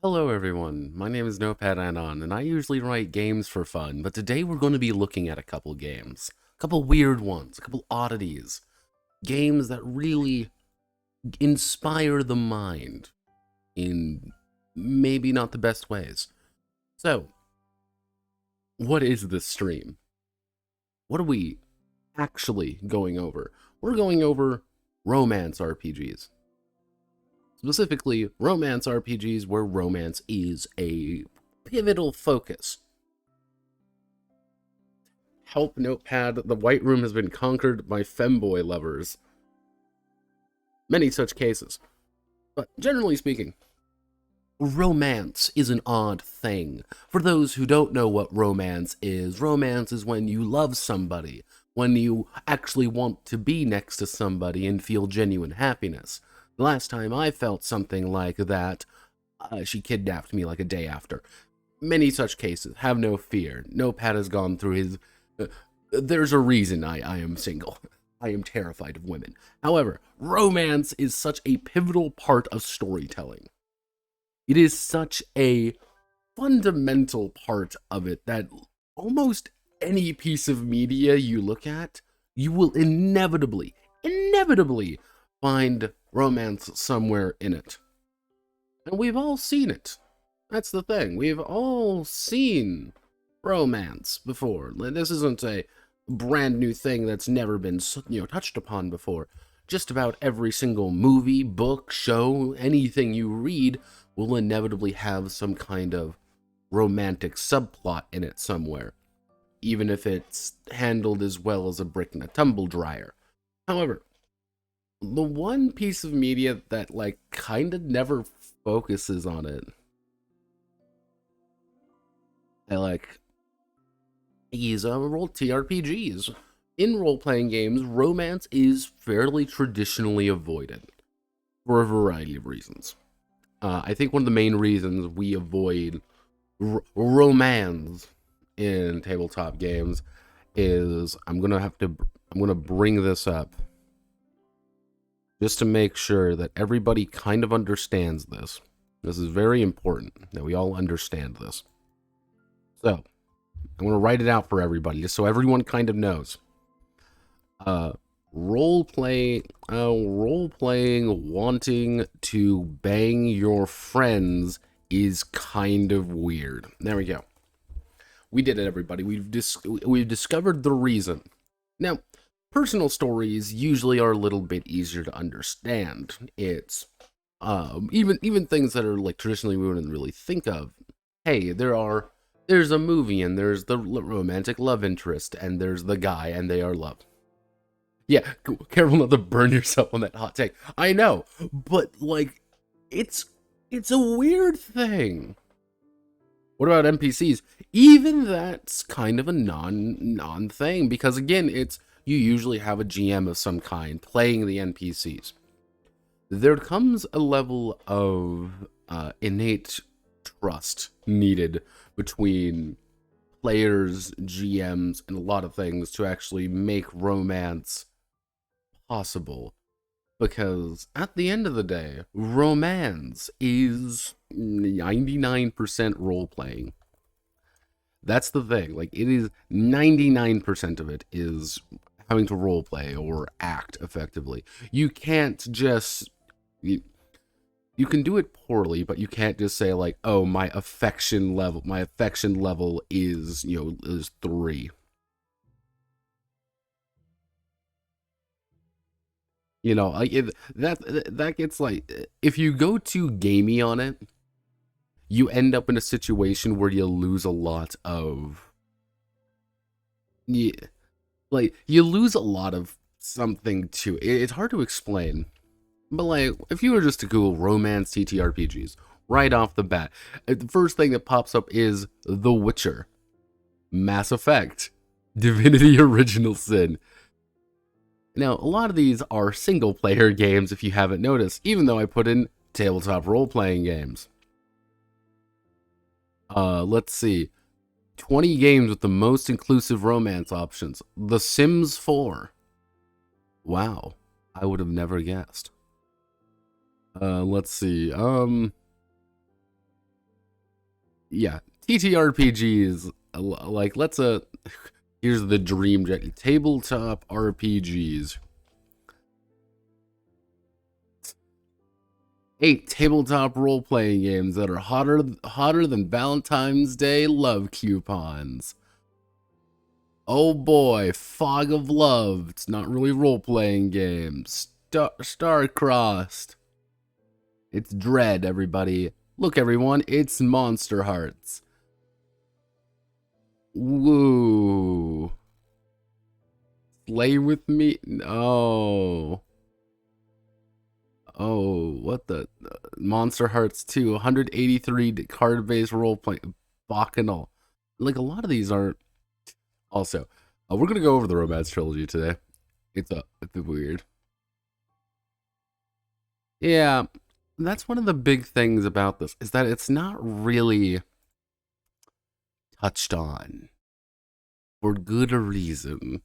Hello everyone, my name is Notepad Anon, and I usually write games for fun, but today we're going to be looking at a couple games. A couple weird ones, a couple oddities. Games that really inspire the mind in maybe not the best ways. So, what is this stream? What are we actually going over? We're going over romance RPGs. Specifically, romance RPGs where romance is a pivotal focus. Help, Notepad, the White Room has been conquered by femboy lovers. Many such cases. But generally speaking, romance is an odd thing. For those who don't know what romance is when you love somebody, when you actually want to be next to somebody and feel genuine happiness. The last time I felt something like that, she kidnapped me like a day after. Many such cases. Have no fear. Notepad has gone through his... there's a reason I am single. I am terrified of women. However, romance is such a pivotal part of storytelling. It is such a fundamental part of it that almost any piece of media you look at, you will inevitably find romance somewhere in it. And we've all seen it. That's the thing. We've all seen romance before. This isn't a brand new thing that's never been, touched upon before. Just about every single movie, book, show, anything you read will inevitably have some kind of romantic subplot in it somewhere, even if it's handled as well as a brick in a tumble dryer. However, the one piece of media that, kind of never focuses on it, is TRPGs. In role-playing games, romance is fairly traditionally avoided for a variety of reasons. I think one of the main reasons we avoid romance in tabletop games is I'm gonna bring this up just to make sure that everybody kind of understands this. This is very important that we all understand this. So, I'm going to write it out for everybody, just so everyone kind of knows. Role-playing wanting to bang your friends is kind of weird. There we go. We did it, everybody. We've discovered the reason. Now, personal stories usually are a little bit easier to understand. It's even things that are traditionally we wouldn't really think of. Hey, there's a movie and there's the romantic love interest and there's the guy and they are loved. Yeah, careful not to burn yourself on that hot take. I know, but it's a weird thing. What about NPCs? Even that's kind of a non thing, because again, you usually have a GM of some kind playing the NPCs. There comes a level of innate trust needed between players, GMs, and a lot of things to actually make romance possible. Because at the end of the day, romance is 99% role-playing. That's the thing. It is 99% of it is having to roleplay or act effectively. You can't just... You can do it poorly, but you can't just say oh, my affection level is, is 3. That gets if you go too gamey on it, you end up in a situation where you lose a lot of you lose a lot of something too. It's hard to explain. But if you were just to Google romance TTRPGs, right off the bat, the first thing that pops up is The Witcher, Mass Effect, Divinity Original Sin. Now, a lot of these are single-player games, if you haven't noticed, even though I put in tabletop role-playing games. Let's see. 20 games with the most inclusive romance options. The Sims 4. Wow. I would have never guessed. Let's see. Yeah, TTRPGs, like, here's the dream tabletop RPGs. 8 tabletop role-playing games that are hotter than Valentine's Day love coupons. Oh boy, Fog of Love. It's not really role-playing games. Star-Crossed. It's Dread, everybody. Look, everyone, it's Monster Hearts. Woo. Slay with me? No. Oh, what the? Monster Hearts 2, 183 card-based role-playing. Bacchanal. Like, a lot of these aren't. Also, we're going to go over the Romance Trilogy today. It's a bit weird. Yeah, that's one of the big things about this, is that it's not really touched on for good reason.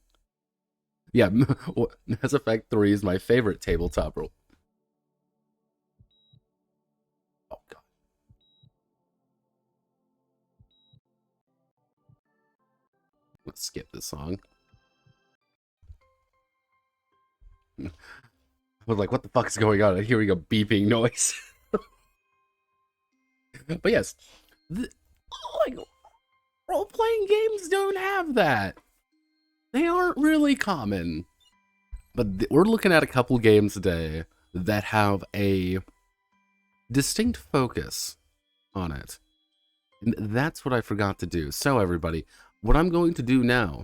Yeah, Mass Effect 3 is my favorite tabletop role. Oh, God. Let's skip this song. I was like, what the fuck is going on? And hearing a beeping noise. But yes, like, role-playing games don't have that. They aren't really common. But we're looking at a couple games today that have a distinct focus on it. And that's what I forgot to do. So everybody, what I'm going to do now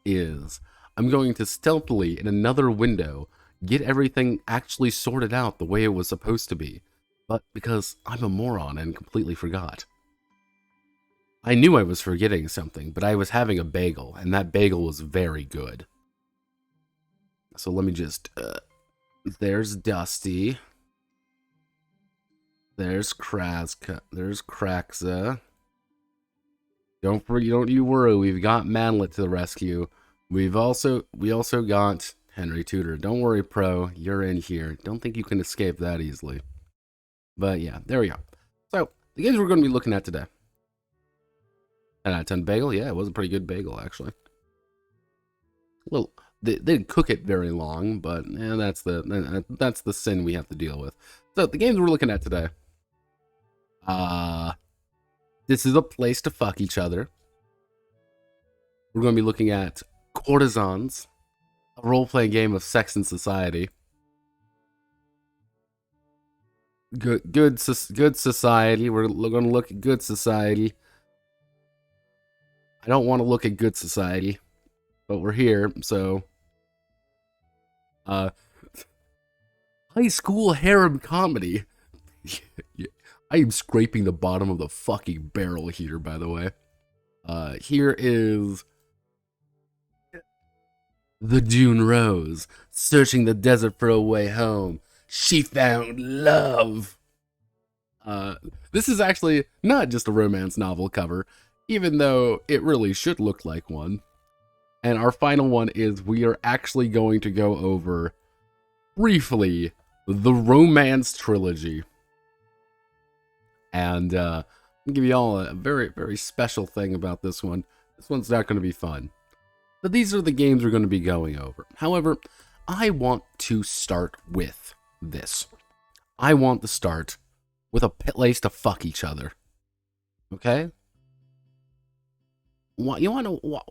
is I'm going to stealthily, in another window, get everything actually sorted out the way it was supposed to be. But because I'm a moron and completely forgot. I knew I was forgetting something, but I was having a bagel, and that bagel was very good. So let me just, there's Dusty. There's Kraska. There's Kraxa. Don't you worry, we've got Manlet to the rescue. We also got Henry Tudor. Don't worry, Pro, you're in here. Don't think you can escape that easily. But yeah, there we go. So, the games we're going to be looking at today. 10 out of 10 bagel? Yeah, it was a pretty good bagel, actually. Well, they didn't cook it very long, but that's the sin we have to deal with. So, the games we're looking at today. This is a place to fuck each other. We're going to be looking at Courtesans, a role-playing game of sex and society. Good society. We're going to look at good society. I don't want to look at good society, but we're here, so. High school harem comedy. I am scraping the bottom of the fucking barrel here, by the way. Here is the Dune Rose, searching the desert for a way home. She found love. This is actually not just a romance novel cover, even though it really should look like one. And our final one is we are actually going to go over, briefly, the Romance Trilogy. And I'll give you all a very, very special thing about this one. This one's not going to be fun. But these are the games we're going to be going over. However, I want to start with this. I want to start with a place to fuck each other. Okay? What you want to? What?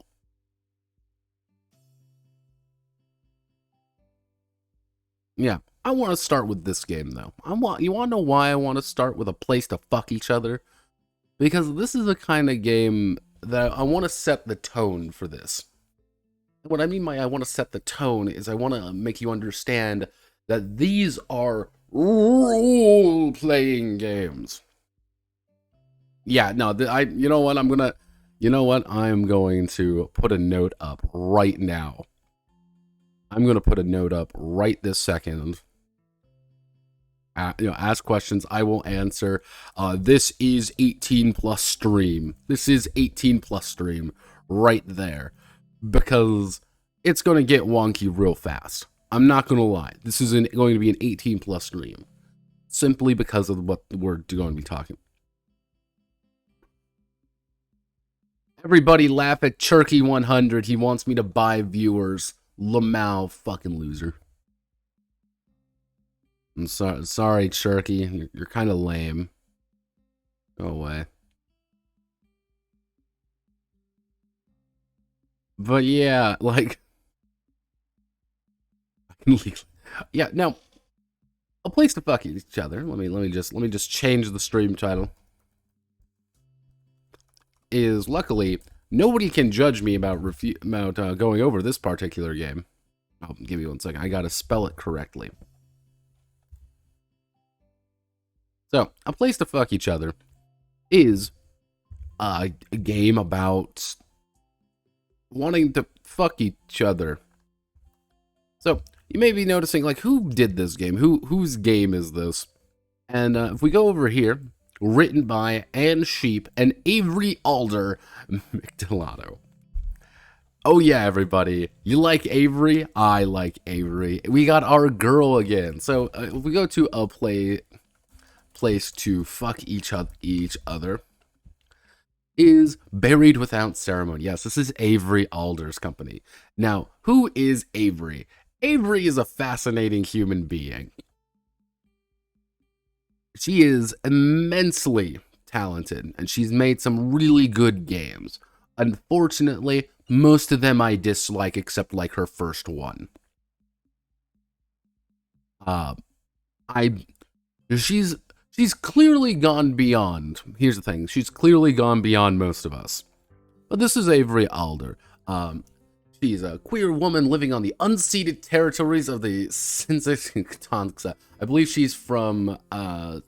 Yeah, I want to start with this game though. You want to know why I want to start with a place to fuck each other? Because this is the kind of game that I want to set the tone for this. What I mean by I want to set the tone is I want to make you understand that these are role-playing games. Yeah, no, you know what? I'm going to put a note up right now. I'm going to put a note up right this second. Ask questions. I will answer. This is 18 plus stream. This is 18 plus stream right there. Because it's going to get wonky real fast. I'm not going to lie. This is going to be an 18 plus stream. Simply because of what we're going to be talking. Everybody laugh at Cherky100. He wants me to buy viewers. Lamau, fucking loser. I'm sorry, Cherky. You're kind of lame. Go away. But yeah, like, yeah. Now, a place to fuck each other. Let me just change the stream title. Is luckily nobody can judge me about going over this particular game. Oh, give me 1 second. I gotta spell it correctly. So, a place to fuck each other is a game about wanting to fuck each other. So, you may be noticing, like, who did this game? Whose game is this? And if we go over here, written by Anne Sheep and Avery Alder McDelato. Oh yeah, everybody. You like Avery? I like Avery. We got our girl again. So if we go to a place to fuck each other is Buried Without Ceremony. Yes, this is Avery Alder's company. Now, who is Avery? Avery is a fascinating human being. She is immensely talented, and she's made some really good games. Unfortunately, most of them I dislike, except like her first one. She's clearly gone beyond. Here's the thing: she's clearly gone beyond most of us. But this is Avery Alder. She's a queer woman living on the unceded territories of the Sinziktanxa. I believe she's from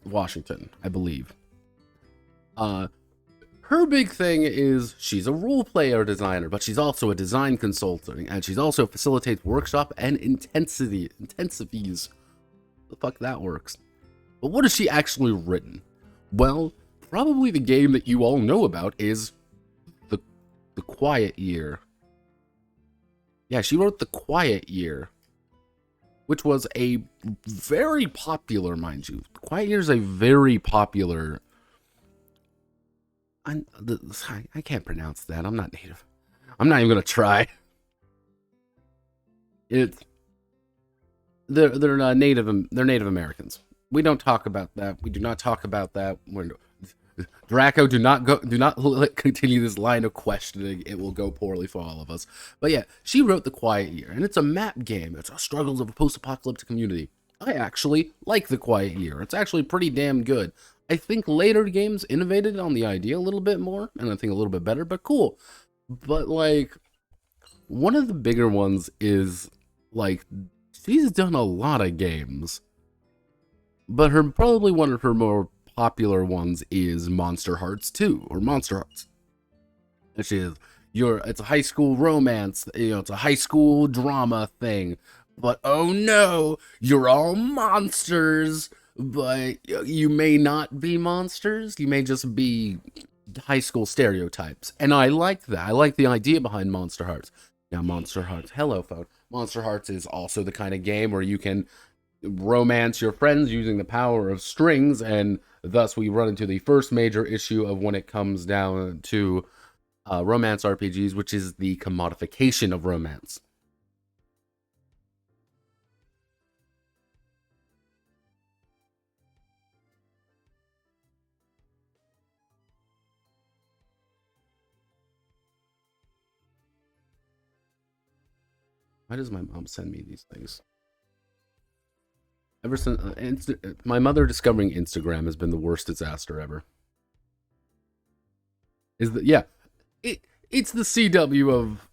Washington, I believe. Her big thing is she's a role player designer, but she's also a design consultant, and she's also facilitates workshop and intensivies. The fuck that works. But what has she actually written? Well, probably the game that you all know about is The Quiet Year. Yeah, she wrote The Quiet Year, which was a very popular, mind you. The Quiet Year is a very popular... I can't pronounce that. I'm not native. I'm not even going to try. They're Native Americans. We don't talk about that. We do not talk about that. Draco, do not continue this line of questioning. It will go poorly for all of us. But yeah, she wrote The Quiet Year, and it's a map game. It's a struggles of a post-apocalyptic community. I actually like The Quiet Year. It's actually pretty damn good. I think later games innovated on the idea a little bit more, and I think a little bit better, but cool. But like, one of the bigger ones is, like, she's done a lot of games. But probably one of her more popular ones is Monster Hearts 2, or Monster Hearts. Which is, it's a high school romance, it's a high school drama thing. But oh no, you're all monsters, but you may not be monsters, you may just be high school stereotypes. And I like that. I like the idea behind Monster Hearts. Now, Monster Hearts, hello phone. Monster Hearts is also the kind of game where you can romance your friends using the power of strings, and thus we run into the first major issue of when it comes down to romance RPGs, which is the commodification of romance. Why does my mom send me these things? Ever since my mother discovering Instagram has been the worst disaster ever. It's the CW of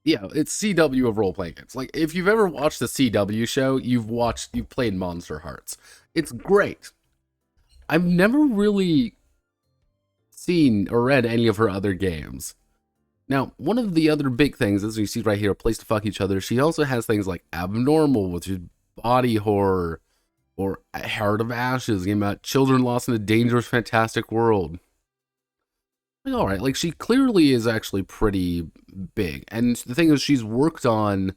it's CW of role-playing games. Like, if you've ever watched the CW show, you've played Monster Hearts. It's great. I've never really seen or read any of her other games. Now, one of the other big things, as you see right here, A Place to Fuck Each Other, she also has things like Abnormal, which is body horror, or Heart of Ashes, a game about children lost in a dangerous, fantastic world. Like, alright, like, she clearly is actually pretty big. And the thing is, she's worked on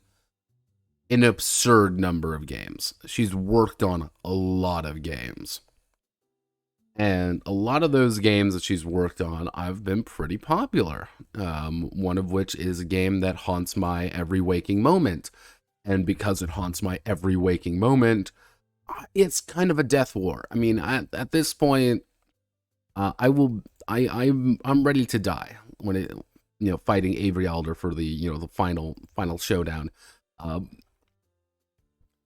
an absurd number of games. She's worked on a lot of games. And a lot of those games that she's worked on, I've been pretty popular. One of which is a game that haunts my every waking moment. And because it haunts my every waking moment, it's kind of a death war. I mean, at this point, I'm ready to die when it, fighting Avery Alder for the, the final showdown.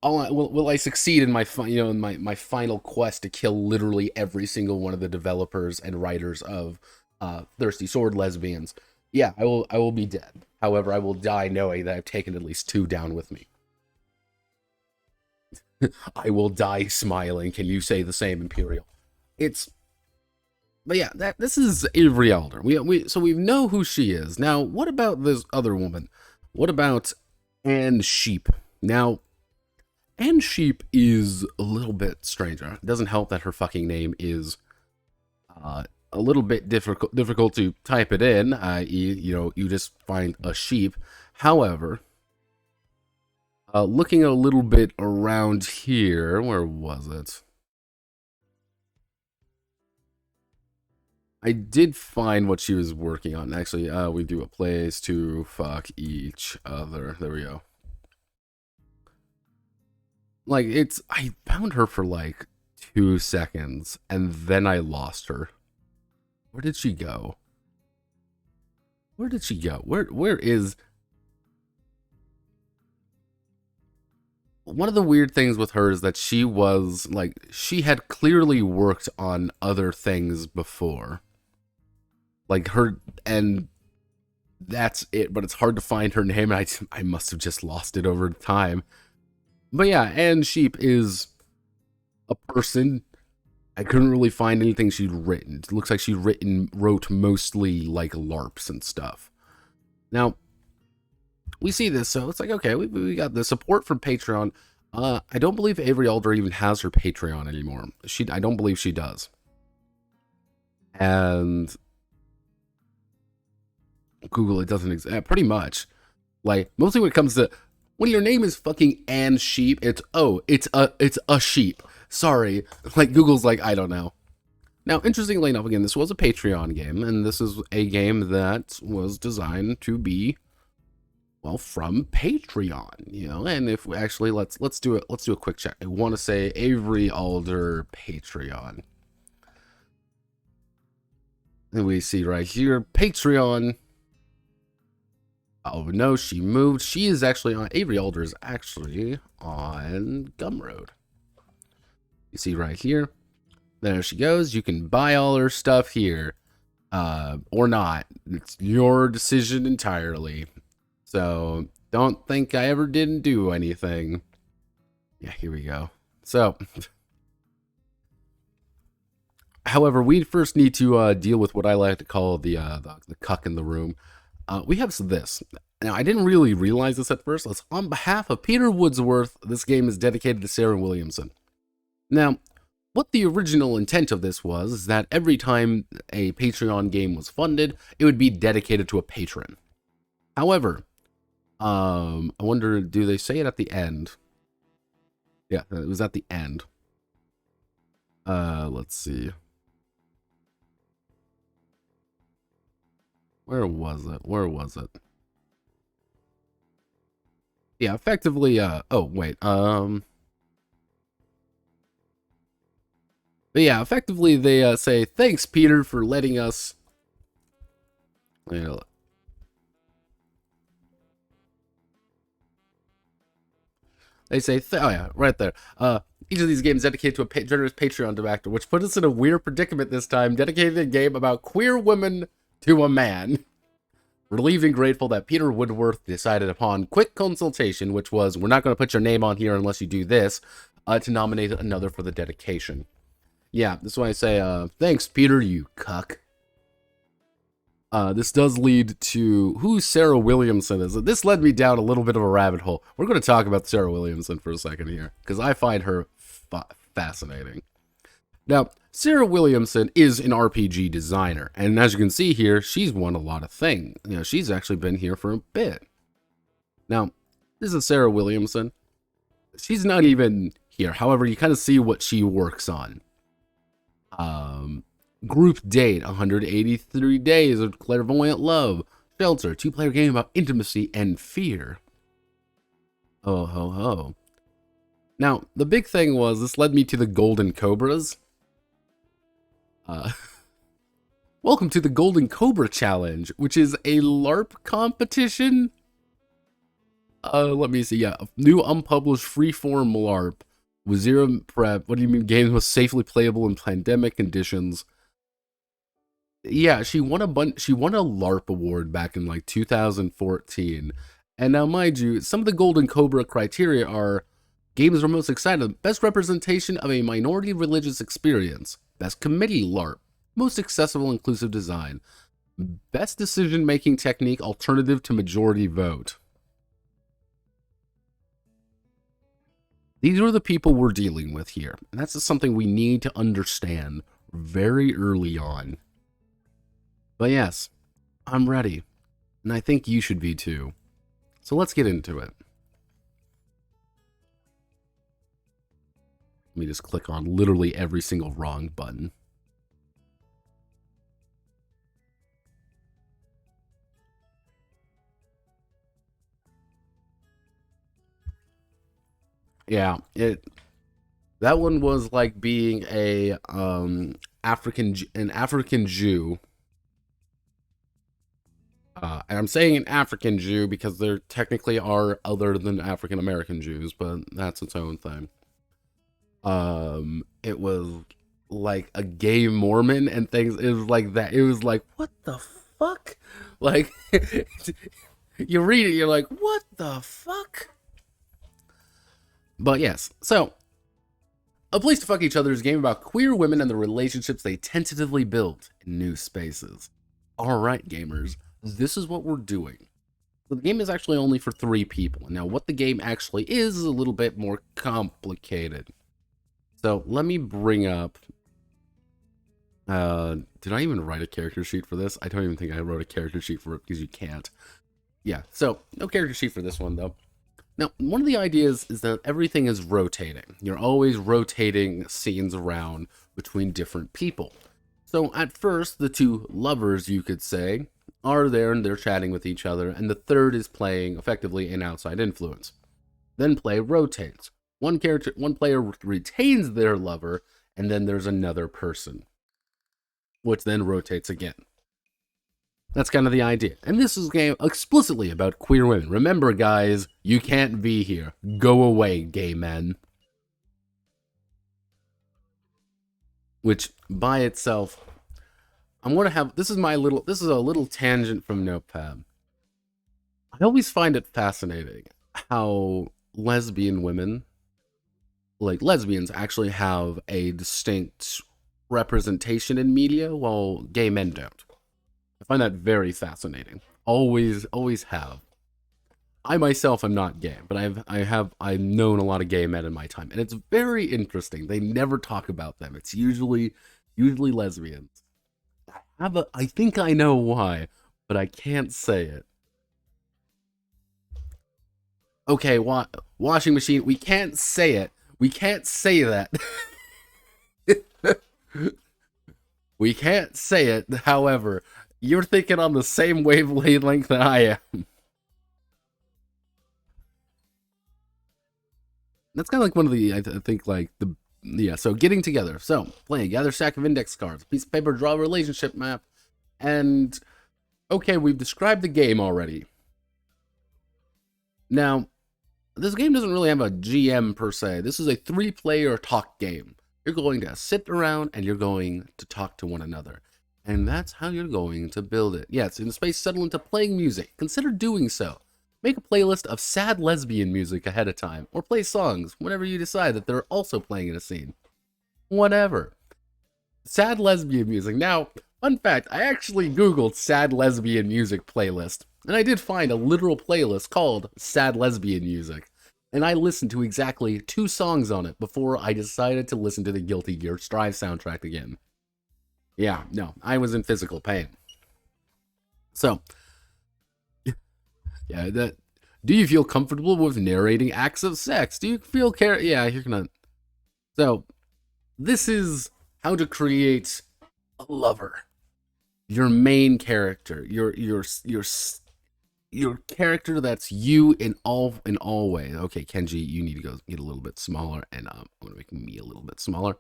Will I succeed in my my final quest to kill literally every single one of the developers and writers of Thirsty Sword Lesbians? Yeah, I will be dead. However, I will die knowing that I've taken at least 2 down with me. I will die smiling. Can you say the same, Imperial? But yeah, this is Avery Alder. So we know who she is. Now, what about this other woman? What about Anne Sheep? Now, Anne Sheep is a little bit stranger. It doesn't help that her fucking name is a little bit difficult to type it in. You just find a sheep. However, looking a little bit around here, where was it? I did find what she was working on. Actually, we do a place to fuck each other. There we go. Like, I found her for like 2 seconds, and then I lost her. Where did she go? Where did she go? Where is... One of the weird things with her is that she was, like, she had clearly worked on other things before. Like, and that's it, but it's hard to find her name, and I must have just lost it over time. But yeah, Anne Sheep is a person. I couldn't really find anything she'd written. It looks like she wrote mostly like LARPs and stuff. Now, we see this, so it's like, okay, we got the support from Patreon. I don't believe Avery Alder even has her Patreon anymore. I don't believe she does. And Google, it doesn't exist. Pretty much. Like, mostly when it comes to... When your name is fucking Anne Sheep, it's a sheep. Sorry. Like, Google's like, I don't know. Now, interestingly enough, again, this was a Patreon game, and this is a game that was designed to be, well, from Patreon, and if we actually, let's do a quick check. I want to say Avery Alder Patreon. And we see right here, Patreon. Oh no, she moved. She is actually on, Avery Alder is actually on Gumroad. You see right here. There she goes. You can buy all her stuff here. Or not. It's your decision entirely. So, don't think I ever didn't do anything. Yeah, here we go. So, however, we first need to deal with what I like to call the cuck in the room. We have this. Now, I didn't really realize this at first. Let's, on behalf of Peter Woodsworth, this game is dedicated to Sarah Williamson. Now, what the original intent of this was is that every time a Patreon game was funded, it would be dedicated to a patron. However, I wonder, do they say it at the end? Yeah, it was at the end. Let's see. Where was it? Yeah, effectively, oh, wait, but yeah, effectively, they, say, thanks, Peter, for letting us, they say, oh yeah, right there, each of these games dedicated to a generous Patreon director, which put us in a weird predicament this time, dedicated a game about queer women to a man. Relieved and grateful that Peter Woodworth decided upon quick consultation, which was, we're not going to put your name on here unless you do this, to nominate another for the dedication. Yeah, that's why I say, thanks, Peter, you cuck. This does lead to who Sarah Williamson is. This led me down a little bit of a rabbit hole. We're going to talk about Sarah Williamson for a second here, because I find her fascinating. Now, Sarah Williamson is an RPG designer, and as you can see here, she's won a lot of things. She's actually been here for a bit. Now, this is Sarah Williamson. She's not even here. However, you kind of see what she works on. Group Date, 183 Days of Clairvoyant Love. Shelter, 2-player game about intimacy and fear. Oh ho ho. Now, the big thing was, this led me to the Golden Cobras. Welcome to the Golden Cobra Challenge, which is a LARP competition. Let me see, yeah. New unpublished freeform LARP with zero prep. What do you mean games was safely playable in pandemic conditions? Yeah, she won a LARP award back in like 2014. And now, mind you, some of the Golden Cobra criteria are games we're most excited, best representation of a minority religious experience, best committee LARP, most accessible inclusive design, best decision-making technique alternative to majority vote. These are the people we're dealing with here, and that's just something we need to understand very early on. But yes, I'm ready, and I think you should be too. So let's get into it. Let me just click on literally every single wrong button. Yeah, that one was like being a African Jew. And I'm saying an African Jew because there technically are other than African American Jews, but that's its own thing. It was like a gay Mormon and things. It was like that. It was like, what the fuck? Like, you read it, you're like, what the fuck? But yes, so A Place to Fuck Each Other is a game about queer women and the relationships they tentatively build in new spaces. Alright, gamers, this is what we're doing. So the game is actually only for 3 people. Now, what the game actually is a little bit more complicated. So, let me bring up... did I even write a character sheet for this? I don't even think I wrote a character sheet for it, because you can't. Yeah, so, no character sheet for this one, though. Now, one of the ideas is that everything is rotating. You're always rotating scenes around between different people. So, at first, the 2 lovers, you could say, are there and they're chatting with each other, and the third is playing, effectively, an outside influence. Then play rotates. One player retains their lover, and then there's another person, which then rotates again. That's kind of the idea. And this is a game explicitly about queer women. Remember, guys, you can't be here. Go away, gay men. Which, by itself, I'm going to have... This is a little tangent from Notepad. I always find it fascinating how lesbian women, like lesbians, actually have a distinct representation in media, while gay men don't. I find that very fascinating. Always have. I myself am not gay, but I've known a lot of gay men in my time, and it's very interesting. They never talk about them. It's usually lesbians. I think I know why, but I can't say it. Okay, washing machine. We can't say it. We can't say that. We can't say it. However, you're thinking on the same wavelength that I am. That's kind of like one of the, I think, like, so getting together. So, playing, gather stack of index cards, piece of paper, draw a relationship map, and, okay, we've described the game already. Now, this game doesn't really have a GM per se. This is a 3-player talk game. You're going to sit around and you're going to talk to one another. And that's how you're going to build it. Yes, in the space, settle into playing music. Consider doing so. Make a playlist of sad lesbian music ahead of time, or play songs whenever you decide that they're also playing in a scene. Whatever. Sad lesbian music. Now, fun fact, I actually Googled sad lesbian music playlist, and I did find a literal playlist called Sad Lesbian Music. And I listened to exactly 2 songs on it before I decided to listen to the Guilty Gear Strive soundtrack again. Yeah, no, I was in physical pain. So, yeah, do you feel comfortable with narrating acts of sex? Do you feel yeah, you're gonna... So, this is how to create a lover, your main character, your character that's you in all ways. Okay, Kenji, you need to go get a little bit smaller, and I'm gonna make me a little bit smaller.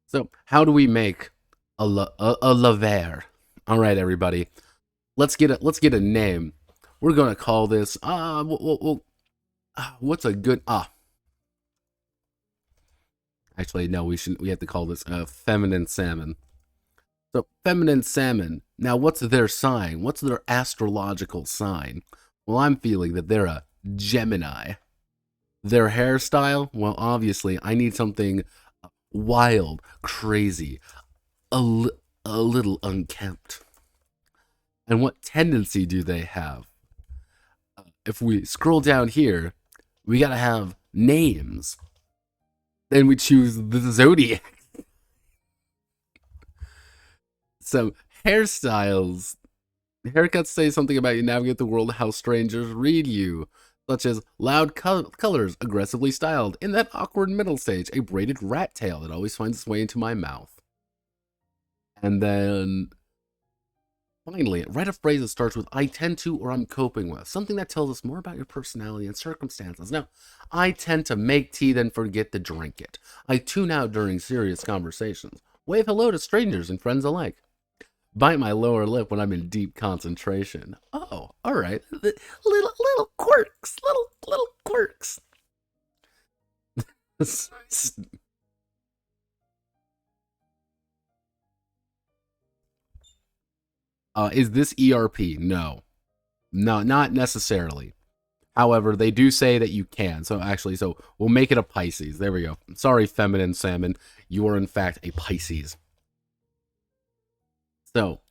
So, how do we make a lover? All right, everybody, let's get a name. We're gonna call this what's a good Actually, no, we have to call this feminine salmon. So, feminine salmon. Now, what's their sign? What's their astrological sign? Well, I'm feeling that they're a Gemini. Their hairstyle? Well, obviously, I need something wild, crazy, a little unkempt. And what tendency do they have? If we scroll down here, we gotta have names. Then we choose the zodiac. So, hairstyles. Haircuts say something about you navigate the world, how strangers read you, such as loud colors, aggressively styled, in that awkward middle stage, a braided rat tail that always finds its way into my mouth. And then, finally, write a phrase that starts with I tend to or I'm coping with, something that tells us more about your personality and circumstances. Now, I tend to make tea then forget to drink it. I tune out during serious conversations. Wave hello to strangers and friends alike. Bite my lower lip when I'm in deep concentration. Oh, all right. Little quirks. Little quirks. Is this ERP? No. No, not necessarily. However, they do say that you can. So we'll make it a Pisces. There we go. Sorry, feminine salmon. You are in fact a Pisces. So,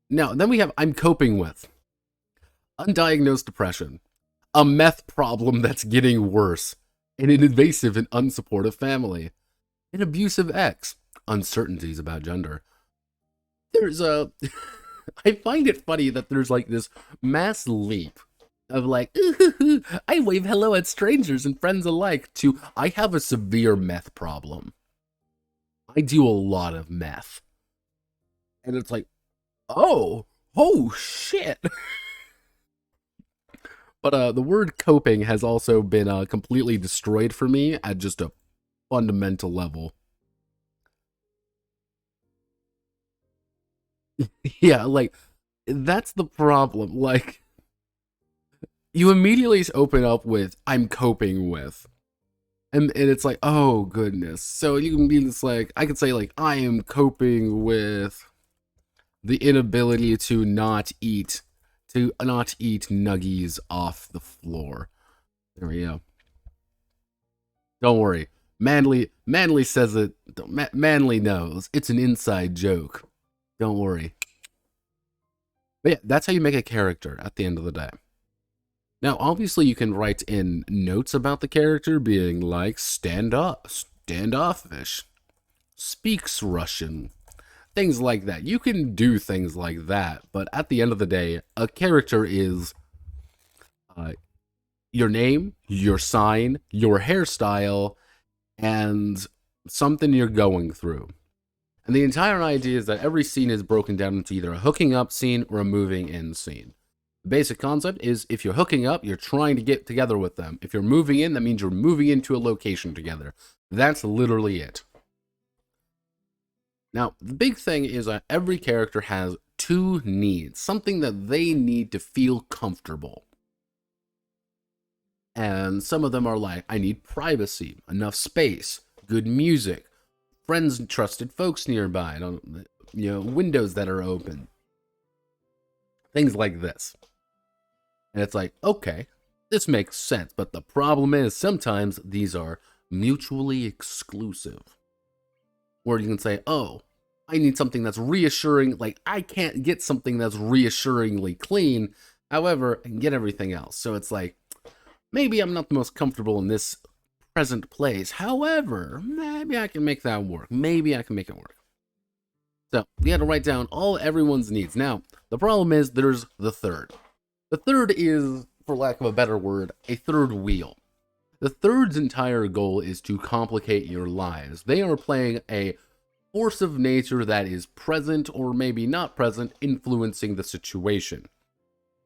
now, then we have I'm coping with undiagnosed depression, a meth problem that's getting worse, and an invasive and unsupportive family, an abusive ex, uncertainties about gender. There's a... I find it funny that there's like this mass leap of like, I wave hello at strangers and friends alike, to I have a severe meth problem. I do a lot of meth. And it's like, oh shit. But the word coping has also been completely destroyed for me at just a fundamental level. Yeah, like, that's the problem. Like, you immediately open up with, I'm coping with. And it's like, oh, goodness. So you can be just like, I could say, like, I am coping with the inability to not eat nuggies off the floor. There we go. Don't worry. Manly says it. Manly knows. It's an inside joke. Don't worry. But yeah, that's how you make a character at the end of the day. Now, obviously, you can write in notes about the character being like, standoffish, speaks Russian, things like that. You can do things like that, but at the end of the day, a character is your name, your sign, your hairstyle, and something you're going through. And the entire idea is that every scene is broken down into either a hooking up scene or a moving in scene. The basic concept is if you're hooking up, you're trying to get together with them. If you're moving in, that means you're moving into a location together. That's literally it. Now, the big thing is that every character has two needs, something that they need to feel comfortable. And some of them are like, I need privacy, enough space, good music, friends and trusted folks nearby, windows that are open. Things like this. And it's like, okay, this makes sense. But the problem is sometimes these are mutually exclusive. Or you can say, oh, I need something that's reassuring. Like, I can't get something that's reassuringly clean. However, I can get everything else. So it's like, maybe I'm not the most comfortable in this present place. However, maybe I can make that work. Maybe I can make it work. So we had to write down all everyone's needs. Now, the problem is there's the third. The third is, for lack of a better word, a third wheel. The third's entire goal is to complicate your lives. They are playing a force of nature that is present or maybe not present influencing the situation.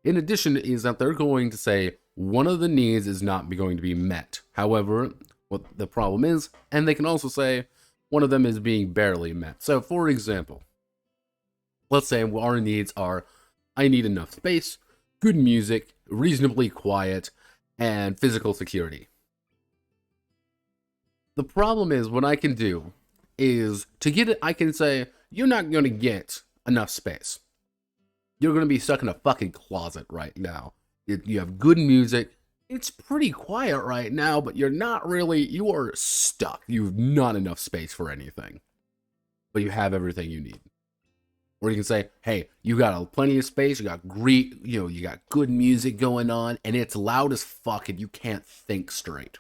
In addition is that they're going to say one of the needs is not going to be met. However, what the problem is, and they can also say one of them is being barely met. So for example, let's say our needs are, I need enough space, good music, reasonably quiet, and physical security. The problem is what I can do is to get it, I can say, you're not going to get enough space. You're going to be stuck in a fucking closet right now. You have good music. It's pretty quiet right now, but you're not really, you are stuck. You have not enough space for anything. But you have everything you need. Or you can say, hey, you got plenty of space, you got great, you got good music going on, and it's loud as fuck and you can't think straight.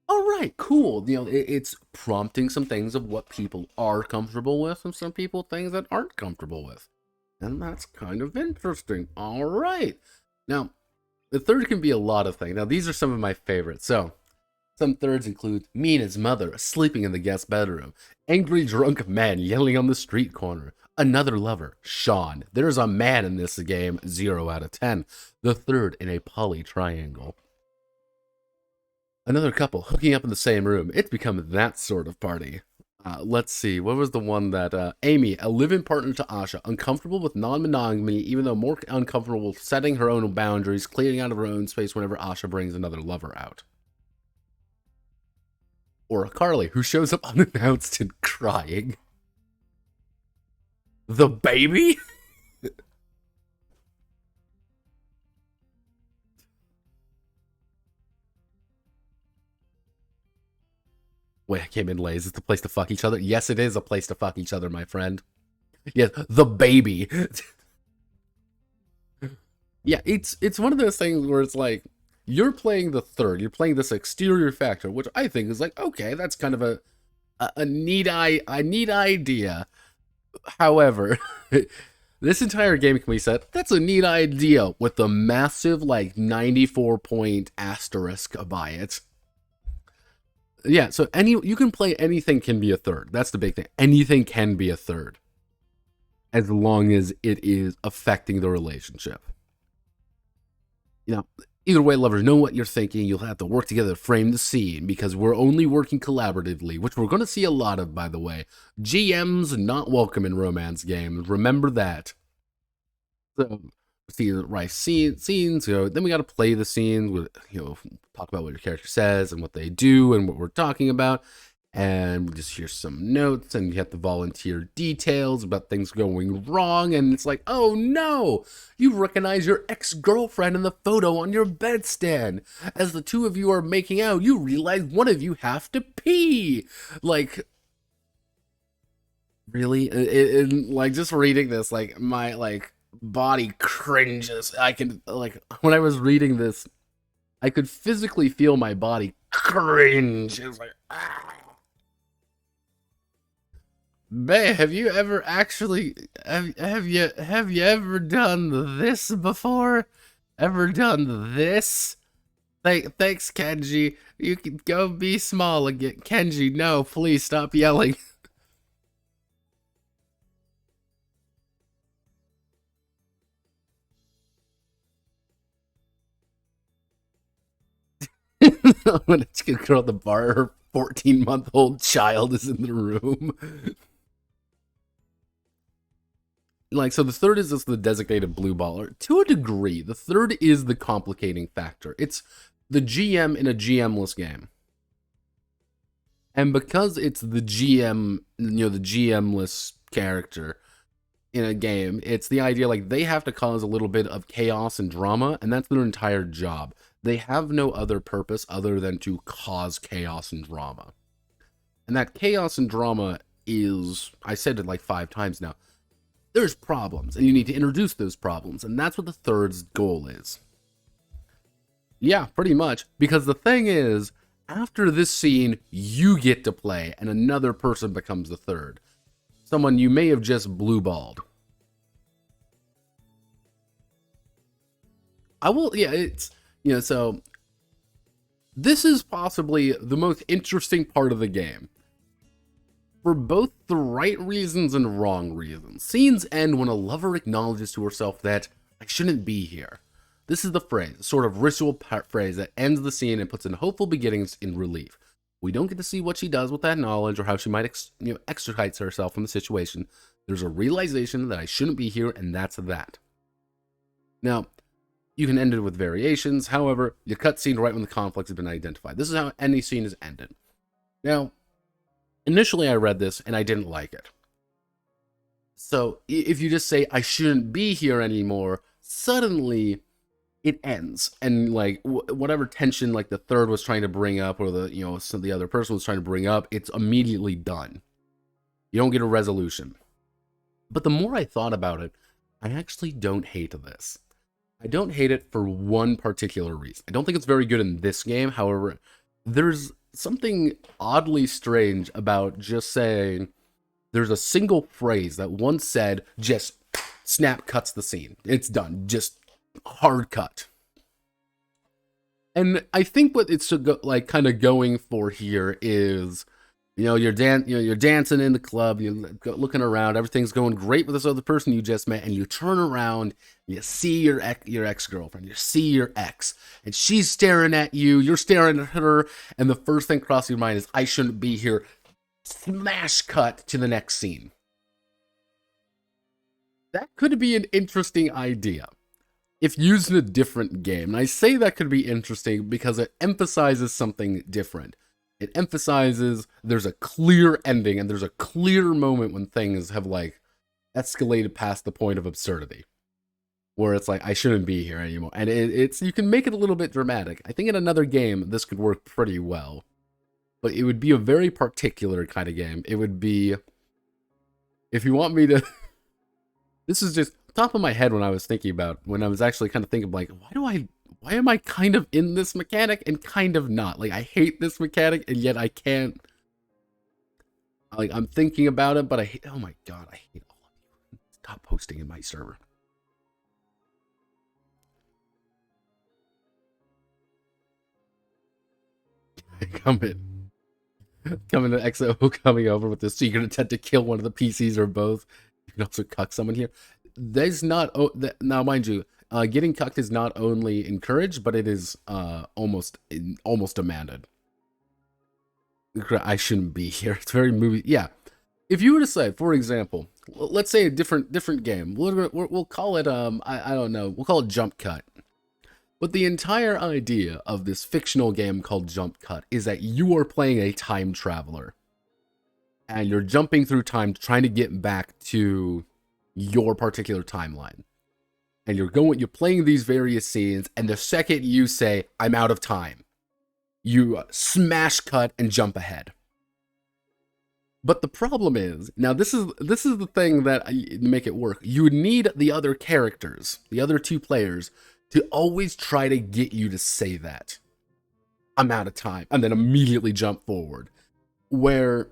All right, cool. It's prompting some things of what people are comfortable with and some people things that aren't comfortable with. And that's kind of interesting. All right. Now, the third can be a lot of things. Now, these are some of my favorites. So, some thirds include me and his mother sleeping in the guest bedroom, angry drunk men yelling on the street corner, another lover, Sean. There's a man in this game, 0 out of 10. The third in a poly triangle. Another couple hooking up in the same room. It's become that sort of party. Let's see. What was the one that... Amy, a live-in partner to Asha. Uncomfortable with non-monogamy, even though more uncomfortable with setting her own boundaries, clearing out of her own space whenever Asha brings another lover out. Or Carly, who shows up unannounced and crying. The baby? Wait, I came in late. Is this the place to fuck each other? Yes, it is a place to fuck each other, my friend. Yes, the baby. Yeah, it's one of those things where it's like, you're playing the third. You're playing this exterior factor, which I think is like, okay, that's kind of a neat idea. However, this entire game can be said, that's a neat idea with the massive, like, 94-point asterisk by it. Yeah, so you can play anything can be a third. That's the big thing. Anything can be a third. As long as it is affecting the relationship. Either way, lovers, know what you're thinking. You'll have to work together to frame the scene because we're only working collaboratively, which we're going to see a lot of, by the way. GMs not welcome in romance games. Remember that. So, see the right scenes. Then we got to play the scenes with, talk about what your character says and what they do and what we're talking about. And we just hear some notes, and you have to volunteer details about things going wrong. And it's like, oh no, you recognize your ex-girlfriend in the photo on your bedstand. As the two of you are making out, you realize one of you have to pee. Like, really? Like, just reading this, like, my, body cringes. I can, when I was reading this, I could physically feel my body cringe. It was like, ah. Babe, have you ever actually have you ever done this before? Ever done this? Thanks, Kenji. You can go be small again. Kenji, no, please stop yelling. When it's gonna girl at the bar, her 14-month-old child is in the room. So the third is just the designated blue baller. To a degree, the third is the complicating factor. It's the GM in a GM-less game. And because it's the GM, the GM-less character in a game, it's the idea, they have to cause a little bit of chaos and drama, and that's their entire job. They have no other purpose other than to cause chaos and drama. And that chaos and drama is, I said it 5 times now, there's problems, and you need to introduce those problems, and that's what the third's goal is. Yeah, pretty much, because the thing is, after this scene, you get to play, and another person becomes the third. Someone you may have just blue-balled. It's, so, this is possibly the most interesting part of the game. for both the right reasons and wrong reasons. Scenes end when a lover acknowledges to herself that I shouldn't be here. This is the phrase, sort of ritual phrase that ends the scene and puts in hopeful beginnings in relief. We don't get to see what she does with that knowledge or how she might extricate herself from the situation. There's a realization that I shouldn't be here, and that's that. Now, you can end it with variations. However, you cut scene right when the conflict has been identified. This is how any scene is ended. Now, initially I read this and I didn't like it. So if you just say I shouldn't be here anymore, suddenly it ends, and like whatever tension like the third was trying to bring up, or the other person was trying to bring up, it's immediately done. You don't get a resolution. But the more I thought about it, I actually don't hate this. I don't hate it for one particular reason. I don't think it's very good in this game. However, there's something oddly strange about just saying there's a single phrase that once said just snap cuts the scene. It's done. Just hard cut. And I think what it's like kind of going for here is, you're dancing in the club, you're looking around, everything's going great with this other person you just met, and you turn around, you see your ex-girlfriend, you see your ex, and she's staring at you, you're staring at her, and the first thing crossing your mind is, I shouldn't be here. Smash cut to the next scene. That could be an interesting idea if used in a different game. And I say that could be interesting because it emphasizes something different. It emphasizes there's a clear ending and there's a clear moment when things have like escalated past the point of absurdity, where it's like, I shouldn't be here anymore. And it's you can make it a little bit dramatic. I think in another game this could work pretty well, but it would be a very particular kind of game. It would be, if you want me to this is just top of my head when I was actually kind of thinking like, why am I kind of in this mechanic and kind of not? Like, I hate this mechanic and yet I can't. Like, I'm thinking about it, but oh my god, I hate all of you. Stop posting in my server. Coming to XO coming over with the secret intent to kill one of the PCs or both. You can also cuck someone here. There's not, now mind you, getting cucked is not only encouraged, but it is almost demanded. I shouldn't be here. It's very movie. Yeah, if you were to say, for example, let's say a different game. We'll call it I don't know. We'll call it Jump Cut. But the entire idea of this fictional game called Jump Cut is that you are playing a time traveler, and you're jumping through time trying to get back to your particular timeline. And you're playing these various scenes, and the second you say, I'm out of time, you smash cut and jump ahead. But the problem is, now this is the thing that make it work. You need the other characters, the other two players, to always try to get you to say that. I'm out of time, and then immediately jump forward. Where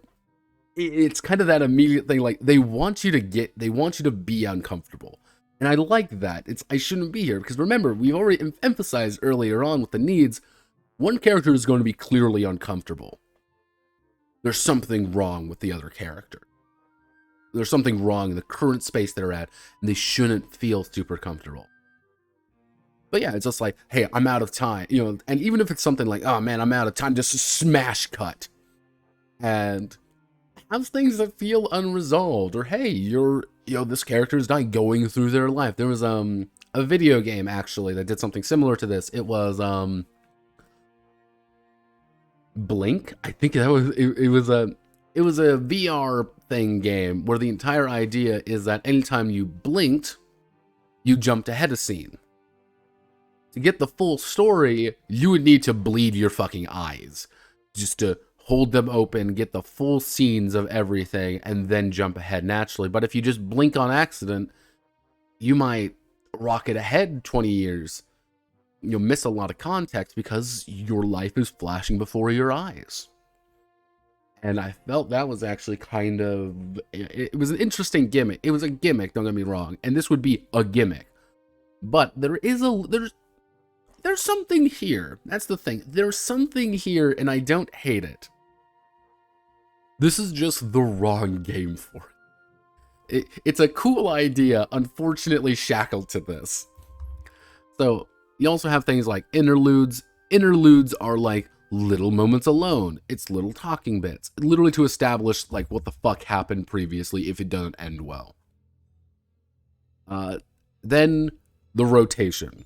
it's kind of that immediate thing, like they want you to be uncomfortable. And I like that. I shouldn't be here, because remember, we already emphasized earlier on with the needs, one character is going to be clearly uncomfortable. There's something wrong with the other character. There's something wrong in the current space they're at, and they shouldn't feel super comfortable. But yeah, it's just like, hey, I'm out of time, and even if it's something like, oh man, I'm out of time, just smash cut. And have things that feel unresolved, or hey, this character is not going through their life. There was a video game actually that did something similar to this. It was Blink. I think that was it was a VR thing game where the entire idea is that anytime you blinked, you jumped ahead a scene. To get the full story, you would need to bleed your fucking eyes just to hold them open, get the full scenes of everything, and then jump ahead naturally. But if you just blink on accident, you might rocket ahead 20 years. You'll miss a lot of context because your life is flashing before your eyes. And I felt that was actually kind of, it was an interesting gimmick. It was a gimmick, don't get me wrong, and this would be a gimmick. But there's something here. That's the thing. There's something here, and I don't hate it. This is just the wrong game for it. It's a cool idea, unfortunately shackled to this. So you also have things like interludes. Interludes are like little moments alone. It's little talking bits, literally to establish like what the fuck happened previously if it doesn't end well. Then the rotation,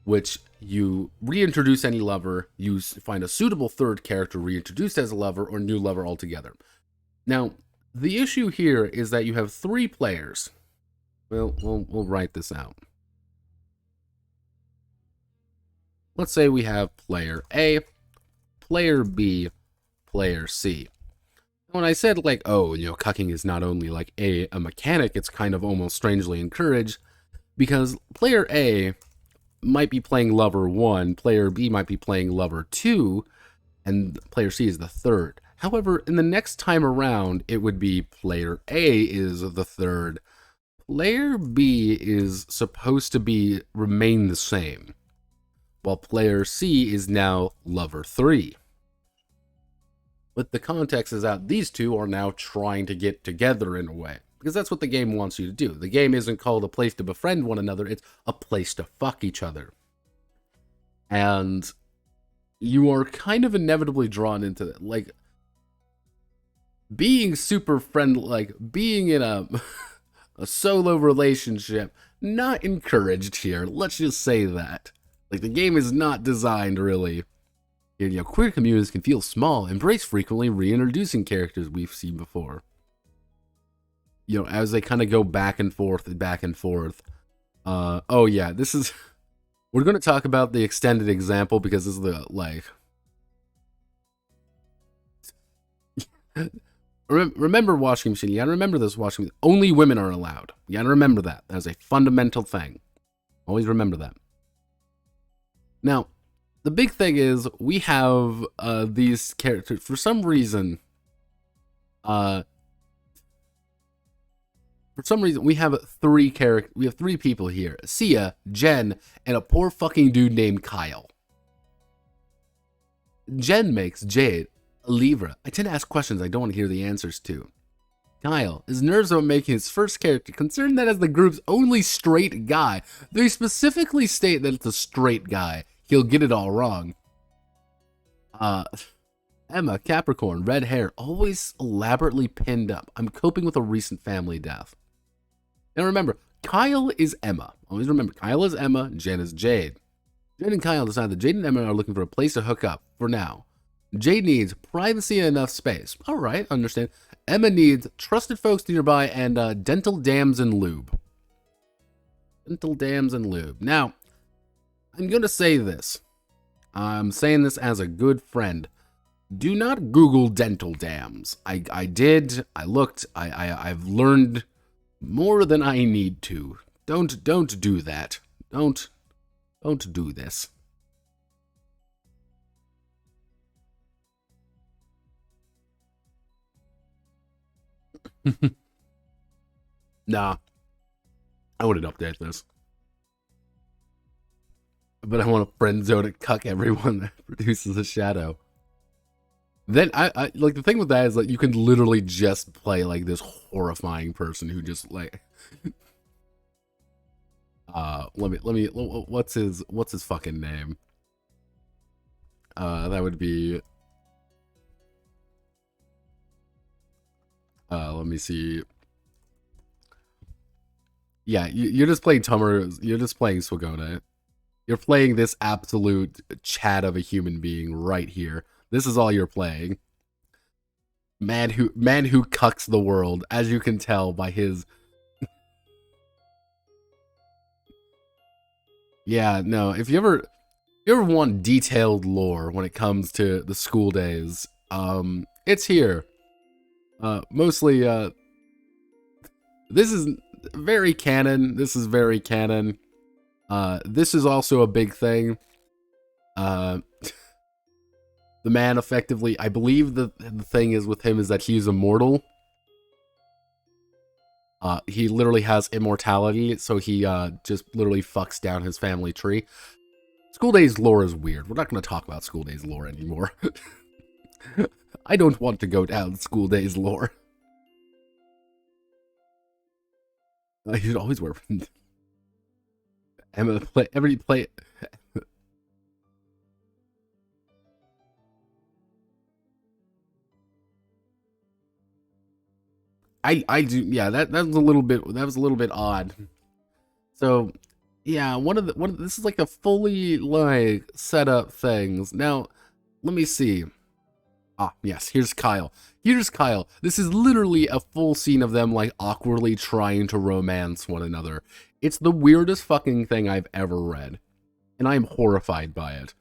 which you reintroduce any lover, you find a suitable third character reintroduced as a lover or new lover altogether. Now, the issue here is that you have 3 players. Well, we'll write this out. Let's say we have player A, player B, player C. When I said like, oh, you know, cucking is not only like a mechanic, it's kind of almost strangely encouraged, because player A might be playing lover 1, player B might be playing lover 2, and player C is the third. However, in the next time around, it would be player A is the third. Player B is supposed to remain the same, while player C is now lover 3. But the context is that these two are now trying to get together in a way, because that's what the game wants you to do. The game isn't called a place to befriend one another, it's a place to fuck each other. And you are kind of inevitably drawn into that. Like, being super friendly, like, being in a solo relationship, not encouraged here. Let's just say that. Like, the game is not designed, really. You know, queer communities can feel small, embrace frequently reintroducing characters we've seen before. You know, as they kind of go back and forth and back and forth. Oh yeah, this is... We're going to talk about the extended example because this is the, like... Remember washing machine. You gotta remember this washing machine. Only women are allowed. You gotta remember that. That's a fundamental thing. Always remember that. Now, the big thing is we have these characters. For some reason, we have 3 characters. We have 3 people here: Sia, Jen, and a poor fucking dude named Kyle. Jen makes Jade a Libra. I tend to ask questions I don't want to hear the answers to. Kyle is nervous about making his first character, concerned that as the group's only straight guy, they specifically state that it's a straight guy, he'll get it all wrong. Emma, Capricorn, red hair, always elaborately pinned up. I'm coping with a recent family death. Now remember, Kyle is Emma. Always remember, Kyle is Emma, Jen is Jade. Jade and Kyle decide that Jade and Emma are looking for a place to hook up, for now. Jade needs privacy and enough space. Alright, understand. Emma needs trusted folks nearby and dental dams and lube. Dental dams and lube. Now, I'm going to say this. I'm saying this as a good friend. Do not Google dental dams. I did. I looked. I've learned more than I need to. Don't do that. Don't do this. Nah. I wouldn't update this. But I want a friend zone to cuck everyone that produces a shadow. Then I like the thing with that is like you can literally just play like this horrifying person who just like let me what's his fucking name? That would be let me see. Yeah, you're just playing Tummer, you're just playing Swagona. You're playing this absolute chat of a human being right here. This is all you're playing. Man who cucks the world, as you can tell by his... Yeah, no, if you ever want detailed lore when it comes to the school days, it's here. Mostly, this is very canon. This is very canon. This is also a big thing. The man effectively, I believe the thing is with him is that he's immortal. He literally has immortality, so he just literally fucks down his family tree. School Days lore is weird. We're not going to talk about School Days lore anymore. I don't want to go down school days lore. I should always wear Emma play every play. I do, yeah, that was a little bit odd. So yeah, this is like a fully like set up things. Now, let me see. Ah, yes, here's Kyle. Here's Kyle. This is literally a full scene of them like awkwardly trying to romance one another. It's the weirdest fucking thing I've ever read, and I'm horrified by it.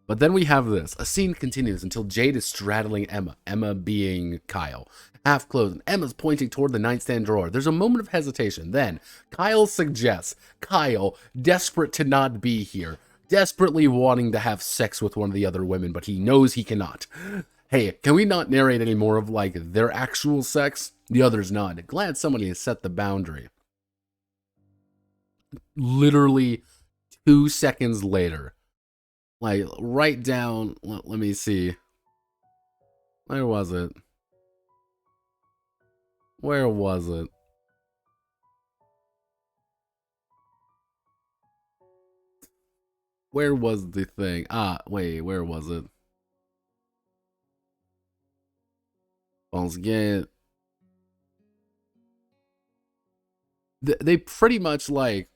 But then we have this. A scene continues until Jade is straddling Emma, Emma being Kyle, half clothed, and Emma's pointing toward the nightstand drawer. There's a moment of hesitation. Then, Kyle suggests, Kyle, desperate to not be here, desperately wanting to have sex with one of the other women, but he knows he cannot. Hey, can we not narrate any more of, like, their actual sex? The others nod. Glad somebody has set the boundary. Literally 2 seconds later, like, right down, let me see. Where was it? Where was it? Where was the thing? Ah, wait, where was it? Let's get... They pretty much, like,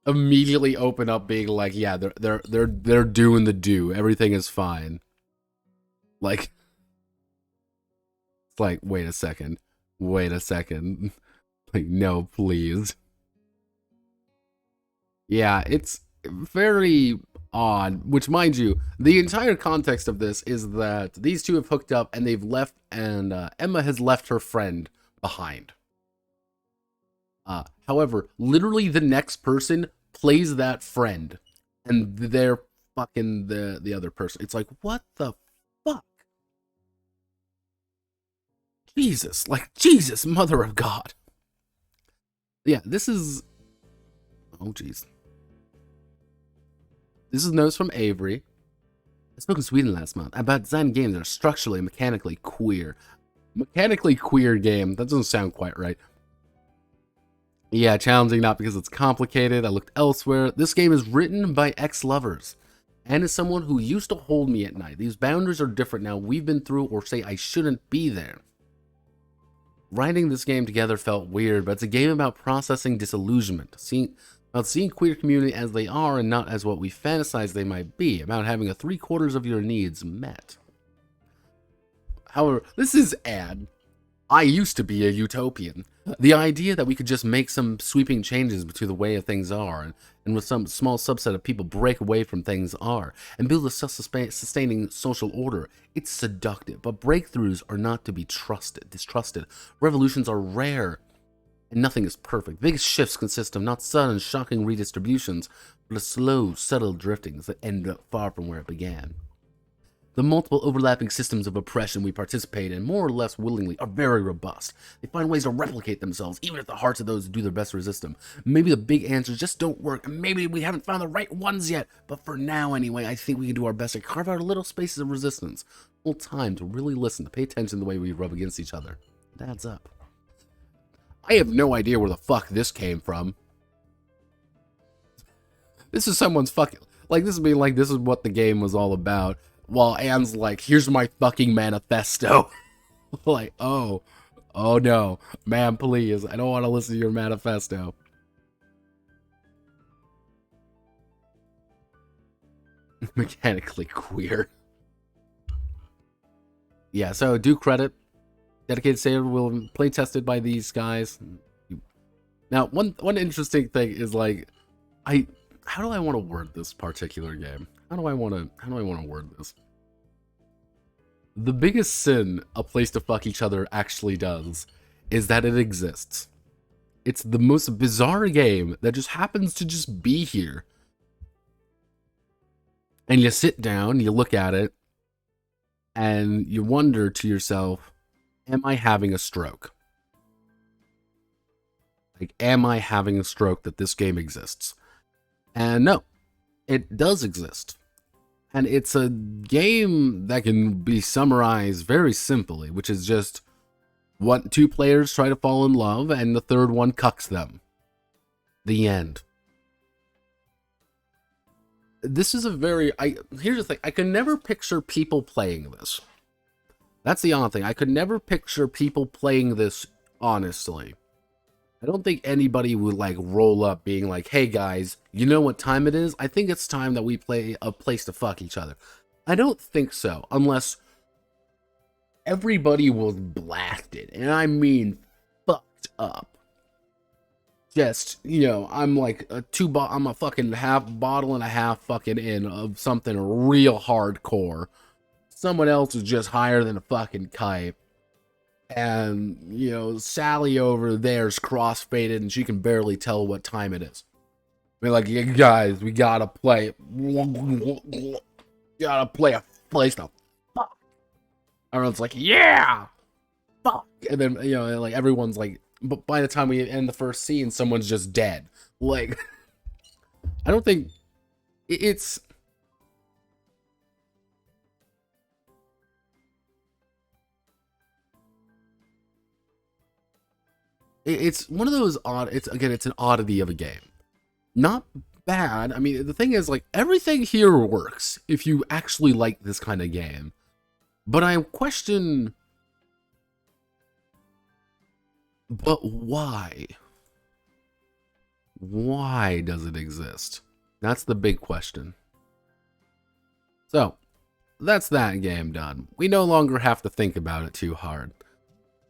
immediately open up being like, yeah, they're doing the do. Everything is fine. Like, it's like, wait a second. Wait a second. Like, no, please. Yeah, it's very odd, which, mind you, the entire context of this is that these two have hooked up and they've left, and Emma has left her friend behind. However, literally the next person plays that friend, and they're fucking the other person. It's like, what the fuck? Jesus, like, Jesus, mother of God. Yeah, this is... Oh, jeez. This is notes from Avery. I spoke in Sweden last month about designing games that are structurally and mechanically queer. Mechanically queer game. That doesn't sound quite right. Yeah, challenging not because it's complicated. I looked elsewhere. This game is written by ex-lovers and as someone who used to hold me at night. These boundaries are different now. We've been through or say I shouldn't be there. Writing this game together felt weird, but it's a game about processing disillusionment, about seeing queer community as they are and not as what we fantasize they might be, about having a 3/4 of your needs met. However, this is ad. I used to be a utopian. The idea that we could just make some sweeping changes to the way things are, and with some small subset of people break away from things are, and build a self-sustaining social order, it's seductive. But breakthroughs are not to be distrusted. Revolutions are rare, and nothing is perfect. The biggest shifts consist of not sudden, shocking redistributions, but of slow, subtle driftings that end up far from where it began. The multiple overlapping systems of oppression we participate in, more or less willingly, are very robust. They find ways to replicate themselves, even if the hearts of those who do their best resist them. Maybe the big answers just don't work, and maybe we haven't found the right ones yet, but for now anyway, I think we can do our best to carve out little spaces of resistance. Full time to really listen, to pay attention to the way we rub against each other. It adds up. I have no idea where the fuck this came from. This is someone's fucking... Like, this would be like, this is what the game was all about. While Anne's like, here's my fucking manifesto. Like, oh no, man, please, I don't want to listen to your manifesto. Mechanically queer. Yeah, so do credit. Dedicated saver will play tested by these guys. Now, one interesting thing is like, how do I want to word this particular game? How do I want to word this? The biggest sin a place to fuck each other actually does is that it exists. It's the most bizarre game that just happens to just be here. And you sit down, you look at it, and you wonder to yourself, am I having a stroke? Like, am I having a stroke that this game exists? And no, it does exist. And it's a game that can be summarized very simply, which is just two players try to fall in love and the third one cucks them. The end. This is a very... here's the thing. I could never picture people playing this. That's the odd thing. I could never picture people playing this honestly. I don't think anybody would like roll up being like, hey guys, you know what time it is? I think it's time that we play a place to fuck each other. I don't think so, unless everybody was blasted, and I mean fucked up. Just, you know, I'm like I'm a fucking half bottle and a half fucking in of something real hardcore. Someone else is just higher than a fucking kite. And, you know, Sally over there's cross-faded and she can barely tell what time it is. I mean, like, you guys, we gotta play. Gotta play a place to fuck. Everyone's like, yeah! Fuck! And then, you know, like, everyone's like, but by the time we end the first scene, someone's just dead. Like, I don't think it's... It's one of those odd... It's an oddity of a game. Not bad. I mean, the thing is, like, everything here works if you actually like this kind of game. But I question... But why? Why does it exist? That's the big question. So, that's that game done. We no longer have to think about it too hard.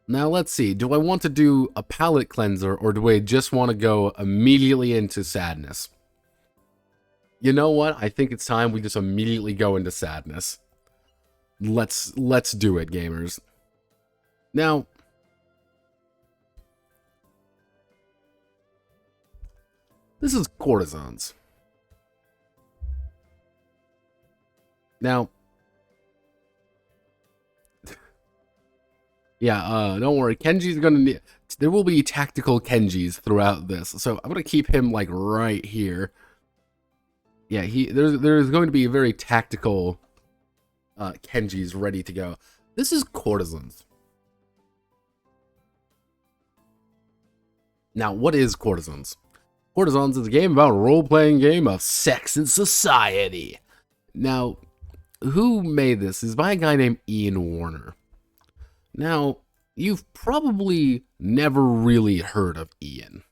Now let's see, do I want to do a palate cleanser or do I just want to go immediately into sadness? You know what? I think it's time we just immediately go into sadness. Let's do it, gamers. Now, this is Courtesans. Now, yeah, don't worry. Kenji's gonna need... There will be tactical Kenjis throughout this, so I'm gonna keep him, like, right here. Yeah, there's going to be a very tactical Kenjis ready to go. This is Courtesans. Now, what is Courtesans? Courtesans is a game about a role-playing game of sex and society. Now, who made this? Is by a guy named Ian Warner. Now, you've probably never really heard of Ian.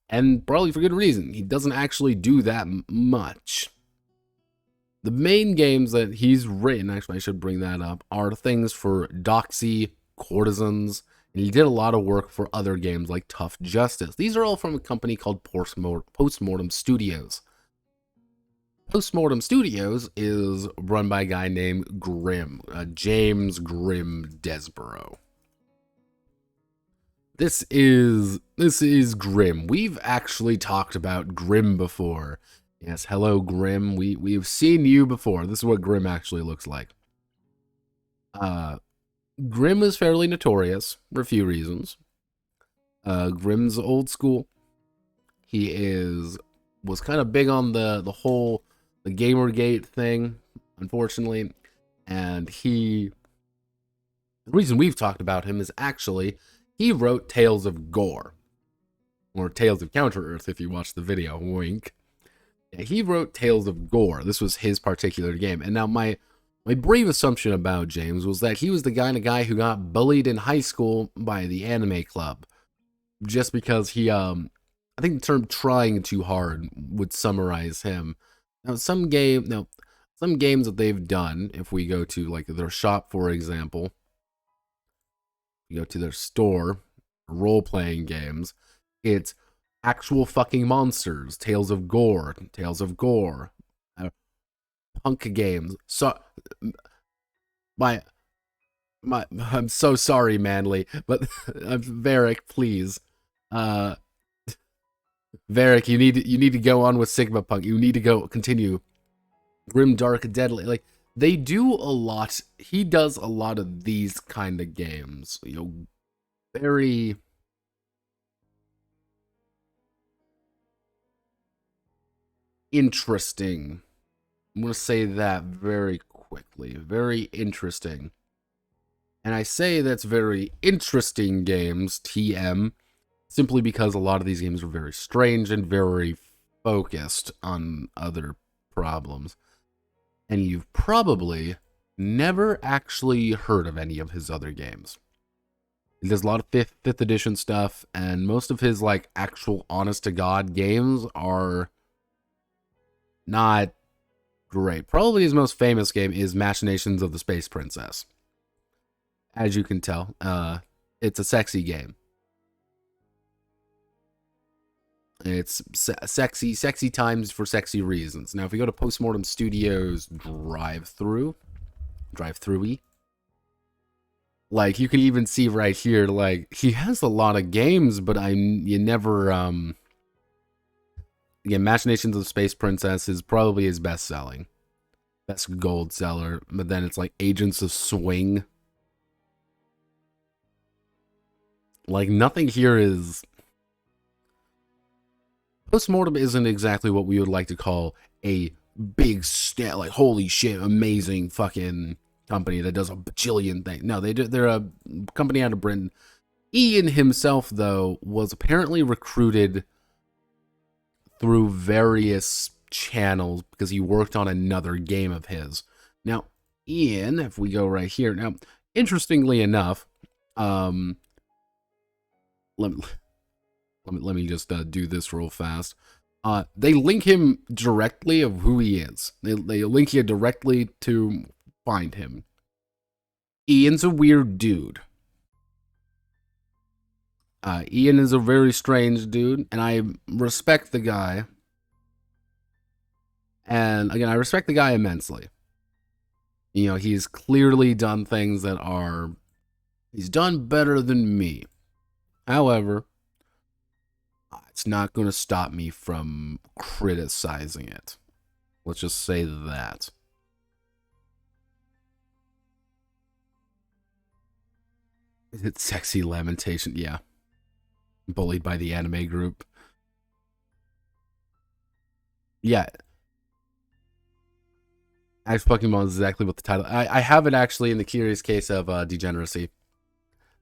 And probably for good reason. He doesn't actually do that much. The main games that he's written, actually I should bring that up, are things for Doxy, Courtesans, and he did a lot of work for other games like Tough Justice. These are all from a company called Postmortem Studios. Postmortem Studios is run by a guy named Grimm, James Grimm Desborough. This is Grimm. We've actually talked about Grimm before. Yes, hello Grimm. We've seen you before. This is what Grimm actually looks like. Grimm is fairly notorious for a few reasons. Grimm's old school. He was kind of big on the whole Gamergate thing, unfortunately, and the reason we've talked about him is actually he wrote Tales of Gore, or Tales of Counter-Earth if you watch the video, wink. Yeah, he wrote Tales of Gore. This was his particular game, and now my brave assumption about James was that he was the kind of guy who got bullied in high school by the anime club, just because he, I think the term trying too hard would summarize him. Now, some games that they've done, if we go to like their shop, for example, you go to their store, role-playing games, it's actual fucking monsters, Tales of Gore, punk games. So, I'm so sorry, Manly, but Varric, please, Varric, you need to go on with Sigma Punk. You need to continue. Grim, Dark, Deadly. Like, they do a lot. He does a lot of these kind of games. You know, very interesting I'm going to say that very quickly. Very interesting. And I say that's very interesting games, TM, simply because a lot of these games are very strange and very focused on other problems. And you've probably never actually heard of any of his other games. He does a lot of fifth edition stuff, and most of his like actual honest to God games are not great. Probably his most famous game is Machinations of the Space Princess. As you can tell, it's a sexy game. It's sexy times for sexy reasons. Now, if we go to Postmortem Studios drive-through-y, like, you can even see right here, like, he has a lot of games, but you never, again, Machinations of the Space Princess is probably his best-selling. Best gold seller, but then it's like Agents of Swing. Like, nothing here is... Postmortem isn't exactly what we would like to call a big like, holy shit, amazing fucking company that does a bajillion things. No, they're a company out of Britain. Ian himself, though, was apparently recruited through various channels because he worked on another game of his. Now, Ian, if we go right here, now, interestingly enough, let me just do this real fast. They link him directly of who he is. They link you directly to find him. Ian's a weird dude. Ian is a very strange dude, and I respect the guy. And again, I respect the guy immensely. You know, he's clearly done things that are... He's done better than me. However, it's not going to stop me from criticizing it. Let's just say that. Is it Sexy Lamentation? Yeah. Bullied by the anime group. Yeah. Axe Pokemon is exactly what the title... I have it actually in the curious case of Degeneracy.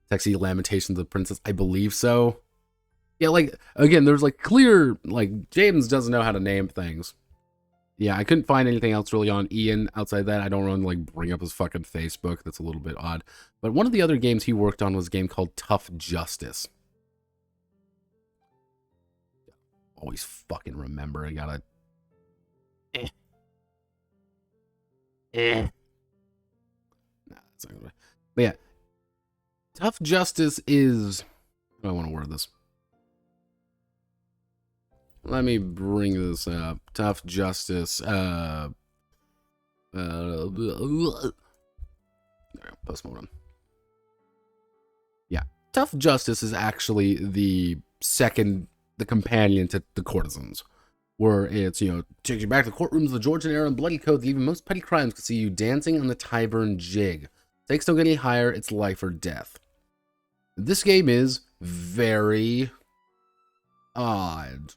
Sexy Lamentations of Princess. I believe so. Yeah, like, again, there's, like, clear, like, James doesn't know how to name things. Yeah, I couldn't find anything else really on Ian outside that. I don't want to, like, bring up his fucking Facebook. That's a little bit odd. But one of the other games he worked on was a game called Tough Justice. Always fucking remember. I gotta... Nah, that's not gonna... But yeah. Tough Justice is... How do I want to word this? Let me bring this up. Tough Justice. Postmortem. Yeah. Tough Justice is actually the companion to the Courtesans. Where it's, you know, takes you back to the courtrooms of the Georgian era and bloody codes, even most petty crimes could see you dancing on the Tyburn jig. Stakes don't get any higher, it's life or death. This game is very odd.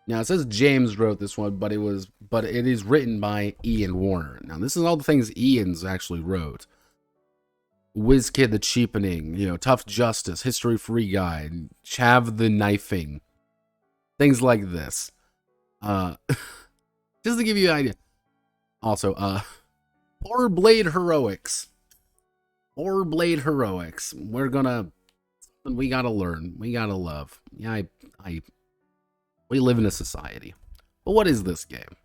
Now, it says James wrote this one, but it is written by Ian Warner. Now, this is all the things Ian's actually wrote. WizKid the Cheapening, you know, Tough Justice, History Free Guide, Chav the Knifing. Things like this. Just to give you an idea. Also, Horror Blade Heroics. Horror Blade Heroics. We gotta learn. We gotta love. Yeah, we live in a society. But what is this game?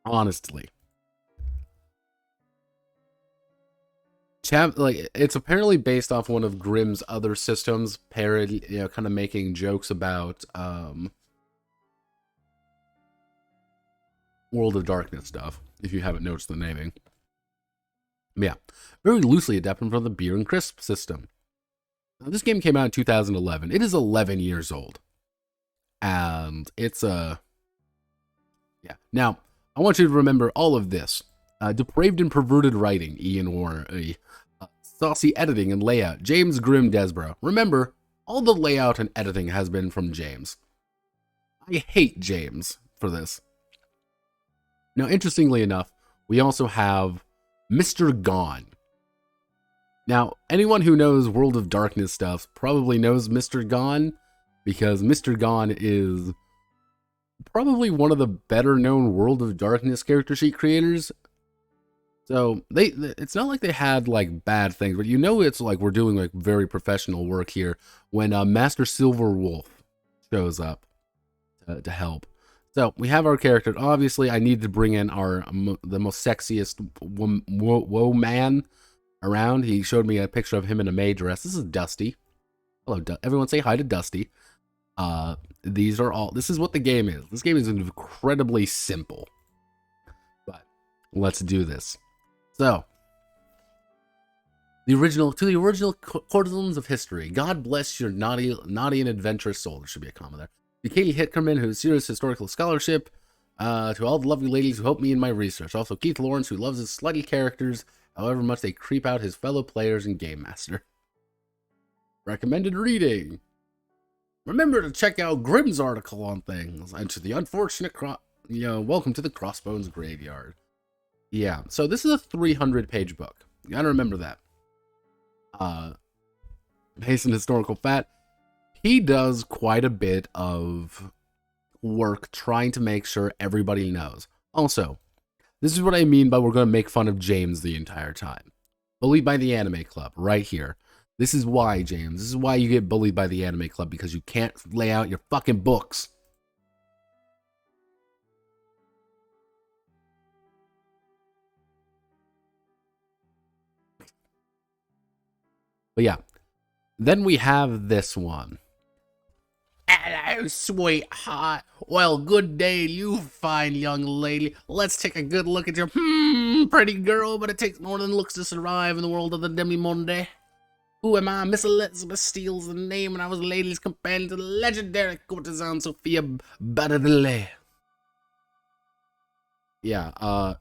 Honestly. Like, it's apparently based off one of Grimm's other systems, parody, you know, kind of making jokes about World of Darkness stuff, if you haven't noticed the naming. Yeah, very loosely adapted from the Beer and Crisp system. Now, this game came out in 2011. It is 11 years old. And it's yeah. Now, I want you to remember all of this. Depraved and perverted writing, Ian Warner. Saucy editing and layout, James Grimm Desborough. Remember, all the layout and editing has been from James. I hate James for this. Now, interestingly enough, we also have Mr. Gone. Now, anyone who knows World of Darkness stuff probably knows Mr. Gone, because Mr. Gone is probably one of the better known World of Darkness character sheet creators. So it's not like they had like bad things, but you know it's like we're doing like very professional work here when Master Silverwolf shows up to help. So we have our character. Obviously, I need to bring in the most sexiest woe man around. He showed me a picture of him in a maid dress. This is Dusty. Hello, everyone say hi to Dusty. This is what the game is. This game is incredibly simple. But let's do this. So, the original courtesans of history. God bless your naughty and adventurous soul. There should be a comma there. To Katie Hitkerman, who's serious historical scholarship. To all the lovely ladies who helped me in my research. Also, Keith Lawrence, who loves his slutty characters, however much they creep out his fellow players and Game Master. Recommended reading. Remember to check out Grimm's article on things. And to the unfortunate welcome to the Crossbones Graveyard. Yeah, so this is a 300-page book. You gotta remember that. Based on historical fact, he does quite a bit of work trying to make sure everybody knows. Also, this is what I mean by we're going to make fun of James the entire time. Bullied by the Anime Club, right here. This is why, James. This is why you get bullied by the Anime Club, because you can't lay out your fucking books. But yeah, then we have this one. Hello, sweetheart. Well, good day, you fine young lady. Let's take a good look at your pretty girl, but it takes more than looks to survive in the world of the demi-monde. Who am I? Miss Elizabeth Steele's the name, and I was a lady's companion to the legendary courtesan Sophia Baradile. Yeah,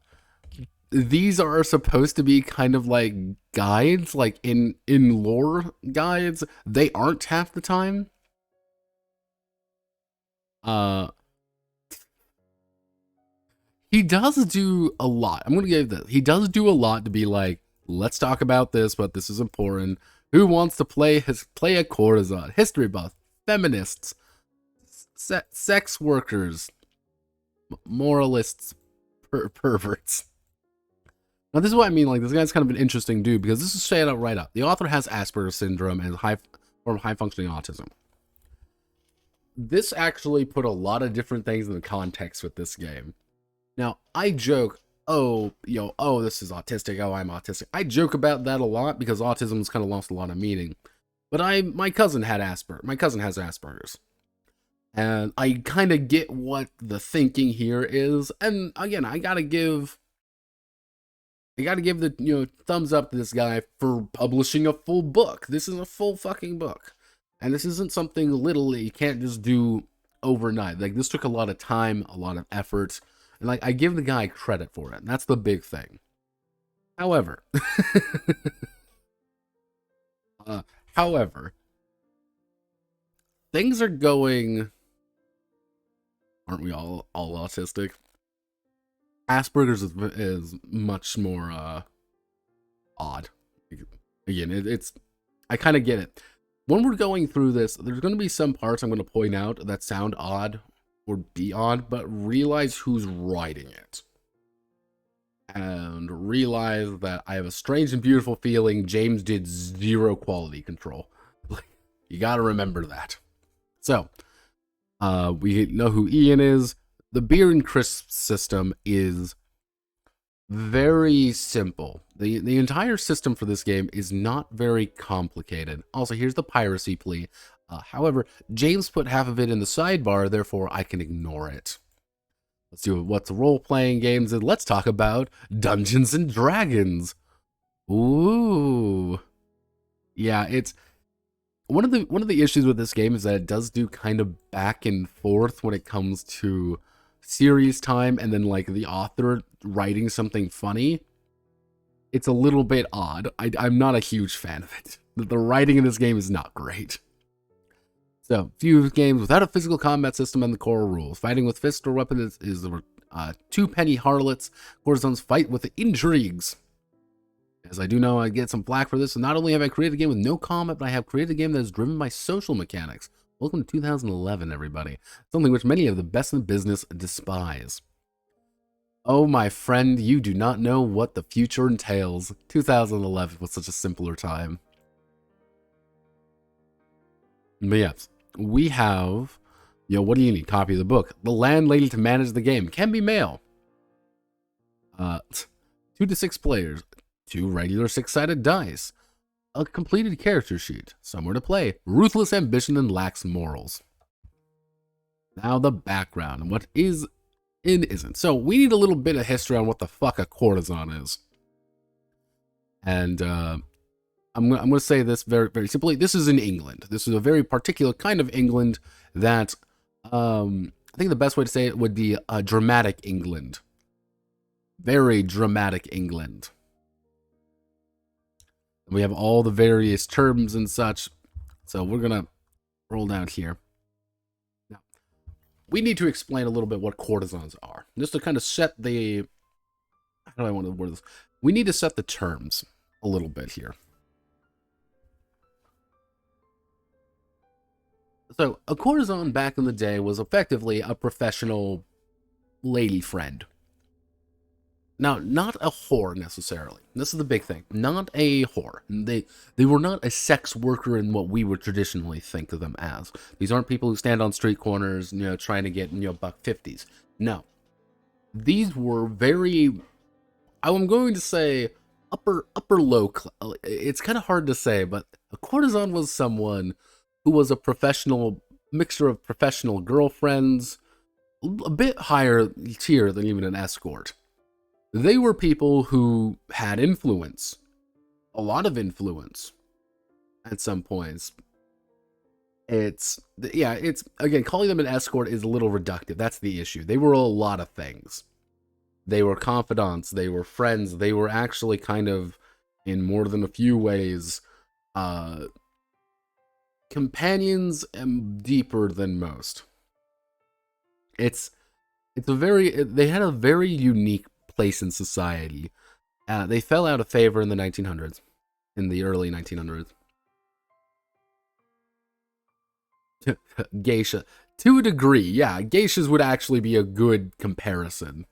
these are supposed to be kind of like guides, like in lore guides. They aren't half the time. He does do a lot. I'm gonna give this. He does do a lot to be like, let's talk about this, but this is important. Who wants to play a courtesan? History buff, feminists, sex workers, moralists, perverts. Now, this is what I mean. Like, this guy's kind of an interesting dude because this is straight up right up. The author has Asperger's syndrome and high functioning autism. This actually put a lot of different things in the context with this game. Now, I joke, this is autistic, I'm autistic. I joke about that a lot because autism has kind of lost a lot of meaning. But my cousin has Asperger's. And I kind of get what the thinking here is. And again, I gotta give the thumbs up to this guy for publishing a full book. This is a full fucking book. And this isn't something little that you can't just do overnight. Like, this took a lot of time, a lot of effort. And like, I give the guy credit for it. And that's the big thing. However, things are going. Aren't we all autistic? Asperger's is much more odd. Again, I kind of get it. When we're going through this, there's going to be some parts I'm going to point out that sound odd or be odd, but realize who's writing it. And realize that I have a strange and beautiful feeling James did zero quality control. You got to remember that. So, we know who Ian is. The beer and crisp system is very simple. The entire system for this game is not very complicated. Also, here's the piracy plea. However, James put half of it in the sidebar, therefore I can ignore it. Let's do what's role-playing games, and let's talk about Dungeons and Dragons. Ooh. Yeah, it's one of the issues with this game is that it does do kind of back and forth when it comes to series time and then like the author writing something funny. It's a little bit odd. I'm not a huge fan of it. The writing in this game is not great. So, few games without a physical combat system and the core rules. Fighting with fist or weapon is Two penny harlots. Courtesans fight with intrigues. As I do know, I get some flack for this. And not only have I created a game with no combat, but I have created a game that is driven by social mechanics. Welcome to 2011, everybody. Something which many of the best in business despise. Oh, my friend, you do not know what the future entails. 2011 was such a simpler time. But yes, we have, what do you need? Copy of the book. The landlady to manage the game. Can be male. 2 to 6 players. 2 regular 6-sided dice. A completed character sheet. Somewhere to play. Ruthless ambition and lax morals. Now the background and what is and isn't. So we need a little bit of history on what the fuck a courtesan is. And I'm going to say this very, very simply. This is in England. This is a very particular kind of England that I think the best way to say it would be dramatic England. Very dramatic England. We have all the various terms and such. So we're going to roll down here. Now, we need to explain a little bit what courtesans are. Just to kind of set the... How do I want to word this? We need to set the terms a little bit here. So, a courtesan back in the day was effectively a professional lady friend. Now, not a whore necessarily. This is the big thing. Not a whore. They were not a sex worker in what we would traditionally think of them as. These aren't people who stand on street corners, trying to get, $1.50s. No. These were very, I'm going to say, upper low class. It's kind of hard to say, but a courtesan was someone who was a professional, mixture of professional girlfriends, a bit higher tier than even an escort. They were people who had influence, a lot of influence at some points. Again, calling them an escort is a little reductive. That's the issue. They were a lot of things. They were confidants, they were friends, they were actually kind of, in more than a few ways, companions and deeper than most. They had a very unique place in society. They fell out of favor in the 1900s, in the early 1900s. Geisha, to a degree, yeah, geishas would actually be a good comparison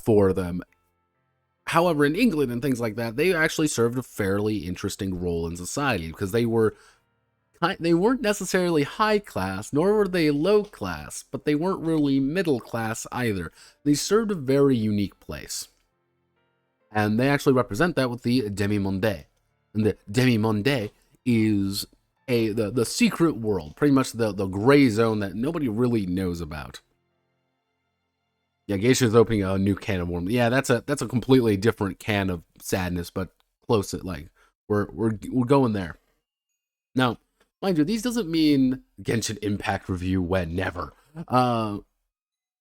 for them. However, in England and things like that, they actually served a fairly interesting role in society because they weren't necessarily high class, nor were they low class, but they weren't really middle class either. They served a very unique place. And they actually represent that with the demi-monde. And the demi-monde is the secret world, pretty much the gray zone that nobody really knows about. Yeah, Geisha is opening a new can of worms. Yeah, that's a completely different can of sadness, but close. We're going there. Now, mind you, these doesn't mean Genshin Impact review when never.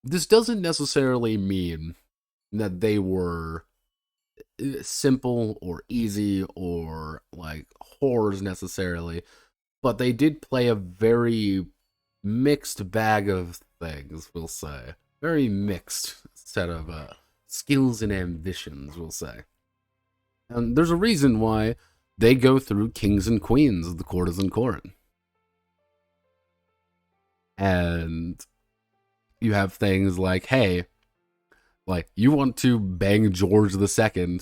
This doesn't necessarily mean that they were simple or easy or like whores necessarily, but they did play a very mixed bag of things, we'll say. Very mixed set of skills and ambitions, we'll say. And there's a reason why they go through kings and queens of the courtesan court. And you have things like, hey, like, you want to bang George II.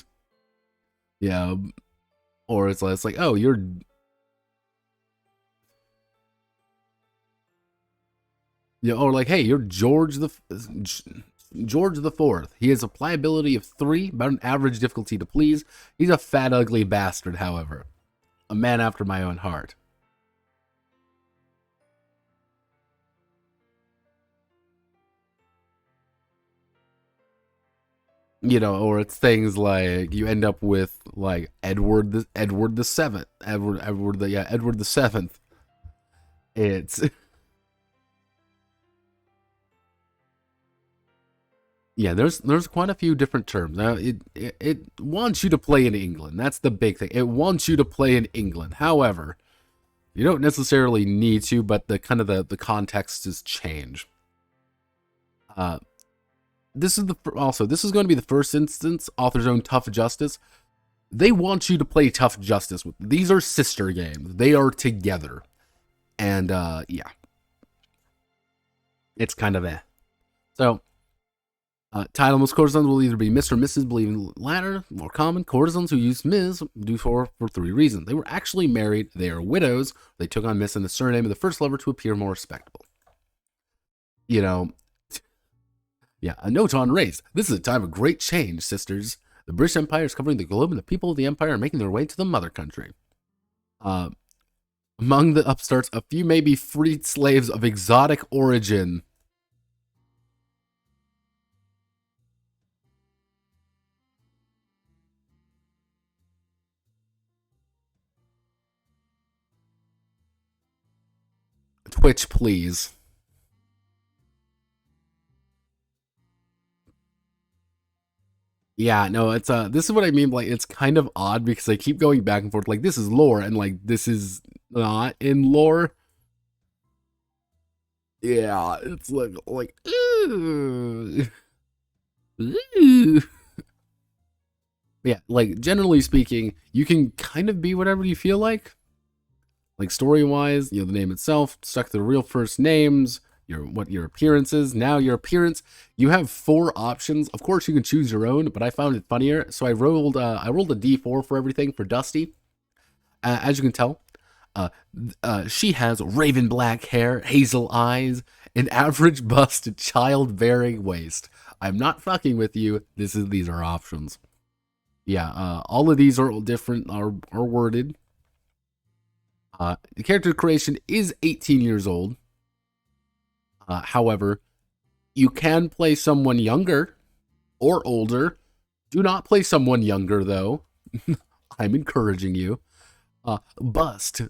Yeah. Or it's like, oh, you're... Yeah, or like, hey, you're George the Fourth. He has a pliability of 3, about an average difficulty to please. He's a fat, ugly bastard, however. A man after my own heart. Or it's things like you end up with like Edward the Seventh. It's yeah, there's quite a few different terms. Now it wants you to play in England. That's the big thing. It wants you to play in England. However, you don't necessarily need to, but the context does change. this is this is going to be the first instance author's own Tough Justice. They want you to play Tough Justice. These are sister games. They are together. And, yeah. It's kind of So, title most courtesans will either be Mr. or Mrs. believing the latter, more common. Courtesans who use Ms. do for 3 reasons. They were actually married, they are widows, they took on Miss and the surname of the first lover to appear more respectable. You know, yeah, a note on race. This is a time of great change, sisters. The British Empire is covering the globe, and the people of the empire are making their way to the mother country. Among the upstarts, a few may be freed slaves of exotic origin. Twitch, please. Yeah, no, it's this is what I mean, like it's kind of odd because I keep going back and forth, like this is lore and like this is not in lore. Yeah, it's like ooh. Ooh. Yeah, like generally speaking, you can kind of be whatever you feel like. Like story-wise, the name itself, stuck to the real first names, what your appearance is. Now your appearance, you have 4 options. Of course, you can choose your own, but I found it funnier, so I rolled a d4 for everything for Dusty. As you can tell, she has raven black hair, hazel eyes, an average bust, childbearing waist. I'm not fucking with you. These are options. Yeah, all of these are different, are worded. The character creation is 18 years old. However, you can play someone younger or older. Do not play someone younger, though. I'm encouraging you. Bust.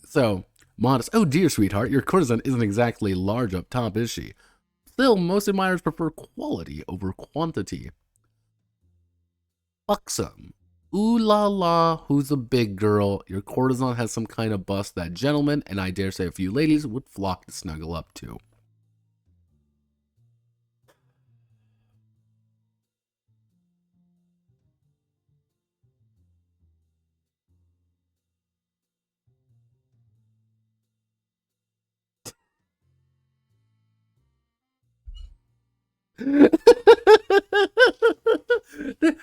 So, modest. Oh, dear, sweetheart, your courtesan isn't exactly large up top, is she? Still, most admirers prefer quality over quantity. Buxom. Ooh la la, who's a big girl? Your courtesan has some kind of bust that gentlemen, and I dare say a few ladies, would flock to snuggle up to.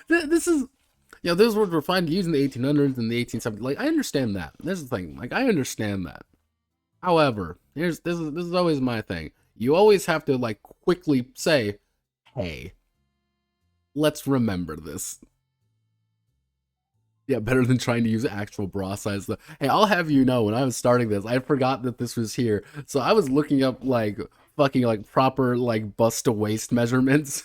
This is, those words were fine to use in the 1800s and the 1870s. Like, I understand that. This is the thing. Like, I understand that. However, this is always my thing. You always have to like quickly say, "Hey, let's remember this." Yeah, better than trying to use actual bra size. Hey, I'll have you know, when I was starting this, I forgot that this was here, so I was looking up like fucking like proper like bust to waist measurements.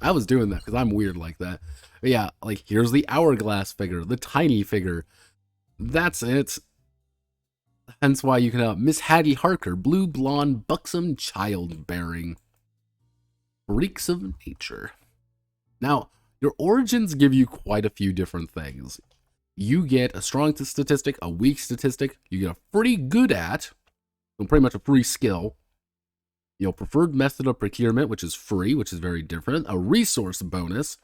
I was doing that because I'm weird like that. But yeah, like here's the hourglass figure, the tiny figure. That's it. Hence why you can have Miss Hattie Harker, blue blonde, buxom, childbearing. Freaks of nature. Now, your origins give you quite a few different things. You get a strong statistic, a weak statistic. You get a pretty good at, so pretty much a free skill. Preferred method of procurement, which is free, which is very different. A resource bonus,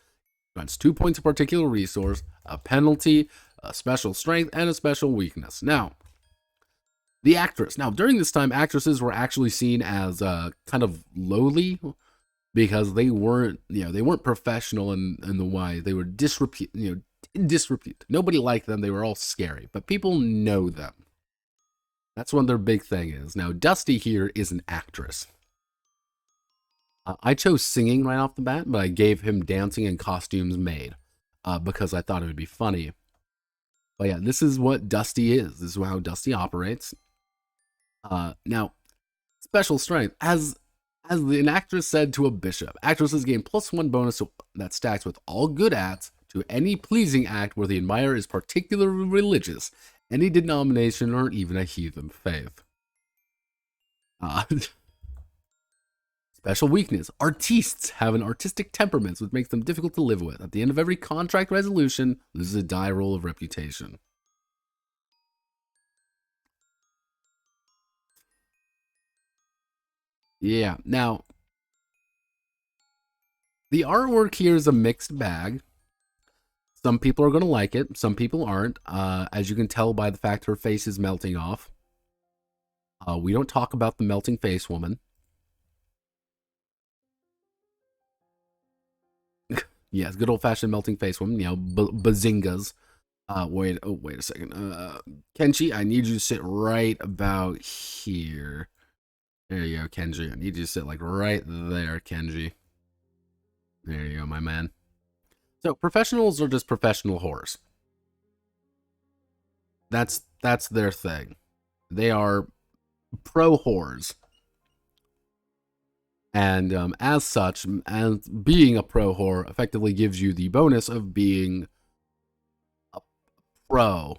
grants 2 points of particular resource, a penalty, a special strength, and a special weakness. Now, the actress. Now, during this time, actresses were actually seen as kind of lowly because they weren't, they weren't professional in the way. They were disrepute. Nobody liked them. They were all scary, but people know them. That's what their big thing is. Now, Dusty here is an actress. I chose singing right off the bat, but I gave him dancing and costumes made because I thought it would be funny. But yeah, this is what Dusty is. This is how Dusty operates. Now, special strength. As an actress said to a bishop, actresses gain +1 bonus that stacks with all good acts to any pleasing act where the admirer is particularly religious, any denomination, or even a heathen faith. Special weakness. Artistes have an artistic temperament which makes them difficult to live with. At the end of every contract resolution, loses a die roll of reputation. Yeah, now, The artwork here is a mixed bag. Some people are going to like it. Some people aren't. As you can tell by the fact her face is melting off. We don't talk about the melting face woman. Yes, good old-fashioned melting face woman. You know, bazingas. Wait a second. Kenji, I need you to sit right about here. There you go, Kenji. I need you to sit like right there, Kenji. There you go, my man. So professionals are just professional whores. That's their thing. They are pro whores. And as such, and being a pro whore effectively gives you the bonus of being a pro.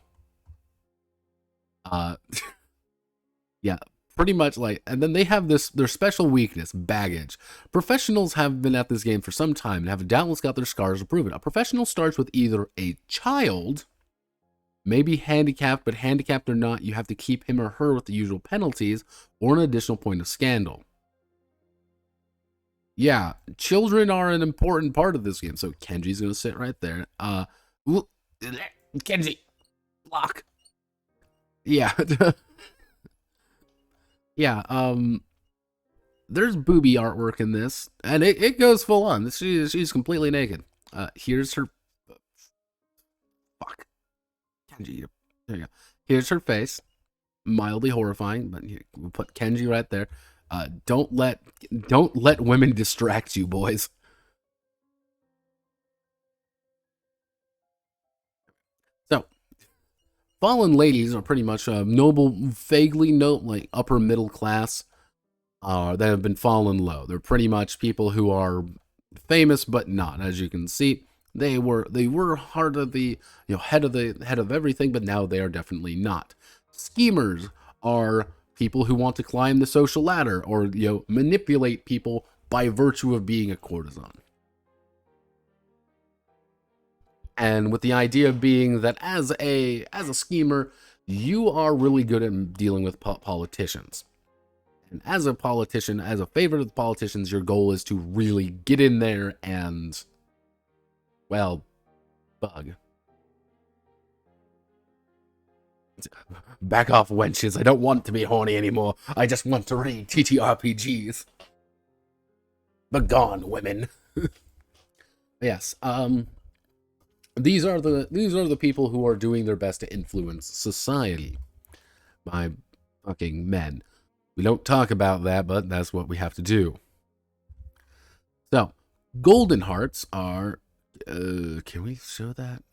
Yeah, pretty much like, and then they have their special weakness, baggage. Professionals have been at this game for some time and have doubtless got their scars to prove it. A professional starts with either a child, maybe handicapped, but handicapped or not, you have to keep him or her with the usual penalties, or an additional point of scandal. Yeah, children are an important part of this game. So Kenji's gonna sit right there. Kenji, block. Yeah. Yeah, there's booby artwork in this, and it goes full on. She's completely naked. Here's her. Fuck. Kenji, there you go. Here's her face. Mildly horrifying, but we'll put Kenji right there. Don't let women distract you, boys. So, fallen ladies are pretty much noble, vaguely like upper middle class that have been fallen low. They're pretty much people who are famous but not. As you can see, they were head of everything, but now they are definitely not. Schemers are people who want to climb the social ladder or manipulate people by virtue of being a courtesan. And with the idea being that as a schemer, you are really good at dealing with politicians. And as a politician, as a favorite of the politicians, your goal is to really get in there and, well, bug. Back off, wenches. I don't want to be horny anymore. I just want to read TTRPGs. Begone, women. Yes. These are the people who are doing their best to influence society by fucking men. We don't talk about that, but that's what we have to do. So, golden hearts are. Can we show that?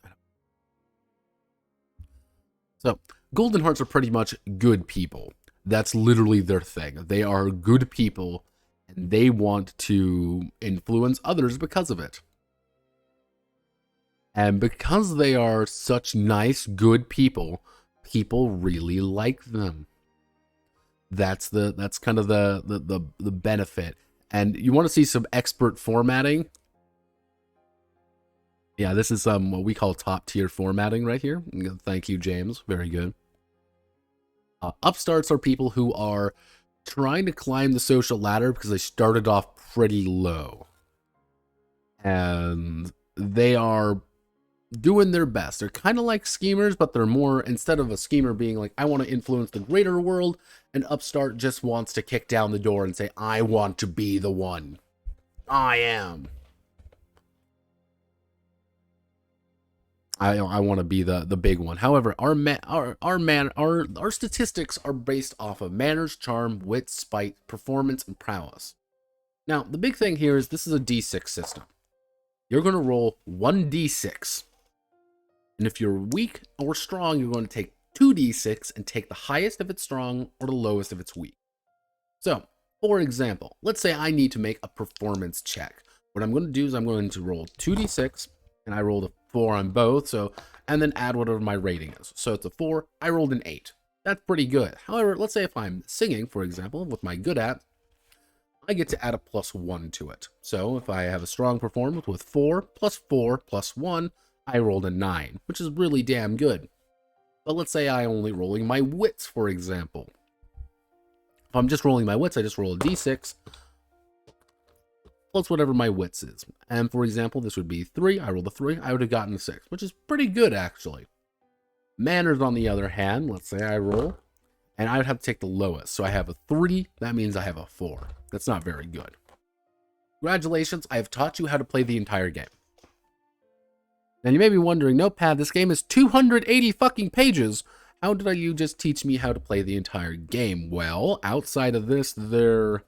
So, golden hearts are pretty much good people. That's literally their thing. They are good people, and they want to influence others because of it. And because they are such nice, good people, people really like them. That's kind of the benefit. And you want to see some expert formatting? Yeah, this is what we call top tier formatting right here. Thank you, James. Very good. Upstarts are people who are trying to climb the social ladder because they started off pretty low. And they are doing their best. They're kind of like schemers, but they're more, instead of a schemer being like, I want to influence the greater world, an upstart just wants to kick down the door and say, I want to be the one. I am. I want to be the big one. However, our statistics are based off of manners, charm, wit, spite, performance, and prowess. Now, the big thing here is this is a D6 system. You're going to roll 1d6. And if you're weak or strong, you're going to take 2d6 and take the highest if it's strong or the lowest if it's weak. So, for example, let's say I need to make a performance check. What I'm going to do is I'm going to roll 2d6, and I rolled a 4 on both, so, and then add whatever my rating is. So it's a 4, I rolled an 8. That's pretty good. However, let's say if I'm singing, for example, with my good at, I get to add a +1 to it. So if I have a strong performance with 4 plus 1, I rolled a 9, which is really damn good. But let's say I'm only rolling my wits, for example. If I'm just rolling my wits, I just roll a d6. plus whatever my wits is. And for example, this would be 3. I rolled a 3. I would have gotten a 6, which is pretty good, actually. Manners, on the other hand, let's say I roll, and I would have to take the lowest. So I have a 3. That means I have a 4. That's not very good. Congratulations, I have taught you how to play the entire game. Now you may be wondering, Notepad, this game is 280 fucking pages. How did you just teach me how to play the entire game? Well, outside of this, there...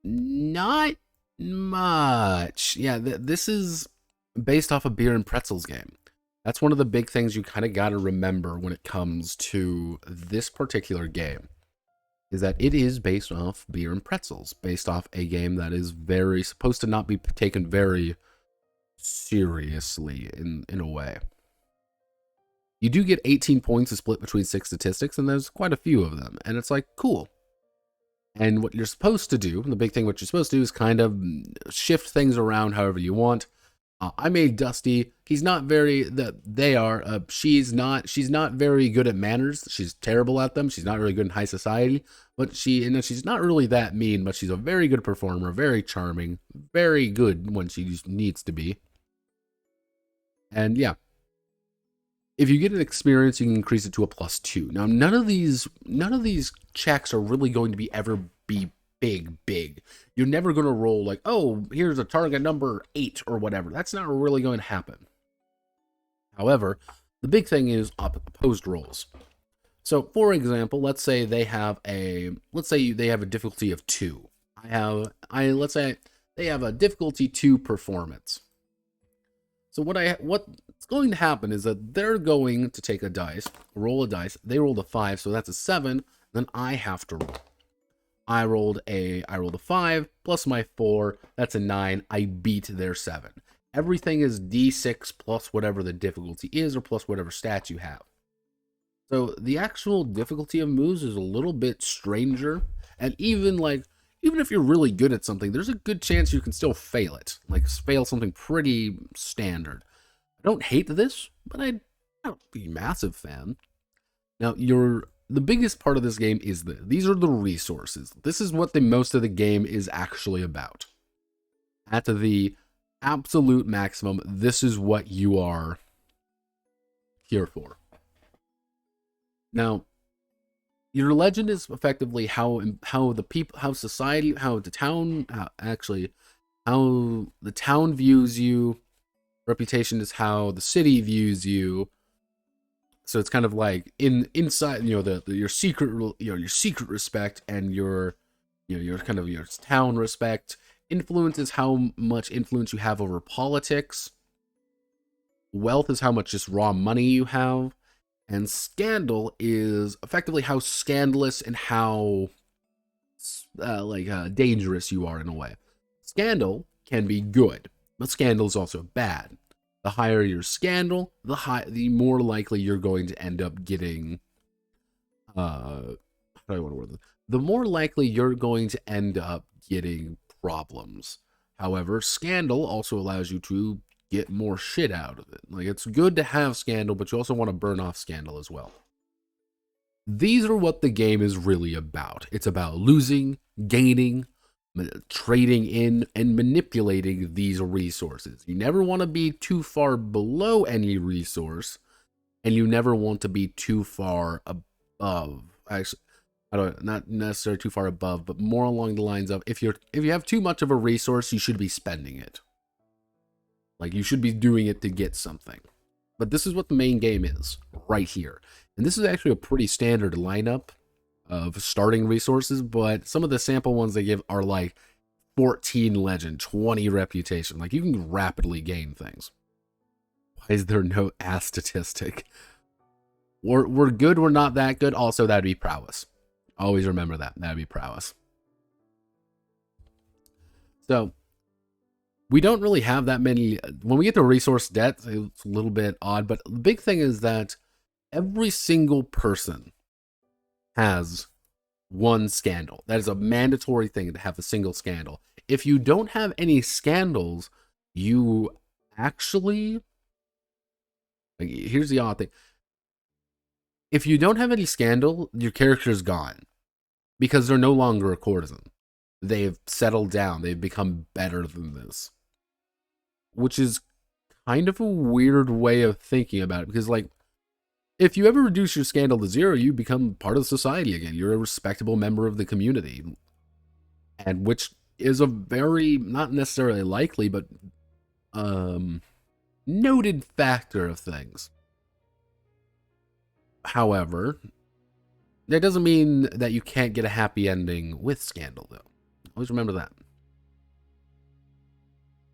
not much. Yeah, this is based off a beer and pretzels game. That's one of the big things you kind of got to remember when it comes to this particular game, is that it is based off beer and pretzels, based off a game that is very supposed to not be taken very seriously in a way. You do get 18 points to split between 6 statistics, and there's quite a few of them, and it's like, cool. And what you're supposed to do, the big thing what you're supposed to do is kind of shift things around however you want. I made Dusty. He's not very, she's not very good at manners. She's terrible at them. She's not really good in high society, but she's not really that mean, but she's a very good performer, very charming, very good when she needs to be. And yeah, if you get an experience, you can increase it to a +2. Now, none of these checks are really going to be big. You're never going to roll like, oh, here's a target number 8 or whatever. That's not really going to happen. However, the big thing is opposed rolls. So, for example, let's say they have a difficulty of 2. Let's say they have a difficulty 2 performance. So what's going to happen is that they're going to take a dice, roll a dice. They rolled a 5, so that's a 7. Then I have to roll. I rolled a 5 plus my 4. That's a 9. I beat their 7. Everything is D6 plus whatever the difficulty is, or plus whatever stats you have. So the actual difficulty of moves is a little bit stranger, and even if you're really good at something, there's a good chance you can still fail it. Like, fail something pretty standard. I don't hate this, but I don't be a massive fan. Now, the biggest part of this game is these are the resources. This is what most of the game is actually about. At the absolute maximum, this is what you are here for. Now, your legend is effectively how the town views you. Reputation is how the city views you. So it's kind of like inside, your secret respect and your kind of your town respect. Influence is how much influence you have over politics. Wealth is how much just raw money you have. And scandal is effectively how scandalous and how dangerous you are in a way. Scandal can be good, but scandal is also bad. The higher your scandal, the more likely you're going to end up getting. How do I want to word this? The more likely you're going to end up getting problems. However, scandal also allows you to get more shit out of it. Like, it's good to have scandal, but you also want to burn off scandal as well. These are what the game is really about. It's about losing, gaining, trading in, and manipulating these resources. You never want to be too far below any resource, and you never want to be too far above. Actually, not necessarily too far above, but more along the lines of if you have too much of a resource, you should be spending it. Like, you should be doing it to get something. But this is what the main game is, right here. And this is actually a pretty standard lineup of starting resources, but some of the sample ones they give are like 14 legend, 20 reputation. Like, you can rapidly gain things. Why is there no ass statistic? We're good, we're not that good. Also, that'd be prowess. Always remember that. That'd be prowess. So, we don't really have that many. When we get to resource debt, it's a little bit odd, but the big thing is that every single person has one scandal. That is a mandatory thing, to have a single scandal. If you don't have any scandals, you actually... here's the odd thing. If you don't have any scandal, your character is gone, because they're no longer a courtesan. they've settled down. They've become better than this, which is kind of a weird way of thinking about it. Because, like, if you ever reduce your scandal to zero, you become part of society again. You're a respectable member of the community, and which is a very, not necessarily likely, but noted factor of things. However, that doesn't mean that you can't get a happy ending with scandal, though. Always remember that.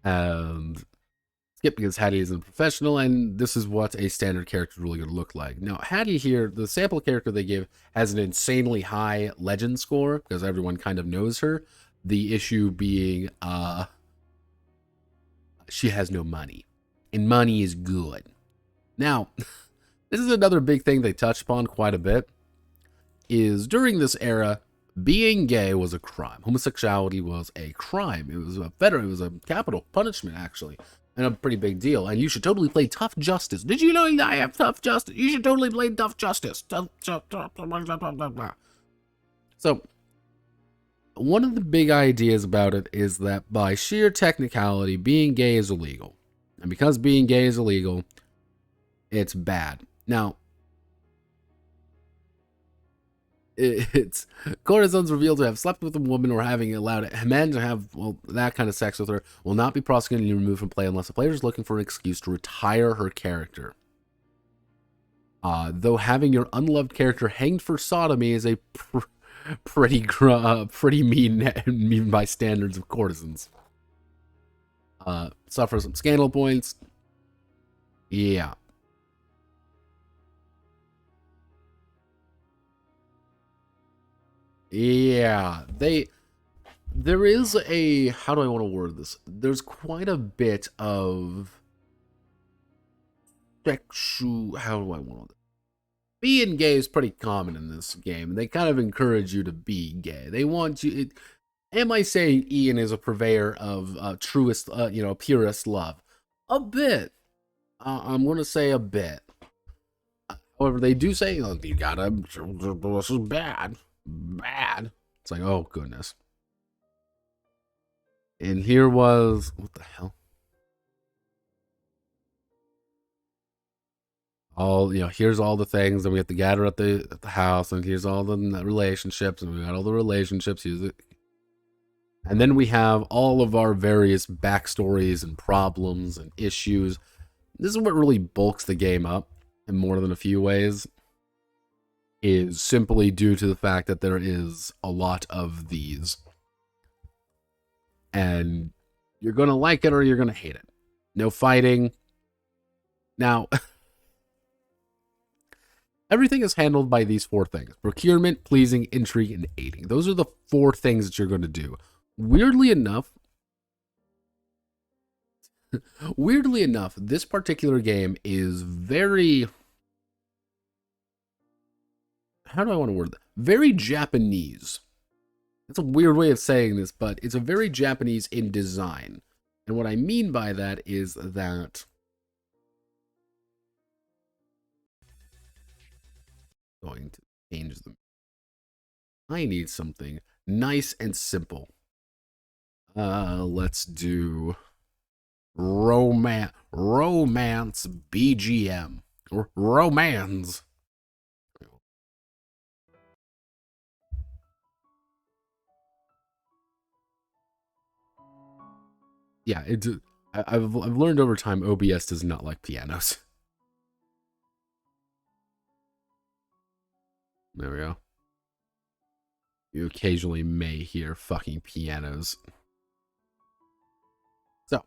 And skip, because Hattie isn't professional, and this is what a standard character is really going to look like. Now, Hattie here, the sample character they give, has an insanely high legend score, because everyone kind of knows her. The issue being, she has no money. And money is good. Now, this is another big thing they touched upon quite a bit, is during this era, being gay was a crime. Homosexuality was a crime. It was a capital punishment, actually, and a pretty big deal. And you should totally play tough justice. Did you know I have tough justice? You should totally play tough justice. So, one of the big ideas about it is that by sheer technicality, being gay is illegal. And because being gay is illegal, it's bad. Now, it's courtesans revealed to have slept with a woman or having allowed a man to have, well, that kind of sex with her will not be prosecuted and removed from play unless the player is looking for an excuse to retire her character. Though having your unloved character hanged for sodomy is a pretty mean by standards of courtesans. Suffer some scandal points. Yeah. Yeah, there is a, how do I want to word this? There's quite a bit of sexual, how do I want it? Being gay is pretty common in this game. They kind of encourage you to be gay. They want you, am I saying Ian is a purveyor of truest, purest love? A bit. I'm going to say a bit. However, they do say, oh, you gotta, this is bad. Bad. It's like, oh goodness. And here was, what the hell? All, here's all the things, and we have to gather at the house, and here's all the relationships, and we got all the relationships. And then we have all of our various backstories and problems and issues. This is what really bulks the game up in more than a few ways. Is simply due to the fact that there is a lot of these. And you're going to like it or you're going to hate it. No fighting. Now, everything is handled by these four things. Procurement, pleasing, intrigue, and aiding. Those are the four things that you're going to do. Weirdly enough, this particular game is very, how do I want to word that? Very Japanese. It's a weird way of saying this, but it's a very Japanese in design. And what I mean by that is that going to change them. I need something nice and simple. Let's do romance BGM or romance. Yeah, I've learned over time OBS does not like pianos. There we go. You occasionally may hear fucking pianos. So,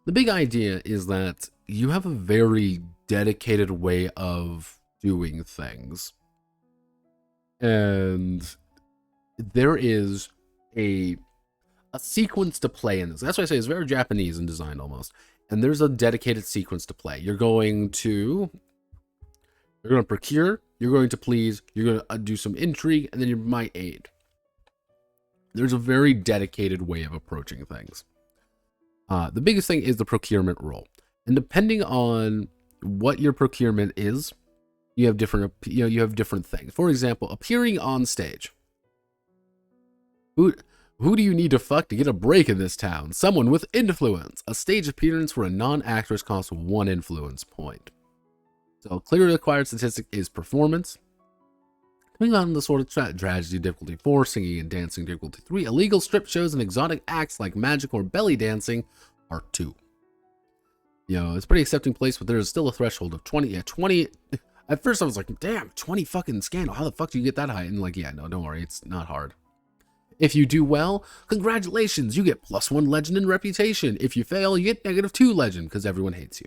the big idea is that you have a very dedicated way of doing things. And there is a sequence to play in this. That's why I say it's very Japanese in design almost. And there's a dedicated sequence to play. You're going to procure, you're going to please, you're going to do some intrigue, and then you might aid. There's a very dedicated way of approaching things. The biggest thing is the procurement role. And depending on what your procurement is, you have different things. For example, appearing on stage. Who who do you need to fuck to get a break in this town? Someone with influence. A stage appearance for a non-actress costs 1 influence point. So clearly required statistic is performance. Depending on the sort of tragedy, difficulty 4, singing and dancing, difficulty 3, illegal strip shows and exotic acts like magic or belly dancing are 2. You know, it's a pretty accepting place, but there's still a threshold of 20. Yeah, 20. At first I was like, damn, 20 fucking scandal. How the fuck do you get that high? And like, yeah, no, don't worry. It's not hard. If you do well, congratulations. You get +1 legend and reputation. If you fail, you get -2 legend because everyone hates you.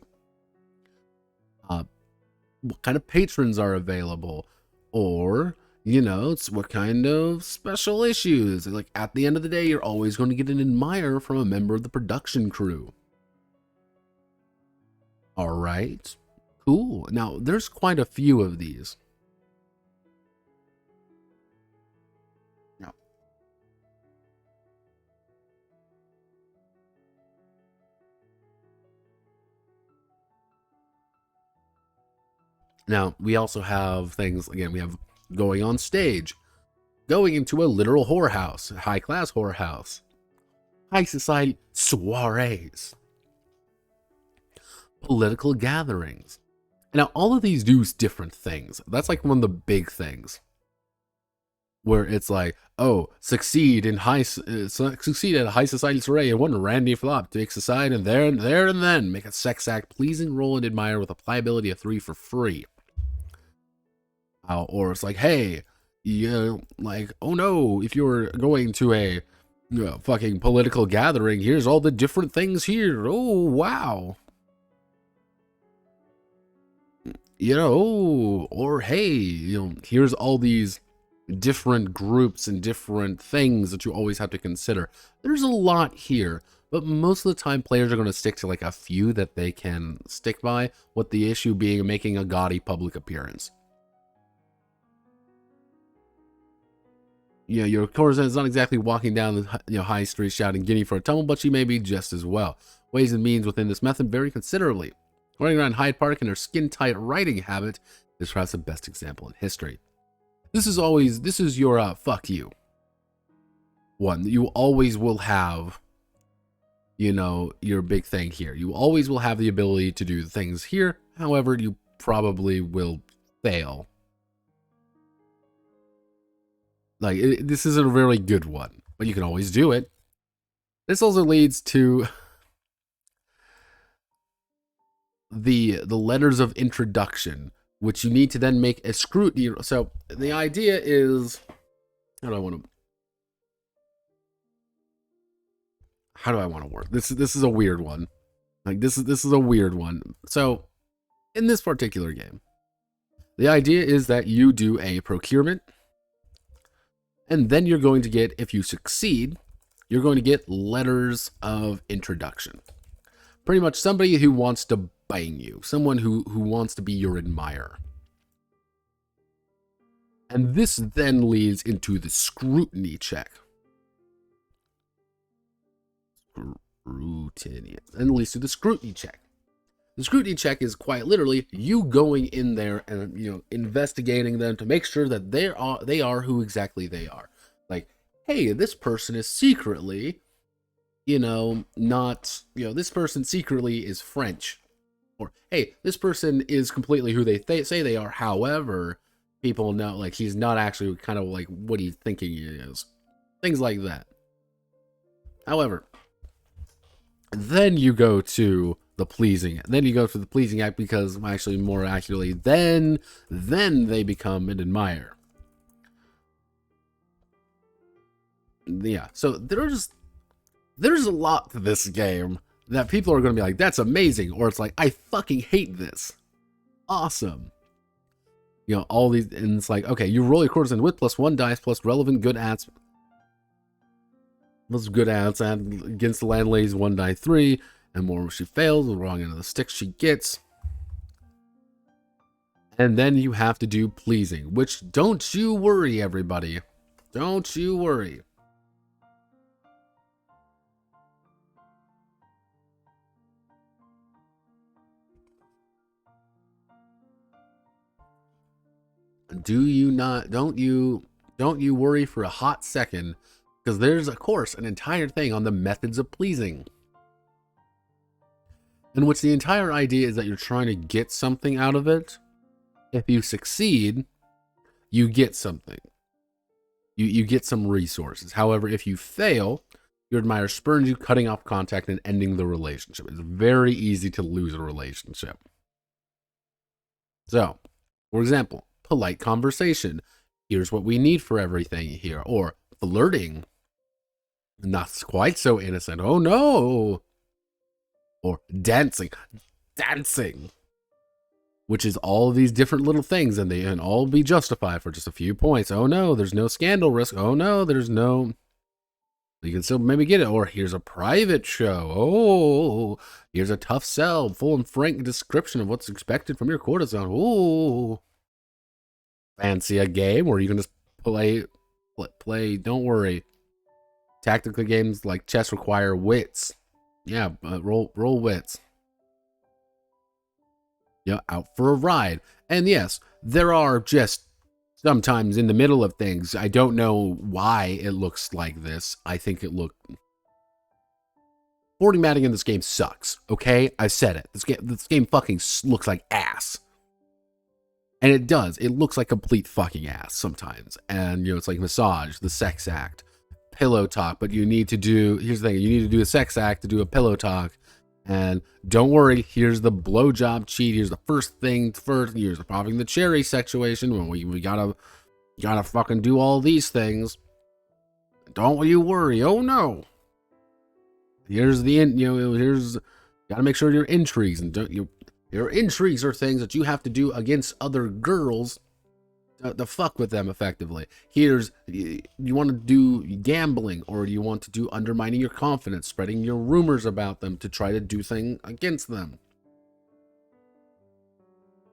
What kind of patrons are available? Or, you know, it's what kind of special issues. Like, at the end of the day, you're always going to get an admirer from a member of the production crew. All right, cool. Now, there's quite a few of these. Now, we also have things, again, we have going on stage, going into a literal whorehouse, high-class whorehouse, high society soirees, political gatherings. Now, all of these do different things. That's like one of the big things, where it's like, oh, succeed at a high society soiree and one randy flop, take society and there and then make a sex act pleasing, roll and admire with a pliability of 3 for free. Or it's like, hey, you know, like, oh no, if you're going to a fucking political gathering, here's all the different things here. Oh, wow. You know, or hey, you know, here's all these different groups and different things that you always have to consider. There's a lot here, but most of the time players are going to stick to like a few that they can stick by, with the issue being making a gaudy public appearance. You know, your courtesan is not exactly walking down the high street shouting "Guinea for a tumble," but she may be just as well. Ways and means within this method vary considerably. Running around Hyde Park in her skin-tight writing habit is perhaps the best example in history. This is your fuck you one. You always will have, you know, your big thing here. You always will have the ability to do things here. However, you probably will fail. Like, this isn't a very good one, but you can always do it. This also leads to the letters of introduction, which you need to then make a scrutiny. So the idea is, how do I want to work this? This is a weird one. Like, this is a weird one. So in this particular game, the idea is that you do a procurement, and then you're going to get, if you succeed, you're going to get letters of introduction. Pretty much somebody who wants to bang you, someone who wants to be your admirer. And this then leads into the scrutiny check. Scrutiny. And leads to the scrutiny check. The scrutiny check is quite literally you going in there and, you know, investigating them to make sure that they are who exactly they are. Like, hey, this person is secretly, you know, not, you know, this person secretly is French. Or, hey, this person is completely who they say they are. However, people know, like, he's not actually kind of like what he's thinking he is. Things like that. However, then you go to the pleasing. Then you go to the pleasing act, because actually, more accurately, then they become an admirer. Yeah, so there's a lot to this game that people are going to be like, that's amazing, or it's like, I fucking hate this. Awesome. You know, all these, and it's like, okay, you roll your courtesan with +1 dice plus relevant good ads. Those good ads and against the landlady's 1 die 3, and more she fails, the wrong end of the stick she gets. And then you have to do pleasing, which, don't you worry, everybody. Don't you worry. Don't you worry for a hot second, Because there's, of course, an entire thing on the methods of pleasing. In which the entire idea is that you're trying to get something out of it. If you succeed, you get something. You get some resources. However, if you fail, your admirer spurns you, cutting off contact and ending the relationship. It's very easy to lose a relationship. So, for example, polite conversation. Here's what we need for everything here. Or flirting. Not quite so innocent. Oh no. Or dancing. Dancing. Which is all of these different little things, and they can all be justified for just a few points. Oh no, there's no scandal risk. Oh no, there's no... You can still maybe get it. Or here's a private show. Oh, here's a tough sell, full and frank description of what's expected from your courtesan. Oh, fancy a game where you can just play. Don't worry. Tactical games like chess require wits. Yeah, roll wits. Yeah, out for a ride. And yes, there are just sometimes in the middle of things. I don't know why it looks like this. I think it looked... Formatting in this game sucks, okay? I said it. This game fucking looks like ass. And it does. It looks like complete fucking ass sometimes. And, you know, it's like massage, the sex act, pillow talk. But you need to do... Here's the thing. You need to do a sex act to do a pillow talk. And don't worry, here's the blowjob cheat. Here's the first thing first. Here's the popping the cherry situation. When we gotta fucking do all these things. Don't you worry. Oh no. Here's the gotta make sure your intrigues and your intrigues are things that you have to do against other girls to fuck with them effectively. Here's, you want to do gambling, or you want to do undermining your confidence, spreading your rumors about them to try to do things against them.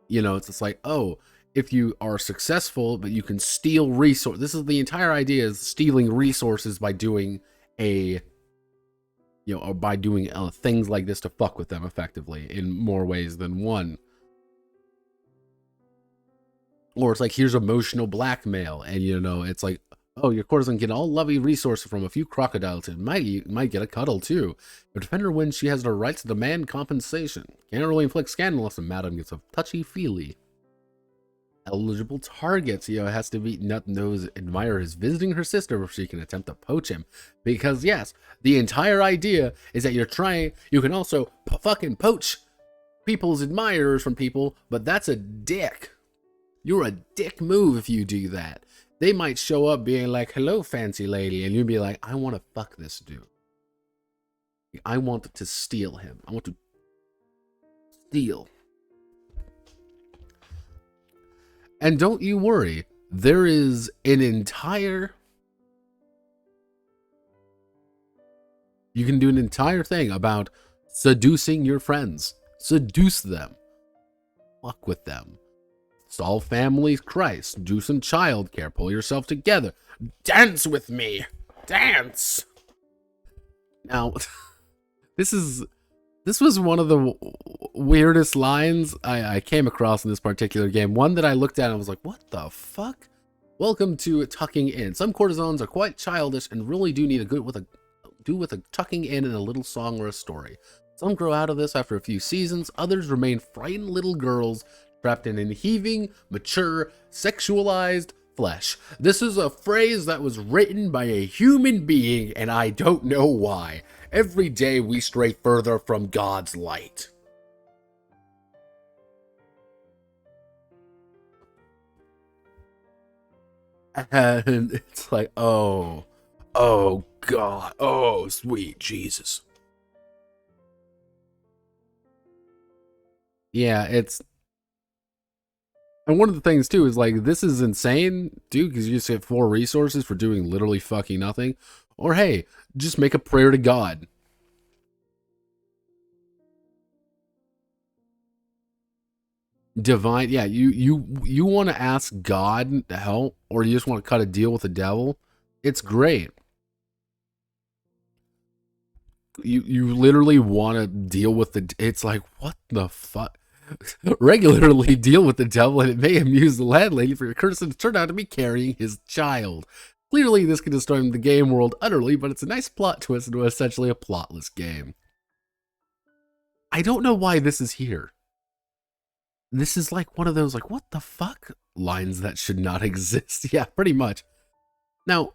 You know, it's just like, oh, if you are successful, but you can steal resources. This is the entire idea, is stealing resources by doing or by doing things like this to fuck with them effectively in more ways than one. Or it's like, here's emotional blackmail, and you know, it's like, oh, your courtesan get all lovely resources from a few crocodiles, and might get a cuddle too. Your defender wins, she has the right to demand compensation. Can't really inflict scandalous, and madam gets a touchy-feely. Eligible targets, you know, it has to be nut-nosed admirer is visiting her sister before she can attempt to poach him. Because yes, the entire idea is that you can also fucking poach people's admirers from people, but that's a dick. You're a dick move if you do that. They might show up being like, hello, fancy lady. And you'd be like, I want to fuck this dude. I want to steal him. I want to steal. And don't you worry. There is an entire... You can do an entire thing about seducing your friends. Seduce them. Fuck with them. Solve families, Christ. Do some childcare. Pull yourself together. Dance with me. Dance. Now, this was one of the weirdest lines I came across in this particular game. One that I looked at and was like, what the fuck? Welcome to tucking in. Some courtesans are quite childish and really do need with a tucking in and a little song or a story. Some grow out of this after a few seasons. Others remain frightened little girls trapped in heaving, mature, sexualized flesh. This is a phrase that was written by a human being, and I don't know why. Every day we stray further from God's light. And it's like, oh God, oh sweet Jesus. Yeah, it's... And one of the things, too, is like, this is insane, dude, because you just get 4 resources for doing literally fucking nothing. Or, hey, just make a prayer to God. Divine, yeah, you want to ask God to help, or you just want to cut a deal with the devil. It's great. You literally want to deal with the... It's like, what the fuck? Regularly deal with the devil, and it may amuse the landlady for your courtesan to turn out to be carrying his child. Clearly, this can destroy the game world utterly, but it's a nice plot twist into essentially a plotless game. I don't know why this is here. This is like one of those, like, what the fuck lines that should not exist. Yeah, pretty much. Now,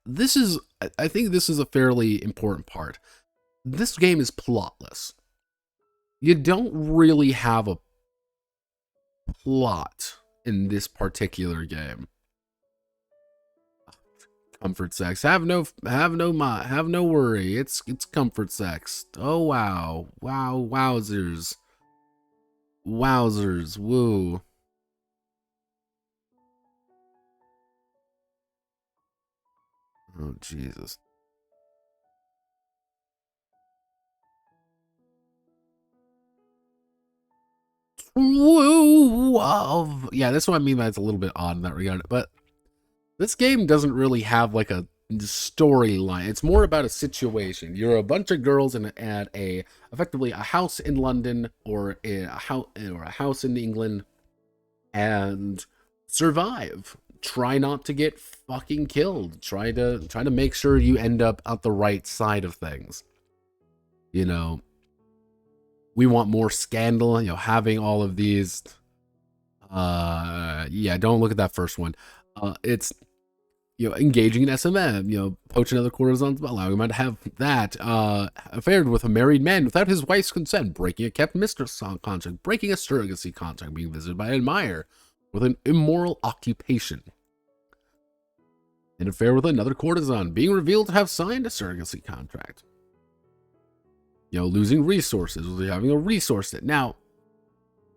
I think this is a fairly important part. This game is plotless. You don't really have a plot in this particular game. Comfort sex. Have no worry. It's comfort sex. Oh wow. Wow, wowzers. Wowzers. Woo. Oh Jesus. Woo. Wow. Yeah, that's what I mean by it's a little bit odd in that regard. But this game doesn't really have like a storyline. It's more about a situation. You're a bunch of girls at effectively a house in London or a house in England, and survive. Try not to get fucking killed. Try to make sure you end up at the right side of things. You know, we want more scandal. You know, having all of these. Yeah, don't look at that first one. It's, you know, engaging in SMM, you know, poaching other courtesans, allowing him to have that, affair with a married man without his wife's consent, breaking a kept mistress contract, breaking a surrogacy contract, being visited by an admirer with an immoral occupation, an affair with another courtesan, being revealed to have signed a surrogacy contract, you know, losing resources, having a resource debt. Now,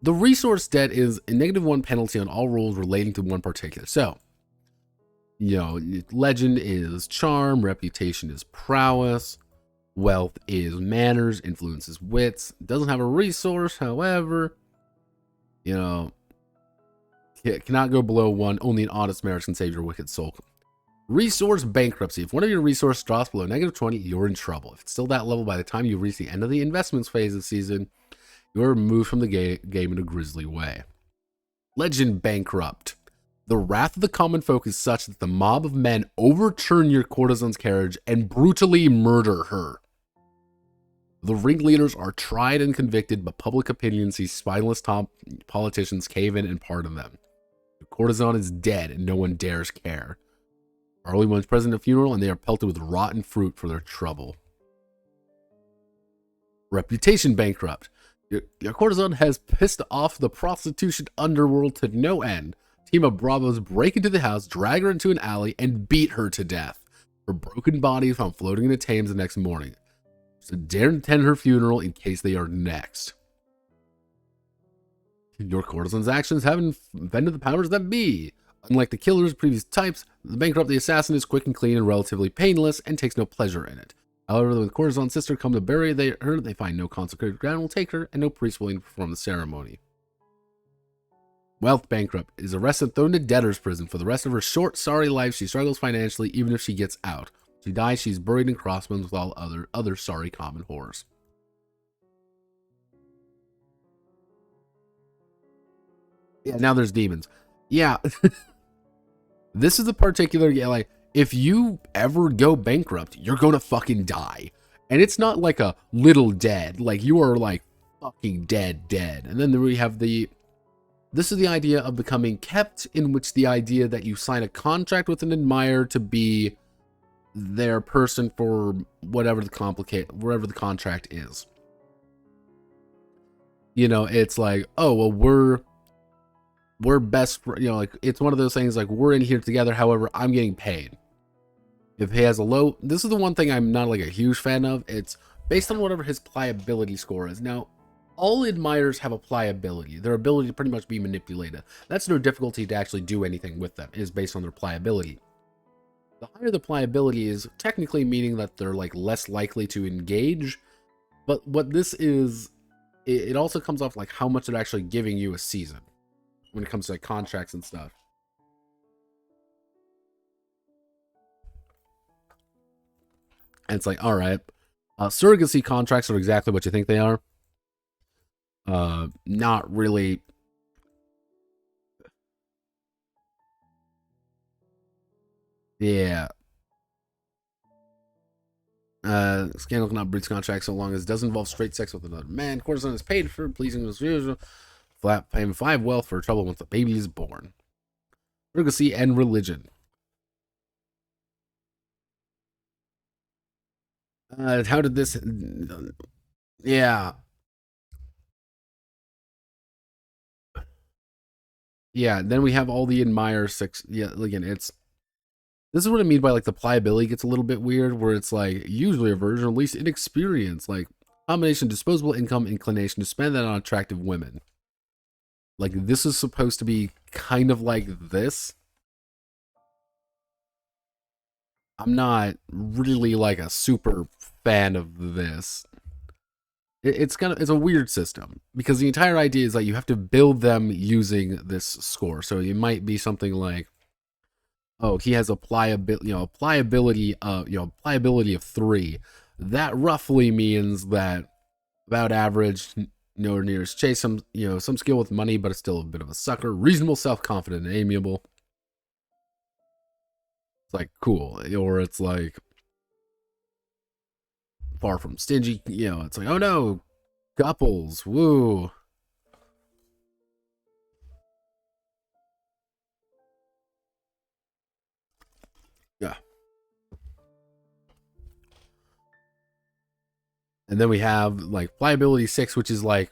the resource debt is a -1 penalty on all rules relating to one particular. So, you know, legend is charm, reputation is prowess, wealth is manners, influence is wits. Doesn't have a resource, however, you know, it cannot go below 1. Only an honest marriage can save your wicked soul. Resource bankruptcy. If one of your resources drops below -20, you're in trouble. If it's still that level by the time you reach the end of the investments phase of the season, you're removed from the game in a grisly way. Legend bankrupt. The wrath of the common folk is such that the mob of men overturn your courtesan's carriage and brutally murder her. The ringleaders are tried and convicted, but public opinion sees spineless top politicians cave in and pardon them. The courtesan is dead and no one dares care. Early one's present at a funeral and they are pelted with rotten fruit for their trouble. Reputation bankrupt. Your courtesan has pissed off the prostitution underworld to no end. Team of bravos break into the house, drag her into an alley, and beat her to death. Her broken body is found floating in the Thames the next morning. So dare attend her funeral in case they are next. Your courtesan's actions haven't offended the powers that be. Unlike the killer's previous types, the bankrupt assassin is quick and clean and relatively painless and takes no pleasure in it. However, when the courtesan's sister come to bury her, they find no consecrated ground will take her and no priest willing to perform the ceremony. Wealth bankrupt is arrested and thrown to debtor's prison. For the rest of her short, sorry life, she struggles financially even if she gets out. She dies, she's buried in crossbones with all other sorry common horrors. Yeah, now there's demons. Yeah. This is the particular, yeah, like, if you ever go bankrupt, you're gonna fucking die. And it's not like a little dead. Like, you are, like, fucking dead. And then we have this is the idea of becoming kept, in which the idea that you sign a contract with an admirer to be their person for whatever the contract is. You know, it's like, oh, well, we're best, you know, like, it's one of those things like, we're in here together, however, I'm getting paid. If he has a low, this is the one thing I'm not like a huge fan of. It's based on whatever his pliability score is. Now, all admirers have a pliability. Their ability to pretty much be manipulated. That's their difficulty to actually do anything with them, is based on their pliability. The higher the pliability is, technically meaning that they're like less likely to engage. But what this is, it also comes off like how much they're actually giving you a season when it comes to like contracts and stuff. And it's like, all right, surrogacy contracts are exactly what you think they are. Not really. Yeah. Scandal cannot breach contract so long as it doesn't involve straight sex with another man. Courtesan is paid for pleasing as usual. Flat paying 5 wealth for trouble once the baby is born. Legacy and religion. How did this? Yeah, yeah. Then we have all the admire six. Yeah, again, it's this is what I mean by like the pliability gets a little bit weird, where it's like usually a version of least inexperience, like combination disposable income inclination to spend that on attractive women. Like this is supposed to be kind of like this. I'm not really like a super fan of this. It's a weird system because the entire idea is that you have to build them using this score. So it might be something like, oh, he has a pliability, pliability of 3. That roughly means that about average, nowhere near as chase, some skill with money, but it's still a bit of a sucker. Reasonable, self-confident, and amiable. It's like cool, or it's like far from stingy. It's like, oh no, couples, woo. Yeah. And then we have like pliability 6, which is like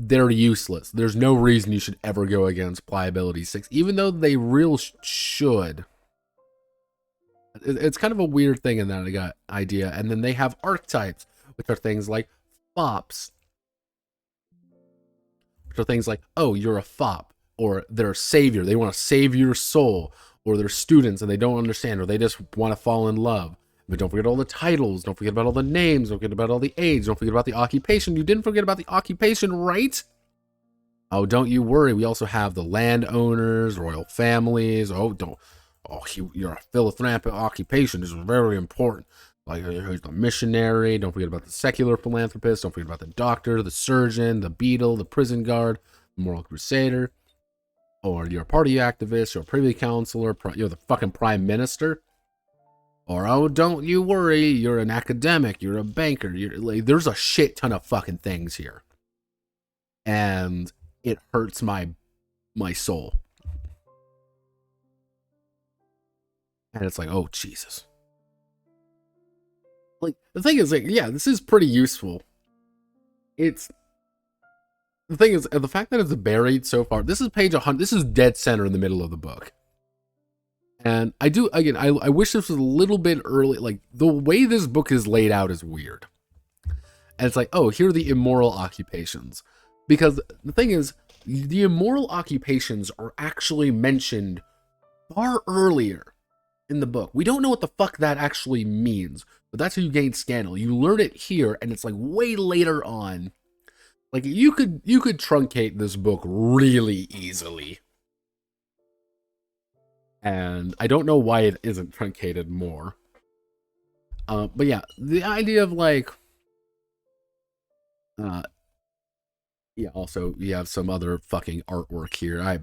they're useless. There's no reason you should ever go against pliability 6, even though they real should. It's kind of a weird thing in that idea. And then they have archetypes, which are things like fops, which are things like, oh, you're a fop, or they're a savior. They want to save your soul, or they're students and they don't understand, or they just want to fall in love. But don't forget all the titles. Don't forget about all the names. Don't forget about all the age. Don't forget about the occupation. You didn't forget about the occupation, right? Oh, don't you worry. We also have the landowners, royal families. Oh, don't. Oh, you're a philanthropic occupation. This is very important. Like, here's the missionary. Don't forget about the secular philanthropist. Don't forget about the doctor, the surgeon, the beadle, the prison guard, the moral crusader. Or you're a party activist, you're a privy councilor, you're the fucking prime minister. Or, oh, don't you worry, you're an academic, you're a banker. There's a shit ton of fucking things here. And it hurts my soul. And it's like, oh, Jesus. Like, the thing is, like, yeah, this is pretty useful. The thing is, the fact that it's buried so far, this is page 100, this is dead center in the middle of the book. And I wish this was a little bit early. Like, the way this book is laid out is weird. And it's like, oh, here are the immoral occupations. Because the thing is, the immoral occupations are actually mentioned far earlier in the book. We don't know what the fuck that actually means, but that's how you gain scandal. You learn it here, and it's like way later on. Like, you could truncate this book really easily. And I don't know why it isn't truncated more. But yeah, the idea of like, yeah. Also, you have some other fucking artwork here.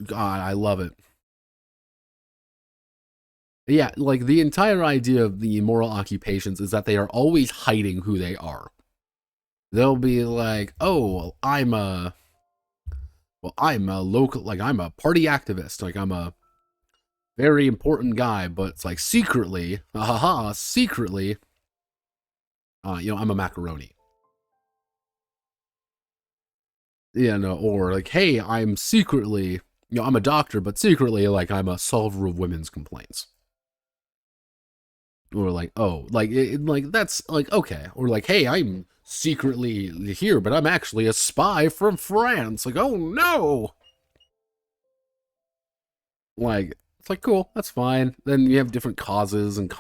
God, I love it. Yeah, like the entire idea of the immoral occupations is that they are always hiding who they are. They'll be like, oh, I'm a local, like I'm a party activist, like I'm a very important guy, but it's like secretly, secretly, I'm a macaroni. No, or like, hey, I'm secretly, I'm a doctor, but secretly, like, I'm a solver of women's complaints. Or like, oh, like, like that's like okay. Or like, hey, I'm secretly here, but I'm actually a spy from France. Like, oh no. Like, it's like cool, that's fine. Then you have different causes and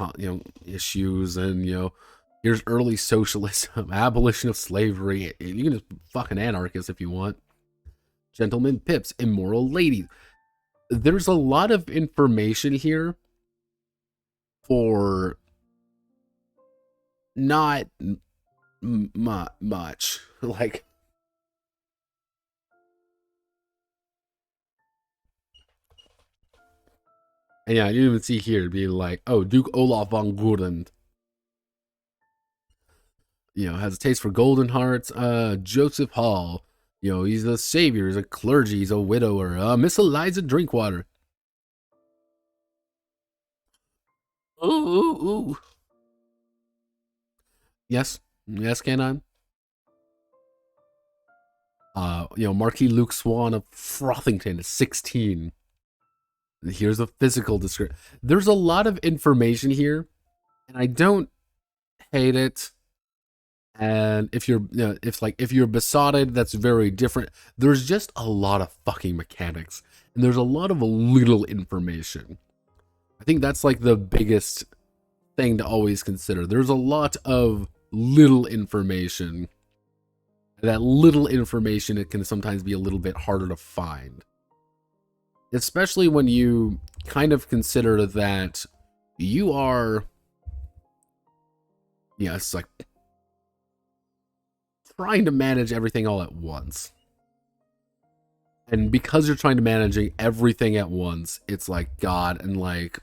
issues, and here's early socialism, abolition of slavery. You can just fucking anarchist if you want. Gentlemen pips, immoral ladies. There's a lot of information here for not much. Like, And yeah, you even see here being like, oh, Duke Olaf von Guden, has a taste for golden hearts. Joseph Hall, he's a savior, he's a clergy, he's a widower. Miss Eliza Drinkwater. Ooh. Yes, Canon. Marquis Luke Swan of Frothington is 16. Here's a physical description. There's a lot of information here, and I don't hate it. And if you're besotted, that's very different. There's just a lot of fucking mechanics, and there's a lot of little information. I think that's like the biggest thing to always consider. There's a lot of little information. That little information, it can sometimes be a little bit harder to find. Especially when you kind of consider that you are, it's like trying to manage everything all at once. And because you're trying to manage everything at once, it's like, God, and like,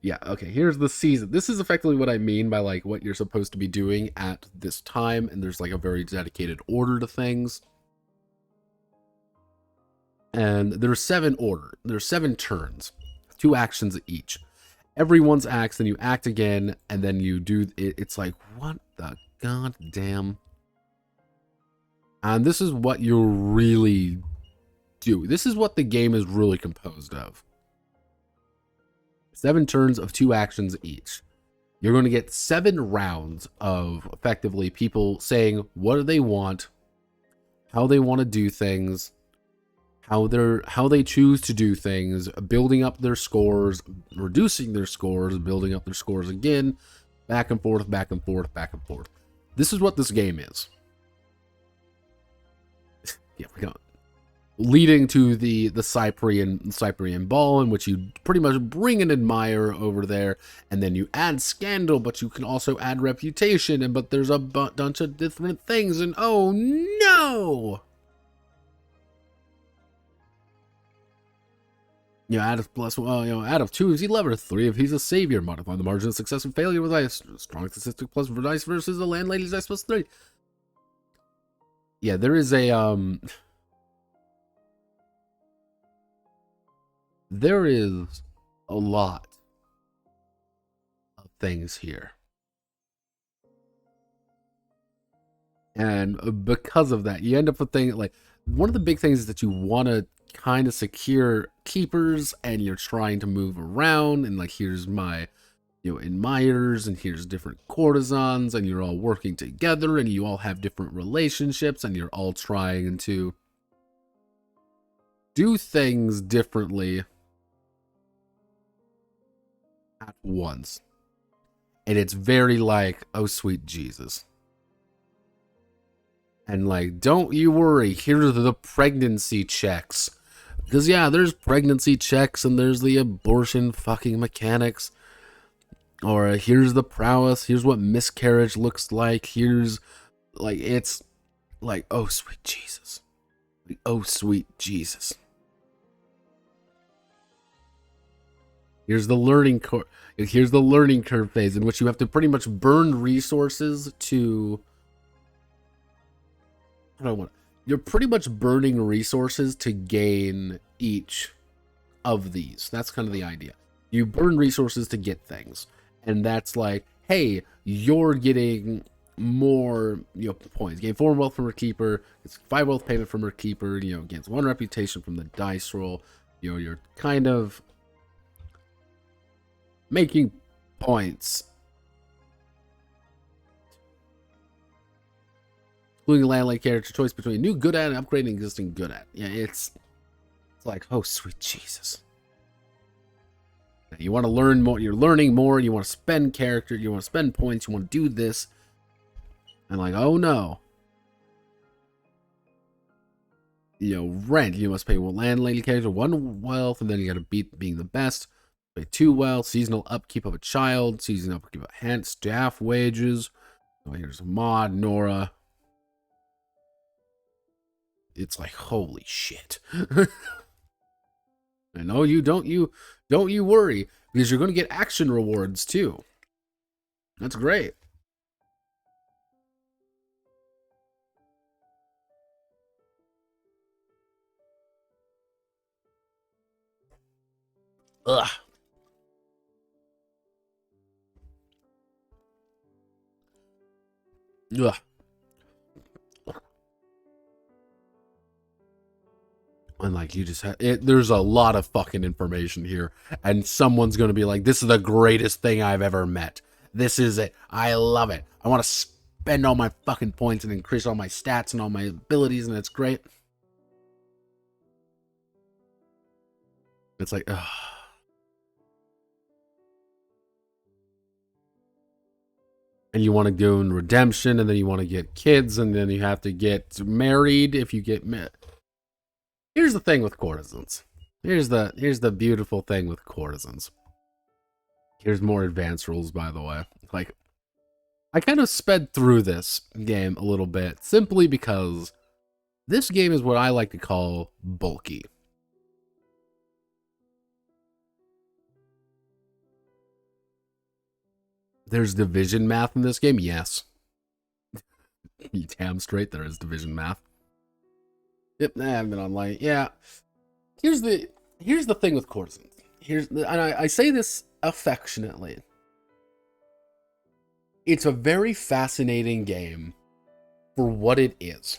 yeah, okay, here's the season. This is effectively what I mean by like what you're supposed to be doing at this time, and there's like a very dedicated order to things. And there's 7 turns, 2 actions each. Everyone's acts, then you act again, and then you do it. It's like, what the goddamn? And this is what you really do. This is what the game is really composed of. 7 turns of 2 actions each. You're going to get 7 rounds of effectively people saying what do they want, how they want to do things, how they choose to do things, building up their scores, reducing their scores, building up their scores again, back and forth, back and forth, back and forth. This is what this game is. Yeah, we got leading to the Cyprian ball, in which you pretty much bring an admirer over there, and then you add scandal, but you can also add reputation, but there's a bunch of different things, and oh no! Add plus, add of 2 if he's 11, or 3 if he's a savior. Modify the margin of success and failure with dice. Strong statistic plus for dice versus the landlady's dice plus 3. Yeah, there is a, there is a lot of things here. And because of that, you end up with things like, one of the big things is that you want to kind of secure keepers, and you're trying to move around, and like, here's my admirers, and here's different courtesans, and you're all working together, and you all have different relationships, and you're all trying to do things differently at once. And it's very like, oh sweet Jesus. And like, don't you worry, here are the pregnancy checks. Because yeah, there's pregnancy checks, and there's the abortion fucking mechanics. Or here's the prowess, here's what miscarriage looks like, here's like, it's like, oh sweet Jesus. Like, oh sweet Jesus. Here's the learning curve phase, in which you have to pretty much burn resources to, you're pretty much burning resources to gain each of these. That's kind of the idea. You burn resources to get things. And that's like, hey, you're getting more, points. Gain 4 wealth from her keeper. It's 5 wealth payment from her keeper. Gains 1 reputation from the dice roll. You're kind of making points. Including landlady character choice between new good at and upgrading existing good at. Yeah, it's like, oh sweet Jesus. You want to learn more, you're learning more, you want to spend character, you want to spend points, you want to do this. And like, oh no. Rent, you must pay landlady character 1 wealth, and then you got to beat being the best. Pay 2 wealth, seasonal upkeep of a child, seasonal upkeep of a hand, staff wages. Oh, here's Maud, Nora. It's like, holy shit. And no, don't you worry, because you're going to get action rewards too. That's great. Ugh. Ugh. And like, you just have it, there's a lot of fucking information here, and someone's gonna be like, this is the greatest thing I've ever met. This is it. I love it. I want to spend all my fucking points and increase all my stats and all my abilities, and it's great. It's like, ugh. And you want to go in redemption, and then you want to get kids, and then you have to get married if you get married. Here's the thing with courtesans. Here's the beautiful thing with courtesans. Here's more advanced rules, by the way. Like, I kind of sped through this game a little bit simply because this game is what I like to call bulky. There's division math in this game, yes. You damn straight there is division math. Yep, I haven't been online. Yeah. Here's the thing with courtesans. And I say this affectionately. It's a very fascinating game for what it is.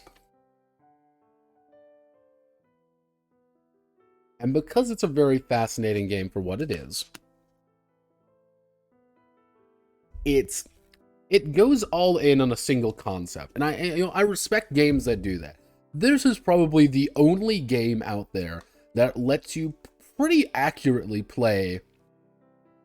And because it's a very fascinating game for what it is, it goes all in on a single concept. And I respect games that do that. This is probably the only game out there that lets you pretty accurately play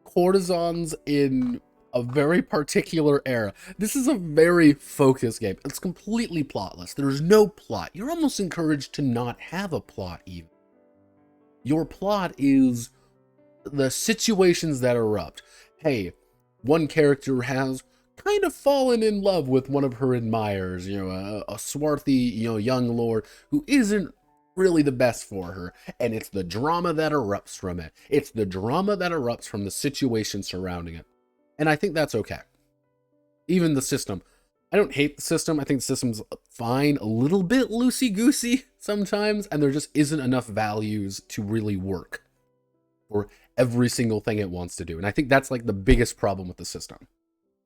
courtesans in a very particular era. This is a very focused game. It's completely plotless. There's no plot. You're almost encouraged to not have a plot even. Your plot is the situations that erupt. Hey, one character has kind of fallen in love with one of her admirers, a swarthy, young lord who isn't really the best for her, and it's the drama that erupts from it. It's the drama that erupts from the situation surrounding it. And I think that's okay. Even the system. I don't hate the system. I think the system's fine, a little bit loosey-goosey sometimes, and there just isn't enough values to really work for every single thing it wants to do. And I think that's like the biggest problem with the system,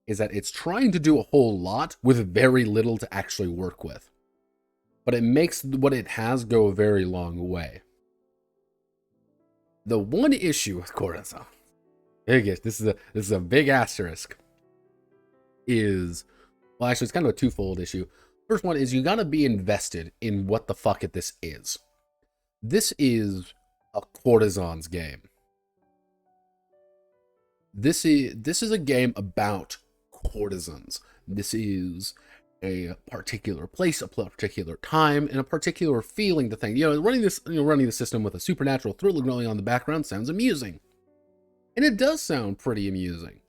is that it's trying to do a whole lot with very little to actually work with. But it makes what it has go a very long way. The one issue with Courtesans, this is a big asterisk, is, well, actually, it's kind of a twofold issue. First one is you gotta be invested in what the fuck this is. This is a courtesans game. This is a game about courtesans. This is a particular place, a particular time, and a particular feeling to things. Running the system with a supernatural thriller going on in the background sounds amusing. And it does sound pretty amusing.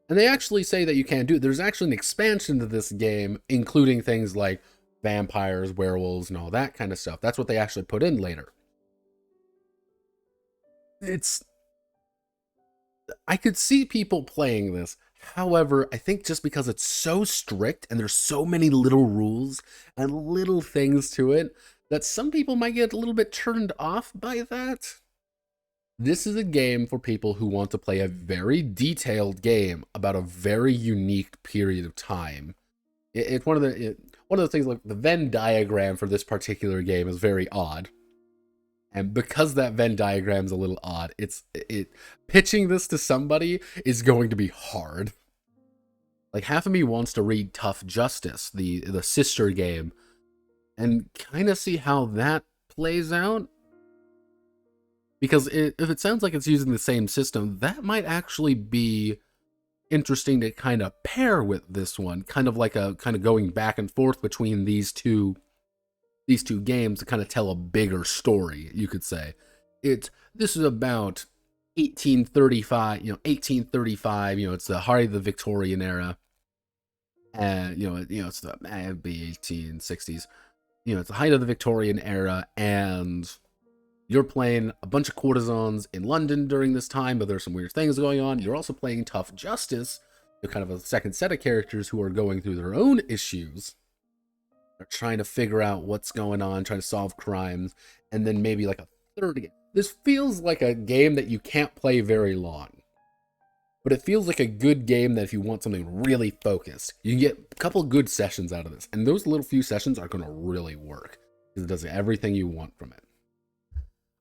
And they actually say that you can't do it. There's actually an expansion to this game, including things like vampires, werewolves, and all that kind of stuff. That's what they actually put in later. I could see people playing this. However, I think just because it's so strict and there's so many little rules and little things to it, that some people might get a little bit turned off by that. This is a game for people who want to play a very detailed game about a very unique period of time. It's one of the things, like the Venn diagram for this particular game is very odd. And because that Venn diagram's a little odd, pitching this to somebody is going to be hard. Like, half of me wants to read Tough Justice, the sister game, and kind of see how that plays out. Because if it sounds like it's using the same system, that might actually be interesting to kind of pair with this one. Kind of like going back and forth between these two games to kind of tell a bigger story, you could say. This is about 1835, it's the heart of the Victorian era. And, it's the 1860s. It's the height of the Victorian era, and, You're playing a bunch of courtesans in London during this time, but there's some weird things going on. You're also playing Tough Justice, kind of a second set of characters who are going through their own issues. They're trying to figure out what's going on, trying to solve crimes, and then maybe like a third game. This feels like a game that you can't play very long. But it feels like a good game that if you want something really focused, you can get a couple good sessions out of this. And those little few sessions are going to really work. Because it does everything you want from it.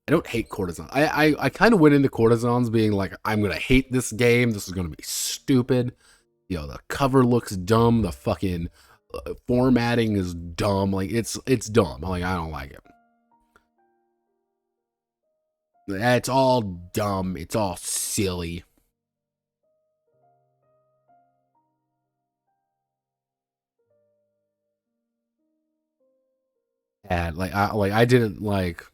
I don't hate Courtesans. I kind of went into Courtesans being like, I'm going to hate this game. This is going to be stupid. You know, the cover looks dumb. The fucking formatting is dumb. Like, it's dumb. Like, I don't like it. It's all dumb. It's all silly. And I didn't like.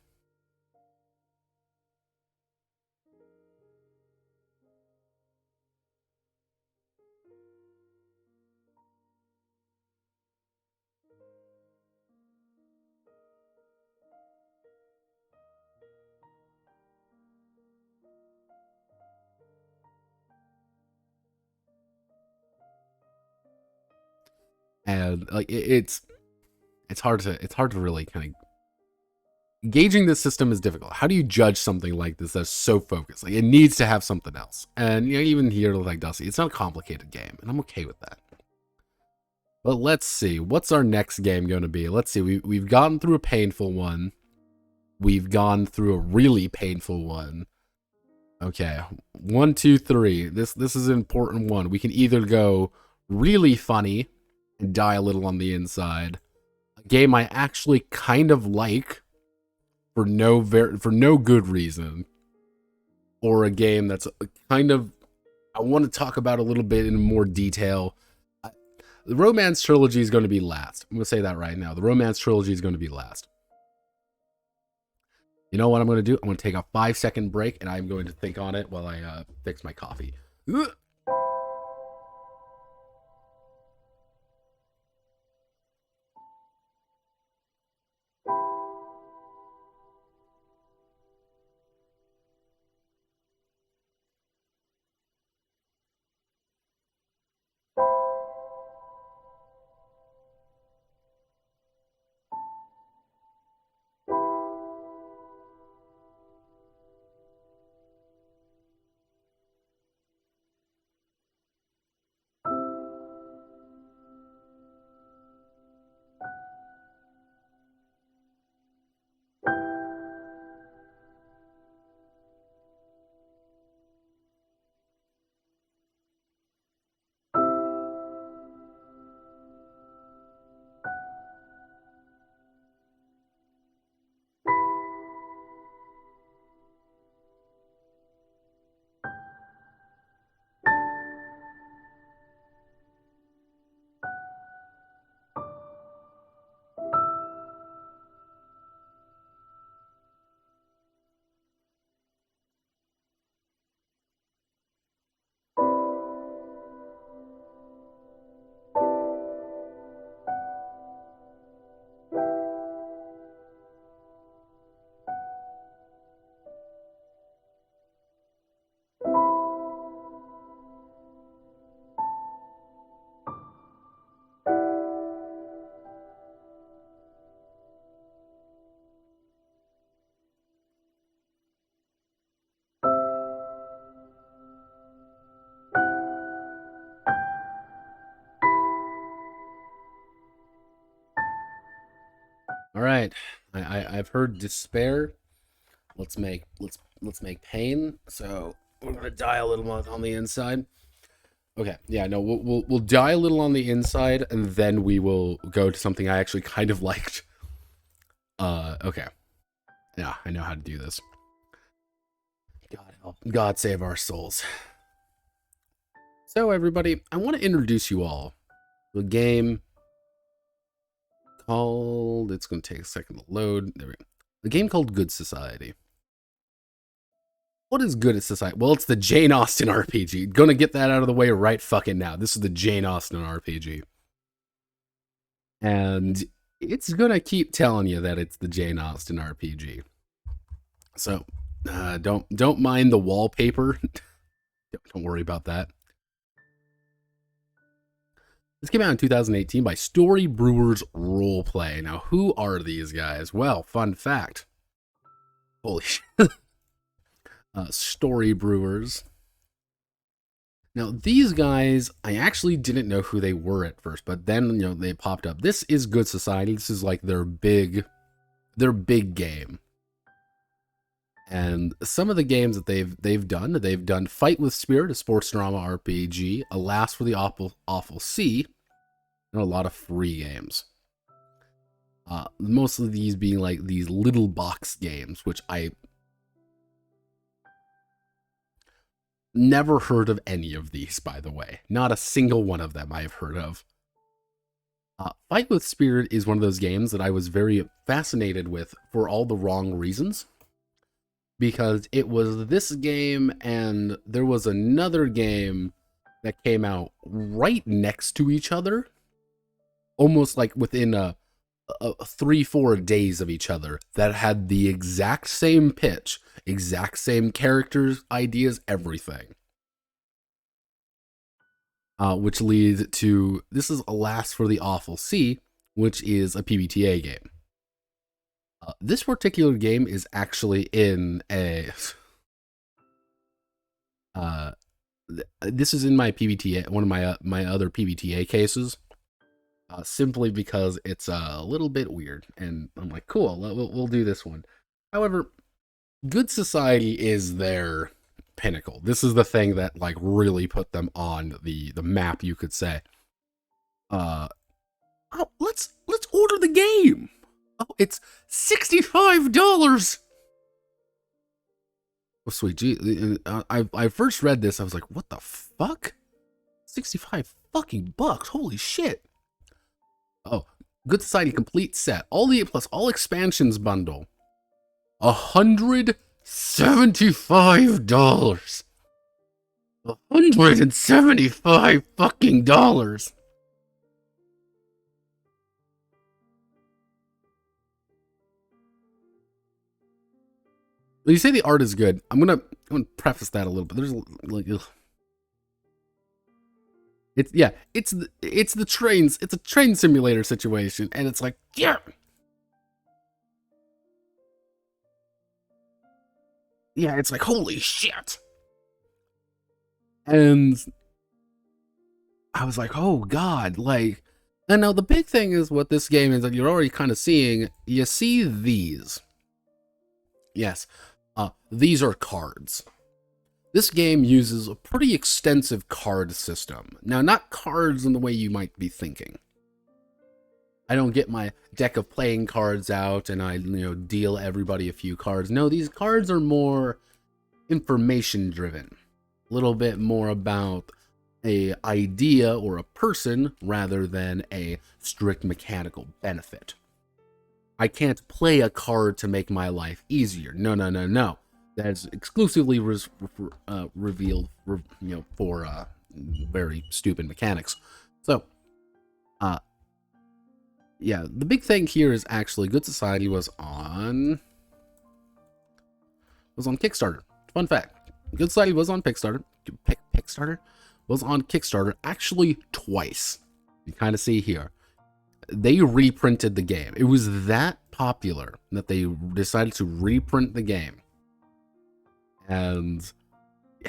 And like it's hard to really kind of gauging this system is difficult. How do you judge something like this that's so focused? Like, it needs to have something else. And you know, even here, like Dusty, it's not a complicated game, and I'm okay with that. But let's see, what's our next game going to be? Let's see, we've gotten through a painful one. We've gone through a really painful one. Okay, 1, 2, 3. This is an important one. We can either go really funny and die a little on the inside. A game I actually kind of like for no good reason, or a game that's kind of I want to talk about a little bit in more detail. The Romance Trilogy is going to be last. I'm going to say that right now. The Romance Trilogy is going to be last. You know what I'm going to do? I'm going to take a 5-second break, and I'm going to think on it while I fix my coffee. All right, I've heard despair. Let's make pain. So we're gonna die a little on the inside. Okay, yeah, no, we'll die a little on the inside, and then we will go to something I actually kind of liked. Okay, yeah, I know how to do this. God help, God save our souls. So everybody, I want to introduce you all to a game called, it's going to take a second to load. There we go. A game called Good Society. What is Good Society? Well, it's the Jane Austen RPG. Gonna get that out of the way right fucking now. This is the Jane Austen RPG. And it's gonna keep telling you that it's the Jane Austen RPG. So don't mind the wallpaper. Don't worry about that. This came out in 2018 by Storybrewers Roleplay. Now, who are these guys? Well, fun fact. Holy shit. Storybrewers. Now, these guys, I actually didn't know who they were at first, but then, they popped up. This is Good Society. This is like their big game. And some of the games that they've done Fight with Spirit, a sports drama RPG, Alas for the Awful Sea, and a lot of free games. Most of these being like these little box games, which I never heard of any of these, by the way. Not a single one of them I've heard of. Fight with Spirit is one of those games that I was very fascinated with for all the wrong reasons. Because it was this game and there was another game that came out right next to each other. Almost like within 3-4 days of each other, that had the exact same pitch, exact same characters, ideas, everything. Which leads to, this is Alas for the Awful Sea, which is a PBTA game. This particular game is actually in a... this is in my PBTA, one of my other PBTA cases. Simply because it's a little bit weird, and I'm like, cool, we'll do this one. However, Good Society is their pinnacle. This is the thing that like really put them on the map, you could say. Let's order the game. Oh, it's $65. Oh, sweet. Gee, I first read this, I was like, what the fuck? 65 fucking bucks. Holy shit. Oh, Good Society complete set. All the plus all expansions bundle. $175. $175 fucking dollars. Well, you say the art is good. I'm gonna preface that a little bit. There's like, ugh. It's the trains. It's a train simulator situation, and it's like, yeah, it's like, holy shit. And I was like, oh god, like, and now the big thing is what this game is that you're already kind of seeing. You see these. Yes, these are cards. This game uses a pretty extensive card system. Now, not cards in the way you might be thinking. I don't get my deck of playing cards out and I, deal everybody a few cards. No, these cards are more information driven. A little bit more about a idea or a person rather than a strict mechanical benefit. I can't play a card to make my life easier. No. That's exclusively revealed, for very stupid mechanics. So, yeah, the big thing here is actually Good Society was on Kickstarter. Fun fact: Good Society was on Kickstarter. Kickstarter was on Kickstarter actually twice. You kind of see here. They reprinted the game. It was that popular that they decided to reprint the game. And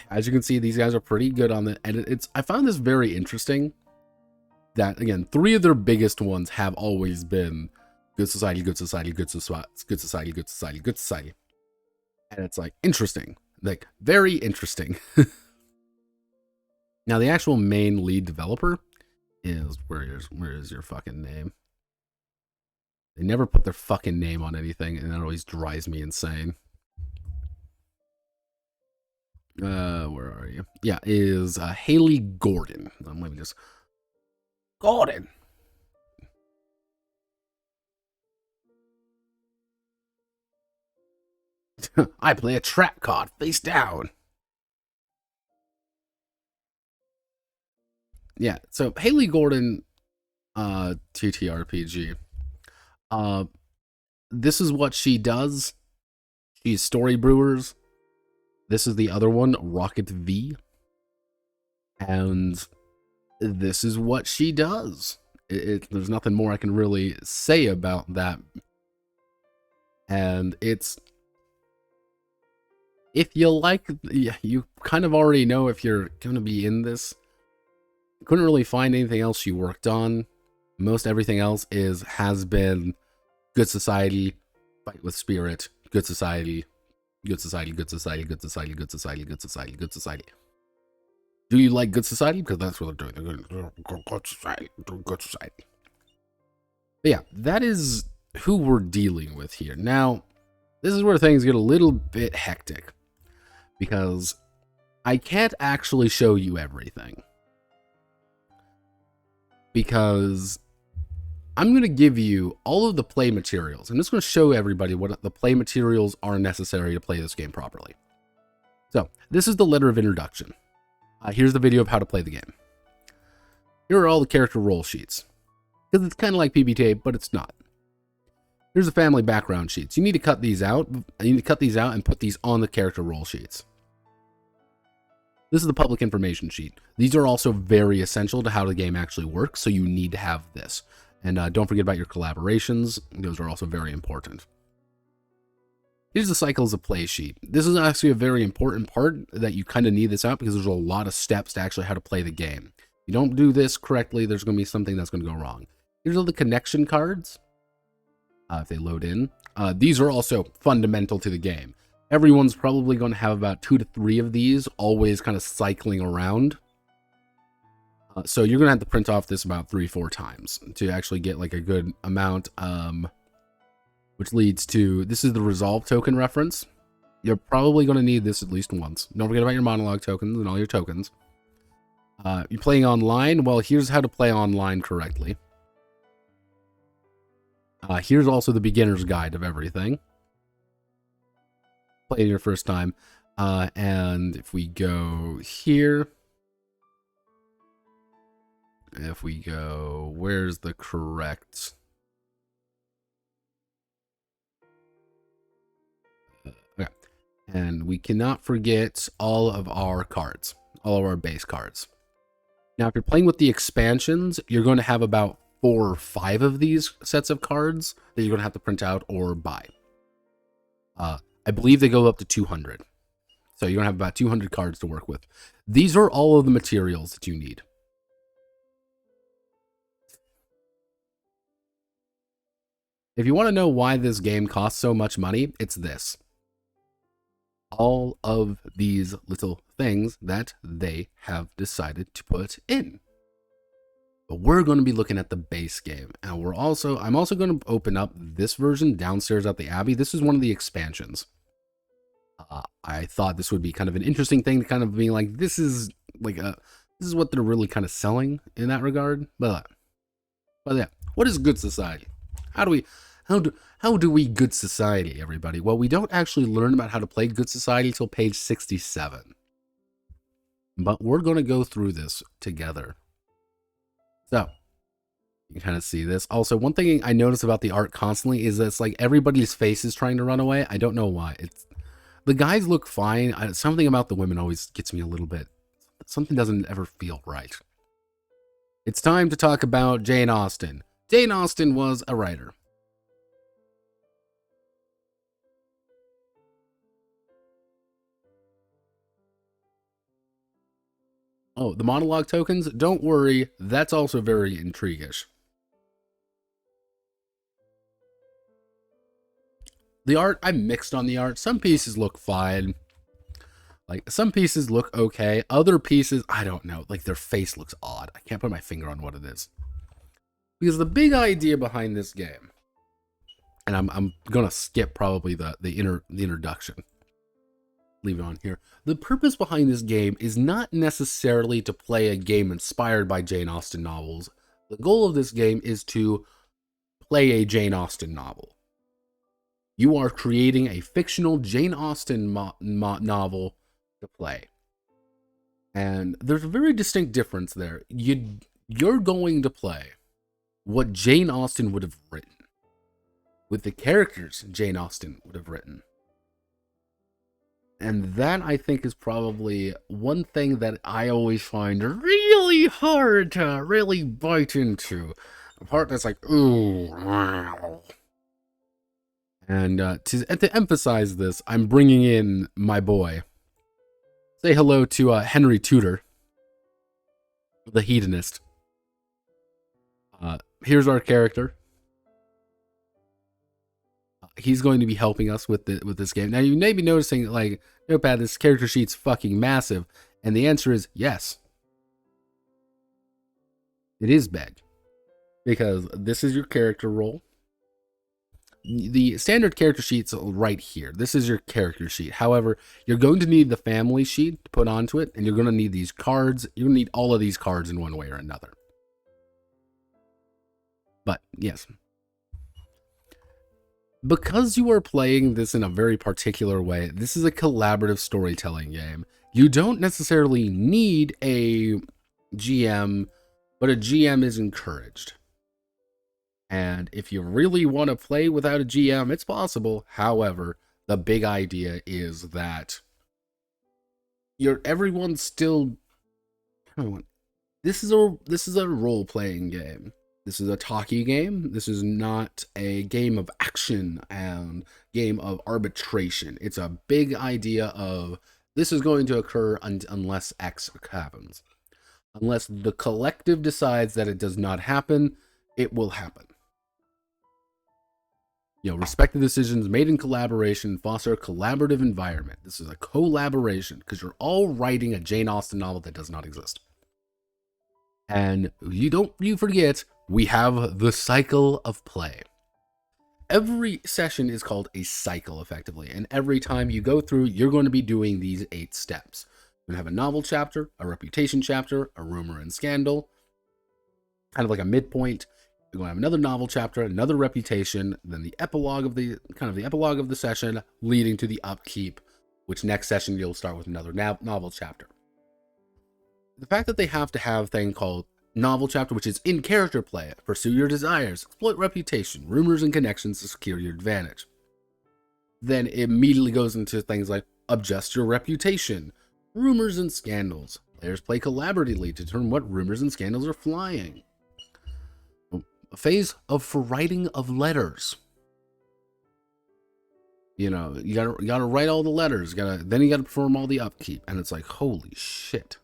as you can see, these guys are pretty good on it. And I found this very interesting that, again, 3 of their biggest ones have always been Good Society, Good Society, Good Society, Good Society, Good Society, Good Society. And it's like interesting, like very interesting. Now, the actual main lead developer is, where is your fucking name? They never put their fucking name on anything, and that always drives me insane. Where are you? Yeah, is Haley Gordon. Let me just... Gordon! I play a trap card face down. Yeah, so Haley Gordon, TTRPG. This is what she does. She's Storybrewers. This is the other one, Rocket V. And this is what she does. There's nothing more I can really say about that. And it's... If you like... Yeah, you kind of already know if you're going to be in this. Couldn't really find anything else she worked on. Most everything else has been good society, fight with spirit, good society, good society, good society, good society, good society, good society, good society. Do you like good society? Because that's what they're doing. They're doing good society, good society. But yeah, that is who we're dealing with here. Now, this is where things get a little bit hectic, because I can't actually show you everything. Because I'm going to give you all of the play materials. I'm just going to show everybody what the play materials are necessary to play this game properly. So, this is the letter of introduction. Here's the video of how to play the game. Here are all the character role sheets. Because it's kind of like PBTA, but it's not. Here's the family background sheets. You need to cut these out. You need to cut these out and put these on the character role sheets. This is the public information sheet. These are also very essential to how the game actually works, so you need to have this. And don't forget about your collaborations. Those are also very important. Here's the cycles of play sheet. This is actually a very important part that you kind of need this out, because there's a lot of steps to actually how to play the game. If you don't do this correctly, there's going to be something that's going to go wrong. Here's all the connection cards. If they load in. These are also fundamental to the game. Everyone's probably going to have about 2 to 3 of these, always kind of cycling around. So you're going to have to print off this about 3-4 times to actually get like a good amount, which leads to, this is the resolve token reference. You're probably going to need this at least once. Don't forget about your monologue tokens and all your tokens. You're playing online. Well, here's how to play online correctly. Here's also the beginner's guide of everything. Playing your first time. And if we go here, if we go, where's the correct? Okay. And we cannot forget all of our cards, all of our base cards. Now, if you're playing with the expansions, you're going to have about 4 or 5 of these sets of cards that you're going to have to print out or buy. I believe they go up to 200. So you're going to have about 200 cards to work with. These are all of the materials that you need. If you want to know why this game costs so much money, it's this. All of these little things that they have decided to put in. But we're going to be looking at the base game. And I'm also going to open up this version downstairs at the Abbey. This is one of the expansions. I thought this would be kind of an interesting thing to kind of be like, this is what they're really kind of selling in that regard. But yeah, what is good society? How do we good society, everybody? Well, we don't actually learn about how to play good society till page 67. But we're going to go through this together. So, you kind of see this. Also, one thing I notice about the art constantly is that it's like everybody's face is trying to run away. I don't know why. The guys look fine. Something about the women always gets me a little bit. Something doesn't ever feel right. It's time to talk about Jane Austen. Jane Austen was a writer. Oh, the monologue tokens? Don't worry, that's also very intriguish. The art, I'm mixed on the art. Some pieces look fine. Like, some pieces look okay. Other pieces, I don't know. Like, their face looks odd. I can't put my finger on what it is. Because the big idea behind this game, and I'm going to skip probably the introduction. Leave it on here. The purpose behind this game is not necessarily to play a game inspired by Jane Austen novels. The goal of this game is to play a Jane Austen novel. You are creating a fictional Jane Austen novel to play. And there's a very distinct difference there. You're going to play what Jane Austen would have written, with the characters Jane Austen would have written. And that, I think, is probably one thing that I always find really hard to really bite into. The part that's like, ooh. Wow. And to emphasize this, I'm bringing in my boy. Say hello to Henry Tudor, the hedonist. Here's our character. He's going to be helping us with this game. Now, you may be noticing, like, Notepad, this character sheet's fucking massive. And the answer is yes. It is big. Because this is your character role. The standard character sheet's right here. This is your character sheet. However, you're going to need the family sheet to put onto it, and you're going to need these cards. You're going to need all of these cards in one way or another. But, yes. Because you are playing this in a very particular way, this is a collaborative storytelling game. You don't necessarily need a GM, but a GM is encouraged. And if you really want to play without a GM, it's possible. However, the big idea is that everyone's still. This is a role-playing game. This is a talkie game. This is not a game of action and game of arbitration. It's a big idea of this is going to occur unless X happens. Unless the collective decides that it does not happen, it will happen. Respect the decisions made in collaboration, foster a collaborative environment. This is a collaboration because you're all writing a Jane Austen novel that does not exist. And you forget, we have the cycle of play. Every session is called a cycle, effectively. And every time you go through, you're going to be doing these 8 steps. You're going to have a novel chapter, a reputation chapter, a rumor and scandal, kind of like a midpoint. You're going to have another novel chapter, another reputation, then the epilogue of the session, leading to the upkeep, which next session you'll start with another novel chapter. The fact that they have to have a thing called novel chapter, which is in character play, pursue your desires, exploit reputation, rumors and connections to secure your advantage. Then it immediately goes into things like adjust your reputation, rumors and scandals. Players play collaboratively to determine what rumors and scandals are flying. A phase for writing of letters. You gotta write all the letters. Then you gotta perform all the upkeep, and it's like, holy shit.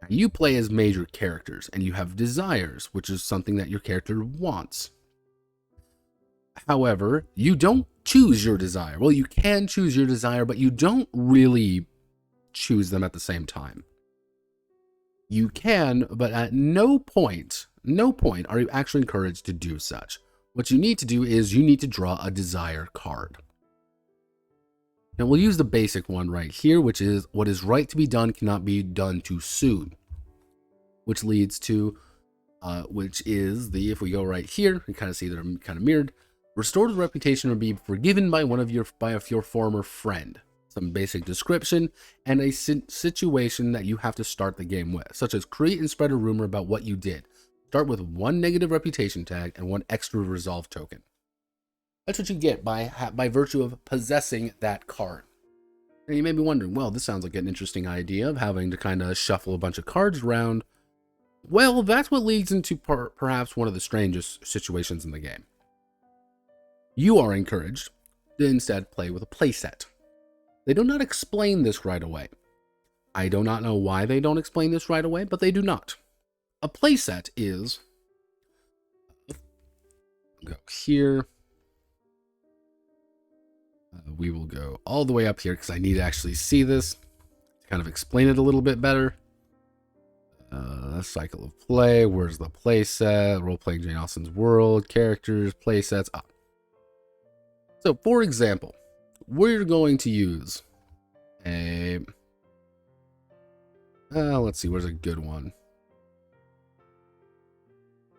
Now, you play as major characters, and you have desires, which is something that your character wants. However, you don't choose your desire. Well, you can choose your desire, but you don't really choose them at the same time. You can, but at no point are you actually encouraged to do such. What you need to do is you need to draw a desire card. Now we'll use the basic one right here, which is what is right to be done cannot be done too soon. Which leads to, if we go right here, you kind of see they're kind of mirrored. Restore the reputation or be forgiven by your former friend. Some basic description, and a situation that you have to start the game with, such as create and spread a rumor about what you did. Start with 1 negative reputation tag and 1 extra resolve token. That's what you get by virtue of possessing that card. And you may be wondering, well, this sounds like an interesting idea of having to kind of shuffle a bunch of cards around. Well, that's what leads into perhaps one of the strangest situations in the game. You are encouraged to instead play with a playset. They do not explain this right away. I do not know why they don't explain this right away, but they do not. A playset is... Go here. We will go all the way up here because I need to actually see this to kind of explain it a little bit better. Cycle of play. Where's the playset? Role-playing Jane Austen's world. Characters. Playsets. So, for example, we're going to use let's see, where's a good one?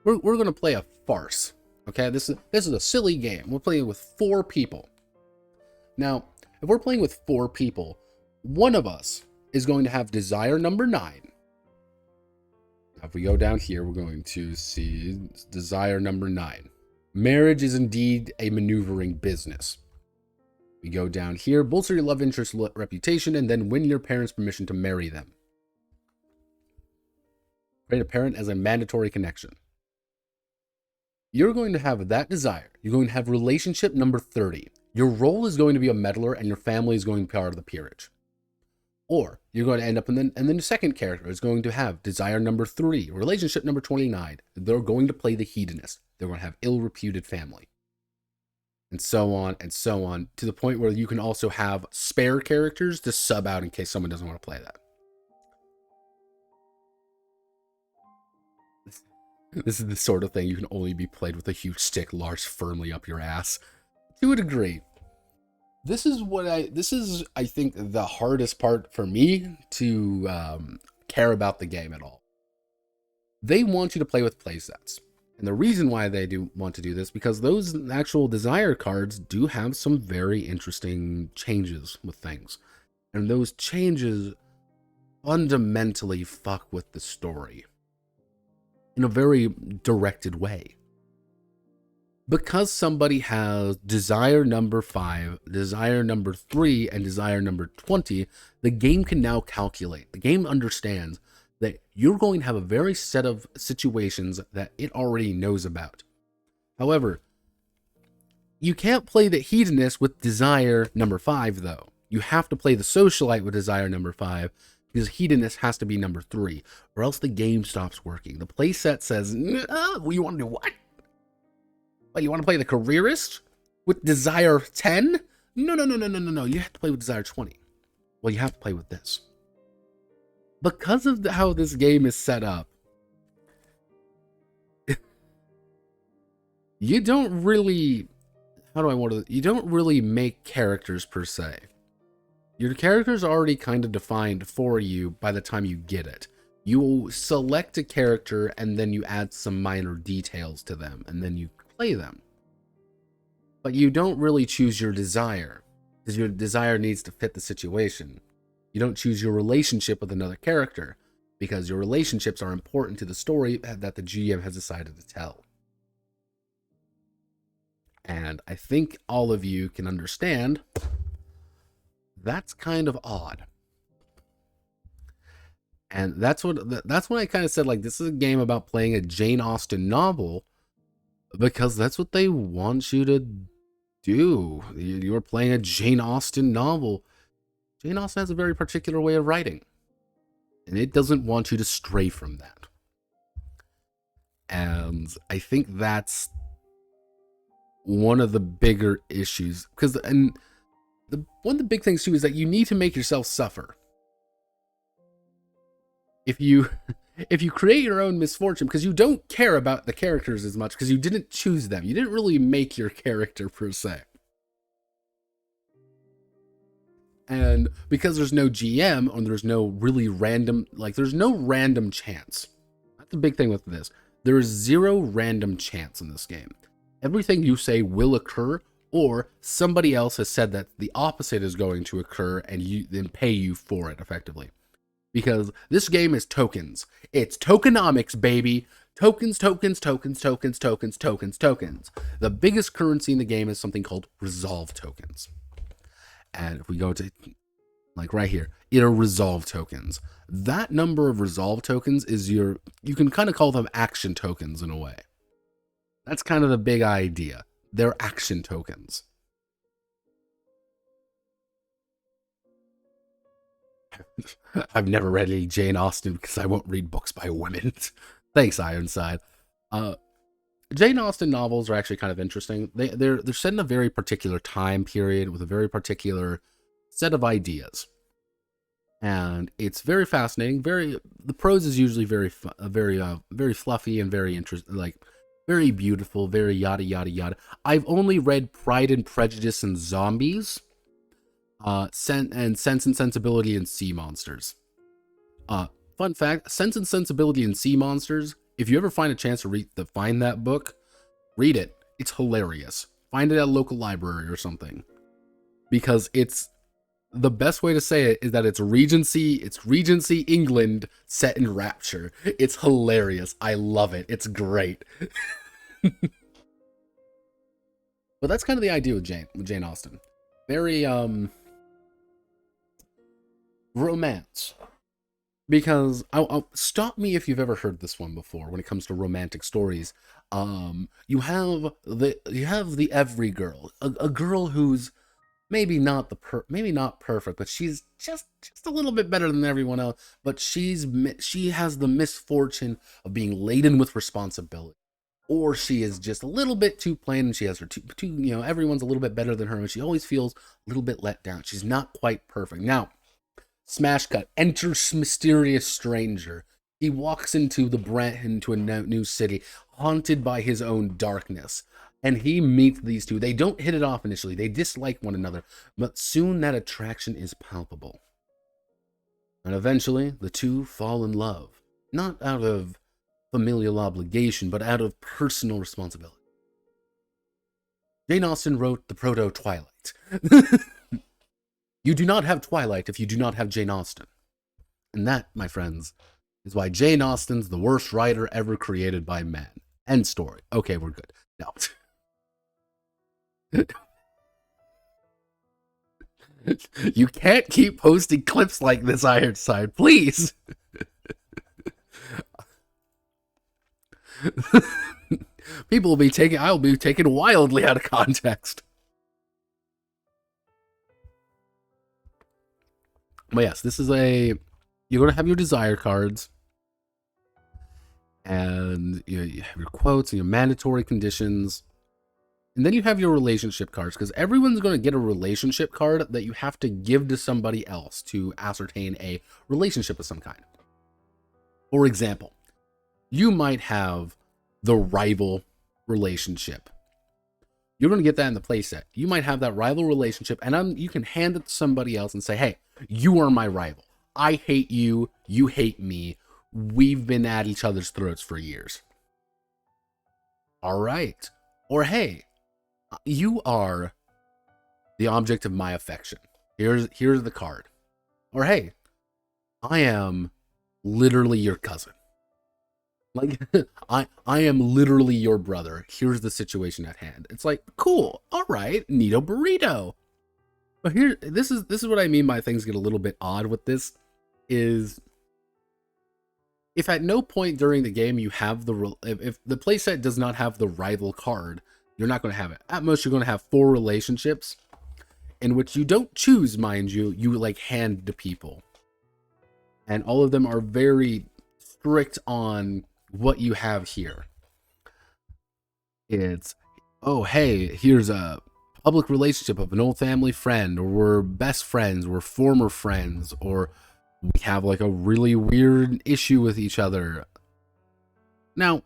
We're going to play a farce. Okay, this is a silly game. We're playing with 4 people. Now, if we're playing with 4 people, one of us is going to have desire number 9. Now, if we go down here, we're going to see desire number 9. Marriage is indeed a maneuvering business. We go down here, bolster your love interest reputation, and then win your parents' permission to marry them. Create a parent as a mandatory connection. You're going to have that desire. You're going to have relationship number 30. Your role is going to be a meddler, and your family is going to be part of the peerage. Or you're going to end up and then the second character is going to have desire number 3, relationship number 29. They're going to play the hedonist. They're going to have ill-reputed family. And so on, to the point where you can also have spare characters to sub out in case someone doesn't want to play that. This is the sort of thing you can only be played with a huge stick large firmly up your ass. To a degree. This is, I think, the hardest part for me to care about the game at all. They want you to play with playsets. And the reason why they do want to do this, because those actual desire cards do have some very interesting changes with things. And those changes fundamentally fuck with the story in a very directed way. Because somebody has desire number 5, desire number 3, and desire number 20, the game can now calculate. The game understands that you're going to have a very set of situations that it already knows about. However, you can't play the hedonist with desire number 5, though. You have to play the socialite with desire number 5, because hedonist has to be number 3, or else the game stops working. The playset says, well, you want to do what? What, you want to play the careerist with desire 10? No. You have to play with desire 20. Well, you have to play with this. Because of how this game is set up, you don't really, you don't really make characters per se. Your character's already kind of defined for you by the time you get it. You will select a character and then you add some minor details to them and then you play them. But you don't really choose your desire, because your desire needs to fit the situation. You don't choose your relationship with another character, because your relationships are important to the story that the GM has decided to tell. And I think all of you can understand that's kind of odd. And that's when I kind of said, like, this is a game about playing a Jane Austen novel, because that's what they want you to do. You're playing a Jane Austen novel. Jane Austen has a very particular way of writing, and it doesn't want you to stray from that. And I think that's one of the bigger issues, because one of the big things too is that you need to make yourself suffer. If you create your own misfortune, because you don't care about the characters as much, because you didn't choose them, you didn't really make your character per se. And because there's no GM, or there's no really random, there's no random chance. That's the big thing with this. There is 0 random chance in this game. Everything you say will occur, or somebody else has said that the opposite is going to occur, and you then pay you for it effectively. Because this game is tokens. It's tokenomics, baby. Tokens. The biggest currency in the game is something called resolve tokens. And if we go to, right here, it'll resolve tokens. That number of resolve tokens is you can kind of call them action tokens in a way. That's kind of the big idea. They're action tokens. I've never read any Jane Austen because I won't read books by women. Thanks, Ironside. Jane Austen novels are actually kind of interesting. They're set in a very particular time period with a very particular set of ideas, and it's very fascinating. The prose is usually very fluffy and very interesting, very beautiful, very yada yada yada. I've only read Pride and Prejudice and Zombies, Sense and Sensibility and Sea Monsters. Fun fact: Sense and Sensibility and Sea Monsters. If you ever find a chance to find that book, read it. It's hilarious. Find it at a local library or something, because it's the best way to say it is that it's Regency England set in Rapture. It's hilarious. I love it. It's great. But that's kind of the idea with Jane Austen. very romance. Because I'll stop me if you've ever heard this one before. When it comes to romantic stories, you have the every girl, a girl who's maybe not perfect, but she's just a little bit better than everyone else. But she has the misfortune of being laden with responsibility, or she is just a little bit too plain, and she has her too everyone's a little bit better than her, and she always feels a little bit let down. She's not quite perfect. Now, smash cut. Enters mysterious stranger. He walks into a new city, haunted by his own darkness. And he meets these two. They don't hit it off initially. They dislike one another, but soon that attraction is palpable. And eventually, the two fall in love. Not out of familial obligation, but out of personal responsibility. Jane Austen wrote the proto-Twilight. You do not have Twilight if you do not have Jane Austen. And that, my friends, is why Jane Austen's the worst writer ever created by man. End story. Okay, we're good. No. You can't keep posting clips like this, Ironside, please. I'll be taken wildly out of context. But yes, this is you're going to have your desire cards, and you have your quotes and your mandatory conditions, and then you have your relationship cards, because everyone's going to get a relationship card that you have to give to somebody else to ascertain a relationship of some kind. For example, you might have the rival relationship. You're going to get that in the playset. You might have that rival relationship, and you can hand it to somebody else and say, hey, you are my rival. I hate you. You hate me. We've been at each other's throats for years. All right. Or, hey, you are the object of my affection. Here's the card. Or, hey, I am literally your cousin. Like, I am literally your brother. Here's the situation at hand. It's like, cool. All right, neato burrito. But this is what I mean by things get a little bit odd with this. Is if at no point during the game you have if the playset does not have the rival card, you're not going to have it. At most, you're going to have 4 relationships, in which you don't choose, mind you. You like hand to people, and all of them are very strict on what you have here. It's, oh, hey, here's a public relationship of an old family friend, or we're best friends, we're former friends, or we have like a really weird issue with each other. Now,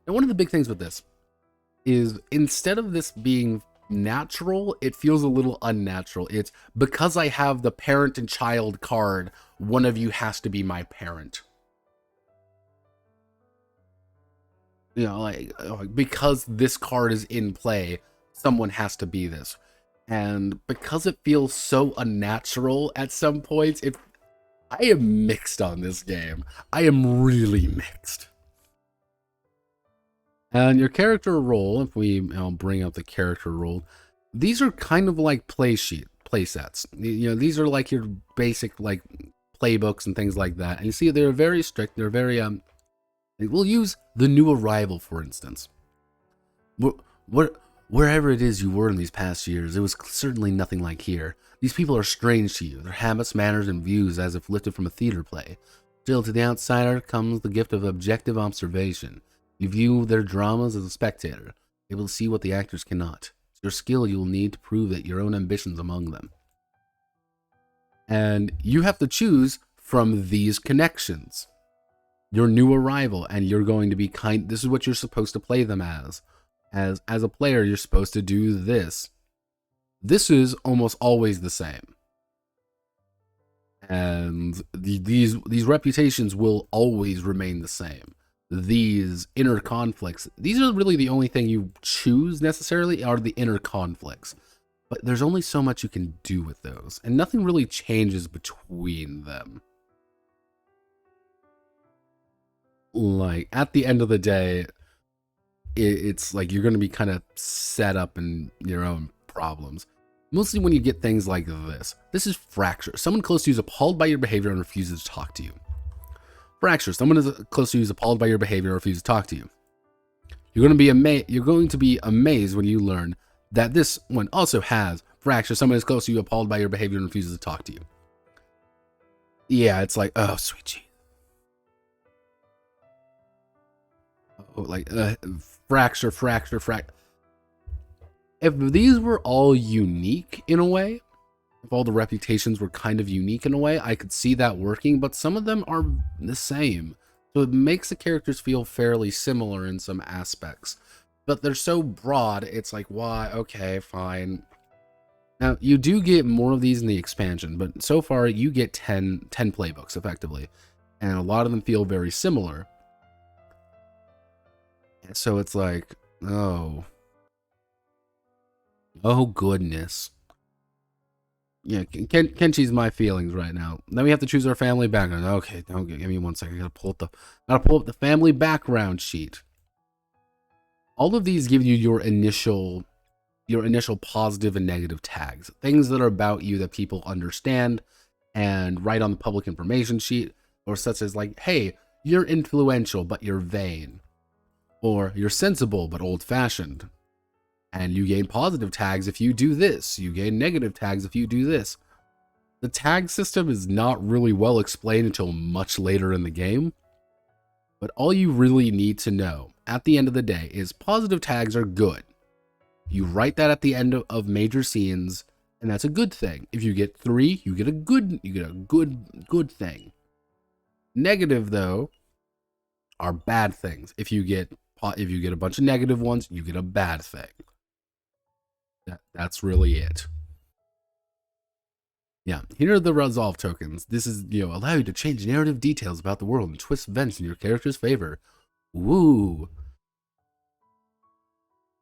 one of the big things with this is, instead of this being natural, it feels a little unnatural. It's because I have the parent and child card, one of you has to be my parent. Like, because this card is in play, someone has to be this. And because it feels so unnatural at some points, I am mixed on this game. I am really mixed. And your character role, if we bring up the character role, these are kind of like play sets. These are like your basic like playbooks and things like that. And you see, they're very strict. They're very we'll use the new arrival, for instance. Wherever it is you were in these past years, it was certainly nothing like here. These people are strange to you. Their habits, manners, and views as if lifted from a theater play. Still, to the outsider comes the gift of objective observation. You view their dramas as a spectator, able to see what the actors cannot. It's your skill you will need to prove that your own ambitions among them. And you have to choose from these connections. Your new arrival, and you're going to be this is what you're supposed to play them as. As a player, you're supposed to do this. This is almost always the same. And these reputations will always remain the same. These inner conflicts, these are really the only thing you choose necessarily, are the inner conflicts. But there's only so much you can do with those, and nothing really changes between them. like at the end of the day, it's like you're going to be kind of set up in your own problems. Mostly when you get things like this. This is fracture. Someone close to you is appalled by your behavior and refuses to talk to you. Fracture. Someone is close to you is appalled by your behavior and refuses to talk to you. You're going to be amazed when you learn that this one also has fracture. Someone is close to you, appalled by your behavior and refuses to talk to you. Yeah, it's like, oh, sweet Jesus. Oh, like, fracture. If these were all unique in a way, if all the reputations were kind of unique in a way, I could see that working, but some of them are the same. So it makes the characters feel fairly similar in some aspects. But they're so broad, it's like, why? Okay, fine. Now, you do get more of these in the expansion, but so far you get 10 playbooks, effectively. And a lot of them feel very similar. So it's like, oh goodness. Yeah, Kenchi's my feelings right now. Then we have to choose our family background. Okay, don't give me 1 second. I gotta pull up the family background sheet. All of these give you your initial positive and negative tags, things that are about you that people understand and write on the public information sheet, or such as like, hey, you're influential but you're vain, or you're sensible but old-fashioned. And you gain positive tags if you do this. You gain negative tags if you do this. The tag system is not really well explained until much later in the game. But all you really need to know at the end of the day is positive tags are good. You write that at the end of major scenes, and that's a good thing. If you get 3, you get a good thing. Negative, though, are bad things. If you get a bunch of negative ones, you get a bad thing. That's really it. Yeah, here are the resolve tokens. This is, allow you to change narrative details about the world and twist events in your character's favor. Woo.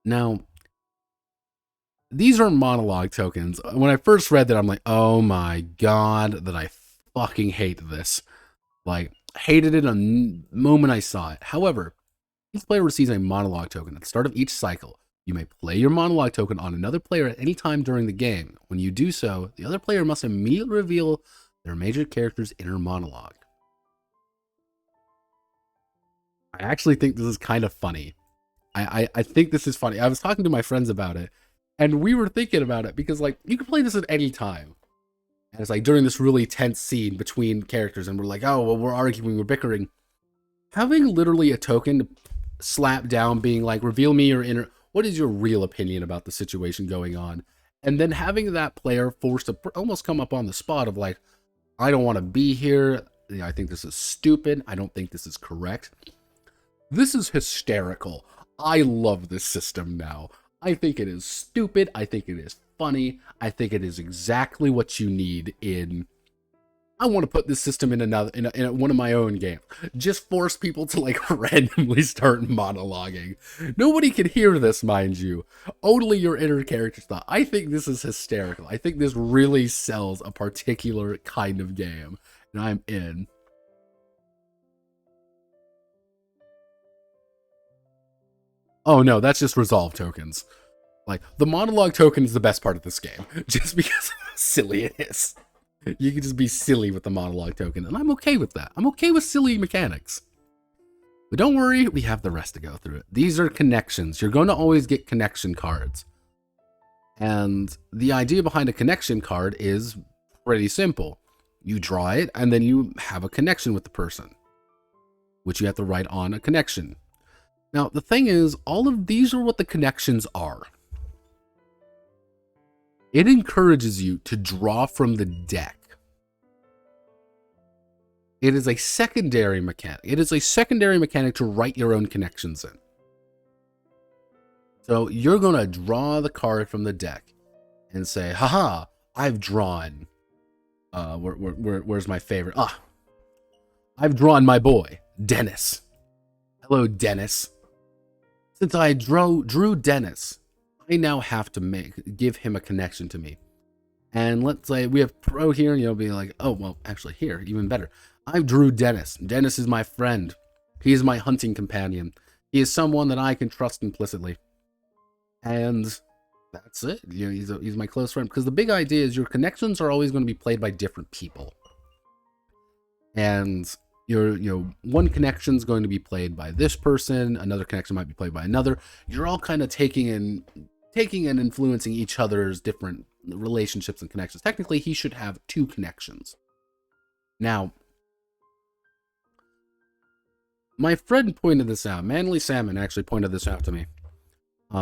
Now, these are monologue tokens. When I first read that, I'm like, oh my god, that I fucking hate this. Like, hated it the moment I saw it. However, each player receives a monologue token at the start of each cycle. You may play your monologue token on another player at any time during the game. When you do so, the other player must immediately reveal their major character's inner monologue. I actually think this is kind of funny. I think this is funny. I was talking to my friends about it, and we were thinking about it because, like, you can play this at any time. And it's like during this really tense scene between characters, and we're like, oh, well, we're arguing, we're bickering. Having literally a token slapped down being like, reveal me your inner... What is your real opinion about the situation going on? And then having that player forced to almost come up on the spot of like, I don't want to be here. I think this is stupid. I don't think this is correct. This is hysterical. I love this system now. I think it is stupid. I think it is funny. I think it is exactly what you need in... I want to put this system in one of my own games. Just force people to like randomly start monologuing. Nobody can hear this, mind you. Only your inner character's thought. I think this is hysterical. I think this really sells a particular kind of game, and I'm in. Oh no, that's just resolve tokens. Like, the monologue token is the best part of this game, just because of how silly it is. You can just be silly with the monologue token, and I'm okay with that. I'm okay with silly mechanics. But don't worry, we have the rest to go through it. These are connections. You're going to always get connection cards. And the idea behind a connection card is pretty simple. You draw it, and then you have a connection with the person, which you have to write on a connection. Now, the thing is, all of these are what the connections are. It encourages you to draw from the deck. It is a secondary mechanic. It is a secondary mechanic to write your own connections in. So you're going to draw the card from the deck and say, haha, I've drawn, where's my favorite? I've drawn my boy, Dennis. Hello, Dennis. Since I drew Dennis, I now have to give him a connection to me. And let's say we have Pro here, and you'll be like, oh, well, actually here, even better. I drew Dennis. Dennis is my friend. He is my hunting companion. He is someone that I can trust implicitly. And that's it. You know, he's my close friend. Because the big idea is your connections are always going to be played by different people. And one connection's going to be played by this person, another connection might be played by another. You're all kind of taking and influencing each other's different relationships and connections. Technically, he should have 2 connections. Now, my friend pointed this out. Manly Salmon actually pointed this out to me.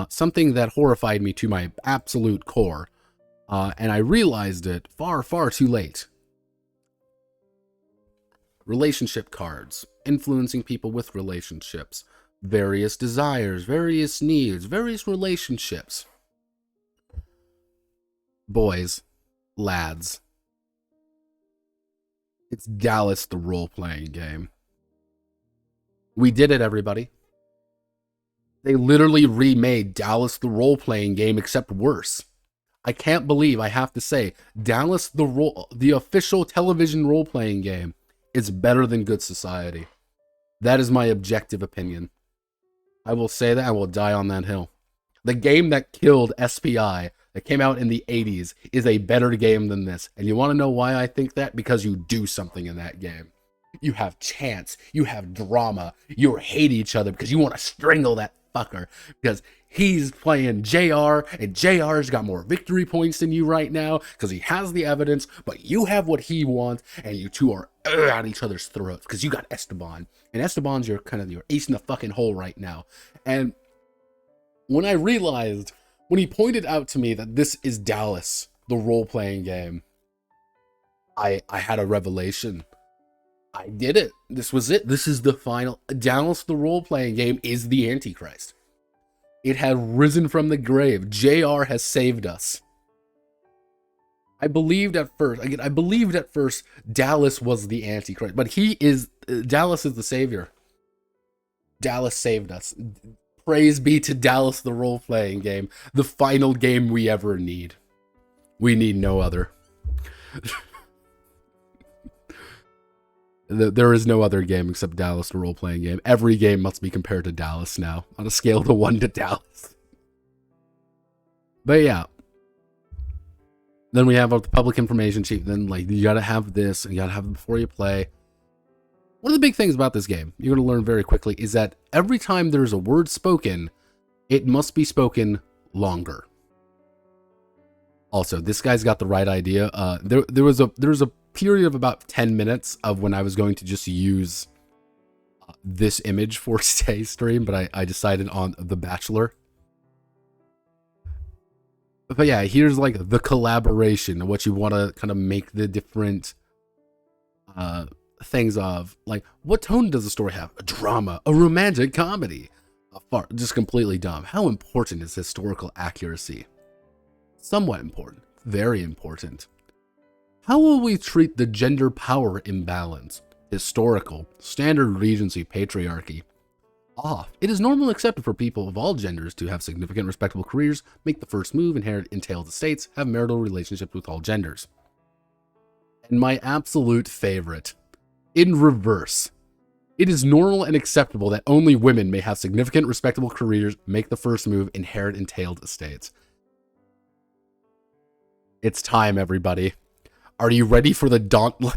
Something that horrified me to my absolute core. And I realized it far, far too late. Relationship cards. Influencing people with relationships. Various desires, various needs, various relationships. Boys, lads. It's Dallas, the role-playing game. We did it, everybody. They literally remade Dallas, the role-playing game, except worse. I can't believe I have to say, Dallas, the official television role-playing game, is better than Good Society. That is my objective opinion. I will say that, I will die on that hill. The game that killed SPI, that came out in the 80s, is a better game than this. And you want to know why I think that? Because you do something in that game. You have chance, you have drama, you hate each other because you want to strangle that fucker. Because he's playing JR, and JR's got more victory points than you right now, because he has the evidence, but you have what he wants, and you two are at each other's throats, because you got Esteban. And Esteban's your ace in the fucking hole right now. And when I realized, when he pointed out to me that this is Dallas, the role-playing game, I had a revelation. I did it. This was it. This is the final. Dallas, the role-playing game, is the Antichrist. It had risen from the grave. JR has saved us. I believed at first Dallas was the Antichrist, but Dallas is the savior. Dallas saved us. Praise be to Dallas, the role-playing game, the final game we ever need. We need no other. There is no other game except Dallas, the role-playing game. Every game must be compared to Dallas now, on a scale of 1 to Dallas. But yeah. Then we have the public information sheet. Then, you gotta have this, and you gotta have it before you play. One of the big things about this game, you're gonna learn very quickly, is that every time there's a word spoken, it must be spoken longer. Also, this guy's got the right idea. There was a period of about 10 minutes of when I was going to just use this image for today's stream, but I decided on The Bachelor. But yeah, here's the collaboration, what you want to kind of make the different things of. What tone does the story have? A drama, a romantic comedy, just completely dumb. How important is historical accuracy? Somewhat important, very important. How will we treat the gender power imbalance? Historical, standard Regency patriarchy. Off. It is normally accepted for people of all genders to have significant respectable careers, make the first move, inherit entailed estates, have marital relationships with all genders. And my absolute favorite, in reverse. It is normal and acceptable that only women may have significant respectable careers, make the first move, inherit entailed estates. It's time, everybody. Are you ready for the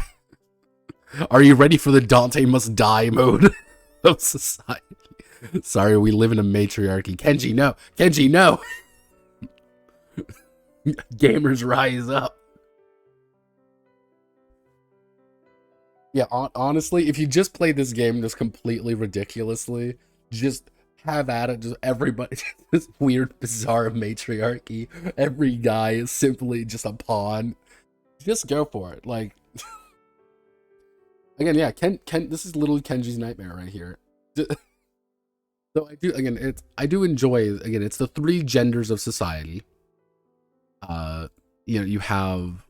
Are you ready for the Dante must die mode of society? Sorry, we live in a matriarchy. Kenji, no. Kenji, no. Gamers rise up. Yeah, honestly, if you just play this game just completely ridiculously, just have at it. Just everybody, this weird, bizarre matriarchy. Every guy is simply just a pawn. Just go for it. Again, yeah, Ken, this is literally Kenji's nightmare right here. So I do enjoy, again, it's the 3 genders of society. You have,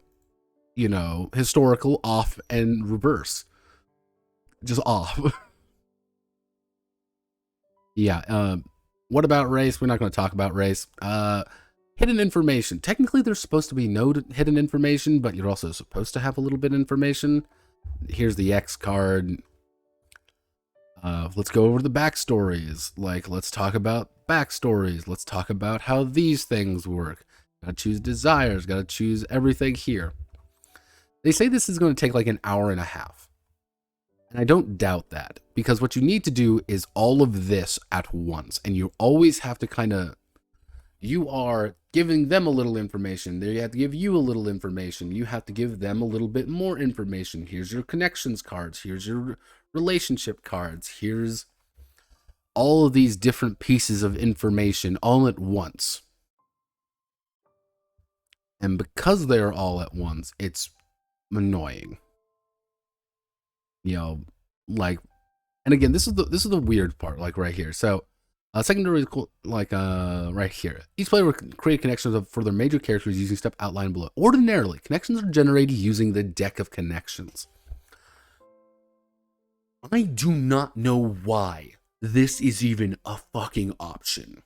historical, off, and reverse. Just off. Yeah, what about race? We're not going to talk about race. Hidden information. Technically, there's supposed to be no hidden information, but you're also supposed to have a little bit of information. Here's the X card. Let's go over the backstories. Like, let's talk about backstories. Let's talk about how these things work. Gotta choose desires. Gotta choose everything here. They say this is going to take like an hour and a half. And I don't doubt that, because what you need to do is all of this at once. And you always have to kind of, you are giving them a little information. They have to give you a little information. You have to give them a little bit more information. Here's your connections cards. Here's your relationship cards. Here's all of these different pieces of information all at once. And because they're all at once, it's annoying. You know, like, and again, this is the weird part, like right here. So secondary is cool, like right here. Each player will create connections for their major characters using step outlined below. Ordinarily, connections are generated using the deck of connections. I do not know why this is even a fucking option.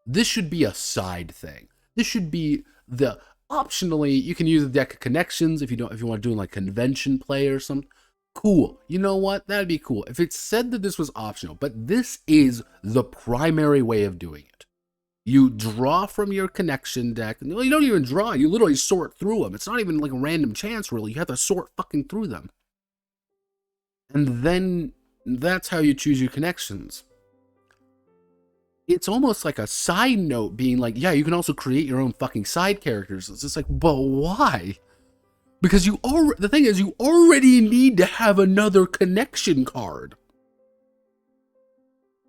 This should be a side thing. This should be the optionally, you can use the deck of connections if you want to do like convention play or something. Cool. You know what? That'd be cool if it said that this was optional, but this is the primary way of doing it. You draw from your connection deck. Well, you don't even draw. You literally sort through them. It's not even like a random chance, really. You have to sort fucking through them. And then that's how you choose your connections. It's almost like a side note being like, yeah, you can also create your own fucking side characters. It's just like, but why? Because the thing is, you already need to have another connection card.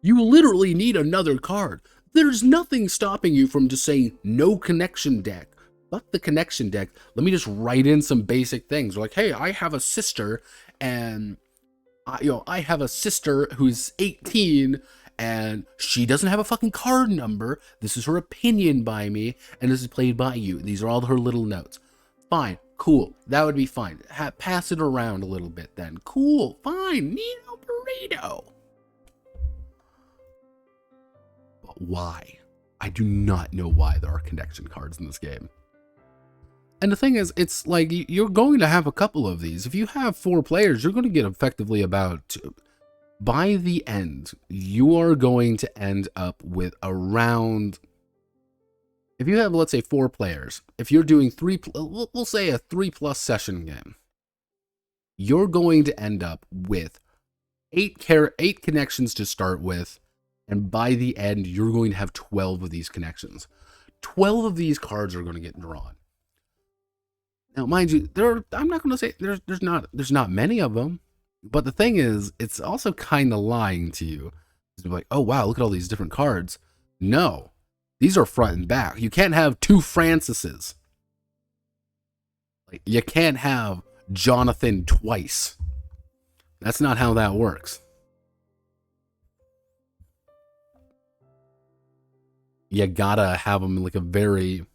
You literally need another card. There's nothing stopping you from just saying no connection deck. Fuck the connection deck. Let me just write in some basic things. Like, hey, I have a sister, and I have a sister who's 18, and she doesn't have a fucking card number. This is her opinion by me, and this is played by you. These are all her little notes. Fine, cool. That would be fine. Pass it around a little bit then. Cool, fine. Nino burrito. But why? I do not know why there are connection cards in this game. And the thing is, it's like, you're going to have a couple of these. If you have 4 players, you're going to get effectively about 2. By the end, you are going to end up with around, if you have, let's say, 4 players, if you're doing we'll say a 3+ session game, you're going to end up with 8 connections to start with, and by the end, you're going to have 12 of these connections. 12 of these cards are going to get drawn. Now, mind you, I'm not going to say there's not many of them, but the thing is, it's also kind of lying to you. It's like, oh wow, look at all these different cards. No, these are front and back. You can't have 2 Francises. Like, you can't have Jonathan twice. That's not how that works. You gotta have them like a very...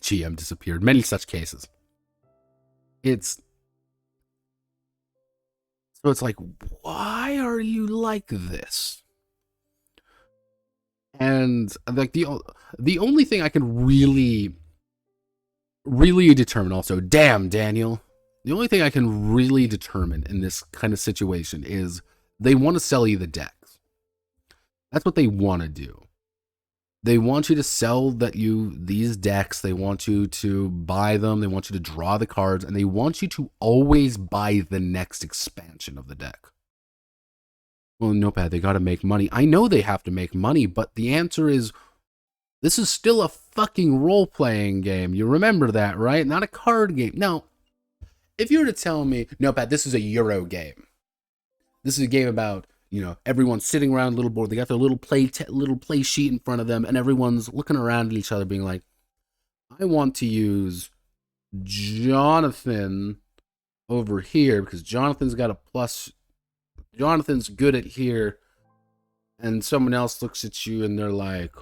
GM disappeared. Many such cases. It's like, why are you like this? And like the only thing I can really determine, also, damn Daniel, the only thing I can really determine in this kind of situation is they want to sell you the decks. That's what they want to do. They want you to sell these decks. They want you to buy them. They want you to draw the cards, and they want you to always buy the next expansion of the deck. Well, Notepad, they got to make money. I know they have to make money, but the answer is, this is still a fucking role-playing game. You remember that, right? Not a card game. Now, if you were to tell me, Notepad, this is a Euro game. This is a game about, everyone's sitting around a little board. They got their little play sheet in front of them, and everyone's looking around at each other being like, I want to use Jonathan over here because Jonathan's got a plus. Jonathan's good at here. And someone else looks at you and they're like,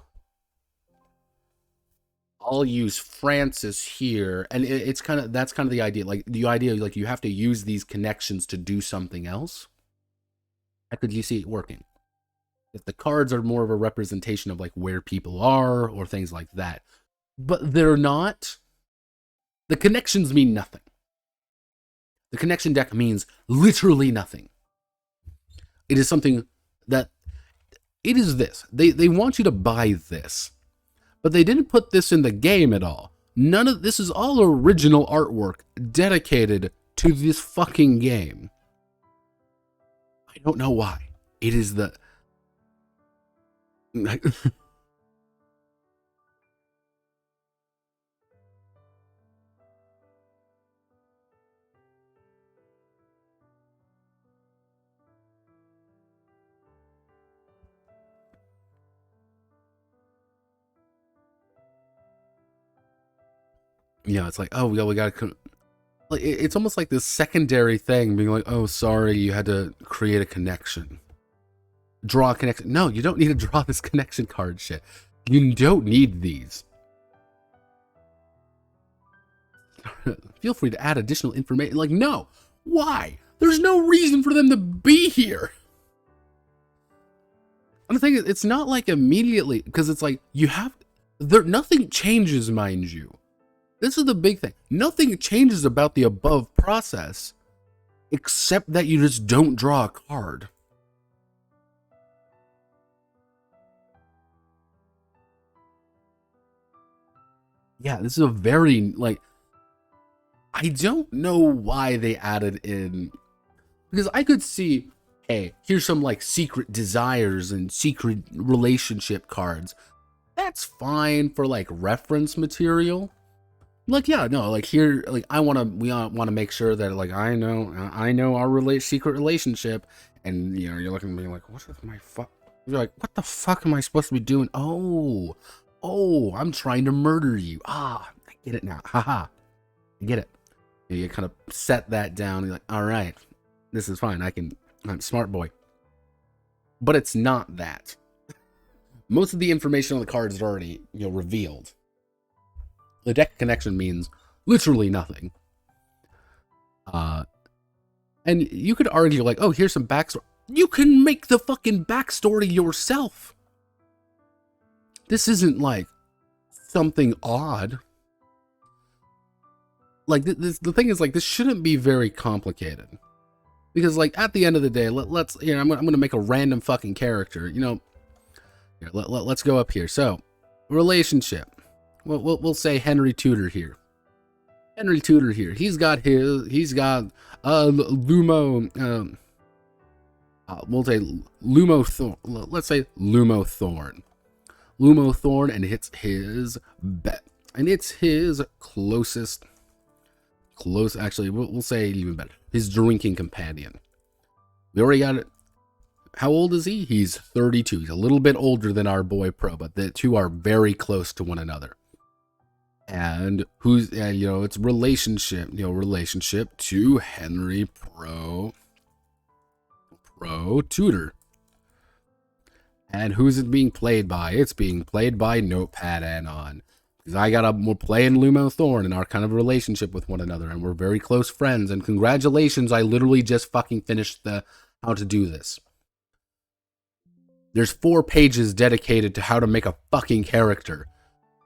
I'll use Francis here. And that's kind of the idea. Like, the idea is like you have to use these connections to do something else. How could you see it working? If the cards are more of a representation of like where people are or things like that, but they're not. The connections mean nothing. The connection deck means literally nothing. It is something that, it is this. They want you to buy this, but they didn't put this in the game at all. None of this is all original artwork dedicated to this fucking game. I don't know why. It is the... Yeah, it's like, oh, we gotta... Like, it's almost like this secondary thing, being like, oh, sorry, you had to create a connection. Draw a connection. No, you don't need to draw this connection card shit. You don't need these. Feel free to add additional information. Like, no. Why? There's no reason for them to be here. And the thing is, it's not like immediately, because it's like, you have... nothing changes, mind you. This is the big thing. Nothing changes about the above process, except that you just don't draw a card. Yeah, this is a very, like, I don't know why they added in, because I could see, hey, here's some, like, secret desires and secret relationship cards. That's fine for, like, reference material. Like, yeah, no, like, here, like, we want to make sure that, like, I know our secret relationship, and, you know, you're looking at me like, what is my fuck? You're like, what the fuck am I supposed to be doing? Oh, I'm trying to murder you. Ah, I get it now. Haha, I get it. You kind of set that down. You're like, all right, this is fine. I'm smart boy. But it's not that. Most of the information on the cards is already, you know, revealed. The deck connection means literally nothing. And you could argue like, oh, here's some backstory. You can make the fucking backstory yourself. This isn't like something odd. Like the thing is, like, this shouldn't be very complicated. Because, like, at the end of the day, let's, you know, I'm gonna make a random fucking character. You know, here, let's go up here. So, relationship. We'll say Henry Tudor here. Henry Tudor here. He's got Lumo. We'll say Lumo Thorn. Let's say Lumo Thorn. Lumo Thorn, and it's his actually, we'll say even better. His drinking companion. We already got it. How old is he? He's 32. He's a little bit older than our boy Pro, but the two are very close to one another. And you know, it's relationship to Henry Pro Tudor. And who's it being played by? It's being played by Notepad Anon. Because we're playing Lumo Thorn in our kind of relationship with one another, and we're very close friends. And congratulations, I literally just fucking finished the how to do this. There's 4 pages dedicated to how to make a fucking character.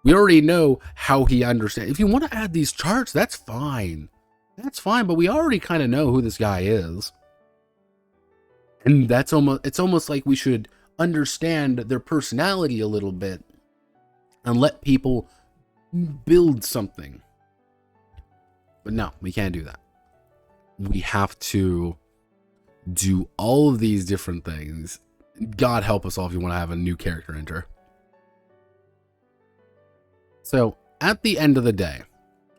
We already know how he understands. If you want to add these charts, that's fine. That's fine, but we already kind of know who this guy is. And it's almost like we should understand their personality a little bit and let people build something. But no, we can't do that. We have to do all of these different things. God help us all if you want to have a new character enter. So, at the end of the day,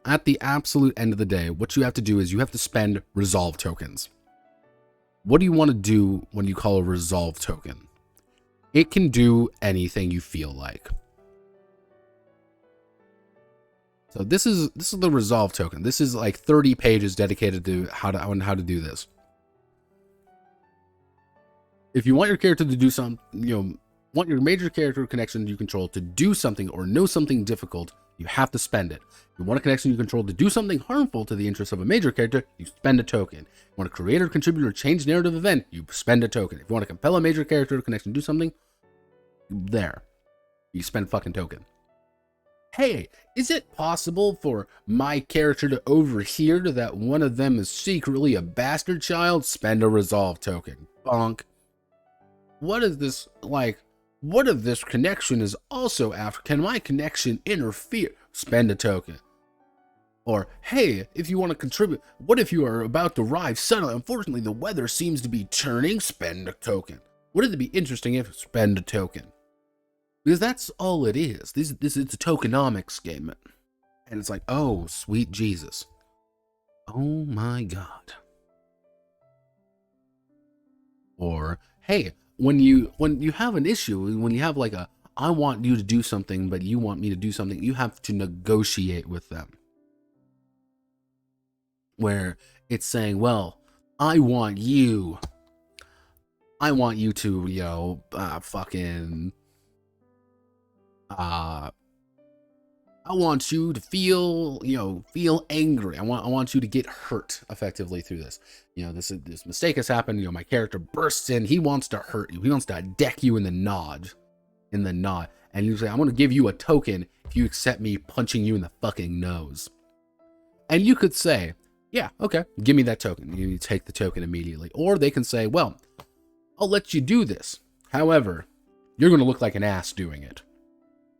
at the absolute end of the day, what you have to do is you have to spend resolve tokens. What do you want to do when you call a resolve token? It can do anything you feel like. So this is the resolve token. This is like 30 pages dedicated to how to do this. If you want your character to do something, want your major character connection you control to do something or know something difficult, you have to spend it. If you want a connection you control to do something harmful to the interests of a major character, you spend a token. If you want to create or contribute or change narrative event, you spend a token. If you want to compel a major character connection to do something, there. You spend fucking token. hey, is it possible for my character to overhear that one of them is secretly a bastard child? Spend a resolve token. Bonk. What is this, like, what if this connection is also after? Can my connection interfere? Spend a token. Or, hey, if you want to contribute, what if you are about to arrive suddenly? Unfortunately, the weather seems to be turning. Spend a token. Wouldn't it be interesting if spend a token? Because that's all it is. This it's a tokenomics game. And it's like, oh, sweet Jesus. Oh my God. Or, hey, when you have an issue, when you have like a, I want you to do something, but you want me to do something, you have to negotiate with them. Where it's saying, well, I want you to, you know, I want you to feel angry. I want you to get hurt effectively through this. You know, this mistake has happened. You know, my character bursts in. He wants to hurt you. He wants to deck you in the nod. And you say, I'm going to give you a token if you accept me punching you in the fucking nose. And you could say, yeah, okay, give me that token. You take the token immediately. Or they can say, well, I'll let you do this. However, you're going to look like an ass doing it.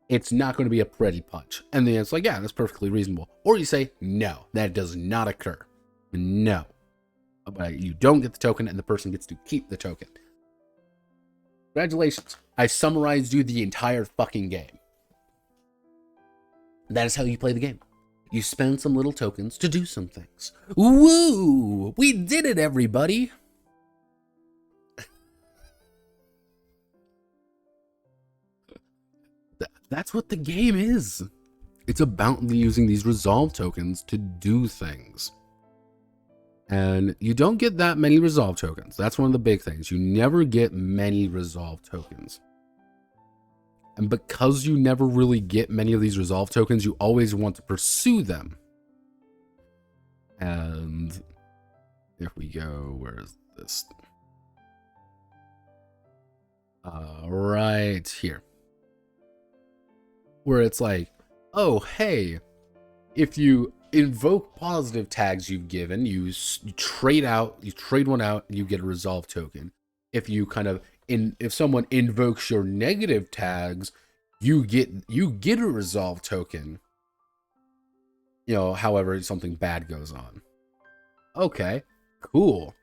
It's not going to be a pretty punch. And then it's like, yeah, that's perfectly reasonable. Or you say, no, that does not occur. No. But you don't get the token and the person gets to keep the token. Congratulations. I summarized you the entire fucking game. That is how you play the game. You spend some little tokens to do some things. Woo! We did it, everybody! That's what the game is. It's about using these resolve tokens to do things. And you don't get that many resolve tokens. That's one of the big things. You never get many resolve tokens. And because you never really get many of these resolve tokens, you always want to pursue them. And if we go, where is this? Right here. Where it's like, oh, hey, if you invoke positive tags you've given, you trade one out, and you get a resolve token. If you if someone invokes your negative tags, you get a resolve token. You know, however, something bad goes on. Okay, cool.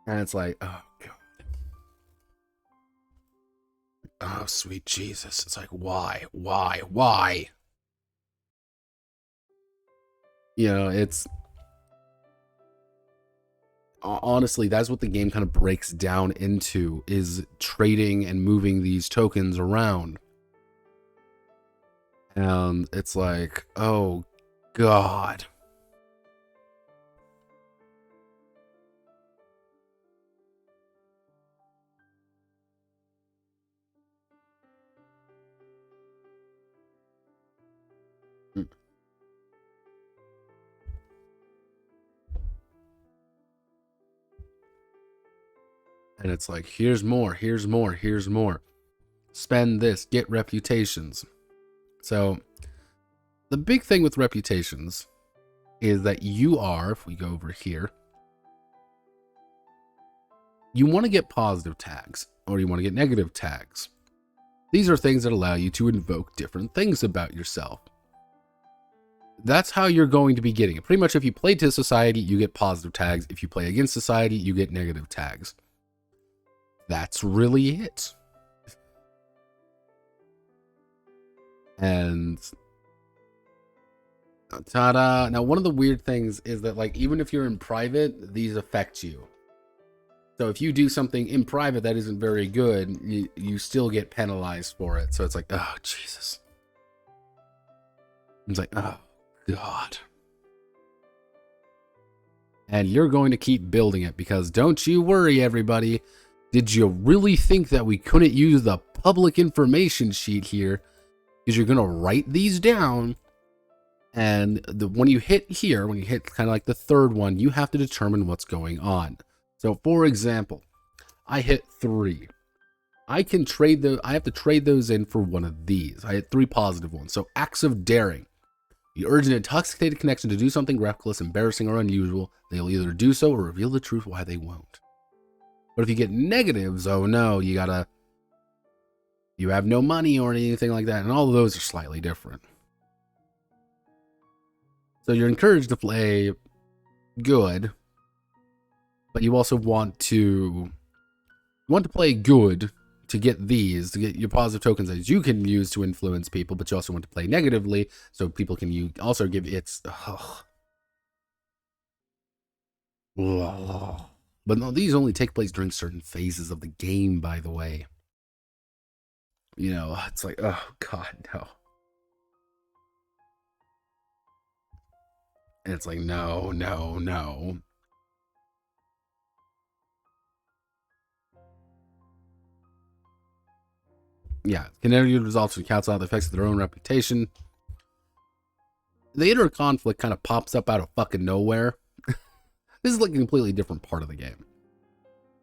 And it's like, oh God. Oh, sweet Jesus. It's like, why? You know, it's... Honestly, that's what the game kind of breaks down into, is trading and moving these tokens around. And it's like, oh, God. And it's like, here's more. Spend this, get reputations. So, the big thing with reputations is that you are, if we go over here, you want to get positive tags, or you want to get negative tags. These are things that allow you to invoke different things about yourself. That's how you're going to be getting it. Pretty much if you play to society, you get positive tags. If you play against society, you get negative tags. That's really it. And ta-da. Now, one of the weird things is that, like, even if you're in private, these affect you. So if you do something in private that isn't very good, you still get penalized for it. So it's like, oh, Jesus. It's like, oh, God. And you're going to keep building it because don't you worry, everybody. Did you really think that we couldn't use the public information sheet here? Because you're going to write these down. And when you hit here, when you hit kind of like the third one, you have to determine what's going on. So, for example, I hit 3. I can trade those. I have to trade those in for one of these. I had 3 positive ones. So acts of daring. You urge an intoxicated connection to do something reckless, embarrassing, or unusual. They'll either do so or reveal the truth why they won't. But if you get negatives, oh no, you have no money or anything like that. And all of those are slightly different. So you're encouraged to play good, but you also want to play good to get these, to get your positive tokens that you can use to influence people, but you also want to play negatively so people can also give its. But no, these only take place during certain phases of the game, by the way. You know, it's like, oh god, no. And it's like, no. Yeah, kinetic results and cancel out the effects of their own reputation. The inner conflict kind of pops up out of fucking nowhere. This is like a completely different part of the game.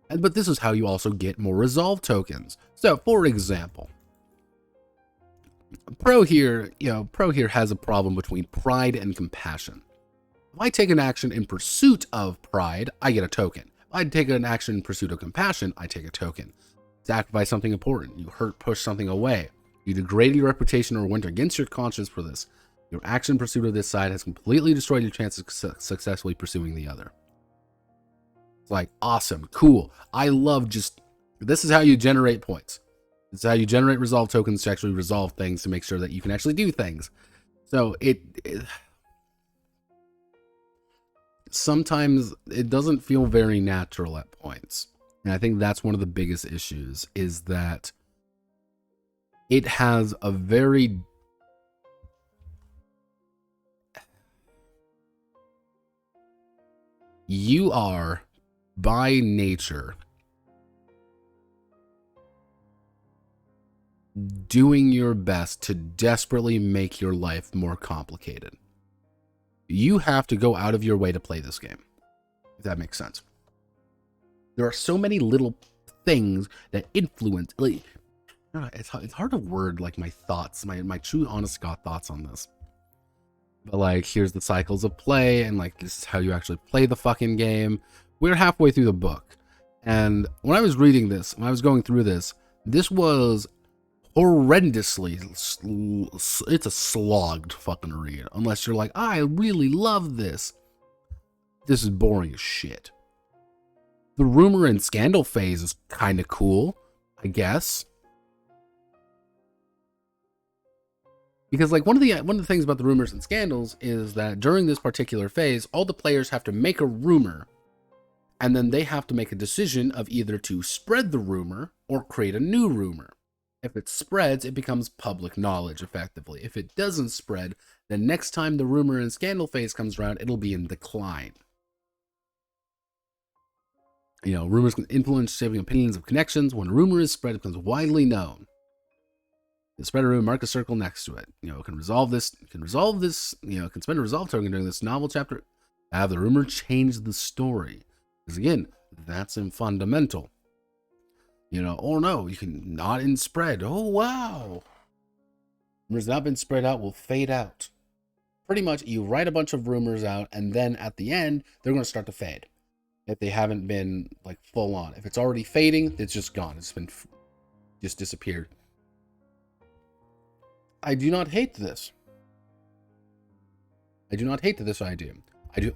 But this is how you also get more resolve tokens. So, for example, Pro here has a problem between pride and compassion. If I take an action in pursuit of pride, I get a token. If I take an action in pursuit of compassion, I take a token. Sacrifice something important. You push something away. You degrade your reputation or went against your conscience for this. Your action in pursuit of this side has completely destroyed your chance of successfully pursuing the other. It's like, awesome, cool. I love this is how you generate points. This is how you generate resolve tokens to actually resolve things to make sure that you can actually do things. So sometimes it doesn't feel very natural at points. And I think that's one of the biggest issues, is that it has a very you are by nature doing your best to desperately make your life more complicated. You have to go out of your way to play this game, if that makes sense. There are so many little things that influence. Like, it's hard to word like my thoughts, my true, honest God thoughts on this. But like, here's the cycles of play, and like, this is how you actually play the fucking game. We're halfway through the book, and when I was reading this, when I was going through this was horrendously. It's a slogged fucking read. Unless you're like, I really love this. This is boring as shit. The rumor and scandal phase is kind of cool, I guess. Because like one of the things about the rumors and scandals is that during this particular phase, all the players have to make a rumor, and then they have to make a decision of either to spread the rumor or create a new rumor. If it spreads, it becomes public knowledge effectively. If it doesn't spread, then next time the rumor and scandal phase comes around, it'll be in decline. You know, rumors can influence shaping opinions of connections. When a rumor is spread, it becomes widely known. You spread a rumor, mark a circle next to it. You know, it can resolve this. You can spend a resolve token during this novel chapter. Have the rumor change the story. Because again, that's in fundamental. You know, oh no, you can not in spread. Oh wow. Rumors not been spread out will fade out. Pretty much, you write a bunch of rumors out, and then at the end, they're going to start to fade. If they haven't been like full on. If it's already fading, it's just gone. It's been just disappeared. I do not hate this. I do not hate this idea.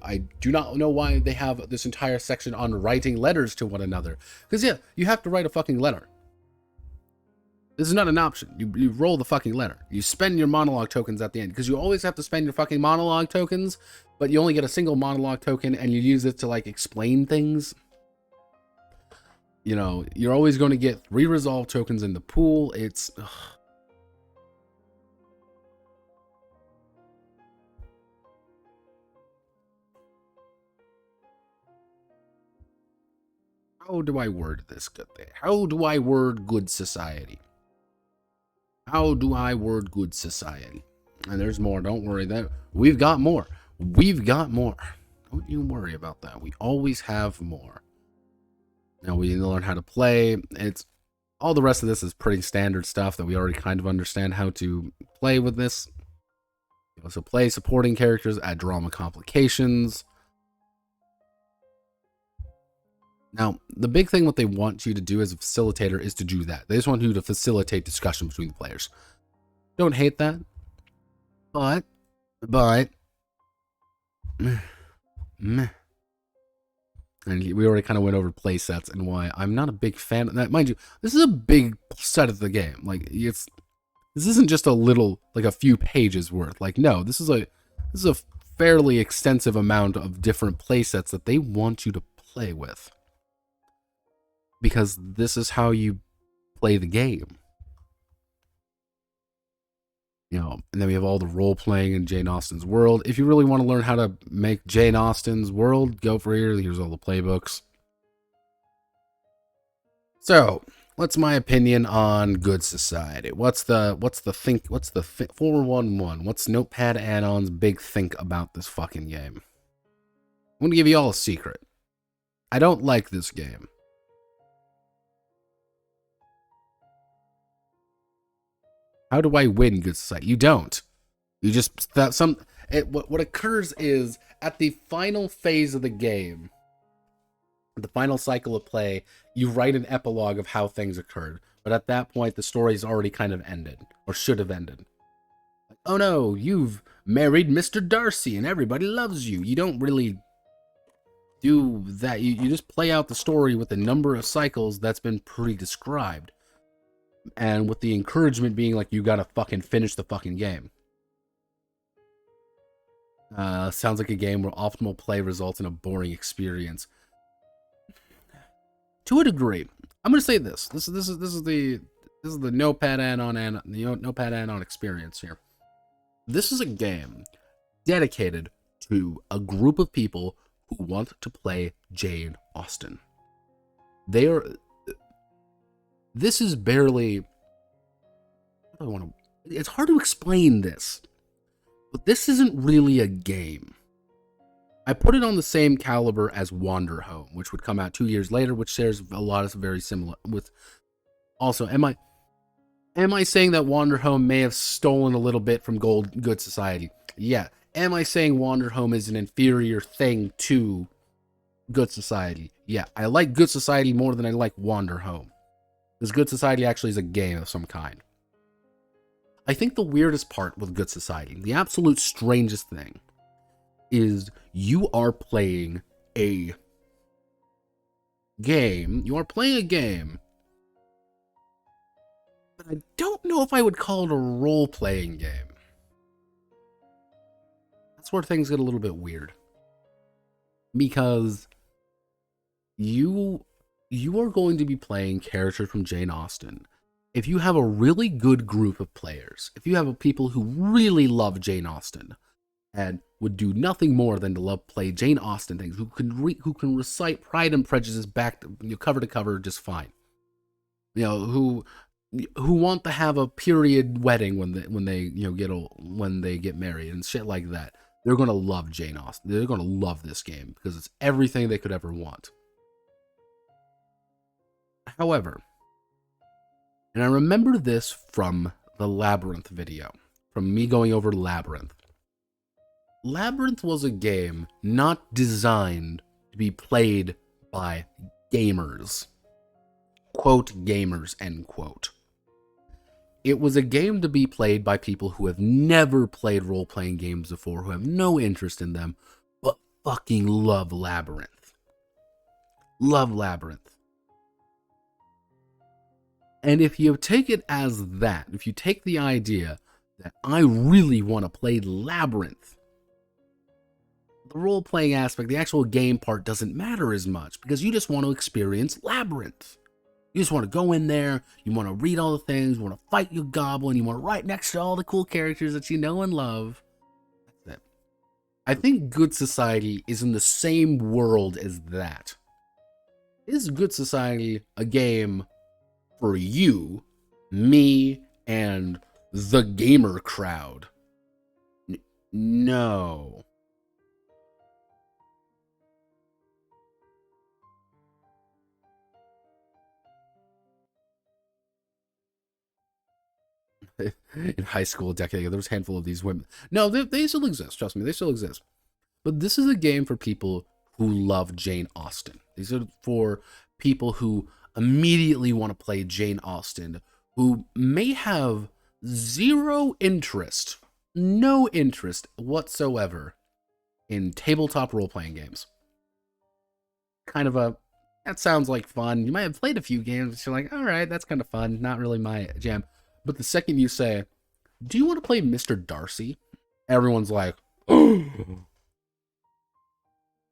I do not know why they have this entire section on writing letters to one another. Because yeah, you have to write a fucking letter. This is not an option. You roll the fucking letter. You spend your monologue tokens at the end. Because you always have to spend your fucking monologue tokens, but you only get a single monologue token and you use it to like explain things. You know, you're always going to get 3 resolve tokens in the pool. It's... Ugh. How do I word this good thing? How do I word good society? How do I word good society? And there's more. Don't worry. That we've got more. We've got more. Don't you worry about that. We always have more. Now we need to learn how to play. All the rest of this is pretty standard stuff that we already kind of understand how to play with this. So play supporting characters, add drama complications. Now, the big thing what they want you to do as a facilitator is to do that. They just want you to facilitate discussion between the players. Don't hate that. But, meh. And we already kind of went over play sets and why I'm not a big fan of that. Mind you, this is a big set of the game. Like, this isn't just a little, like a few pages worth. Like, no, this is a fairly extensive amount of different play sets that they want you to play with. Because this is how you play the game. You know, and then we have all the role playing in Jane Austen's world. If you really want to learn how to make Jane Austen's world, go for here. Here's all the playbooks. So, what's my opinion on Good Society? What's the 411? What's Notepad Add-on's big think about this fucking game? I'm gonna give you all a secret. I don't like this game. How do I win Good Society? You don't. You just what occurs is at the final phase of the game, the final cycle of play, you write an epilogue of how things occurred. But at that point, the story's already kind of ended, or should have ended. Like, oh no, you've married Mr. Darcy and everybody loves you. You don't really do that. You just play out the story with the number of cycles that's been pre-described. And with the encouragement being like, you gotta fucking finish the fucking game. Sounds like a game where optimal play results in a boring experience. To a degree, I'm gonna say this. This is the Notepad add-on and the Notepad add-on experience here. This is a game dedicated to a group of people who want to play Jane Austen. This is barely. It's hard to explain this, but this isn't really a game. I put it on the same caliber as Wander Home, which would come out 2 years later, which shares a lot of very similar with. Also, am I saying that Wander Home may have stolen a little bit from Good Society? Yeah. Am I saying Wander Home is an inferior thing to Good Society? Yeah. I like Good Society more than I like Wander Home. Because Good Society actually is a game of some kind. I think the weirdest part with Good Society, the absolute strangest thing, is you are playing a game. You are playing a game. But I don't know if I would call it a role-playing game. That's where things get a little bit weird. Because you are going to be playing characters from Jane Austen. If you have a really good group of players, if you have people who really love Jane Austen and would do nothing more than to play Jane Austen things, who can recite Pride and Prejudice back to, cover to cover just fine, who want to have a period wedding when they get married and shit like that, they're gonna love Jane Austen. They're gonna love this game because it's everything they could ever want. However, and I remember this from the Labyrinth video, from me going over Labyrinth. Labyrinth was a game not designed to be played by gamers. Quote, gamers, end quote. It was a game to be played by people who have never played role-playing games before, who have no interest in them, but fucking love Labyrinth. Love Labyrinth. And if you take it as that, if you take the idea that I really want to play Labyrinth, the role-playing aspect, the actual game part doesn't matter as much because you just want to experience Labyrinth. You just want to go in there, you want to read all the things, you want to fight your goblin, you want to write next to all the cool characters that you know and love. That's it. I think Good Society is in the same world as that. Is Good Society a game for you, me, and the gamer crowd? No. in high school a decade ago, there was a handful of these women. No, they still exist. Trust me, they still exist. But this is a game for people who love Jane Austen. These are for people who immediately want to play Jane Austen, who may have zero interest, no interest whatsoever in tabletop role-playing games. Kind of a, that sounds like fun. You might have played a few games, you're like, all right, that's kind of fun, not really my jam. But the second you say, do you want to play Mr. Darcy? Everyone's like, oh,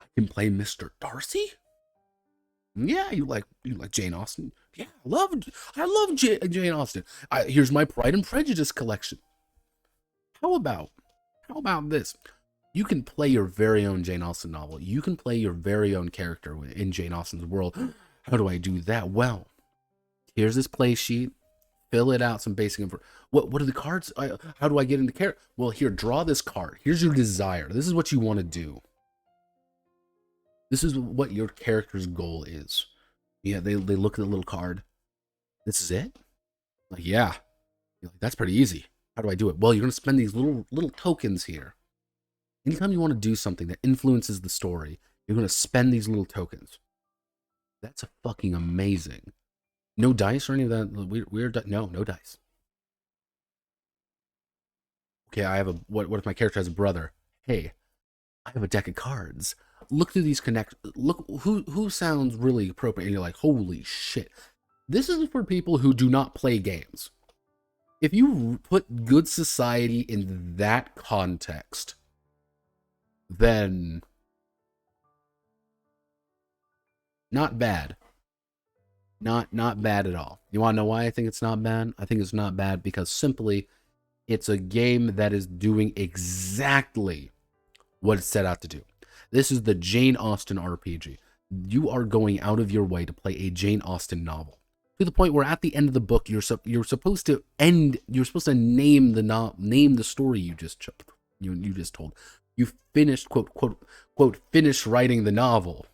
I can play Mr. Darcy? Yeah, you like Jane Austen? Yeah, I love Jane Austen. Here's my Pride and Prejudice collection. How about this? You can play your very own Jane Austen novel. You can play your very own character in Jane Austen's world. How do I do that? Well, here's this play sheet. Fill it out, some basic info. What are the cards? How do I get into character? Well, here, draw this card. Here's your desire. This is what you want to do. This is what your character's goal is. Yeah, they look at the little card. This is it? Like, yeah. You're like, that's pretty easy. How do I do it? Well, you're going to spend these little tokens here. Anytime you want to do something that influences the story, you're going to spend these little tokens. That's a fucking amazing. No dice or any of that weird. No dice. Okay, I have a. What if my character has a brother? Hey, I have a deck of cards. Look through these Look who sounds really appropriate, and you're like, holy shit. This is for people who do not play games. If you put good society in that context, then not bad. Not bad at all. You want to know why I think it's not bad? I think it's not bad because simply it's a game that is doing exactly what it's set out to do. This is the Jane Austen RPG. You are going out of your way to play a Jane Austen novel. To the point where at the end of the book, you're supposed to name the story you just told. You finished, quote, finished writing the novel.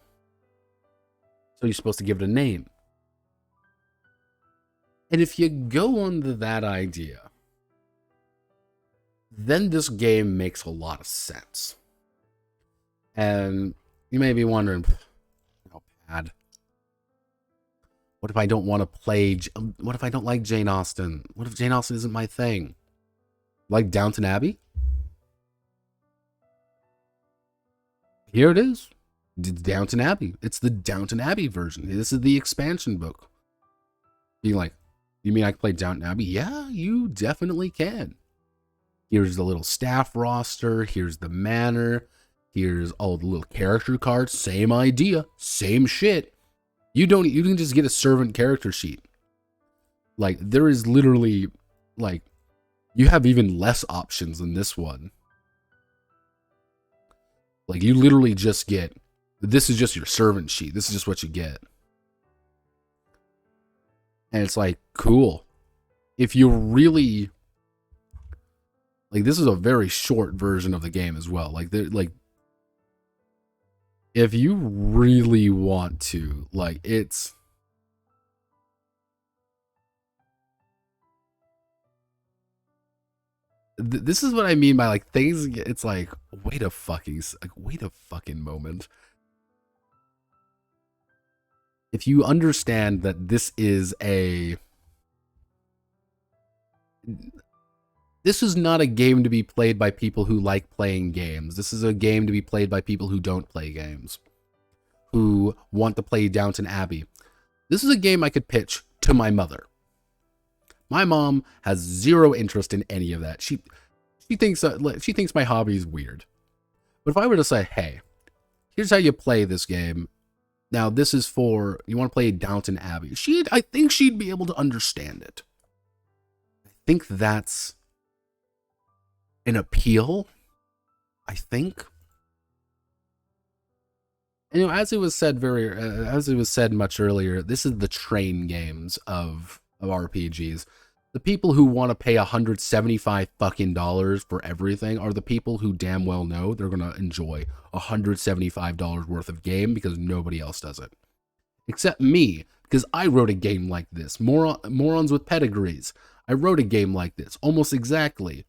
So you're supposed to give it a name. And if you go on to that idea, then this game makes a lot of sense. And you may be wondering, how bad? What if I don't want to play? What if I don't like Jane Austen? What if Jane Austen isn't my thing? Like Downton Abbey? Here it is. Downton Abbey. It's the Downton Abbey version. This is the expansion book. Being like, you mean I can play Downton Abbey? Yeah, you definitely can. Here's the little staff roster. Here's the manor. Here's all the little character cards. Same idea. Same shit. You can just get a servant character sheet. Like, there is literally, like, you have even less options than this one. Like, you literally just get, this is just your servant sheet. This is just what you get. And it's like, cool. If you really, like, this is a very short version of the game as well. Like, if you really want to, like, it's, this is what I mean by, like, things, it's like, wait a fucking moment. If you understand that this is not a game to be played by people who like playing games. This is a game to be played by people who don't play games, who want to play Downton Abbey. This is a game I could pitch to my mother. My mom has zero interest in any of that. She thinks my hobby is weird. But if I were to say, hey, here's how you play this game. Now, this is for, you want to play Downton Abbey. I think she'd be able to understand it. I think that's an appeal. I think. And, as it was said much earlier, this is the train games of RPGs. The people who want to pay $175 fucking dollars for everything are the people who damn well know they're going to enjoy $175 worth of game because nobody else does it. Except me, because I wrote a game like this. Morons with pedigrees. I wrote a game like this, almost exactly.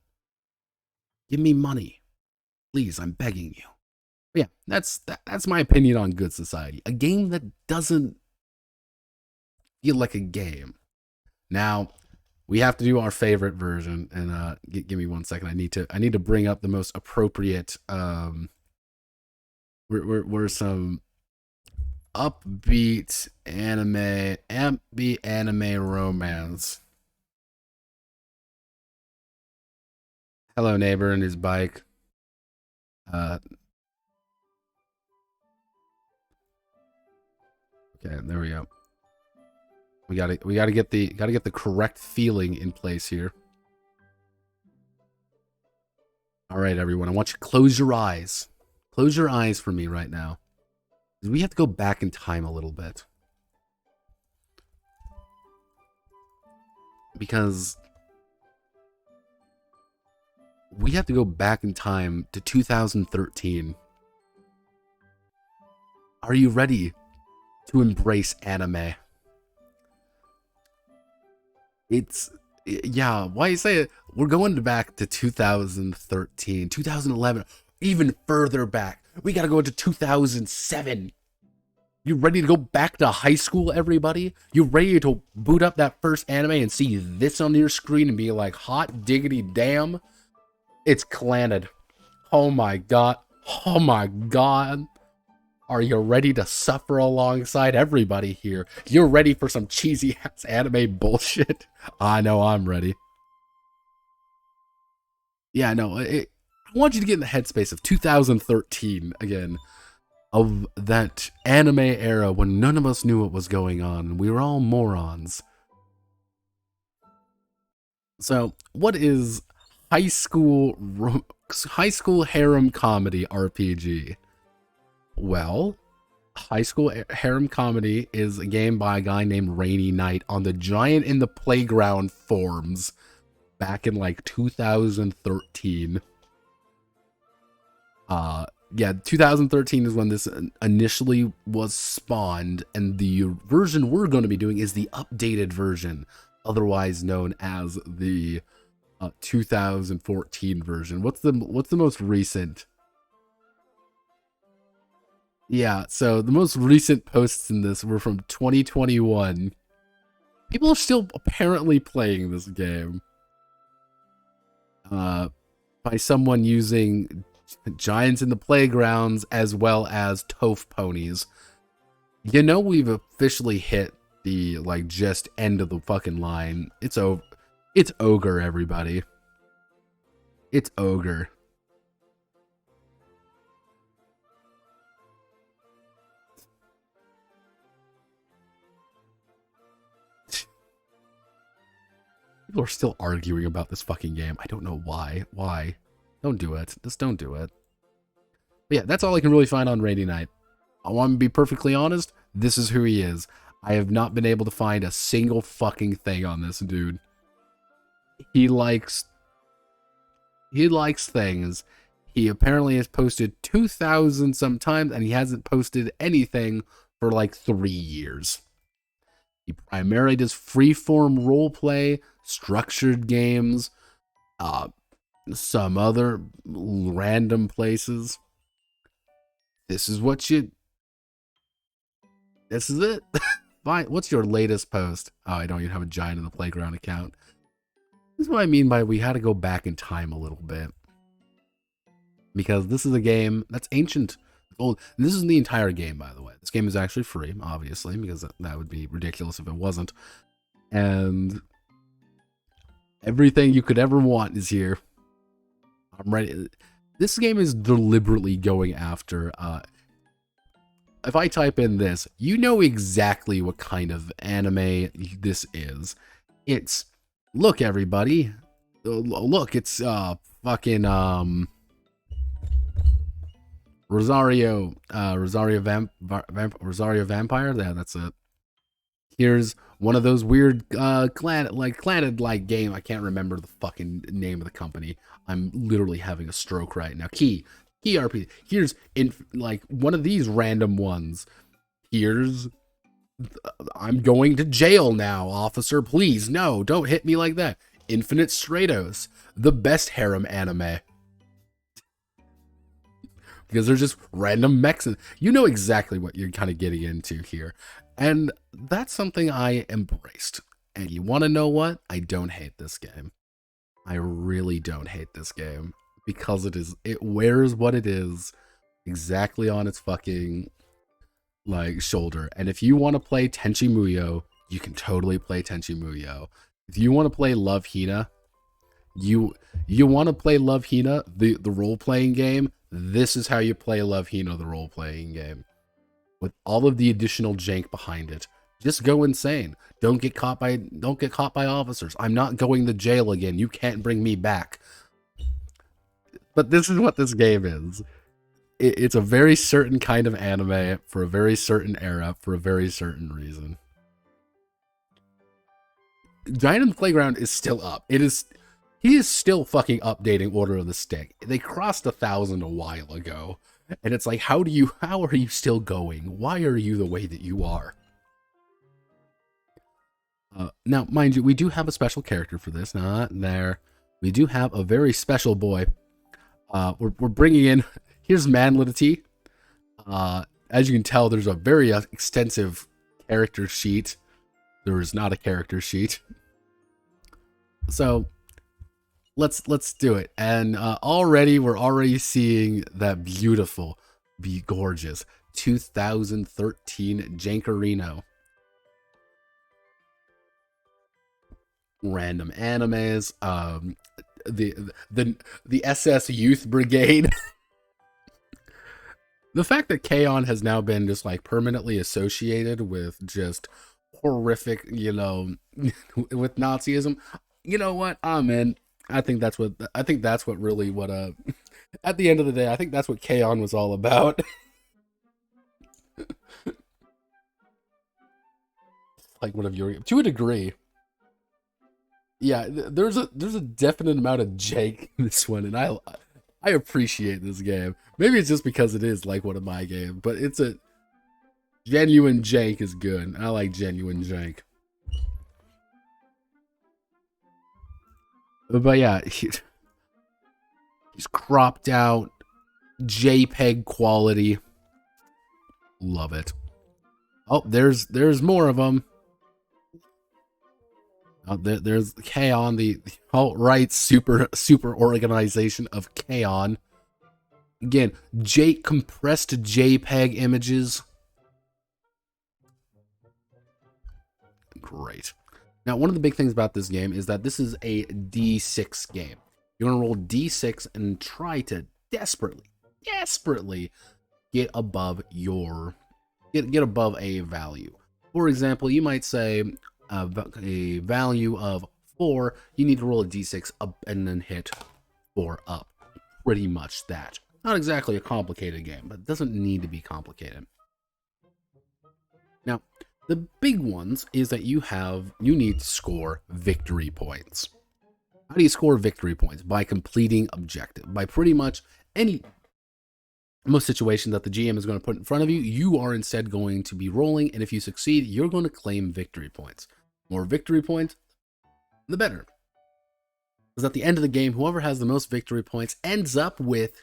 Give me money. Please, I'm begging you. But yeah, that's my opinion on Good Society. A game that doesn't feel like a game. Now, we have to do our favorite version, and give me 1 second. I need to bring up the most appropriate. We're some upbeat anime romance. Hello, neighbor and his bike. Okay, there we go. We gotta get the correct feeling in place here. All right, everyone. I want you to close your eyes. Close your eyes for me right now. We have to go back in time a little bit. Because we have to go back in time to 2013. Are you ready to embrace anime? Yeah, why you say it? We're going back to 2013, 2011, even further back. We gotta go into 2007. You ready to go back to high school, everybody? You ready to boot up that first anime and see this on your screen and be like, hot diggity damn? It's Clanted. Oh my god. Oh my god. Are you ready to suffer alongside everybody here? You're ready for some cheesy ass anime bullshit? I know I'm ready. Yeah, no, I want you to get in the headspace of 2013 again. Of that anime era when none of us knew what was going on. We were all morons. So, what is high school harem comedy RPG? Well, high school harem comedy is a game by a guy named Rainy Knight on the Giant in the Playground forums back in like 2013. Yeah, 2013 is when this initially was spawned, and the version we're going to be doing is the updated version, otherwise known as the 2014 version. What's the most recent? Yeah, so the most recent posts in this were from 2021. People are still apparently playing this game. By someone using Giants in the Playgrounds as well as Toph ponies. You know we've officially hit the like just end of the fucking line. It's over. It's Ogre, everybody. It's Ogre. People are still arguing about this fucking game. I don't know why. Why? Don't do it. Just don't do it. But yeah, that's all I can really find on Rainy Knight. I want to be perfectly honest. This is who he is. I have not been able to find a single fucking thing on this dude. He likes things. He apparently has posted 2,000 sometimes, and he hasn't posted anything for like 3 years. He primarily does freeform roleplay, structured games, some other random places. This is it. Fine. What's your latest post? Oh, I don't even have a Giant in the Playground account. This is what I mean by we had to go back in time a little bit. Because this is a game that's ancient. Old. And this is the entire game, by the way. This game is actually free, obviously, because that would be ridiculous if it wasn't. And everything you could ever want is here. I'm ready. This game is deliberately going after... if I type in this, you know exactly what kind of anime this is. It's... Look, everybody. Look, it's fucking... Rosario Vampire. Yeah, that's it. Here's one of those weird Clanted game. I can't remember the fucking name of the company. I'm literally having a stroke right now. Key RPG. Here's like one of these random ones. Here's I'm going to jail now, officer. Please, no, don't hit me like that. Infinite Stratos, the best harem anime. Because they're just random mechs. You know exactly what you're kind of getting into here. And that's something I embraced. And you want to know what? I don't hate this game. I really don't hate this game. Because it wears what it is exactly on its fucking like shoulder. And if you want to play Tenchi Muyo, you can totally play Tenchi Muyo. If you want to play Love Hina, you want to play Love Hina, the role-playing game, this is how you play Love Hina, the role-playing game. With all of the additional jank behind it. Just go insane. Don't get caught by officers. I'm not going to jail again. You can't bring me back. But this is what this game is. It's a very certain kind of anime for a very certain era for a very certain reason. Giant in the Playground is still up. He is still fucking updating Order of the Stick. They crossed 1,000 a while ago. And it's like, how are you still going? Why are you the way that you are? Now, mind you, we do have a special character for this. Not there. We do have a very special boy. We're bringing in, here's Manlity. As you can tell, there's a very extensive character sheet. There is not a character sheet. So, let's do it. And we're already seeing that beautiful, gorgeous 2013 Jankarino. Random animes, the SS Youth Brigade. The fact that K-On! Has now been just like permanently associated with just horrific, with Nazism. You know what? I'm in. I think that's what at the end of the day, I think that's what K-On! Was all about. Like one of your, to a degree. Yeah, there's a definite amount of jank in this one, and I appreciate this game. Maybe it's just because it is like one of my games, but it's a genuine jank is good. I like genuine jank. But yeah, he's cropped out, JPEG quality. Love it. Oh, there's more of them. There's K-On!, the alt-right super organization of K-On!. Again, compressed JPEG images. Great. Now, one of the big things about this game is that this is a D6 game. You're going to roll D6 and try to desperately get above above a value. For example, you might say a value of 4, you need to roll a d6 up and then hit 4 up. Pretty much that. Not exactly a complicated game, but it doesn't need to be complicated. Now, the big ones is that you need to score victory points. How do you score victory points? By completing objective. By pretty much most situations that the GM is going to put in front of you, you are instead going to be rolling, and if you succeed, you're going to claim victory points. More victory points, the better. Because at the end of the game, whoever has the most victory points ends up with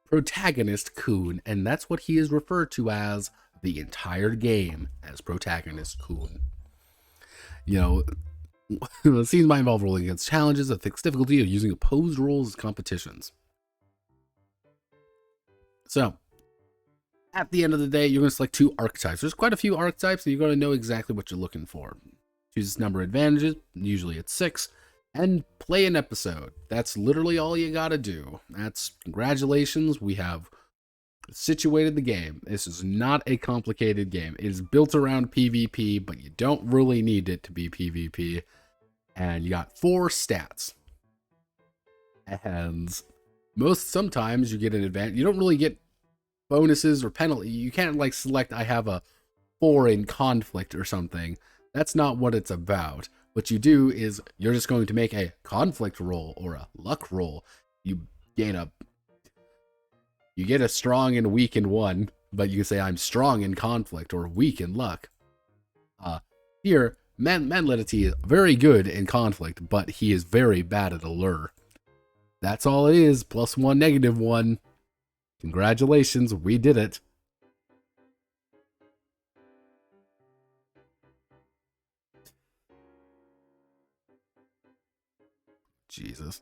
Protagonist Kun, and that's what he is referred to as the entire game, as Protagonist Kun. The scenes might involve rolling against challenges of fixed difficulty or using opposed rolls as competitions. So, at the end of the day, you're going to select 2 archetypes. There's quite a few archetypes, and you're going to know exactly what you're looking for. Choose number of advantages, usually it's 6, and play an episode. That's literally all you gotta do. That's congratulations, we have situated the game. This is not a complicated game. It is built around PvP, but you don't really need it to be PvP. And you got 4 stats. And sometimes you get an advantage. You don't really get bonuses or penalty. You can't like select I have a 4 in conflict or something. That's not what it's about. What you do is you're just going to make a conflict roll or a luck roll. You get a strong and weak in one, but you can say I'm strong in conflict or weak in luck. Here, Manlity is very good in conflict, but he is very bad at allure. That's all it is. +1, -1. Congratulations, we did it. Jesus.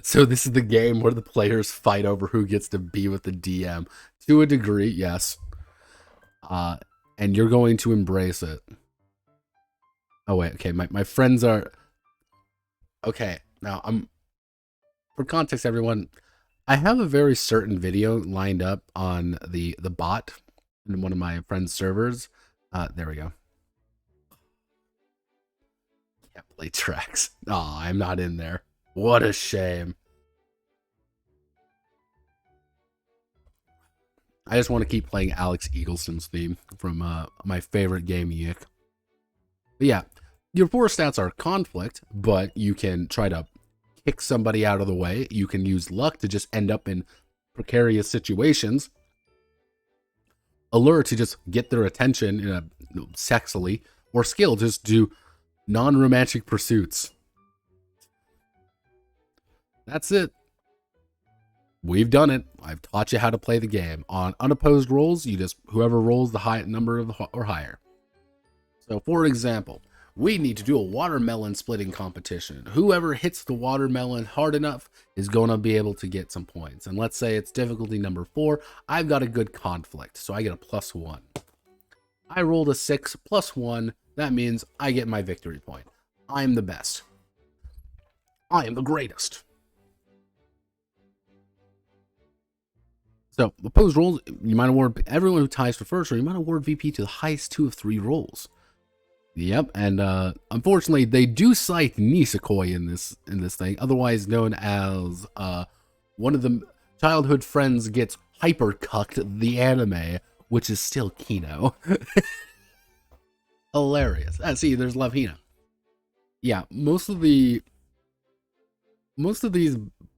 So this is the game where the players fight over who gets to be with the DM. To a degree, yes. And you're going to embrace it. Oh, wait, okay, my friends are... Okay, now, for context, everyone, I have a very certain video lined up on the bot in one of my friend's servers. There we go. Can't play tracks. Oh, I'm not in there. What a shame. I just want to keep playing Alex Eagleston's theme from my favorite game, Yick. But yeah, your 4 stats are conflict, but you can try to kick somebody out of the way. You can use luck to just end up in precarious situations. Allure to just get their attention sexily, or skill just do non-romantic pursuits. That's it. We've done it. I've taught you how to play the game. On unopposed rolls, you just whoever rolls the high number of or higher. So, for example, we need to do a watermelon splitting competition. Whoever hits the watermelon hard enough is going to be able to get some points. And let's say it's difficulty number 4. I've got a good conflict, so I get a +1. I rolled a 6 +1. That means I get my victory point. I'm the best. I am the greatest. So, opposed rolls, you might award everyone who ties for first, or you might award VP to the highest 2 of 3 rolls. Yep, and unfortunately, they do cite Nisekoi in this thing, otherwise known as one of the childhood friends gets hyper-cucked the anime, which is still Kino. Hilarious. See, there's Love Hina. Yeah, most of these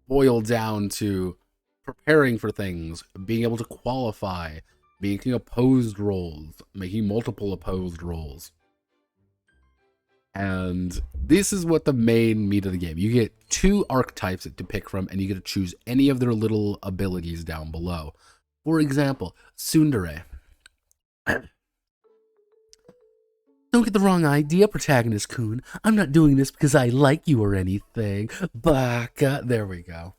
boil down to preparing for things, being able to qualify, making opposed rolls, making multiple opposed rolls. And this is what the main meat of the game. You get 2 archetypes to pick from, and you get to choose any of their little abilities down below. For example, Tsundere. Don't get the wrong idea, protagonist-kun. I'm not doing this because I like you or anything. Baka. There we go.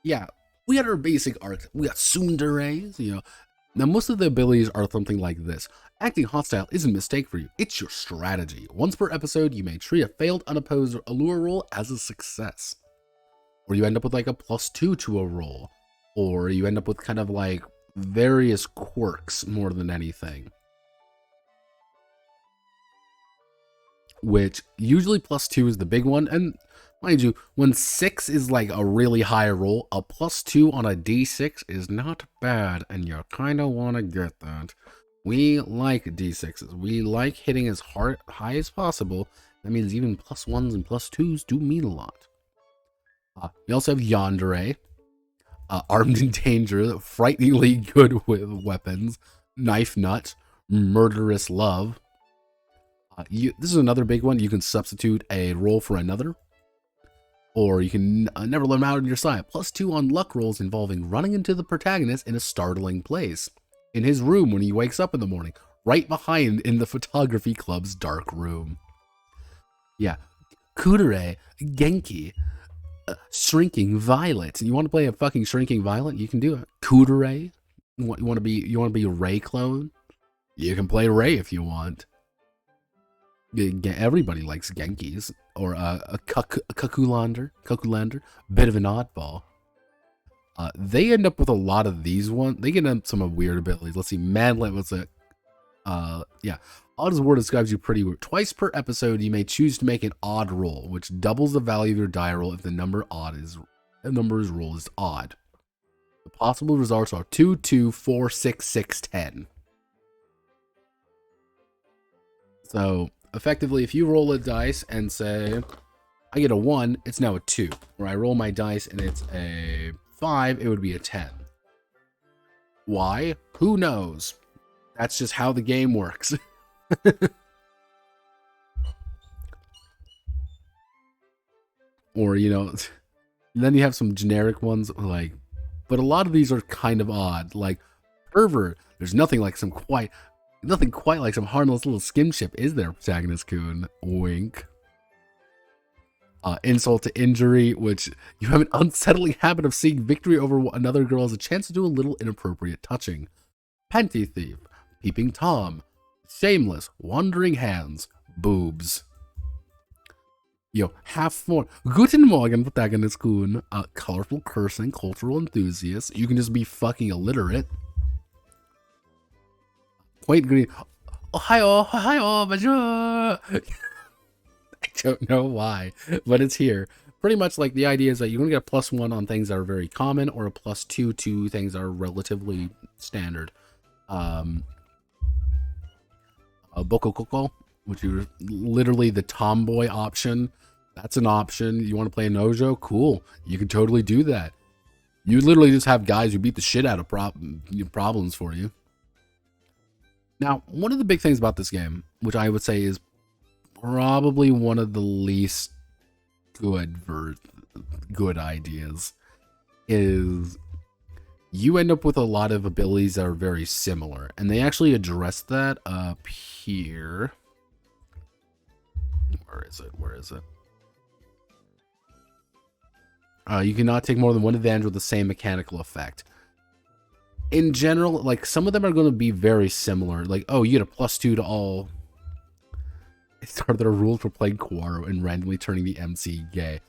Yeah, we got our basic arcs. We got tsunderes, you know. Now, most of the abilities are something like this. Acting hostile isn't a mistake for you. It's your strategy. Once per episode, you may treat a failed unopposed allure roll as a success. Or you end up with like a +2 to a roll. Or you end up with kind of like various quirks more than anything. Which usually +2 is the big one, and mind you, when 6 is like a really high roll, a +2 on a d6 is not bad, and you kind of want to get that. We like d6s. We like hitting as high as possible. That means even +1s and +2s do mean a lot. We also have Yandere, Armed and Danger, frighteningly good with weapons, Knife Nut, Murderous Love. This is another big one. You can substitute a roll for another. Or you can never let him out on your side. +2 on luck rolls involving running into the protagonist in a startling place. In his room when he wakes up in the morning. Right behind in the photography club's dark room. Yeah. Kudere, Genki, Shrinking Violet. You want to play a fucking Shrinking Violet? You can do it. Kudere. You want to be a Ray clone? You can play Ray if you want. Everybody likes Genkis, or a Kakulander, bit of an oddball. They end up with a lot of these ones. They get some weird abilities. Let's see, Madlet was a, yeah. Odd as a word describes you pretty weird. Twice per episode, you may choose to make an odd roll, which doubles the value of your die roll if the number rolled is odd. The possible results are 2, 2, 4, 6, 6, 10. So, effectively, if you roll a dice and say, I get a 1, it's now a 2. Or I roll my dice and it's a 5, it would be a 10. Why? Who knows? That's just how the game works. Or, you know, then you have some generic ones, like, but a lot of these are kind of odd. Like, pervert, there's nothing quite like some harmless little skinship, is there, protagonist Coon? Wink. Insult to injury, which you have an unsettling habit of seeing victory over another girl as a chance to do a little inappropriate touching. Panty thief, peeping Tom, shameless, wandering hands, boobs. Yo, half more. Guten Morgen, protagonist Kuhn. Colorful cursing, cultural enthusiast. You can just be fucking illiterate. Point green. Ohio, bonjour. I don't know why, but it's here. Pretty much like the idea is that you're going to get a +1 on things that are very common, or a +2 to things that are relatively standard. Boko Koko, which is literally the tomboy option. That's an option. You want to play a Nojo? Cool. You can totally do that. You literally just have guys who beat the shit out of problems for you. Now, one of the big things about this game, which I would say is probably one of the least good ideas, is you end up with a lot of abilities that are very similar, and they actually address that up here. Where is it? You cannot take more than one advantage with the same mechanical effect. In general, like, some of them are going to be very similar. Like, oh, you get a +2 to all. Are there rules for playing Quaru and randomly turning the MC gay?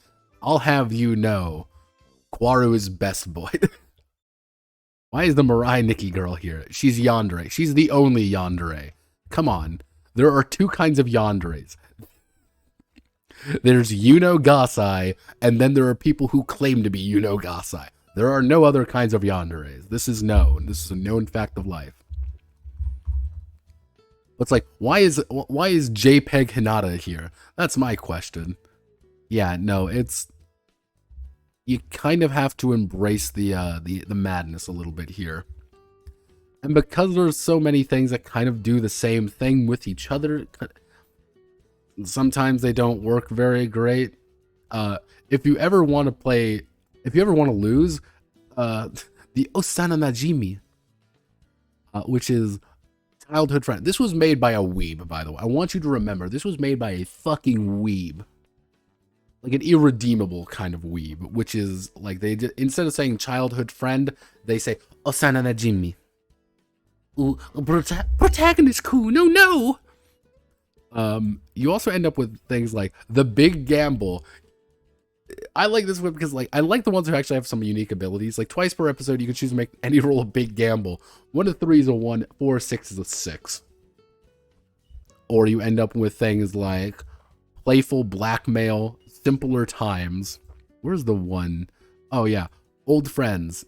I'll have you know, Quaru is best boy. Why is the Mirai Nikki girl here? She's yandere. She's the only yandere. Come on. There are two kinds of yanderes. There's Yuno Gasai, and then there are people who claim to be Yuno Gasai. There are no other kinds of yanderes. This is known. This is a known fact of life. It's like, why is JPEG Hinata here? That's my question. Yeah, no, it's, you kind of have to embrace the madness a little bit here. And because there's so many things that kind of do the same thing with each other, sometimes they don't work very great. If you ever want to lose, the Osana Najimi, which is childhood friend. This was made by a weeb, by the way. I want you to remember, this was made by a fucking weeb. Like an irredeemable kind of weeb, which is like they did, instead of saying childhood friend, they say Osana Najimi. Ooh, protagonist cool. No. You also end up with things like the Big Gamble. I like this one because, like, I like the ones who actually have some unique abilities. Like, twice per episode, you can choose to make any roll a Big Gamble. 1 to 3 is a 1, 4 to 6 is a 6. Or you end up with things like playful blackmail, simpler times. Where's the one? Oh yeah, old friends.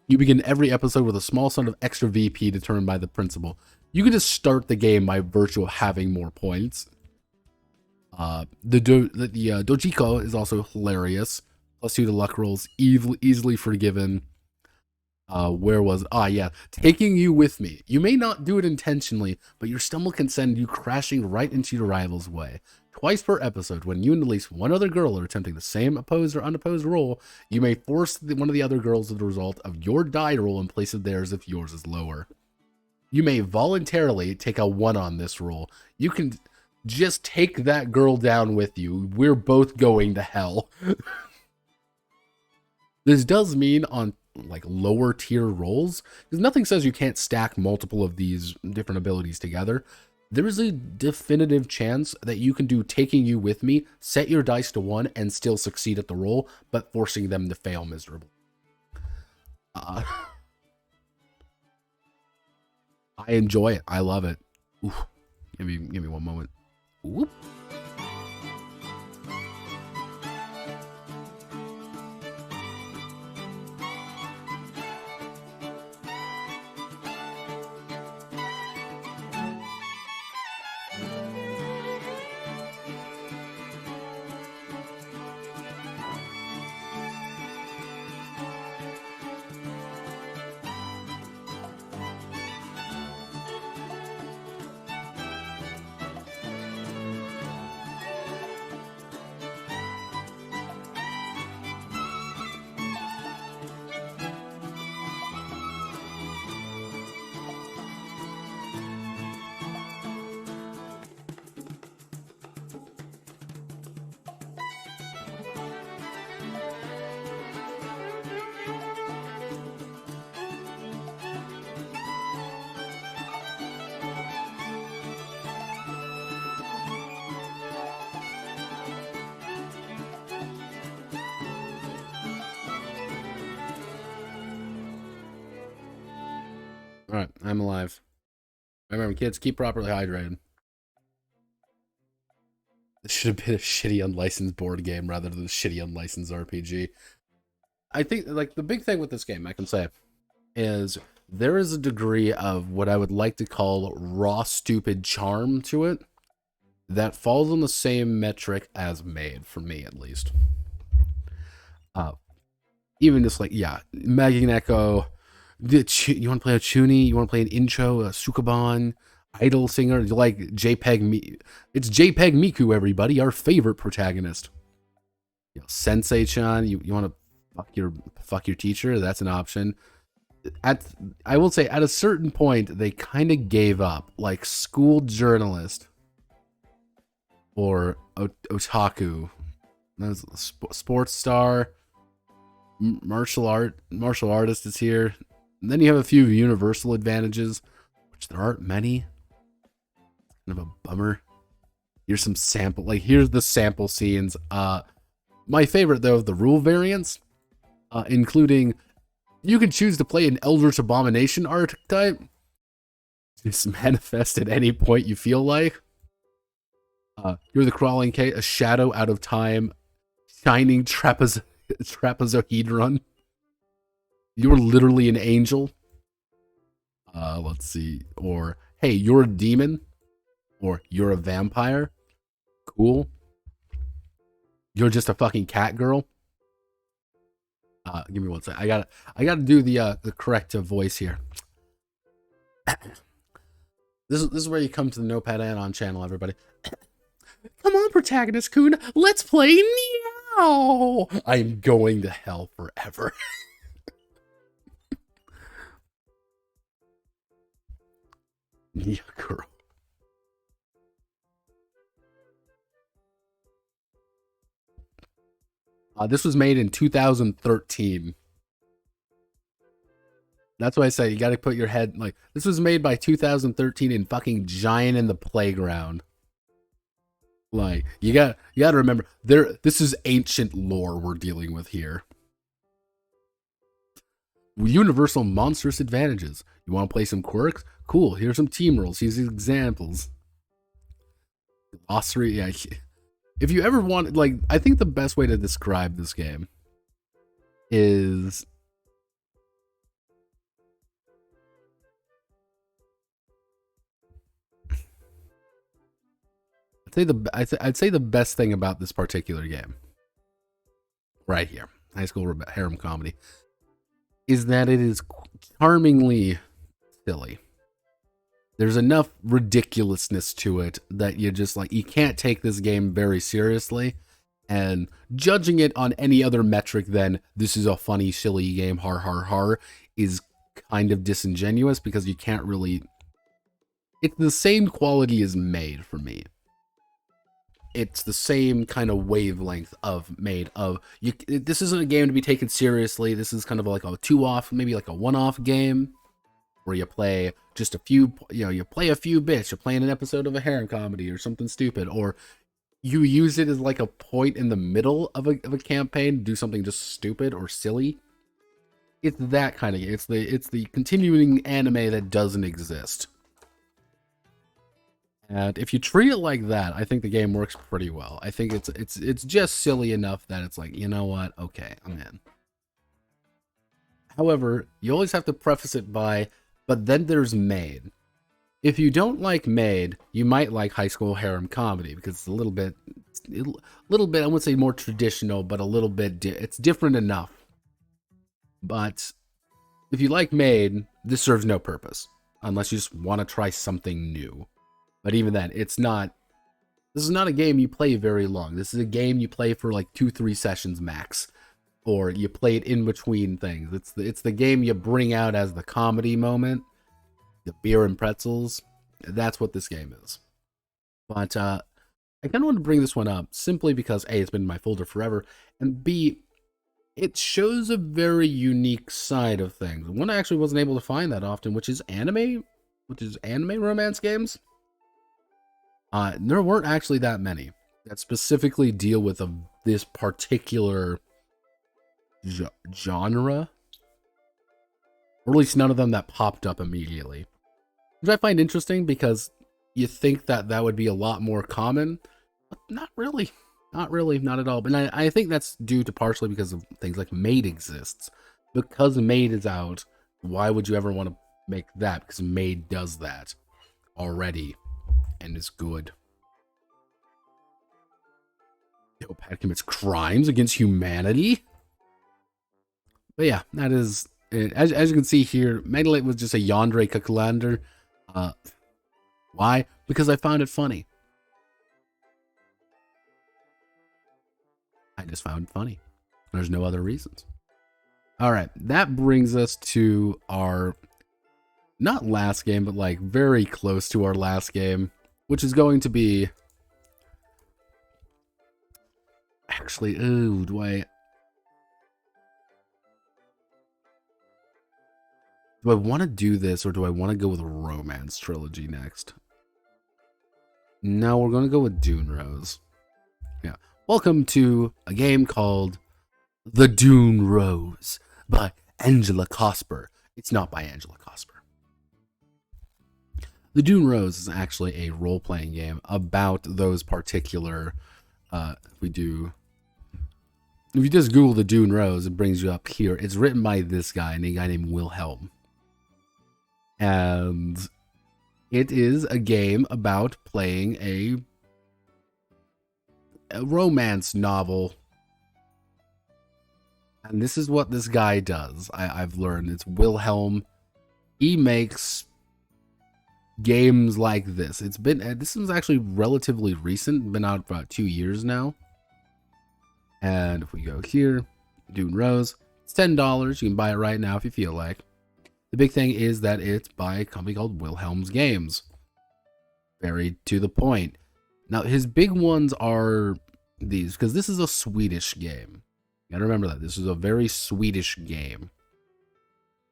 You begin every episode with a small sum of extra VP determined by the principal. You can just start the game by virtue of having more points. The Dojiko is also hilarious. +2 to luck rolls, easily forgiven. Where was yeah, taking you with me. You may not do it intentionally, but your stumble can send you crashing right into your rival's way. Twice per episode, when you and at least one other girl are attempting the same opposed or unopposed roll, you may force one of the other girls to the result of your die roll in place of theirs if yours is lower. You may voluntarily take a 1 on this roll. You can just take that girl down with you. We're both going to hell. This does mean on, like, lower tier rolls, because nothing says you can't stack multiple of these different abilities together. There is a definitive chance that you can do taking you with me, set your dice to 1, and still succeed at the roll, but forcing them to fail miserably. I enjoy it. I love it. Oof. Give me one moment. Whoop. All right, I'm alive. Remember, kids, keep properly hydrated. This should have been a shitty unlicensed board game rather than a shitty unlicensed RPG. I think, like, the big thing with this game, I can say, is there is a degree of what I would like to call raw stupid charm to it that falls on the same metric as Made, for me at least. Uh, Even just like, yeah, Maggie Echo, you want to play a Chuni, you want to play an Incho, a Sukaban, Idol Singer, you like JPEG, it's JPEG Miku, everybody, our favorite protagonist. You know, Sensei-chan, you want to fuck your teacher, that's an option. I will say, at a certain point, they kind of gave up, like school journalist or otaku, sports star, martial artist is here. And then you have a few universal advantages, which there aren't many. Kind of a bummer. Here's some sample, like here's the sample scenes. My favorite though, the rule variants, including you can choose to play an Eldritch Abomination archetype. Just manifest at any point you feel like. You're the crawling case, a shadow out of time, shining trapezohedron. You're literally an angel. Let's see. Or, hey, you're a demon. Or, you're a vampire. Cool. You're just a fucking cat girl. Give me one sec. I gotta do the correct voice here. This is where you come to the Notepad add-on channel, everybody. Come on, protagonist Kun, let's play Meow. I'm going to hell forever. Yeah, girl. This was made in 2013. That's why I say you got to put your head, like, this was made by 2013 in fucking Giant in the Playground. Like, you got to remember, this is ancient lore we're dealing with here. Universal monstrous advantages. You want to play some quirks? Cool, here's some team rules. Here's examples. Glossary, yeah. If you ever want, like, I think the best way to describe this game is... I'd say the best thing about this particular game, right here, high school harem comedy, is that it is charmingly silly. There's enough ridiculousness to it that you just like, you can't take this game very seriously, and judging it on any other metric than this is a funny, silly game, har har har, is kind of disingenuous because you can't really. It's the same quality as Made for me. It's the same kind of wavelength of Made. This isn't a game to be taken seriously. This is kind of like a two-off, maybe like a one-off game where you play just a few, you play a few bits. You're playing an episode of a harem comedy or something stupid, or you use it as like a point in the middle of a campaign to do something just stupid or silly. It's that kind of game. It's the continuing anime that doesn't exist. And if you treat it like that, I think the game works pretty well. I think it's just silly enough that it's like, you know what? Okay, I'm in. However, you always have to preface it by, but then there's Made. If you don't like Made, you might like high school harem comedy because it's a little bit, I wouldn't say more traditional, but a little bit, it's different enough. But if you like Made, this serves no purpose unless you just want to try something new. But even then, this is not a game you play very long. This is a game you play for like 2-3 sessions max. Or you play it in between things. It's the game you bring out as the comedy moment. The beer and pretzels. That's what this game is. But I kind of want to bring this one up simply because A, it's been in my folder forever, and B, it shows a very unique side of things. One I actually wasn't able to find that often, which is anime romance games. There weren't actually that many that specifically deal with this particular genre Or at least none of them that popped up immediately. Which I find interesting because you think that that would be a lot more common, but not really. Not really, not at all. But I think that's due to partially because of things like Maid exists. Because Maid is out, why would you ever want to make that? Because Maid does that already and is good. Psychopath commits crimes against humanity. But yeah, that is it. As you can see here, Megalite was just a Yandere Kakulander. Why? Because I found it funny. I just found it funny. There's no other reasons. All right, that brings us to our, not last game, but like very close to our last game, which is going to be, actually, ooh, do I want to do this, or do I want to go with a romance trilogy next? No, we're going to go with Dune Rose. Yeah. Welcome to a game called The Dune Rose by Angela Cosper. It's not by Angela Cosper. The Dune Rose is actually a role-playing game about those particular, if you just Google the Dune Rose, it brings you up here. It's written by this guy, a guy named Wilhelm. And it is a game about playing a romance novel. And this is what this guy does. I've learned. It's Wilhelm. He makes games like this. This is actually relatively recent. Been out for about 2 years now. And if we go here, Dune Rose, it's $10. You can buy it right now if you feel like. The big thing is that it's by a company called Wilhelm's Games. Very to the point. Now, his big ones are these, because this is a Swedish game. You gotta remember that. This is a very Swedish game.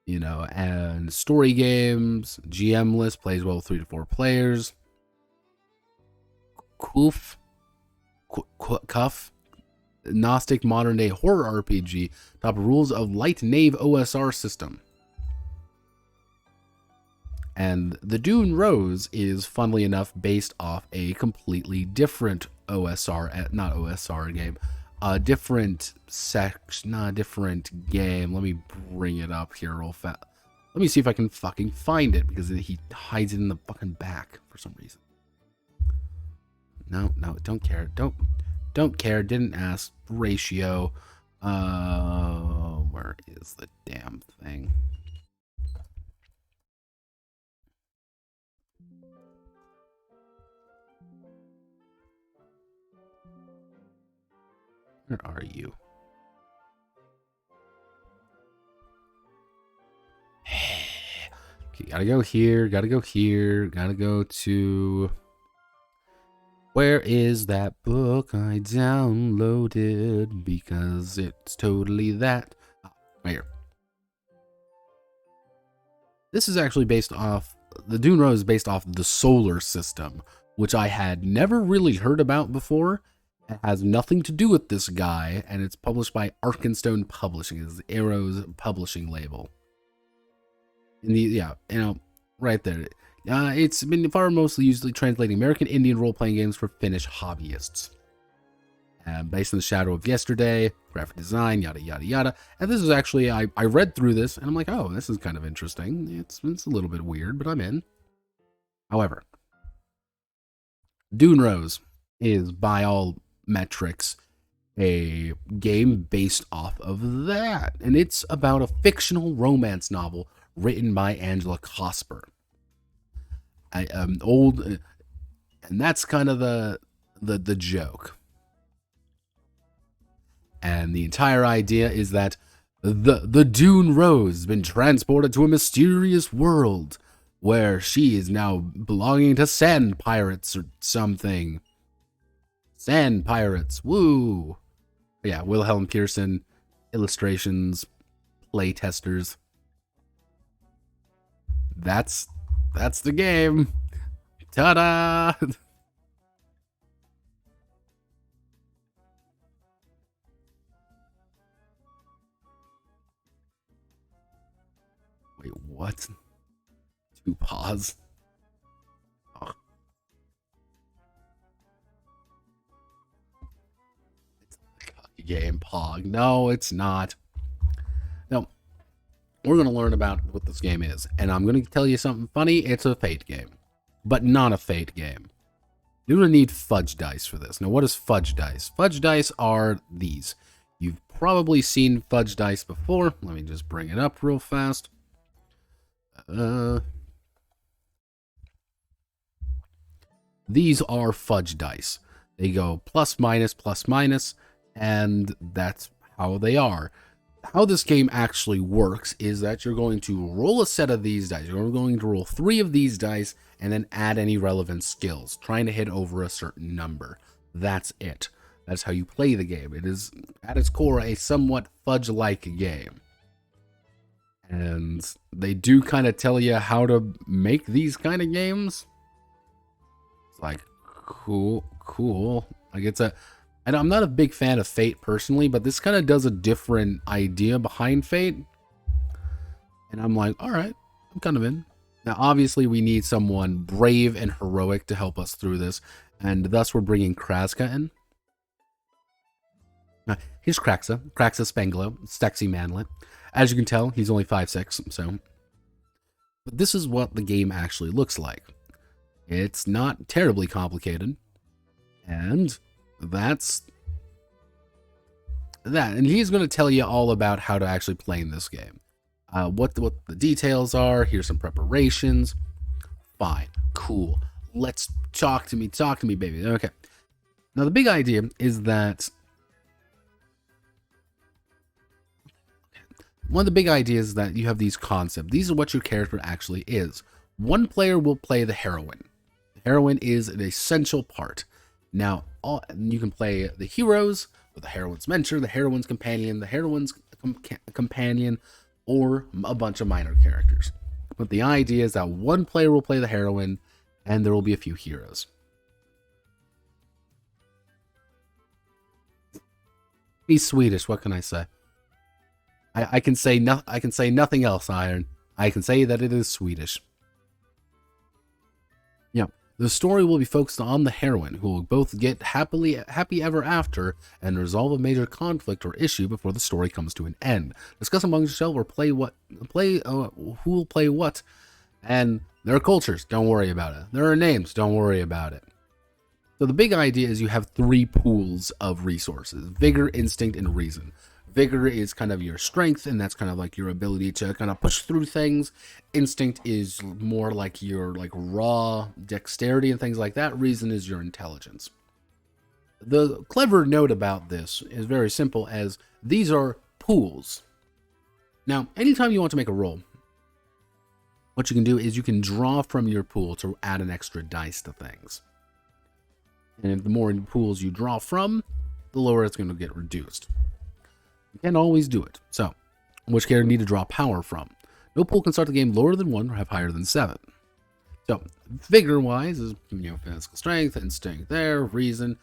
You know, and story games, GM-less, plays well with 3 to 4 players. Cuff. Gnostic modern day horror RPG. Top rules of Light Knave OSR system. And the Dune Rose is, funnily enough, based off a completely different OSR game. A different different game. Let me bring it up here real fast. Let me see if I can fucking find it, because he hides it in the fucking back for some reason. No, don't care. Don't care. Didn't ask. Ratio. Where is the damn thing? Where are you? Okay, gotta go here, gotta go to... Where is that book I downloaded? Because it's totally that. Right here. This is actually based off... The Dune Rose is based off the solar system, which I had never really heard about before. It has nothing to do with this guy, and it's published by Arkenstone Publishing. It's Arrow's publishing label. Right there. It's been far mostly usually translating American Indian role-playing games for Finnish hobbyists. Based on the Shadow of Yesterday, graphic design, yada yada yada. And this is actually, I read through this, and I'm like, oh, this is kind of interesting. It's a little bit weird, but I'm in. However, Dune Rose is, by all metrics, a game based off of that, and it's about a fictional romance novel written by Angela Cosper. And that's kind of the joke. And the entire idea is that the Dune Rose has been transported to a mysterious world where she is now belonging to sand pirates or something. Sand pirates, woo! Yeah, Wilhelm Pearson, illustrations, play testers. That's the game. Ta-da! Wait, What? 2 paws? Oh. It's a cocky game, Pog. No, it's not. No. We're going to learn about what this game is. And I'm going to tell you something funny. It's a Fate game. But not a Fate game. You're going to need fudge dice for this. Now, what is fudge dice? Fudge dice are these. You've probably seen fudge dice before. Let me just bring it up real fast. These are fudge dice. They go plus, minus, and that's how they are. How this game actually works is that you're going to roll a set of these dice. You're going to roll 3 of these dice and then add any relevant skills, trying to hit over a certain number. That's it. That's how you play the game. It is, at its core, a somewhat fudge-like game. And they do kind of tell you how to make these kind of games. It's like, cool. Like, it's a... And I'm not a big fan of Fate personally, but this kind of does a different idea behind Fate. And I'm like, all right, I'm kind of in. Now, obviously, we need someone brave and heroic to help us through this. And thus, we're bringing Kraska in. Here's Kraxa Spanglo, sexy manlet. As you can tell, he's only 5'6", so... But this is what the game actually looks like. It's not terribly complicated. And... that's that, and he's going to tell you all about how to actually play in this game. What the details are. Here's some preparations. Fine, cool. Let's talk to me, baby. Okay. Now the big idea is that one of the big ideas is that you have these concepts. These are what your character actually is. One player will play the heroine. The heroine is an essential part. Now, you can play the heroes, or the heroine's mentor, the heroine's companion, or a bunch of minor characters. But the idea is that one player will play the heroine, and there will be a few heroes. He's Swedish. What can I say? I can say nothing else, Iron. I can say that it is Swedish. Yeah. The story will be focused on the heroine, who will both get happy ever after and resolve a major conflict or issue before the story comes to an end. Discuss among yourself or who will play what, and there are cultures. Don't worry about it. There are names. Don't worry about it. So the big idea is you have 3 pools of resources: vigor, instinct, and reason. Vigor is kind of your strength, and that's kind of like your ability to kind of push through things. Instinct is more like your raw dexterity and things like that. Reason is your intelligence. The clever note about this is very simple, as these are pools. Now, anytime you want to make a roll, what you can do is you can draw from your pool to add an extra dice to things. And the more pools you draw from, the lower it's going to get reduced. You can't always do it. So, which character need to draw power from? No pool can start the game lower than 1 or have higher than 7. So, vigor-wise is, physical strength, instinct there, reason,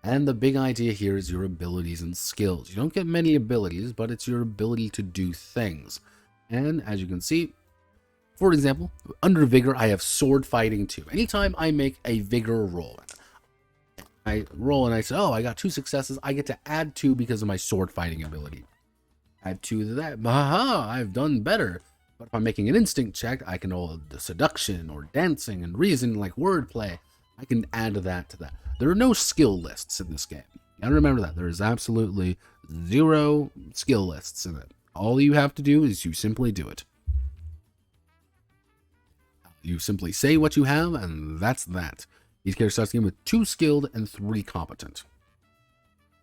and the big idea here is your abilities and skills. You don't get many abilities, but it's your ability to do things. And as you can see, for example, under vigor, I have sword fighting 2. Anytime I make a vigor roll, I roll and I say, oh, I got 2 successes. I get to add 2 because of my sword fighting ability. Add 2 to that. Aha, I've done better. But if I'm making an instinct check, I can roll the seduction or dancing and reason, like wordplay. I can add that to that. There are no skill lists in this game. You gotta remember that. There is absolutely 0 skill lists in it. All you have to do is you simply do it. You simply say what you have, and that's that. These characters start the game with 2 skilled and 3 competent.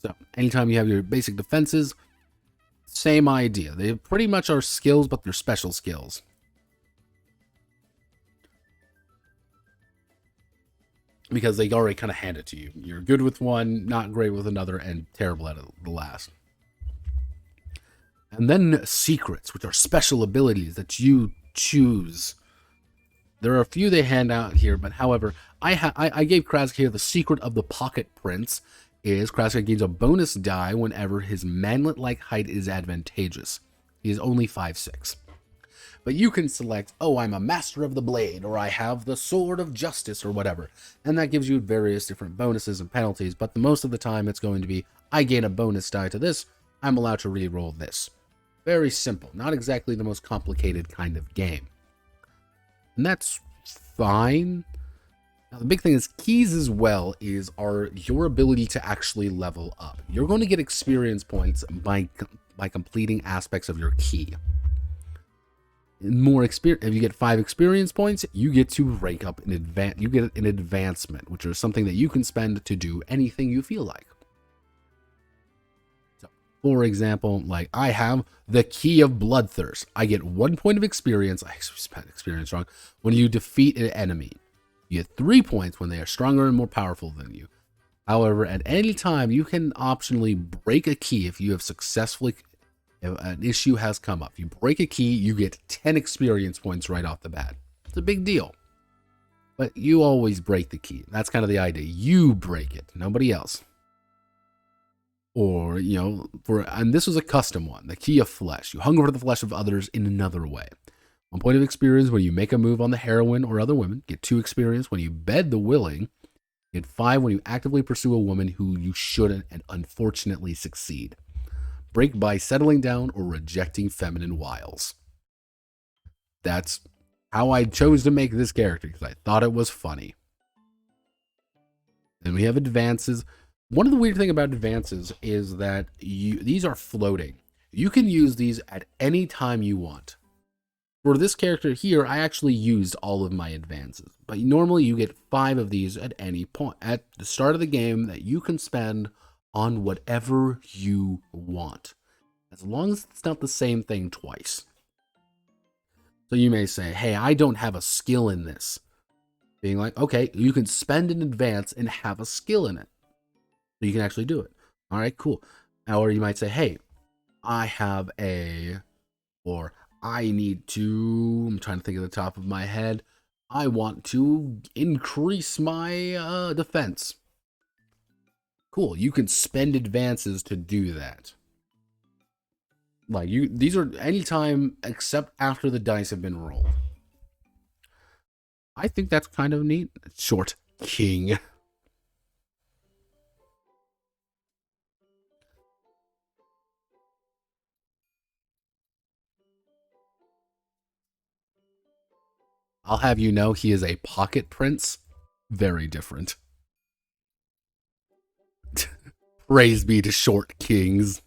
So, anytime you have your basic defenses, same idea. They pretty much are skills, but they're special skills. Because they already kind of hand it to you. You're good with one, not great with another, and terrible at the last. And then secrets, which are special abilities that you choose. There are a few they hand out here, but however, I gave Kraska here the secret of the Pocket Prince. Is Kraska gains a bonus die whenever his manlet-like height is advantageous. He is only 5'6". But you can select, oh, I'm a master of the blade, or I have the sword of justice, or whatever. And that gives you various different bonuses and penalties, but the most of the time it's going to be, I gain a bonus die to this, I'm allowed to re-roll this. Very simple, not exactly the most complicated kind of game. And that's fine. Now, the big thing is keys as well are your ability to actually level up. You're going to get experience points by completing aspects of your key. More experience. If you get 5 experience points, you get to rank up in advance. You get an advancement, which is something that you can spend to do anything you feel like. So, for example, like I have the Key of Bloodthirst. I get 1 point of experience. I spent experience wrong. When you defeat an enemy. You get 3 points when they are stronger and more powerful than you. However, at any time, you can optionally break a key if you have successfully, if an issue has come up. If you break a key, you get 10 experience points right off the bat. It's a big deal. But you always break the key. That's kind of the idea. You break it, nobody else. Or, you know, and this was a custom one, the Key of Flesh. You hunger for the flesh of others in another way. 1 point of experience when you make a move on the heroine or other women. Get 2 experience when you bed the willing. Get 5 when you actively pursue a woman who you shouldn't and unfortunately succeed. Break by settling down or rejecting feminine wiles. That's how I chose to make this character because I thought it was funny. Then we have advances. One of the weird things about advances is that these are floating. You can use these at any time you want. For this character here, I actually used all of my advances, but normally you get 5 of these at any point at the start of the game that you can spend on whatever you want, as long as it's not the same thing twice. So you may say, hey, I don't have a skill in this. Being like, okay, you can spend an advance and have a skill in it. So you can actually do it. All right, cool. Or you might say, hey, I have or I need to, I'm trying to think at the top of my head, I want to increase my defense. Cool, you can spend advances to do that. Like these are anytime except after the dice have been rolled. I think that's kind of neat. Short king. I'll have you know he is a pocket prince. Very different. Praise be to short kings.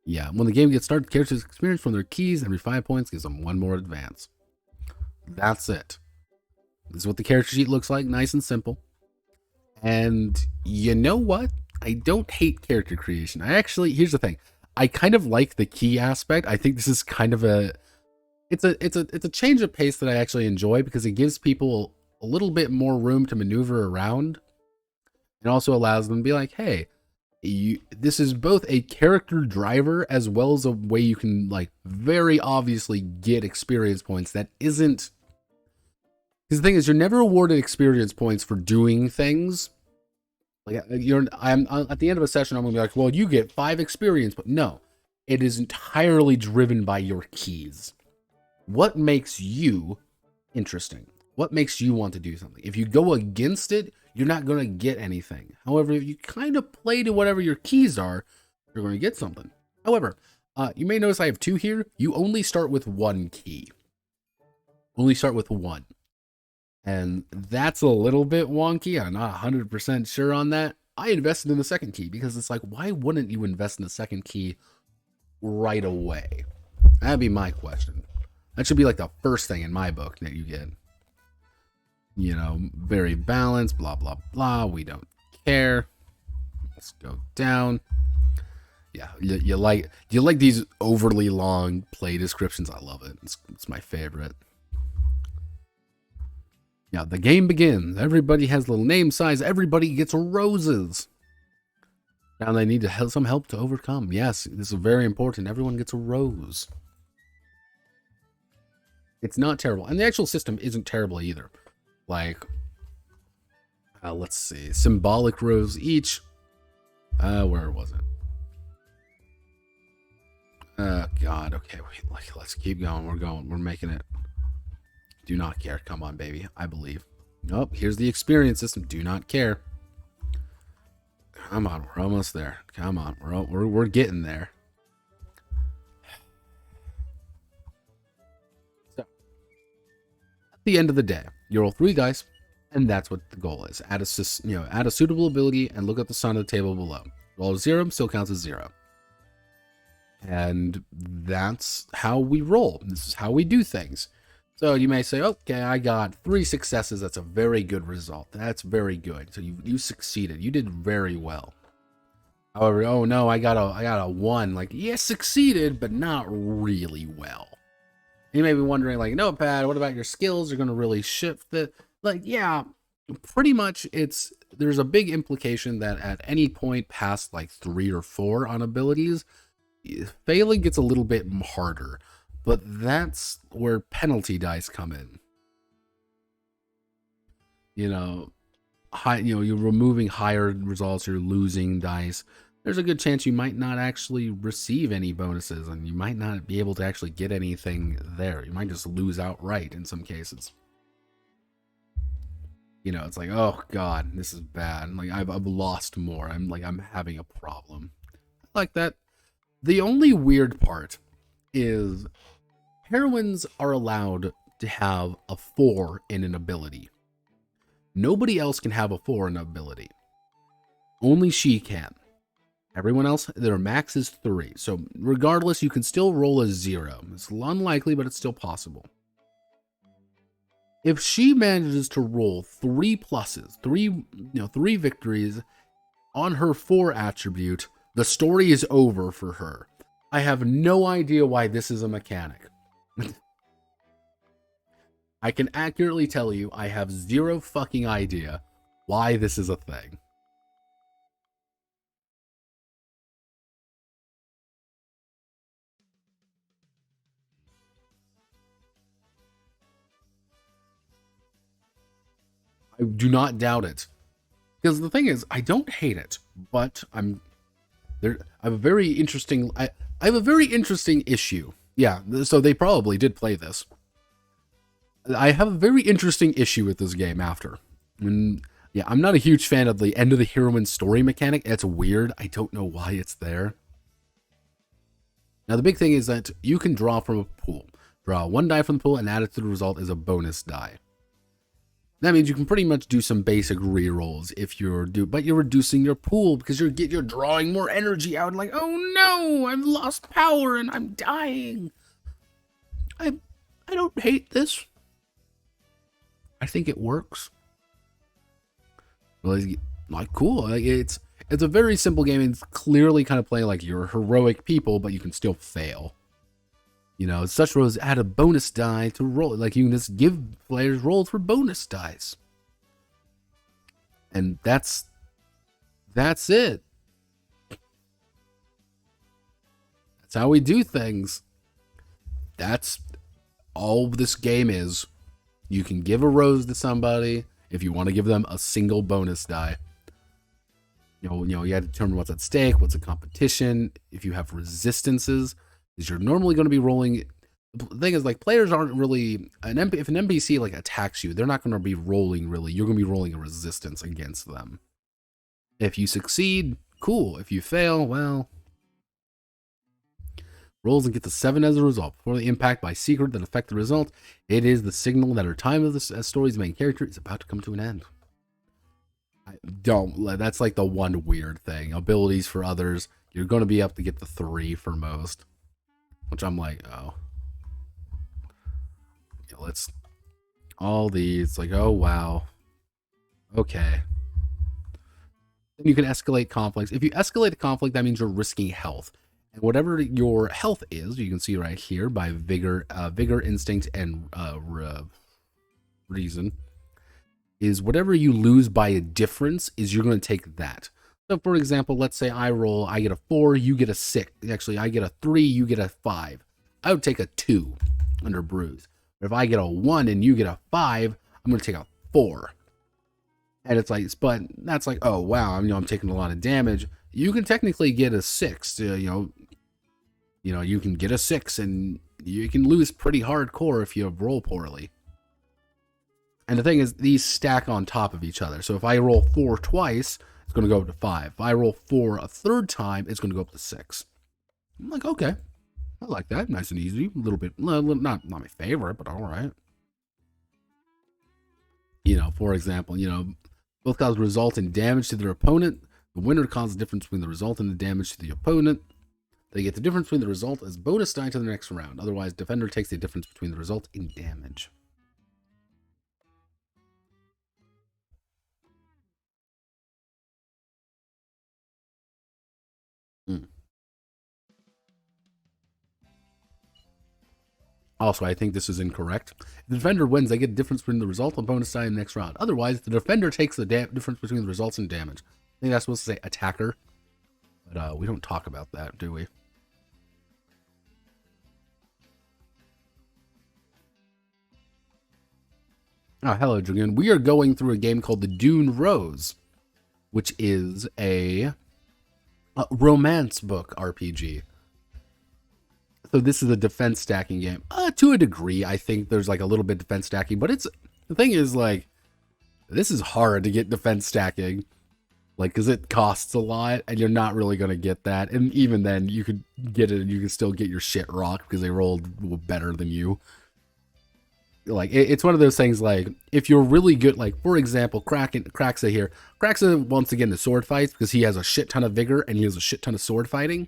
Yeah, when the game gets started, characters experience from their keys every 5 points gives them 1 more advance. That's it. This is what the character sheet looks like, nice and simple. And you know what? I don't hate character creation. Here's the thing. I kind of like the key aspect. I think this is kind of it's a change of pace that I actually enjoy because it gives people a little bit more room to maneuver around. It also allows them to be like, hey, this is both a character driver as well as a way you can like very obviously get experience points that isn't. Because the thing is, you're never awarded experience points for doing things. Like I'm at the end of a session, I'm gonna be like, well, you get 5 experience, but no, it is entirely driven by your keys. What makes you interesting? What makes you want to do something? If you go against it, you're not going to get anything. However, if you kind of play to whatever your keys are, you're going to get something. However, you may notice I have 2 here. You only start with 1 key. Only start with 1. And that's a little bit wonky. I'm not 100% sure on that. I invested in the 2nd key because it's like, why wouldn't you invest in the 2nd key right away? That'd be my question. That should be like the first thing in my book that you get. You know, very balanced, blah, blah, blah. We don't care. Let's go down. Yeah, you like these overly long play descriptions. I love it. It's my favorite. Yeah, the game begins. Everybody has little name size. Everybody gets roses. Now they need some help to overcome. Yes, this is very important. Everyone gets a rose. It's not terrible. And the actual system isn't terrible either. Like, let's see. Symbolic rose each. Where was it? God. Okay, wait. Like, let's keep going. We're going. We're making it. Do not care. Come on, baby. I believe. Oh, here's the experience system. Do not care. Come on. We're almost there. Come on. We're getting there. So, at the end of the day, you roll 3 dice, and that's what the goal is. Add a suitable ability, and look at the sign of the table below. Roll a 0, still counts as 0. And that's how we roll. This is how we do things. So you may say, okay, I got 3 successes. That's a very good result. That's very good. So you succeeded. You did very well. However, oh no, I got a 1. Like, yes, succeeded, but not really well. You may be wondering, like, Notepad, what about your skills? Are going to really shift the, like, yeah, pretty much there's a big implication that at any point past like 3 or 4 on abilities, failing gets a little bit harder, but that's where penalty dice come in. You're removing higher results, you're losing dice. There's a good chance you might not actually receive any bonuses, and you might not be able to actually get anything there. You might just lose outright in some cases. It's like, oh God, this is bad. Like, I've lost more. I'm having a problem. Like that. The only weird part is heroines are allowed to have a 4 in an ability. Nobody else can have a 4 in an ability. Only she can. Everyone else, their max is 3. So regardless, you can still roll a 0. It's unlikely, but it's still possible. If she manages to roll 3 pluses, 3 victories on her 4 attribute, the story is over for her. I have no idea why this is a mechanic. I can accurately tell you I have 0 fucking idea why this is a thing. I do not doubt it. Because the thing is, I don't hate it, but I have a very interesting issue. Yeah, so they probably did play this. I have a very interesting issue with this game after. And yeah, I'm not a huge fan of the end of the heroine story mechanic. It's weird. I don't know why it's there. Now, the big thing is that you can draw from a pool. Draw 1 die from the pool and add it to the result as a bonus die. That means you can pretty much do some basic rerolls but you're reducing your pool because you're drawing more energy out. Like, oh no, I've lost power and I'm dying. I don't hate this. I think it works. Well, like, cool. Like, it's a very simple game. It's clearly kind of playing like you're heroic people, but you can still fail. Such rolls add a bonus die to roll. Like, you can just give players rolls for bonus dice. And that's it. That's how we do things. That's all this game is. You can give a rose to somebody if you want to give them a single bonus die. You have to determine what's at stake, what's a competition, if you have resistances. Is you're normally going to be rolling. The thing is, like, players aren't really if an NPC like attacks you, they're not going to be rolling really. You're going to be rolling a resistance against them. If you succeed, cool. If you fail, well, rolls and get the 7 as a result. Before the impact by secret that affect the result, it is the signal that our time of the story's main character is about to come to an end. That's like the one weird thing. Abilities for others, you're going to be up to get the 3 for most. Which I'm like, oh. Yeah, all these, like, oh, wow. Okay. Then you can escalate conflicts. If you escalate a conflict, that means you're risking health. And whatever your health is, you can see right here by vigor, instinct, and reason, is whatever you lose by a difference is you're going to take that. So, for example, let's say I get a 4, you get a 6. Actually, I get a 3, you get a 5. I would take a 2 under bruise. But if I get a 1 and you get a 5, I'm going to take a 4. And it's like, but that's like, oh, wow, I'm taking a lot of damage. You can technically get a 6. You You know, you can get a 6 and you can lose pretty hardcore if you roll poorly. And the thing is, these stack on top of each other. So if I roll 4 twice, it's going to go up to 5. If I roll 4 a third time, it's going to go up to 6. I'm like, okay, I like that. Nice and easy. A little bit, not my favorite, but all right. You know, for example, you know, both cause result in damage to their opponent. The winner causes the difference between the result and the damage to the opponent. They get the difference between the result as bonus die to the next round. Otherwise, defender takes the difference between the result and damage. Also, I think this is incorrect. If the defender wins, they get the difference between the result and bonus die in the next round. Otherwise, the defender takes the difference between the results and damage. I think that's supposed to say attacker. But we don't talk about that, do we? Oh, hello, Dragoon. We are going through a game called the Dune Rose, which is a romance book RPG. So this is a defense stacking game. To a degree, I think there's like a little bit defense stacking, but the thing is, like, this is hard to get defense stacking, like, because it costs a lot, and you're not really going to get that. And even then, you could get it, and you can still get your shit rocked because they rolled better than you. Like, it's one of those things, like, if you're really good, like, for example, Kraxa here. Kraxa, once again, the sword fights because he has a shit ton of vigor and he has a shit ton of sword fighting.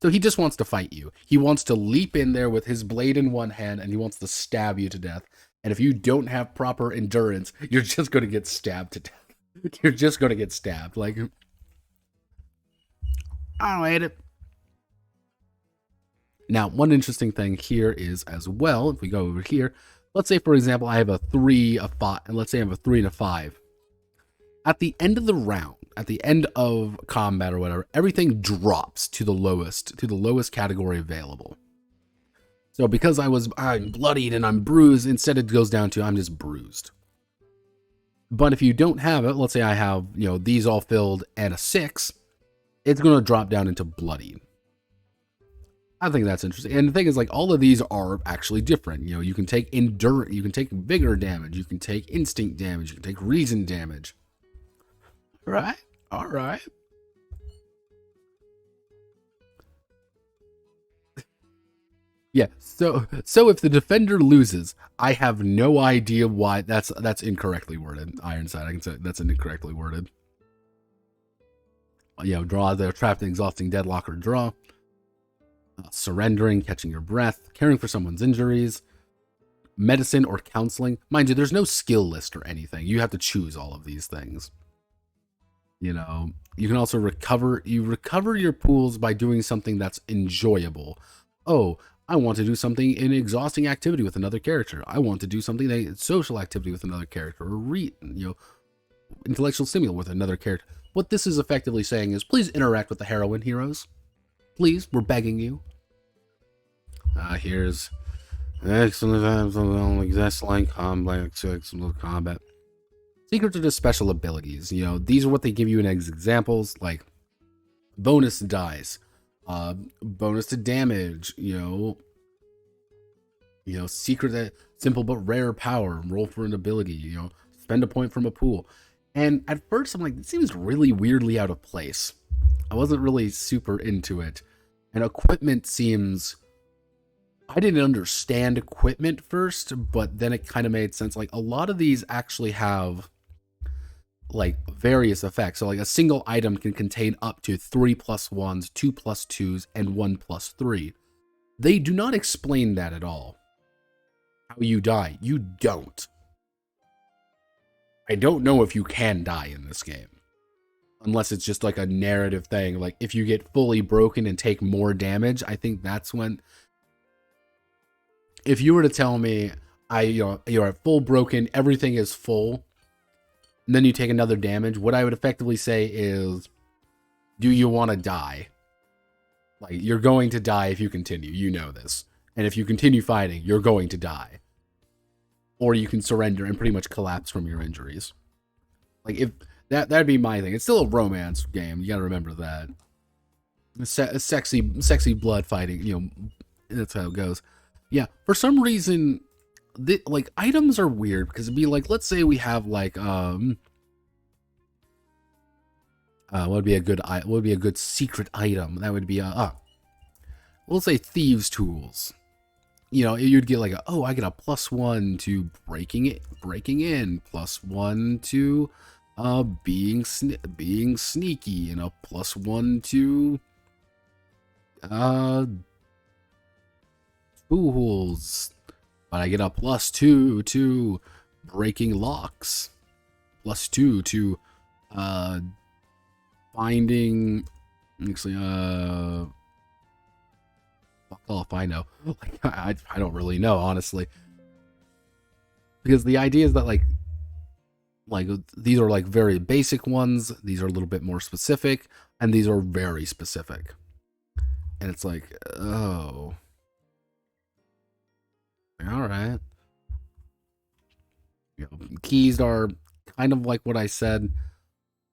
So he just wants to fight you. He wants to leap in there with his blade in one hand and he wants to stab you to death. And if you don't have proper endurance, you're just going to get stabbed to death. You're just going to get stabbed. Like, I don't hate it. Now, one interesting thing here is as well, if we go over here, let's say, for example, I have a 3, a 5, and let's say I have a 3 and a 5. At the end of the round, at the end of combat or whatever, everything drops to the lowest category available. So because I'm bloodied and I'm bruised, instead it goes down to I'm just bruised. But if you don't have it, let's say I have, you know, these all filled and a 6, it's going to drop down into bloodied. I think that's interesting. And the thing is, like, all of these are actually different. You know, you can take endurance, you can take vigor damage, you can take instinct damage, you can take reason damage. Right? All right. Yeah. So if the defender loses, I have no idea why. That's incorrectly worded. Ironside, I can say that's incorrectly worded. You know, draw the trapped, exhausting, deadlock, or draw. Surrendering, catching your breath, caring for someone's injuries, medicine or counseling. Mind you, there's no skill list or anything. You have to choose all of these things. You know, you can also recover your pools by doing something that's enjoyable. Oh, I want to do something in exhausting activity with another character. I want to do something that social activity with another character, or intellectual stimulant with another character. What this is effectively saying is, please interact with the heroine heroes. Please, we're begging you. Here's excellent excellent combat. Secrets are just special abilities. You know, these are what they give you in examples, like bonus dice, bonus to damage. You know, secret that simple but rare power. Roll for an ability. You know, spend a point from a pool. And at first, I'm like, this seems really weirdly out of place. I wasn't really super into it. And equipment seems... I didn't understand equipment first, but then it kind of made sense. Like, a lot of these actually have, like, various effects. So, like, a single item can contain up to 3 plus 1s, 2 plus 2s, and 1 plus 3. They do not explain that at all. How you die. You don't. I don't know if you can die in this game. Unless it's just like a narrative thing. Like, if you get fully broken and take more damage, I think that's when... If you were to tell me, you're at full broken, everything is full, and then you take another damage, what I would effectively say is, do you want to die? Like, you're going to die if you continue. You know this. And if you continue fighting, you're going to die. Or you can surrender and pretty much collapse from your injuries. Like, if... That'd be my thing. It's still a romance game. You gotta remember that. Sexy blood fighting. You know, that's how it goes. Yeah, for some reason, like items are weird because it'd be like, let's say we have like what would be a good secret item? That would be we'll say thieves' tools. You know, you'd get like I get a +1 to breaking in, +1 to being sneaky, and a +1 to tools. But I get a +2 to breaking locks, +2 to finding, actually, fuck all if I know. I don't really know, honestly. Because the idea is that like these are like very basic ones, these are a little bit more specific, and these are very specific. And it's like, oh. Alright. You know, keys are kind of like what I said.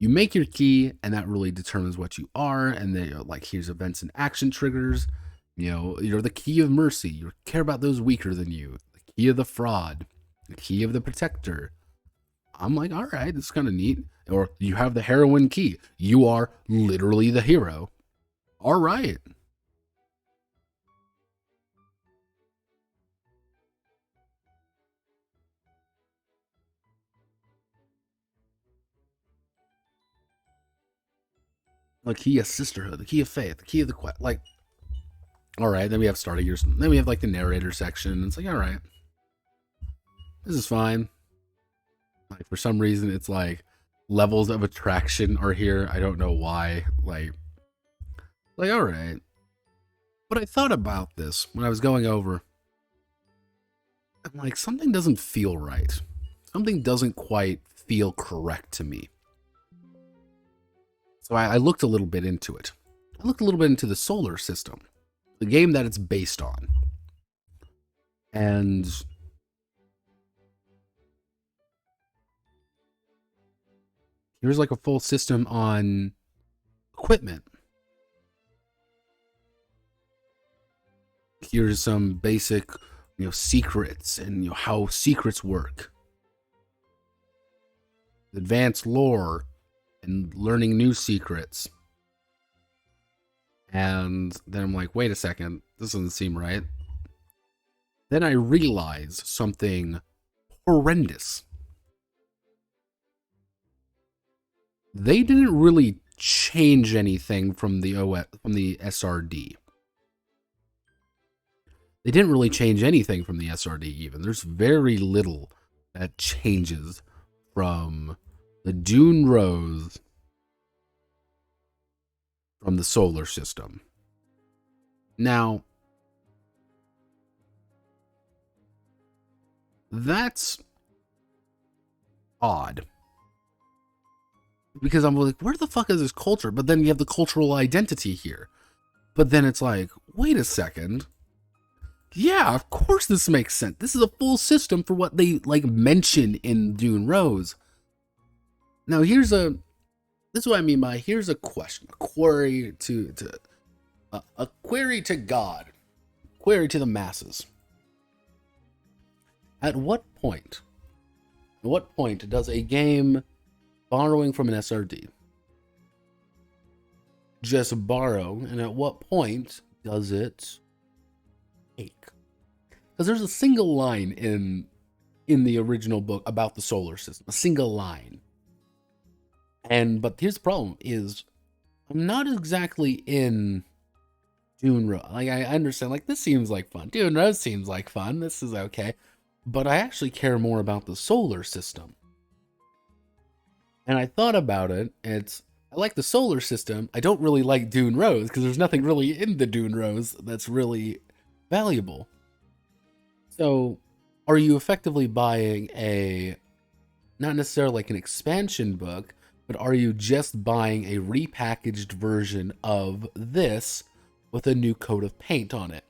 You make your key, and that really determines what you are. And then, you know, like, here's events and action triggers. You know, you're the key of mercy. You care about those weaker than you. The key of the fraud. The key of the protector. I'm like, all right, this is kind of neat. Or you have the heroine key. You are literally the hero. All right. The key of sisterhood, the key of faith, the key of the quest. Like, all right, then we have starting years. Then we have like the narrator section. It's like, all right, this is fine. Like, for some reason, it's like levels of attraction are here. I don't know why. Like, all right. But I thought about this when I was going over. I'm like, something doesn't feel right. Something doesn't quite feel correct to me. So I looked a little bit into it. I looked a little bit into the solar system, the game that it's based on. And here's like a full system on equipment. Here's some basic, you know, secrets and, you know, how secrets work. Advanced lore and learning new secrets. And then I'm like, wait a second, this doesn't seem right. Then I realized something horrendous. They didn't really change anything from the SRD. They didn't really change anything from the SRD even. There's very little that changes from the Dune Rose from the solar system. Now, that's odd. Because I'm like, where the fuck is this culture? But then you have the cultural identity here. But then it's like, wait a second. Yeah, of course this makes sense. This is a full system for what they like mention in Dune Rose. Now this is what I mean by, here's a question, a query to God, query to the masses. At what point does a game borrowing from an SRD just borrow, and at what point does it take? Because there's a single line in the original book about the solar system, a single line. But here's the problem is, I'm not exactly in Dune Rose. Like, I understand, like, this seems like fun. Dune Rose seems like fun. This is okay. But I actually care more about the solar system. And I thought about it. I like the solar system. I don't really like Dune Rose because there's nothing really in the Dune Rose that's really valuable. So, are you effectively buying not necessarily like an expansion book, but are you just buying a repackaged version of this with a new coat of paint on it?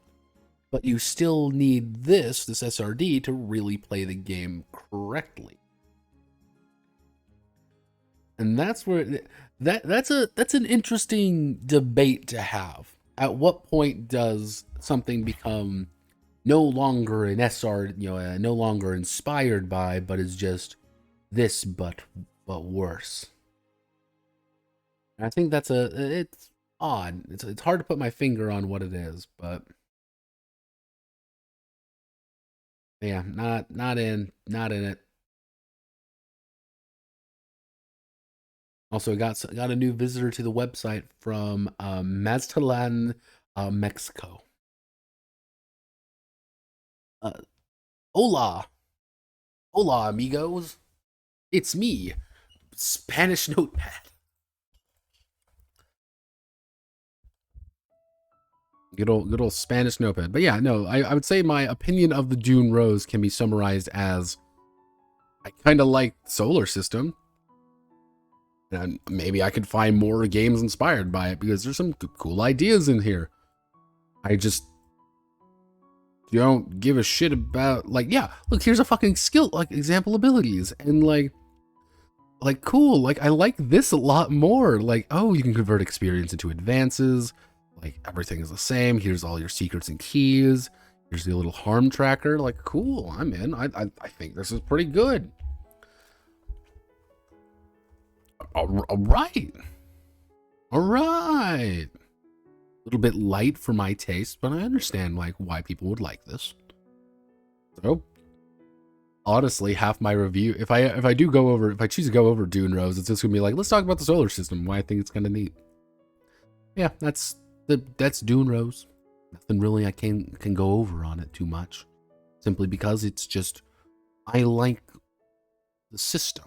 But you still need this SRD to really play the game correctly. And that's where That's an interesting debate to have. At what point does something become no longer an SR, no longer inspired by, but is just this, but worse? And I think it's odd. It's hard to put my finger on what it is, but yeah, not in it. Also, got a new visitor to the website from Mazatlan, Mexico. Uh, hola, hola, amigos. It's me, Spanish Notepad. Good old Spanish Notepad. But yeah, no, I would say my opinion of the Dune Rose can be summarized as I kind of like Solar System. And maybe I could find more games inspired by it because there's some cool ideas in here. I just don't give a shit about, like, yeah, look, here's a fucking skill, like, example abilities, and like cool, like, I like this a lot more. Like, oh, you can convert experience into advances, like, everything is the same, here's all your secrets and keys, here's the little harm tracker, like, cool, I'm in. I think this is pretty good. All right. A little bit light for my taste, but I understand, like, why people would like this. So, honestly, half my review, if I choose to go over Dune Rose, it's just gonna be like, let's talk about the solar system, why I think it's kind of neat. Yeah, that's Dune Rose. Nothing really I can go over on it too much, simply because it's just, I like the system.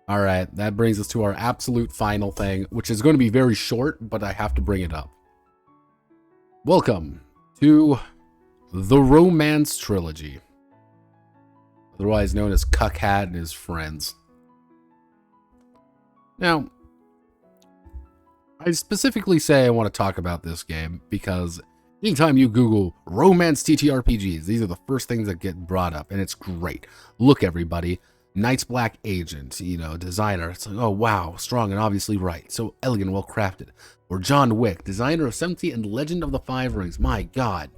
All right, that brings us to our absolute final thing, which is going to be very short, but I have to bring it up. Welcome to the Romance Trilogy, otherwise known as Cuckhat and his friends. Now, I specifically say I want to talk about this game because anytime you Google romance TTRPGs, these are the first things that get brought up, and it's great. Look, everybody. Night's Black Agent, designer. It's like, oh wow, strong and obviously right. So elegant, well crafted. Or John Wick, designer of 70 and Legend of the Five Rings. My God.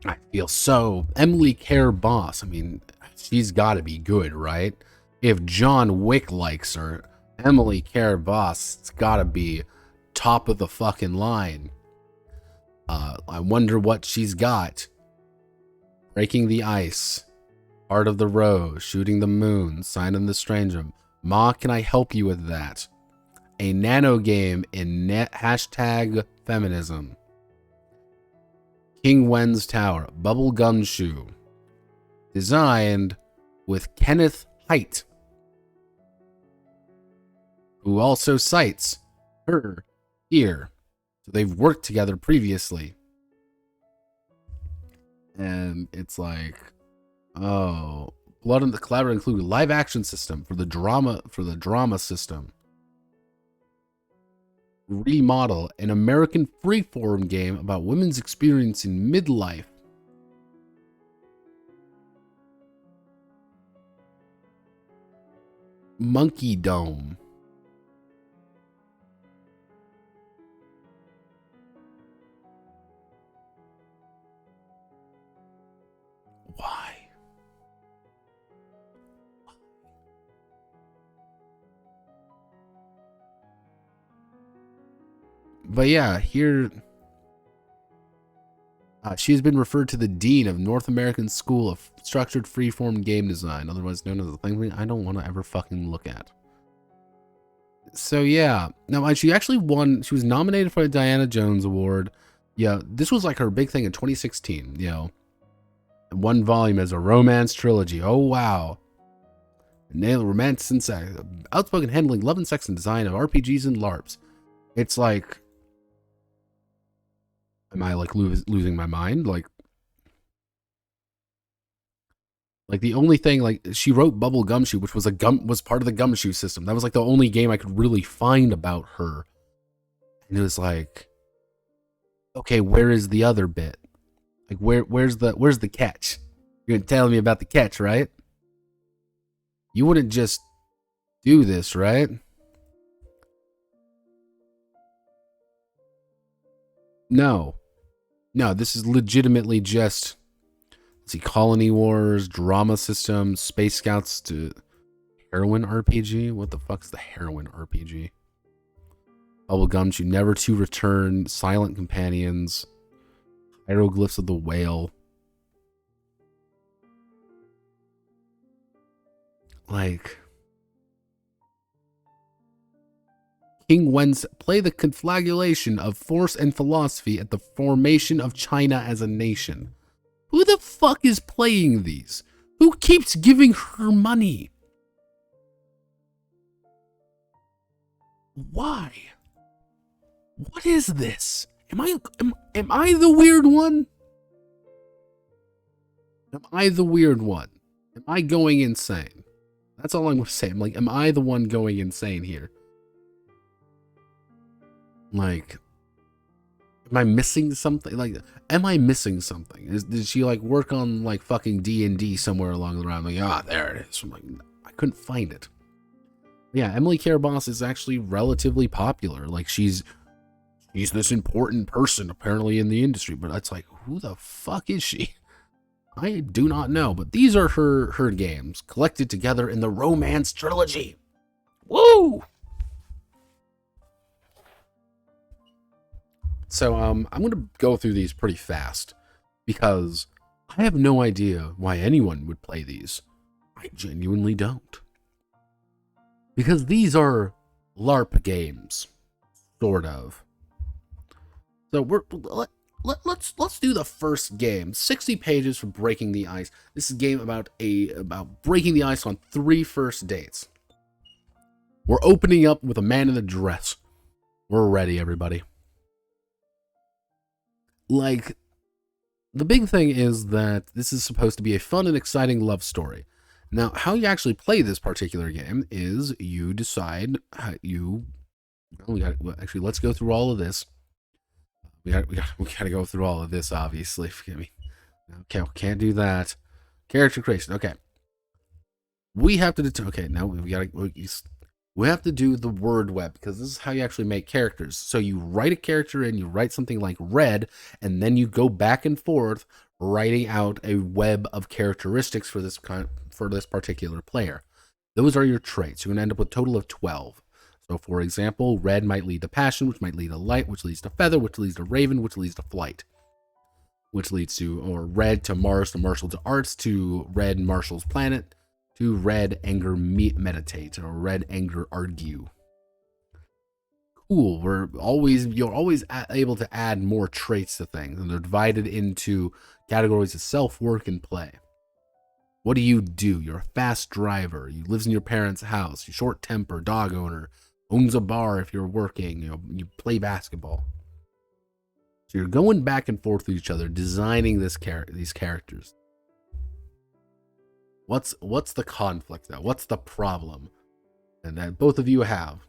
I feel so. Emily Care Boss. I mean, she's got to be good, right? If John Wick likes her, Emily Care Boss, it's got to be top of the fucking line. I wonder what she's got. Breaking the Ice. Heart of the Rose, Shooting the Moon, Sign of the Stranger. Ma, can I help you with that? A nano game in hashtag feminism. King Wen's Tower, Bubble Gum Shoe. Designed with Kenneth Haidt, who also cites her here. So they've worked together previously. And it's like, oh, Blood and the Collaborator included live action system for the drama system. Remodel, an American freeform game about women's experience in midlife. Monkey Dome. Why? But yeah, here she has been referred to the Dean of North American School of Structured Freeform Game Design, otherwise known as the thing I don't want to ever fucking look at. So yeah, now she actually won. She was nominated for a Diana Jones Award. Yeah, this was like her big thing in 2016. One volume as a romance trilogy. Oh wow. Nail romance and sex, outspoken handling, love and sex and design of RPGs and LARPs. It's like, am I like losing my mind? Like the only thing, like, she wrote Bubble Gumshoe, which was was part of the Gumshoe system. That was like the only game I could really find about her. And it was like, okay, where is the other bit? Like, where's the catch? You're gonna tell me about the catch, right? You wouldn't just do this, right? No. No, this is legitimately just, let's see, Colony Wars, Drama System, Space Scouts to Heroin RPG? What the fuck's the Heroin RPG? Bubblegums, You Never to Return, Silent Companions, Hieroglyphs of the Whale. Like, King Wen's play the conflagration of force and philosophy at the formation of China as a nation. Who the fuck is playing these? Who keeps giving her money? Why? What is this? Am I the weird one? Am I the weird one? Am I going insane? That's all I'm going to say. I'm like, am I the one going insane here? Like, am I missing something? Like, am I missing something? Did she like work on like fucking D&D somewhere along the line? Like, there it is. I'm like, I couldn't find it. Yeah, Emily Caraboss is actually relatively popular. Like, she's this important person apparently in the industry, but it's like, who the fuck is she? I do not know, but these are her games collected together in the Romance Trilogy. Woo! So I'm going to go through these pretty fast because I have no idea why anyone would play these. I genuinely don't. Because these are LARP games, sort of. So let's do the first game. 60 pages for Breaking the Ice. This is a game about breaking the ice on 3 first dates. We're opening up with a man in a dress. We're ready, everybody. Like, the big thing is that this is supposed to be a fun and exciting love story. Now, how you actually play this particular game is you decide actually, let's go through all of this. We gotta go through all of this, obviously. Forgive me. Okay, can't do that. Character creation. Okay. We have to now we have to do the word web, because this is how you actually make characters. So you write a character in, you write something like red, and then you go back and forth writing out a web of characteristics for this particular player. Those are your traits. You're going to end up with a total of 12. So for example, red might lead to passion, which might lead to light, which leads to feather, which leads to raven, which leads to flight, which leads to, or red to Mars, to Marshall to arts, to red Marshall's planet, to red anger meditate, or red anger argue. Cool. You're always able to add more traits to things, and they're divided into categories of self, work, and play. What do? You're a fast driver. You lives in your parents' house. You're short temper, dog owner, owns a bar if you're working. You play basketball. So you're going back and forth with each other, designing these characters. What's the conflict though? What's the problem? And that both of you have.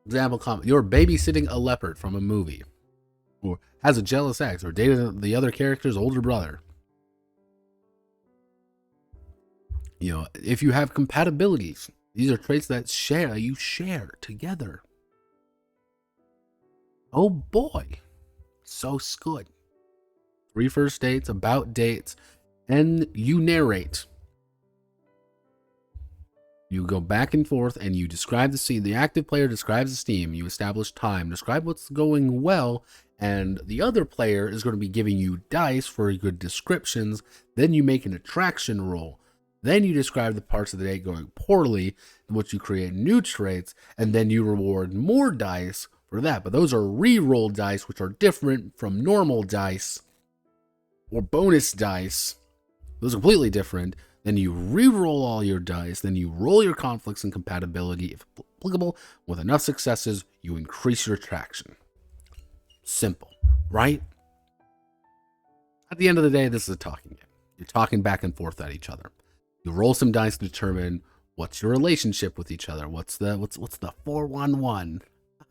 Example comment: you're babysitting a leopard from a movie, or has a jealous ex, or dated the other character's older brother. If you have compatibilities, these are traits that you share together. Oh boy, so good. 3 first dates, about dates, and you narrate. You go back and forth and you describe the scene. The active player describes the scene. You establish time, describe what's going well, and the other player is going to be giving you dice for good descriptions. Then you make an attraction roll. Then you describe the parts of the day going poorly, in which you create new traits, and then you reward more dice for that. But those are re-roll dice, which are different from normal dice or bonus dice. Those are completely different. Then you re-roll all your dice. Then you roll your conflicts and compatibility, if applicable. With enough successes, you increase your attraction. Simple, right? At the end of the day, this is a talking game. You're talking back and forth at each other. You roll some dice to determine what's your relationship with each other. What's the 411?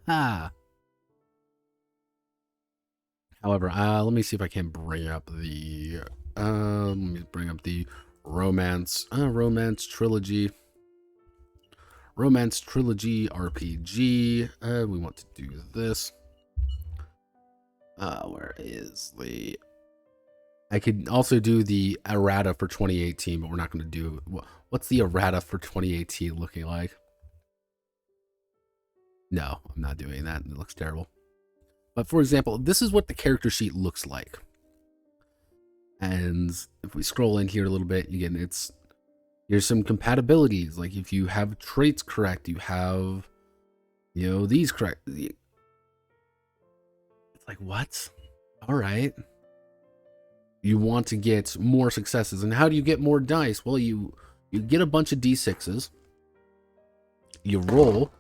Ha. However, let me see if I can bring up the Let me bring up the romance trilogy. Romance trilogy RPG. We want to do this. Where is the... I could also do the errata for 2018, but we're not going to do... What's the errata for 2018 looking like? No, I'm not doing that. It looks terrible. But for example, this is what the character sheet looks like. And if we scroll in here a little bit, again, here's some compatibilities. Like if you have traits correct, you have, these correct. It's like, what? All right. You want to get more successes. And how do you get more dice? Well, you get a bunch of D6s. You roll,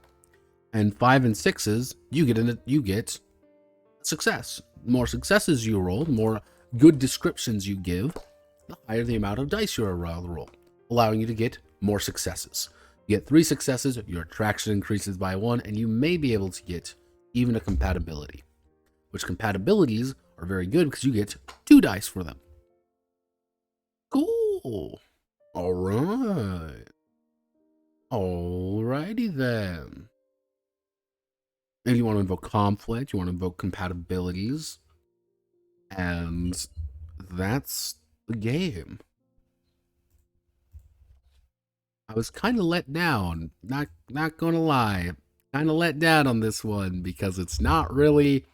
and 5 and 6s, you get success. More successes you roll, more good descriptions you give, the higher the amount of dice you're allowed to roll, allowing you to get more successes. You get 3 successes, your attraction increases by 1, and you may be able to get even a compatibility, which compatibilities are very good because you get 2 dice for them. Cool. All right. Alrighty then. If you want to invoke conflict, you want to invoke compatibilities, and that's the game. I was kind of let down, not gonna lie. Kind of let down on this one because it's not really...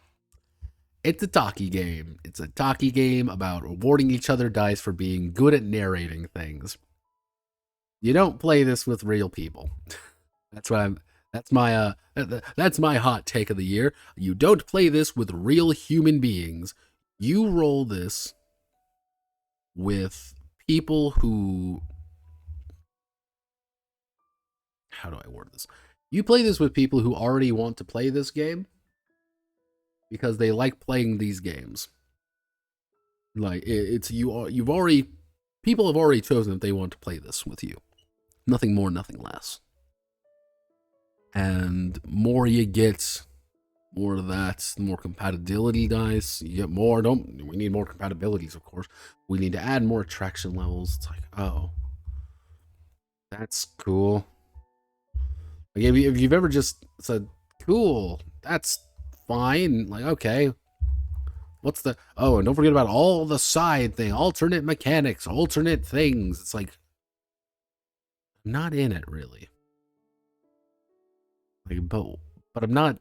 It's a talkie game. It's a talkie game about rewarding each other dice for being good at narrating things. You don't play this with real people. That's my hot take of the year. You don't play this with real human beings. You roll this with people who... How do I word this? You play this with people who already want to play this game because they like playing these games. Like people have already chosen that they want to play this with you. Nothing more, nothing less. And more you get, more of that, more compatibility dice. You get more. We need more compatibilities, of course. We need to add more attraction levels. It's like, oh, that's cool. Like if you've ever just said, cool, that's fine. Like, okay, what's the... Oh, and don't forget about all the side thing, alternate mechanics, alternate things. It's like, I'm not in it really. Like, but I'm not...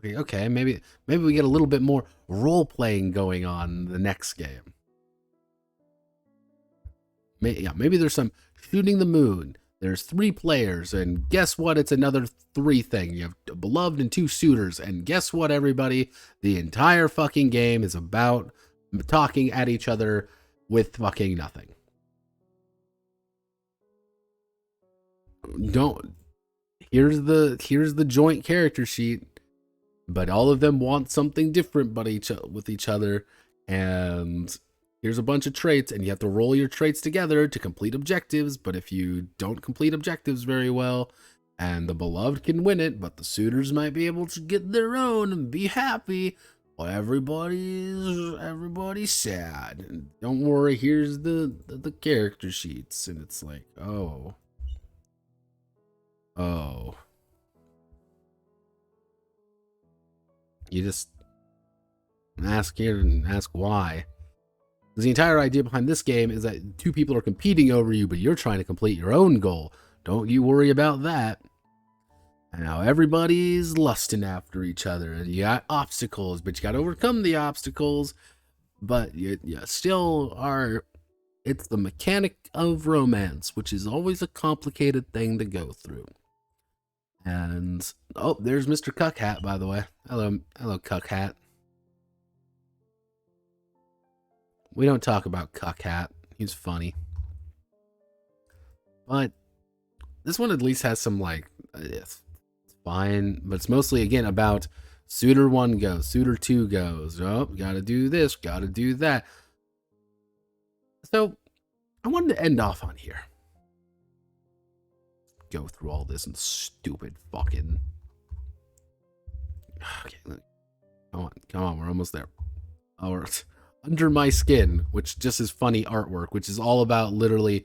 Okay, maybe we get a little bit more role-playing going on in the next game. Maybe there's some shooting the moon. There's 3 players, and guess what? It's another 3 thing. You have a beloved and 2 suitors, and guess what, everybody? The entire fucking game is about talking at each other with fucking nothing. Here's the joint character sheet, but all of them want something different with each other, and here's a bunch of traits, and you have to roll your traits together to complete objectives. But if you don't complete objectives very well, and the beloved can win it, but the suitors might be able to get their own and be happy, well, everybody's sad. And don't worry, here's the character sheets, and it's like, oh. You just ask here and ask why. The entire idea behind this game is that 2 people are competing over you, but you're trying to complete your own goal. Don't you worry about that. And now everybody's lusting after each other, and you got obstacles, but you got to overcome the obstacles. But you still are... It's the mechanic of romance, which is always a complicated thing to go through. And, oh, there's Mr. Cuckhat, by the way. Hello, Cuckhat. We don't talk about Cuckhat. He's funny. But this one at least has some, like, it's fine. But it's mostly, again, about suitor 1 goes, suitor 2 goes. Oh, gotta do this, gotta do that. So, I wanted to end off on here. Go through all this and stupid fucking... Okay, come on, we're almost there. Under My Skin, which just is funny artwork, which is all about literally.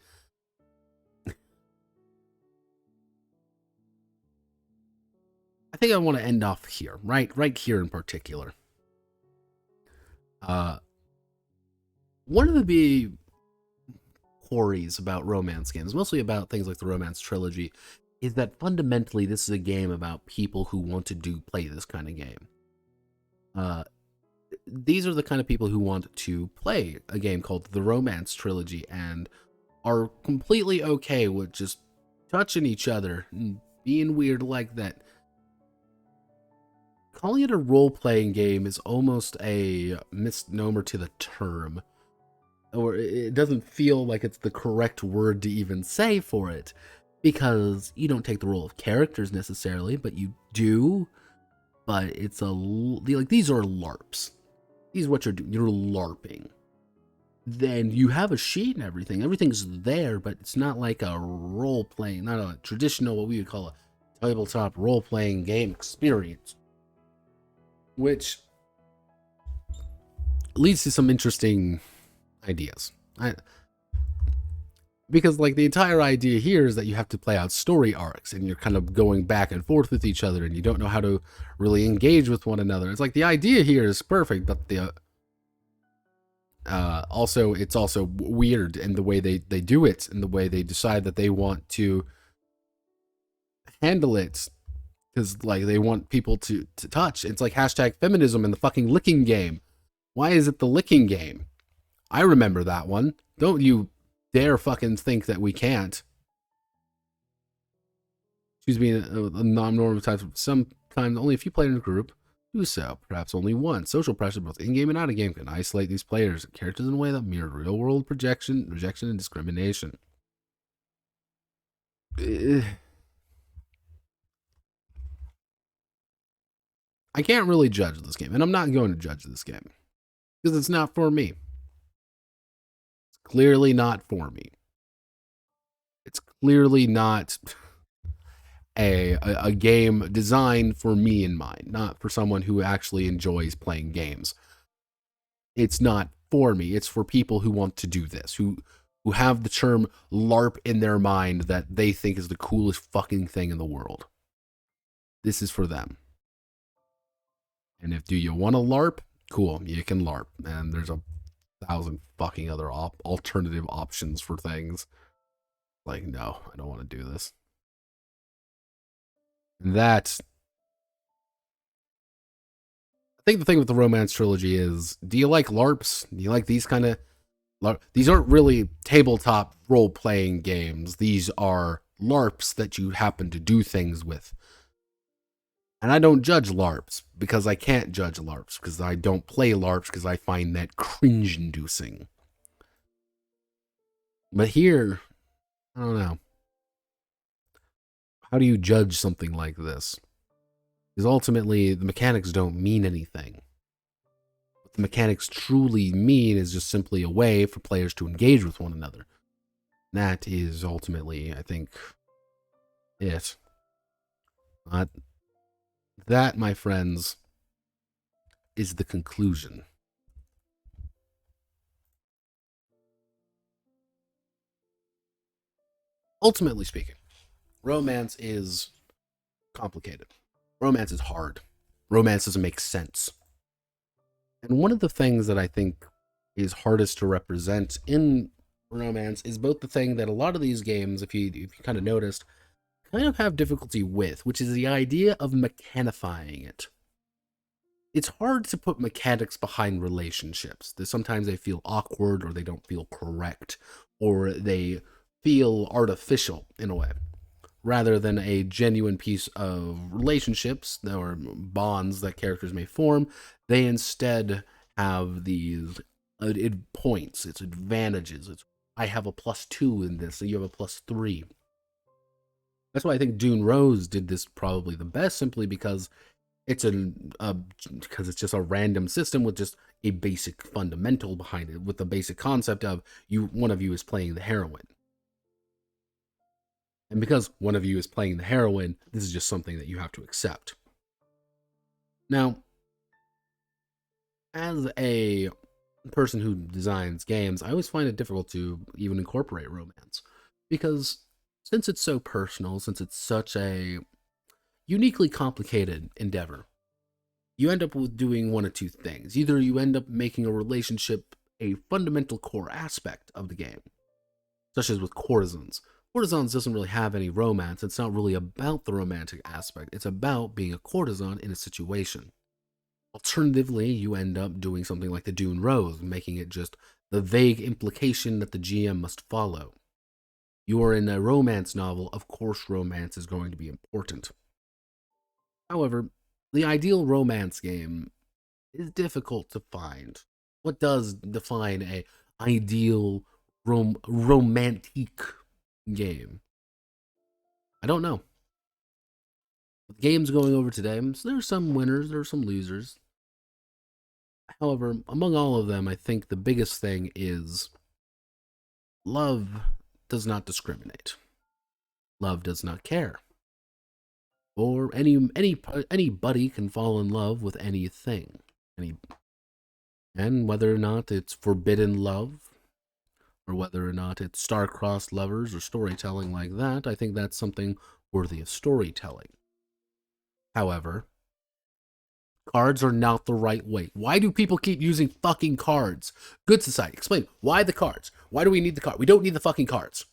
I think I want to end off here, right here in particular. One of the big quarries about romance games, mostly about things like the Romance Trilogy, is that fundamentally this is a game about people who want to play this kind of game. These are the kind of people who want to play a game called the Romance Trilogy and are completely okay with just touching each other and being weird like that. Calling it a role-playing game is almost a misnomer to the term, or it doesn't feel like it's the correct word to even say for it, because you don't take the role of characters necessarily, but you do. But it's like, these are LARPs. These are what you're doing. You're LARPing. Then you have a sheet and everything. Everything's there, but it's not like a role-playing, not a traditional, what we would call a tabletop role-playing game experience. Which leads to some interesting ideas. Because like the entire idea here is that you have to play out story arcs and you're kind of going back and forth with each other and you don't know how to really engage with one another. It's like the idea here is perfect, but the it's also weird in the way they do it and the way they decide that they want to handle it. Because like they want people to touch. It's like hashtag feminism in the fucking licking game. Why is it the licking game? I remember that one. Don't you dare fucking think that we can't. Choose being a non-normative type. Sometimes only if you play in a group, do so. Perhaps only one. Social pressure, both in-game and out-of-game, can isolate these players and characters in a way that mirror real-world rejection, and discrimination. I can't really judge this game, and I'm not going to judge this game because it's not for me. It's clearly not for me. It's clearly not a game designed for me in mind, not for someone who actually enjoys playing games. It's not for me. It's for people who want to do this, who have the term LARP in their mind that they think is the coolest fucking thing in the world. This is for them. And if do you want to LARP? Cool, you can LARP. And there's 1,000 fucking other alternative options for things. Like, no, I don't want to do this. And that's... I think the thing with the Romance Trilogy is, do you like LARPs? Do you like these kind of... These aren't really tabletop role-playing games. These are LARPs that you happen to do things with. And I don't judge LARPs because I can't judge LARPs because I don't play LARPs because I find that cringe-inducing. But here, I don't know. How do you judge something like this? Because ultimately, the mechanics don't mean anything. What the mechanics truly mean is just simply a way for players to engage with one another. And that is ultimately, I think, it. That, my friends, is the conclusion. Ultimately speaking, romance is complicated. Romance is hard. Romance doesn't make sense. And one of the things that I think is hardest to represent in romance is both the thing that a lot of these games, if you kind of noticed, kind of have difficulty with, which is the idea of mechanifying it. It's hard to put mechanics behind relationships. Sometimes they feel awkward, or they don't feel correct, or they feel artificial in a way, rather than a genuine piece of relationships or bonds that characters may form. They instead have these points, it's advantages. It's, I have a +2 in this, so you have a +3. That's why I think Dune Rose did this probably the best, simply because it's it's just a random system with just a basic fundamental behind it, with the basic concept of one of you is playing the heroine. And because one of you is playing the heroine, this is just something that you have to accept. Now, as a person who designs games, I always find it difficult to even incorporate romance because since it's so personal, since it's such a uniquely complicated endeavor, you end up with doing one of two things. Either you end up making a relationship a fundamental core aspect of the game, such as with Courtesans. Courtesans doesn't really have any romance. It's not really about the romantic aspect. It's about being a courtesan in a situation. Alternatively, you end up doing something like the Dune Rose, making it just the vague implication that the GM must follow. You are in a romance novel, of course romance is going to be important. However, the ideal romance game is difficult to find. What does define a ideal romantic game? I don't know. With games going over today, so there's some winners, there's some losers. However, among all of them, I think the biggest thing is love does not discriminate. Love does not care. Or anybody can fall in love with anything. And whether or not it's forbidden love, or whether or not it's star-crossed lovers or storytelling like that, I think that's something worthy of storytelling. However, cards are not the right way. Why do people keep using fucking cards? Good Society, explain. Why the cards? Why do we need the card? We don't need the fucking cards.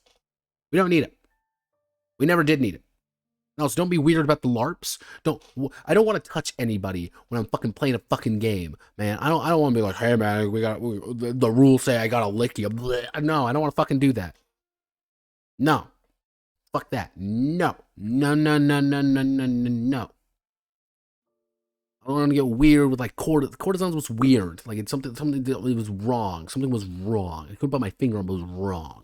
We don't need it. We never did need it. No, so don't be weird about the LARPs. I don't want to touch anybody when I'm fucking playing a fucking game, man. I don't want to be like, hey man, the rules say I gotta lick you. No, I don't want to fucking do that. No. Fuck that. No. No, no, no, no, no, no, no, no. I don't want to get weird with like Courtesans was weird. Like it's something that it was wrong. Something was wrong. I couldn't put my finger on it, was wrong.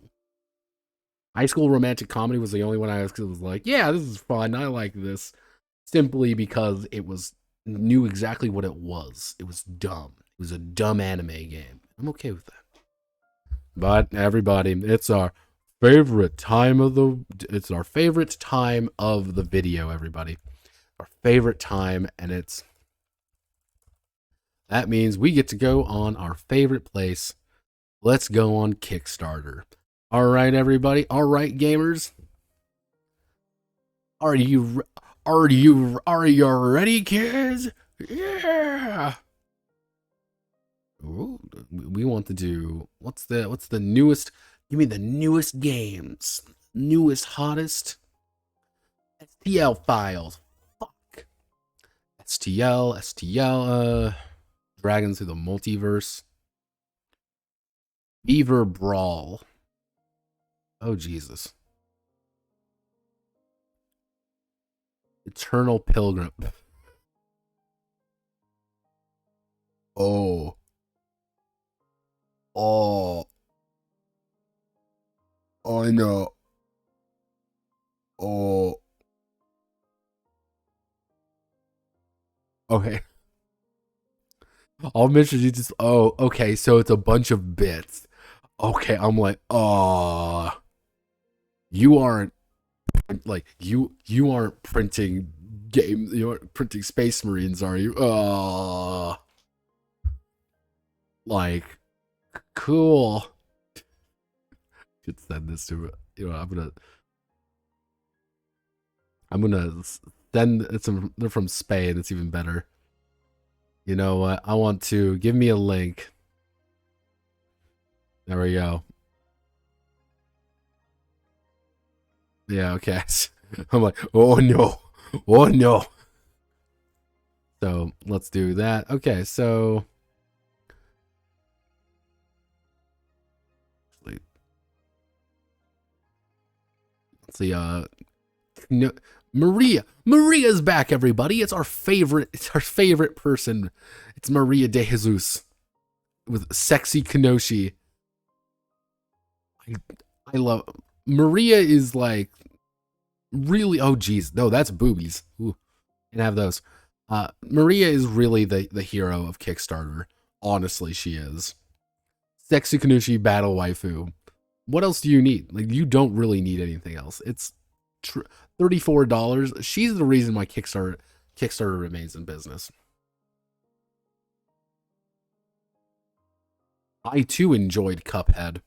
High School Romantic Comedy was the only one I was like, yeah, this is fun. I like this. Simply because it knew exactly what it was. It was dumb. It was a dumb anime game. I'm okay with that. But everybody, it's our favorite time of the video, everybody. Our favorite time, and that means we get to go on our favorite place. Let's go on Kickstarter. All right, everybody. All right, gamers. Are you ready, kids? Yeah. Ooh, we want to do what's the newest? Give me the newest games, newest, hottest. STL files. Fuck. STL. Dragons through the Multiverse. Beaver Brawl. Oh, Jesus. Eternal Pilgrim. Oh. Oh. I know. Oh. Okay. I'll mention you just. Oh, okay. So it's a bunch of bits. Okay, I'm like, oh. You aren't like you aren't printing game. You aren't printing Space Marines, are you? Oh. Like, cool. Should send this to I'm gonna send it's they're from Spain. It's even better. You know what? I want to give me a link. There we go. Yeah, okay. I'm like, oh no. Oh no. So let's do that. Okay, so let's see, no, Maria's back, everybody. It's our favorite person. It's Maria de Jesus with sexy Kenoshi. I love Maria is like really, oh geez, no, that's boobies. Ooh, can have those. Maria is really the hero of Kickstarter. Honestly, she is. Sexy Kenoshi battle waifu. What else do you need? Like, you don't really need anything else. It's $34. She's the reason why Kickstarter, remains in business. I too enjoyed Cuphead.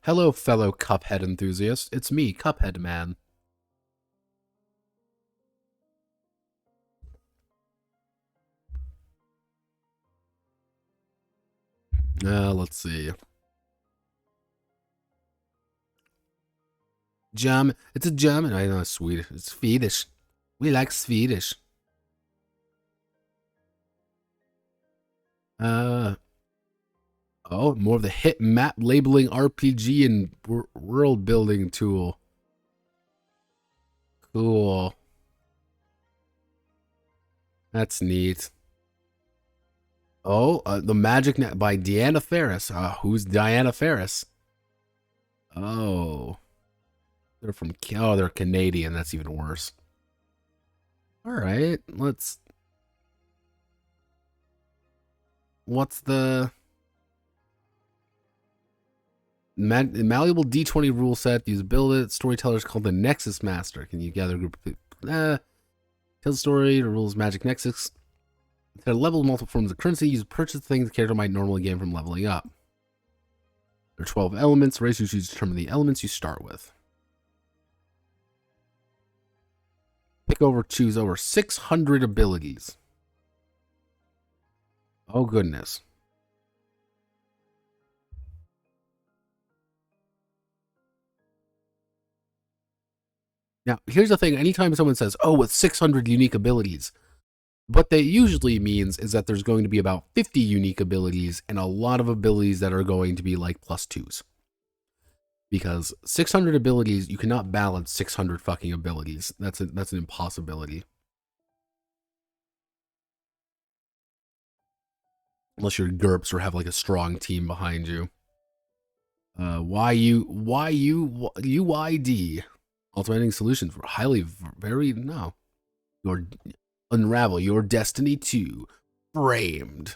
Hello, fellow Cuphead enthusiasts. It's me, Cuphead Man. Let's see. German. It's a German. I know it's Swedish. It's Swedish. We like Swedish. Oh, more of the hit map labeling RPG and world building tool. Cool. That's neat. Oh, the Magic Net by Deanna Ferris. Who's Diana Ferris? Oh, they're Canadian. That's even worse. All right, what's the malleable D20 rule set? Use build it. Storytellers called the Nexus Master. Can you gather a group of people? Tell the story. The rules Magic Nexus. To level multiple forms of currency, use purchase things the character might normally gain from leveling up. There are 12 elements. Race you choose to determine the elements you start with. Choose over 600 abilities. Oh, goodness. Now, here's the thing. Anytime someone says, oh, with 600 unique abilities, what that usually means is that there's going to be about 50 unique abilities and a lot of abilities that are going to be like +2s. Because 600 abilities, you cannot balance 600 fucking abilities. That's an impossibility. Unless you're GURPS or have like a strong team behind you. UID. Alternating solutions for highly varied. No. Your unravel your destiny 2. Framed.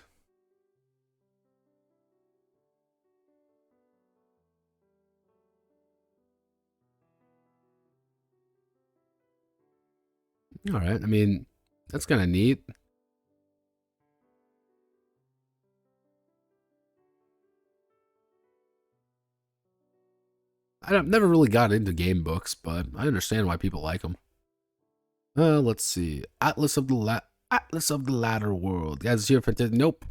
All right. I mean, that's kind of neat. I've never really got into game books, but I understand why people like them. Let's see. Atlas of the Latter World. Guys, here for nope.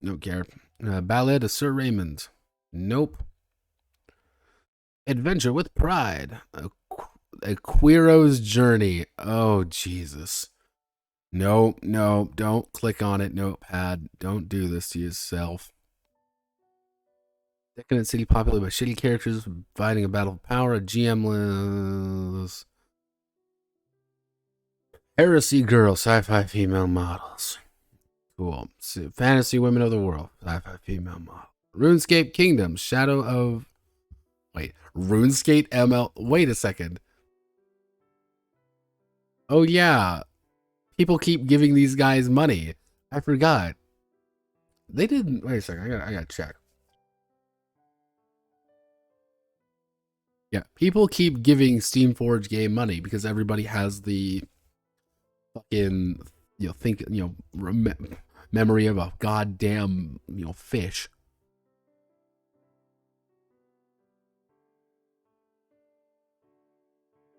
Don't care. Ballad of Sir Raymond. Nope. Adventure with Pride. A Queero's Journey. Oh, Jesus. No, don't click on it, notepad. Don't do this to yourself. Decadent city populated by shitty characters fighting a battle of power. A GM list. Heresy girl, sci-fi female models. Cool. Fantasy women of the world, sci-fi female model. RuneScape Kingdom, Shadow of... Wait, RuneScape ML... Wait a second. Oh yeah. People keep giving these guys money. I forgot. They didn't... Wait a second, I gotta check. Yeah, people keep giving Steamforge game money because everybody has the fucking, memory of a goddamn, fish.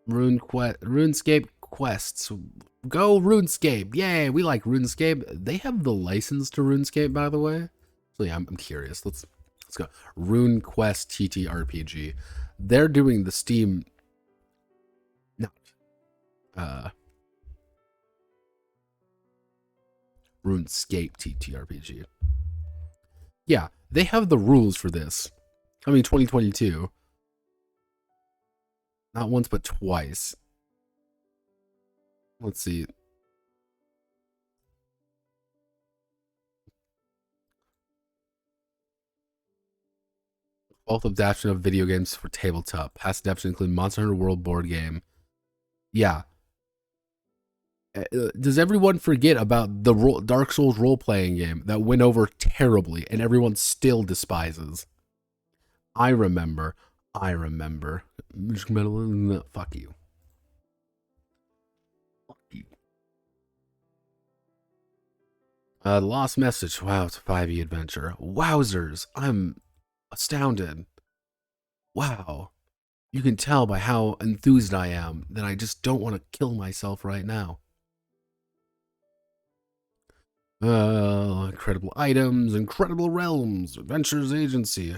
RuneScape quests. Go RuneScape. Yay, we like RuneScape. They have the license to RuneScape, by the way. So yeah, I'm curious. Let's go. RuneQuest TTRPG. They're doing the Steam. No. RuneScape TTRPG. Yeah, they have the rules for this. I mean, 2022. Not once, but twice. Let's see. 12th adaptation of video games for tabletop. Past adaptations include Monster Hunter World board game. Yeah. Does everyone forget about the Dark Souls role-playing game that went over terribly and everyone still despises? I remember. Fuck you. Fuck you. Lost message. Wow, it's a 5e adventure. Wowzers. I'm astounded. Wow. You can tell by how enthused I am that I just don't want to kill myself right now. Incredible items, incredible realms, adventures agency.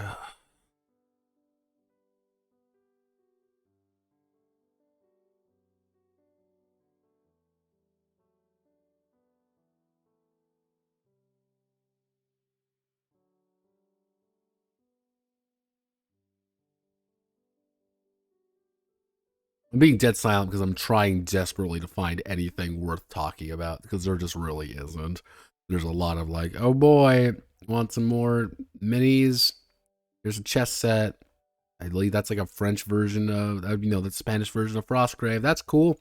I'm being dead silent because I'm trying desperately to find anything worth talking about because there just really isn't. There's a lot of like, oh boy, want some more minis? Here's a chess set. I believe that's like a French version of, the Spanish version of Frostgrave. That's cool.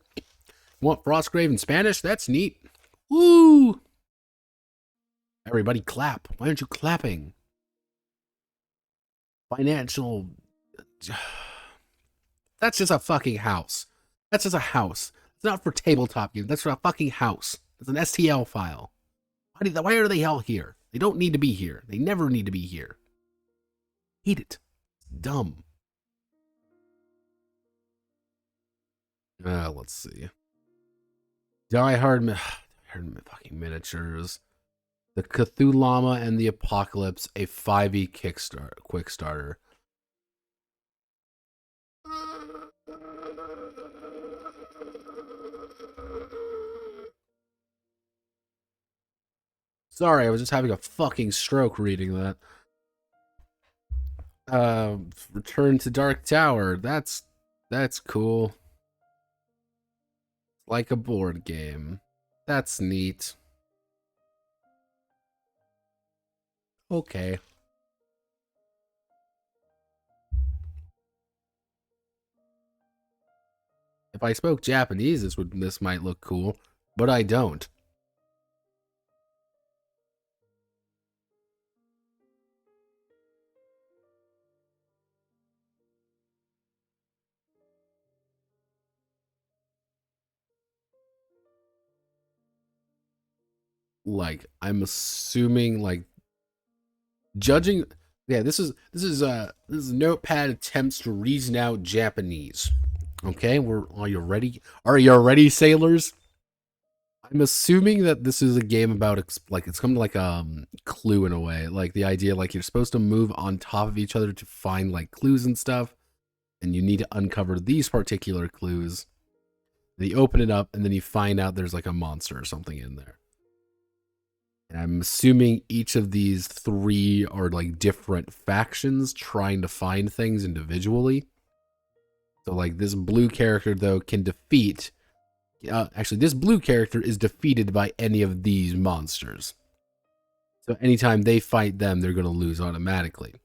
Want Frostgrave in Spanish? That's neat. Woo! Everybody clap. Why aren't you clapping? Financial. That's just a fucking house. That's just a house. It's not for tabletop games. That's for a fucking house. It's an STL file. Why are they all here? They don't need to be here. They never need to be here. Hate it. It's dumb. Let's see. Die Hard fucking miniatures. The Cthulhu and the Apocalypse, a 5e Quickstarter. Sorry, I was just having a fucking stroke reading that. Return to Dark Tower. That's cool. Like a board game. That's neat. Okay. If I spoke Japanese, this might look cool, but I don't. Like, I'm assuming, like, judging. Yeah, this is Notepad attempts to reason out Japanese. Okay, are you ready? Are you ready, sailors? I'm assuming that this is a game about like it's come to like Clue in a way, like the idea like you're supposed to move on top of each other to find like clues and stuff, and you need to uncover these particular clues. And you open it up, and then you find out there's like a monster or something in there. And I'm assuming each of these three are like different factions trying to find things individually. So like this blue character though can defeat. Actually, this blue character is defeated by any of these monsters. So anytime they fight them, they're going to lose automatically.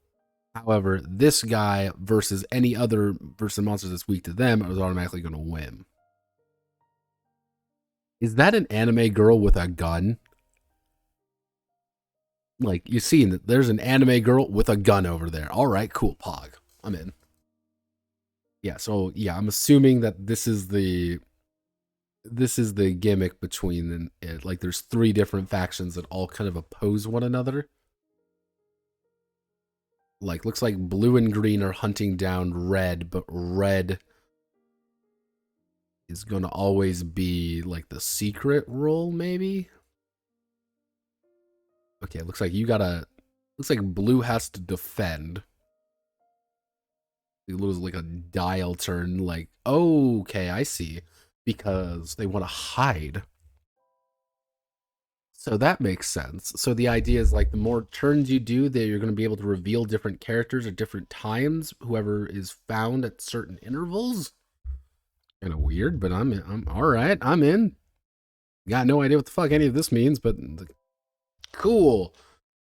However, this guy versus any other versus monsters that's weak to them is automatically going to win. Is that an anime girl with a gun? Like, you see that there's an anime girl with a gun over there. All right, cool, Pog. I'm in. Yeah, so yeah, I'm assuming that this is the gimmick between it. Like, there's three different factions that all kind of oppose one another. Like, looks like blue and green are hunting down red, but red is going to always be like the secret role, maybe. Okay, looks like looks like blue has to defend. It looks like a dial turn, like, oh, okay, I see. Because they want to hide. So that makes sense. So the idea is like the more turns you do, that you're going to be able to reveal different characters at different times, whoever is found at certain intervals. Kind of weird, but I'm all right. I'm in. Got no idea what the fuck any of this means, but cool.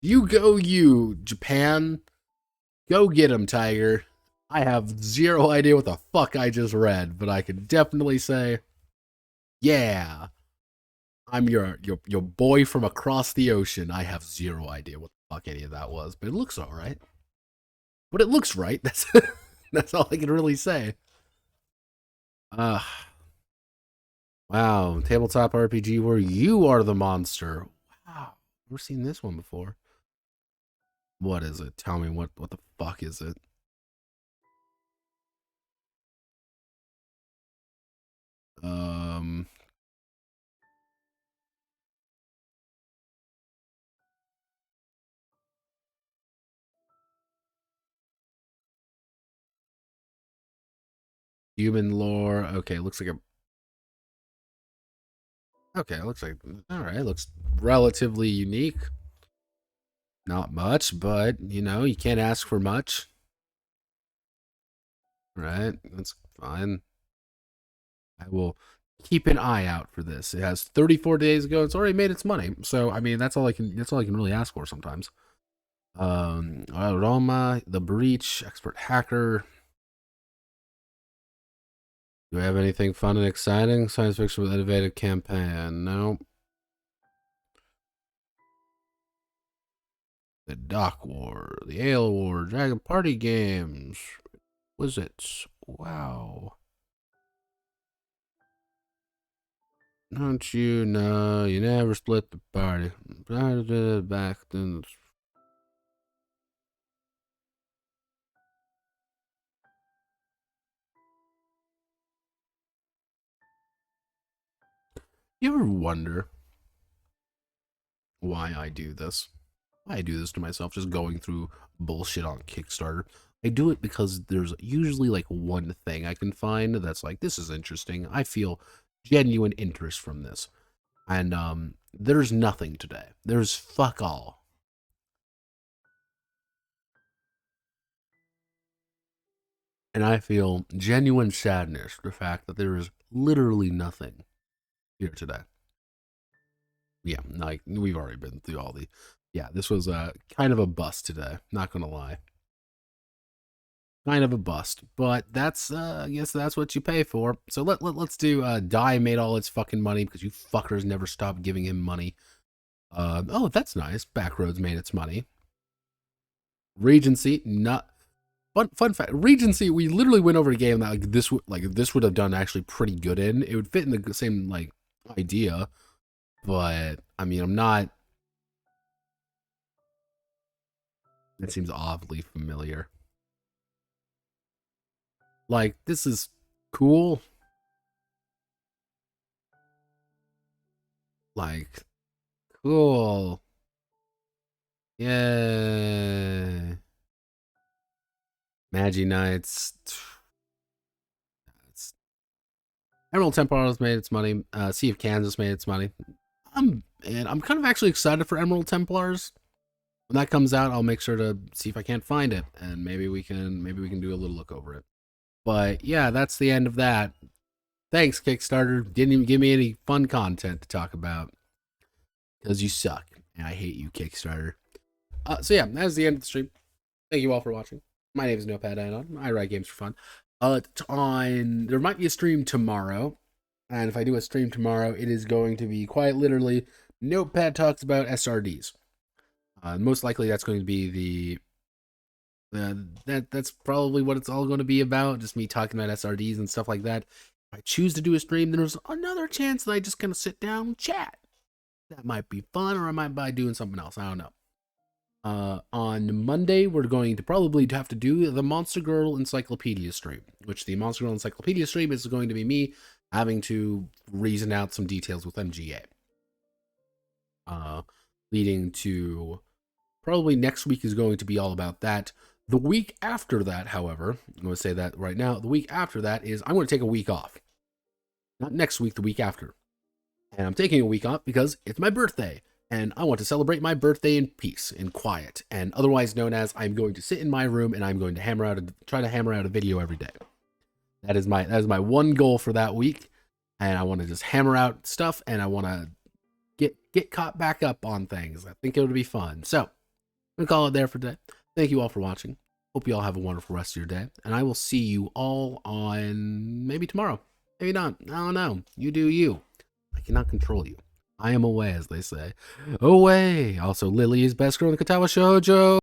You go, you Japan. Go get him, Tiger. I have zero idea what the fuck I just read, but I can definitely say, yeah, I'm your boy from across the ocean. I have zero idea what the fuck any of that was, but it looks all right. But it looks right. That's all I can really say. Wow, tabletop RPG where you are the monster. Wow, Never seen this one before. What is it? Tell me what the fuck is it? Um, human lore. Okay, looks like a. Okay, looks like all right. Looks relatively unique. Not much, but you know you can't ask for much, right? That's fine. I will keep an eye out for this. It has 34 days ago. It's already made its money. So I mean, that's all I can. That's all I can really ask for sometimes. Roma, the Breach, Expert Hacker. Do we have anything fun and exciting? Science fiction with innovative campaign. No. The Dock War, the Ale War, Dragon Party Games. Was it? Wow. Don't you know you never split the party? Back then. You ever wonder why I do this? I do this to myself, just going through bullshit on Kickstarter. I do it because there's usually like one thing I can find that's like, this is interesting. I feel genuine interest from this. And there's nothing today. There's fuck all. And I feel genuine sadness for the fact that there is literally nothing here today. Yeah, like we've already been through all the. Yeah, this was kind of a bust today. Not gonna lie, kind of a bust. But that's I guess that's what you pay for. So let's do. Die made all its fucking money because you fuckers never stopped giving him money. Oh, that's nice. Backroads made its money. Regency, not fun fact. Regency, we literally went over a game that this would have done actually pretty good in. It would fit in the same like idea, but I mean, I'm not. That seems oddly familiar. Like, this is cool. Like, cool. Yay. Magi Knights. Emerald Templars made its money. Sea of Kansas made its money. I'm kind of actually excited for Emerald Templars. When that comes out, I'll make sure to see if I can't find it, and maybe we can do a little look over it. But yeah, that's the end of that. Thanks, Kickstarter. Didn't even give me any fun content to talk about because you suck, and I hate you, Kickstarter. So yeah, that's the end of the stream. Thank you all for watching. My name is Notepad Anon. I write games for fun. There might be a stream tomorrow, and if I do a stream tomorrow, it is going to be quite literally Notepad talks about SRDs. Most likely, that's going to be that's probably what it's all going to be about. Just me talking about SRDs and stuff like that. If I choose to do a stream, then there's another chance that I just kind of sit down and chat. That might be fun, or I might be doing something else. I don't know. On Monday, we're going to probably have to do the Monster Girl Encyclopedia stream, which the Monster Girl Encyclopedia stream is going to be me having to reason out some details with MGA. Leading to probably next week is going to be all about that. The week after that, however, I'm going to say that right now, the week after that is I'm going to take a week off. Not next week, the week after. And I'm taking a week off because it's my birthday. And I want to celebrate my birthday in peace, in quiet, and otherwise known as I'm going to sit in my room and I'm going to try to hammer out a video every day. That is my one goal for that week, and I want to just hammer out stuff, and I want to get caught back up on things. I think it'll be fun. So I'm gonna call it there for today. Thank you all for watching. Hope you all have a wonderful rest of your day, and I will see you all on maybe tomorrow, maybe not. I don't know. You do you. I cannot control you. I am away, as they say. Away! Also, Lily is best girl in the Katawa Shoujo!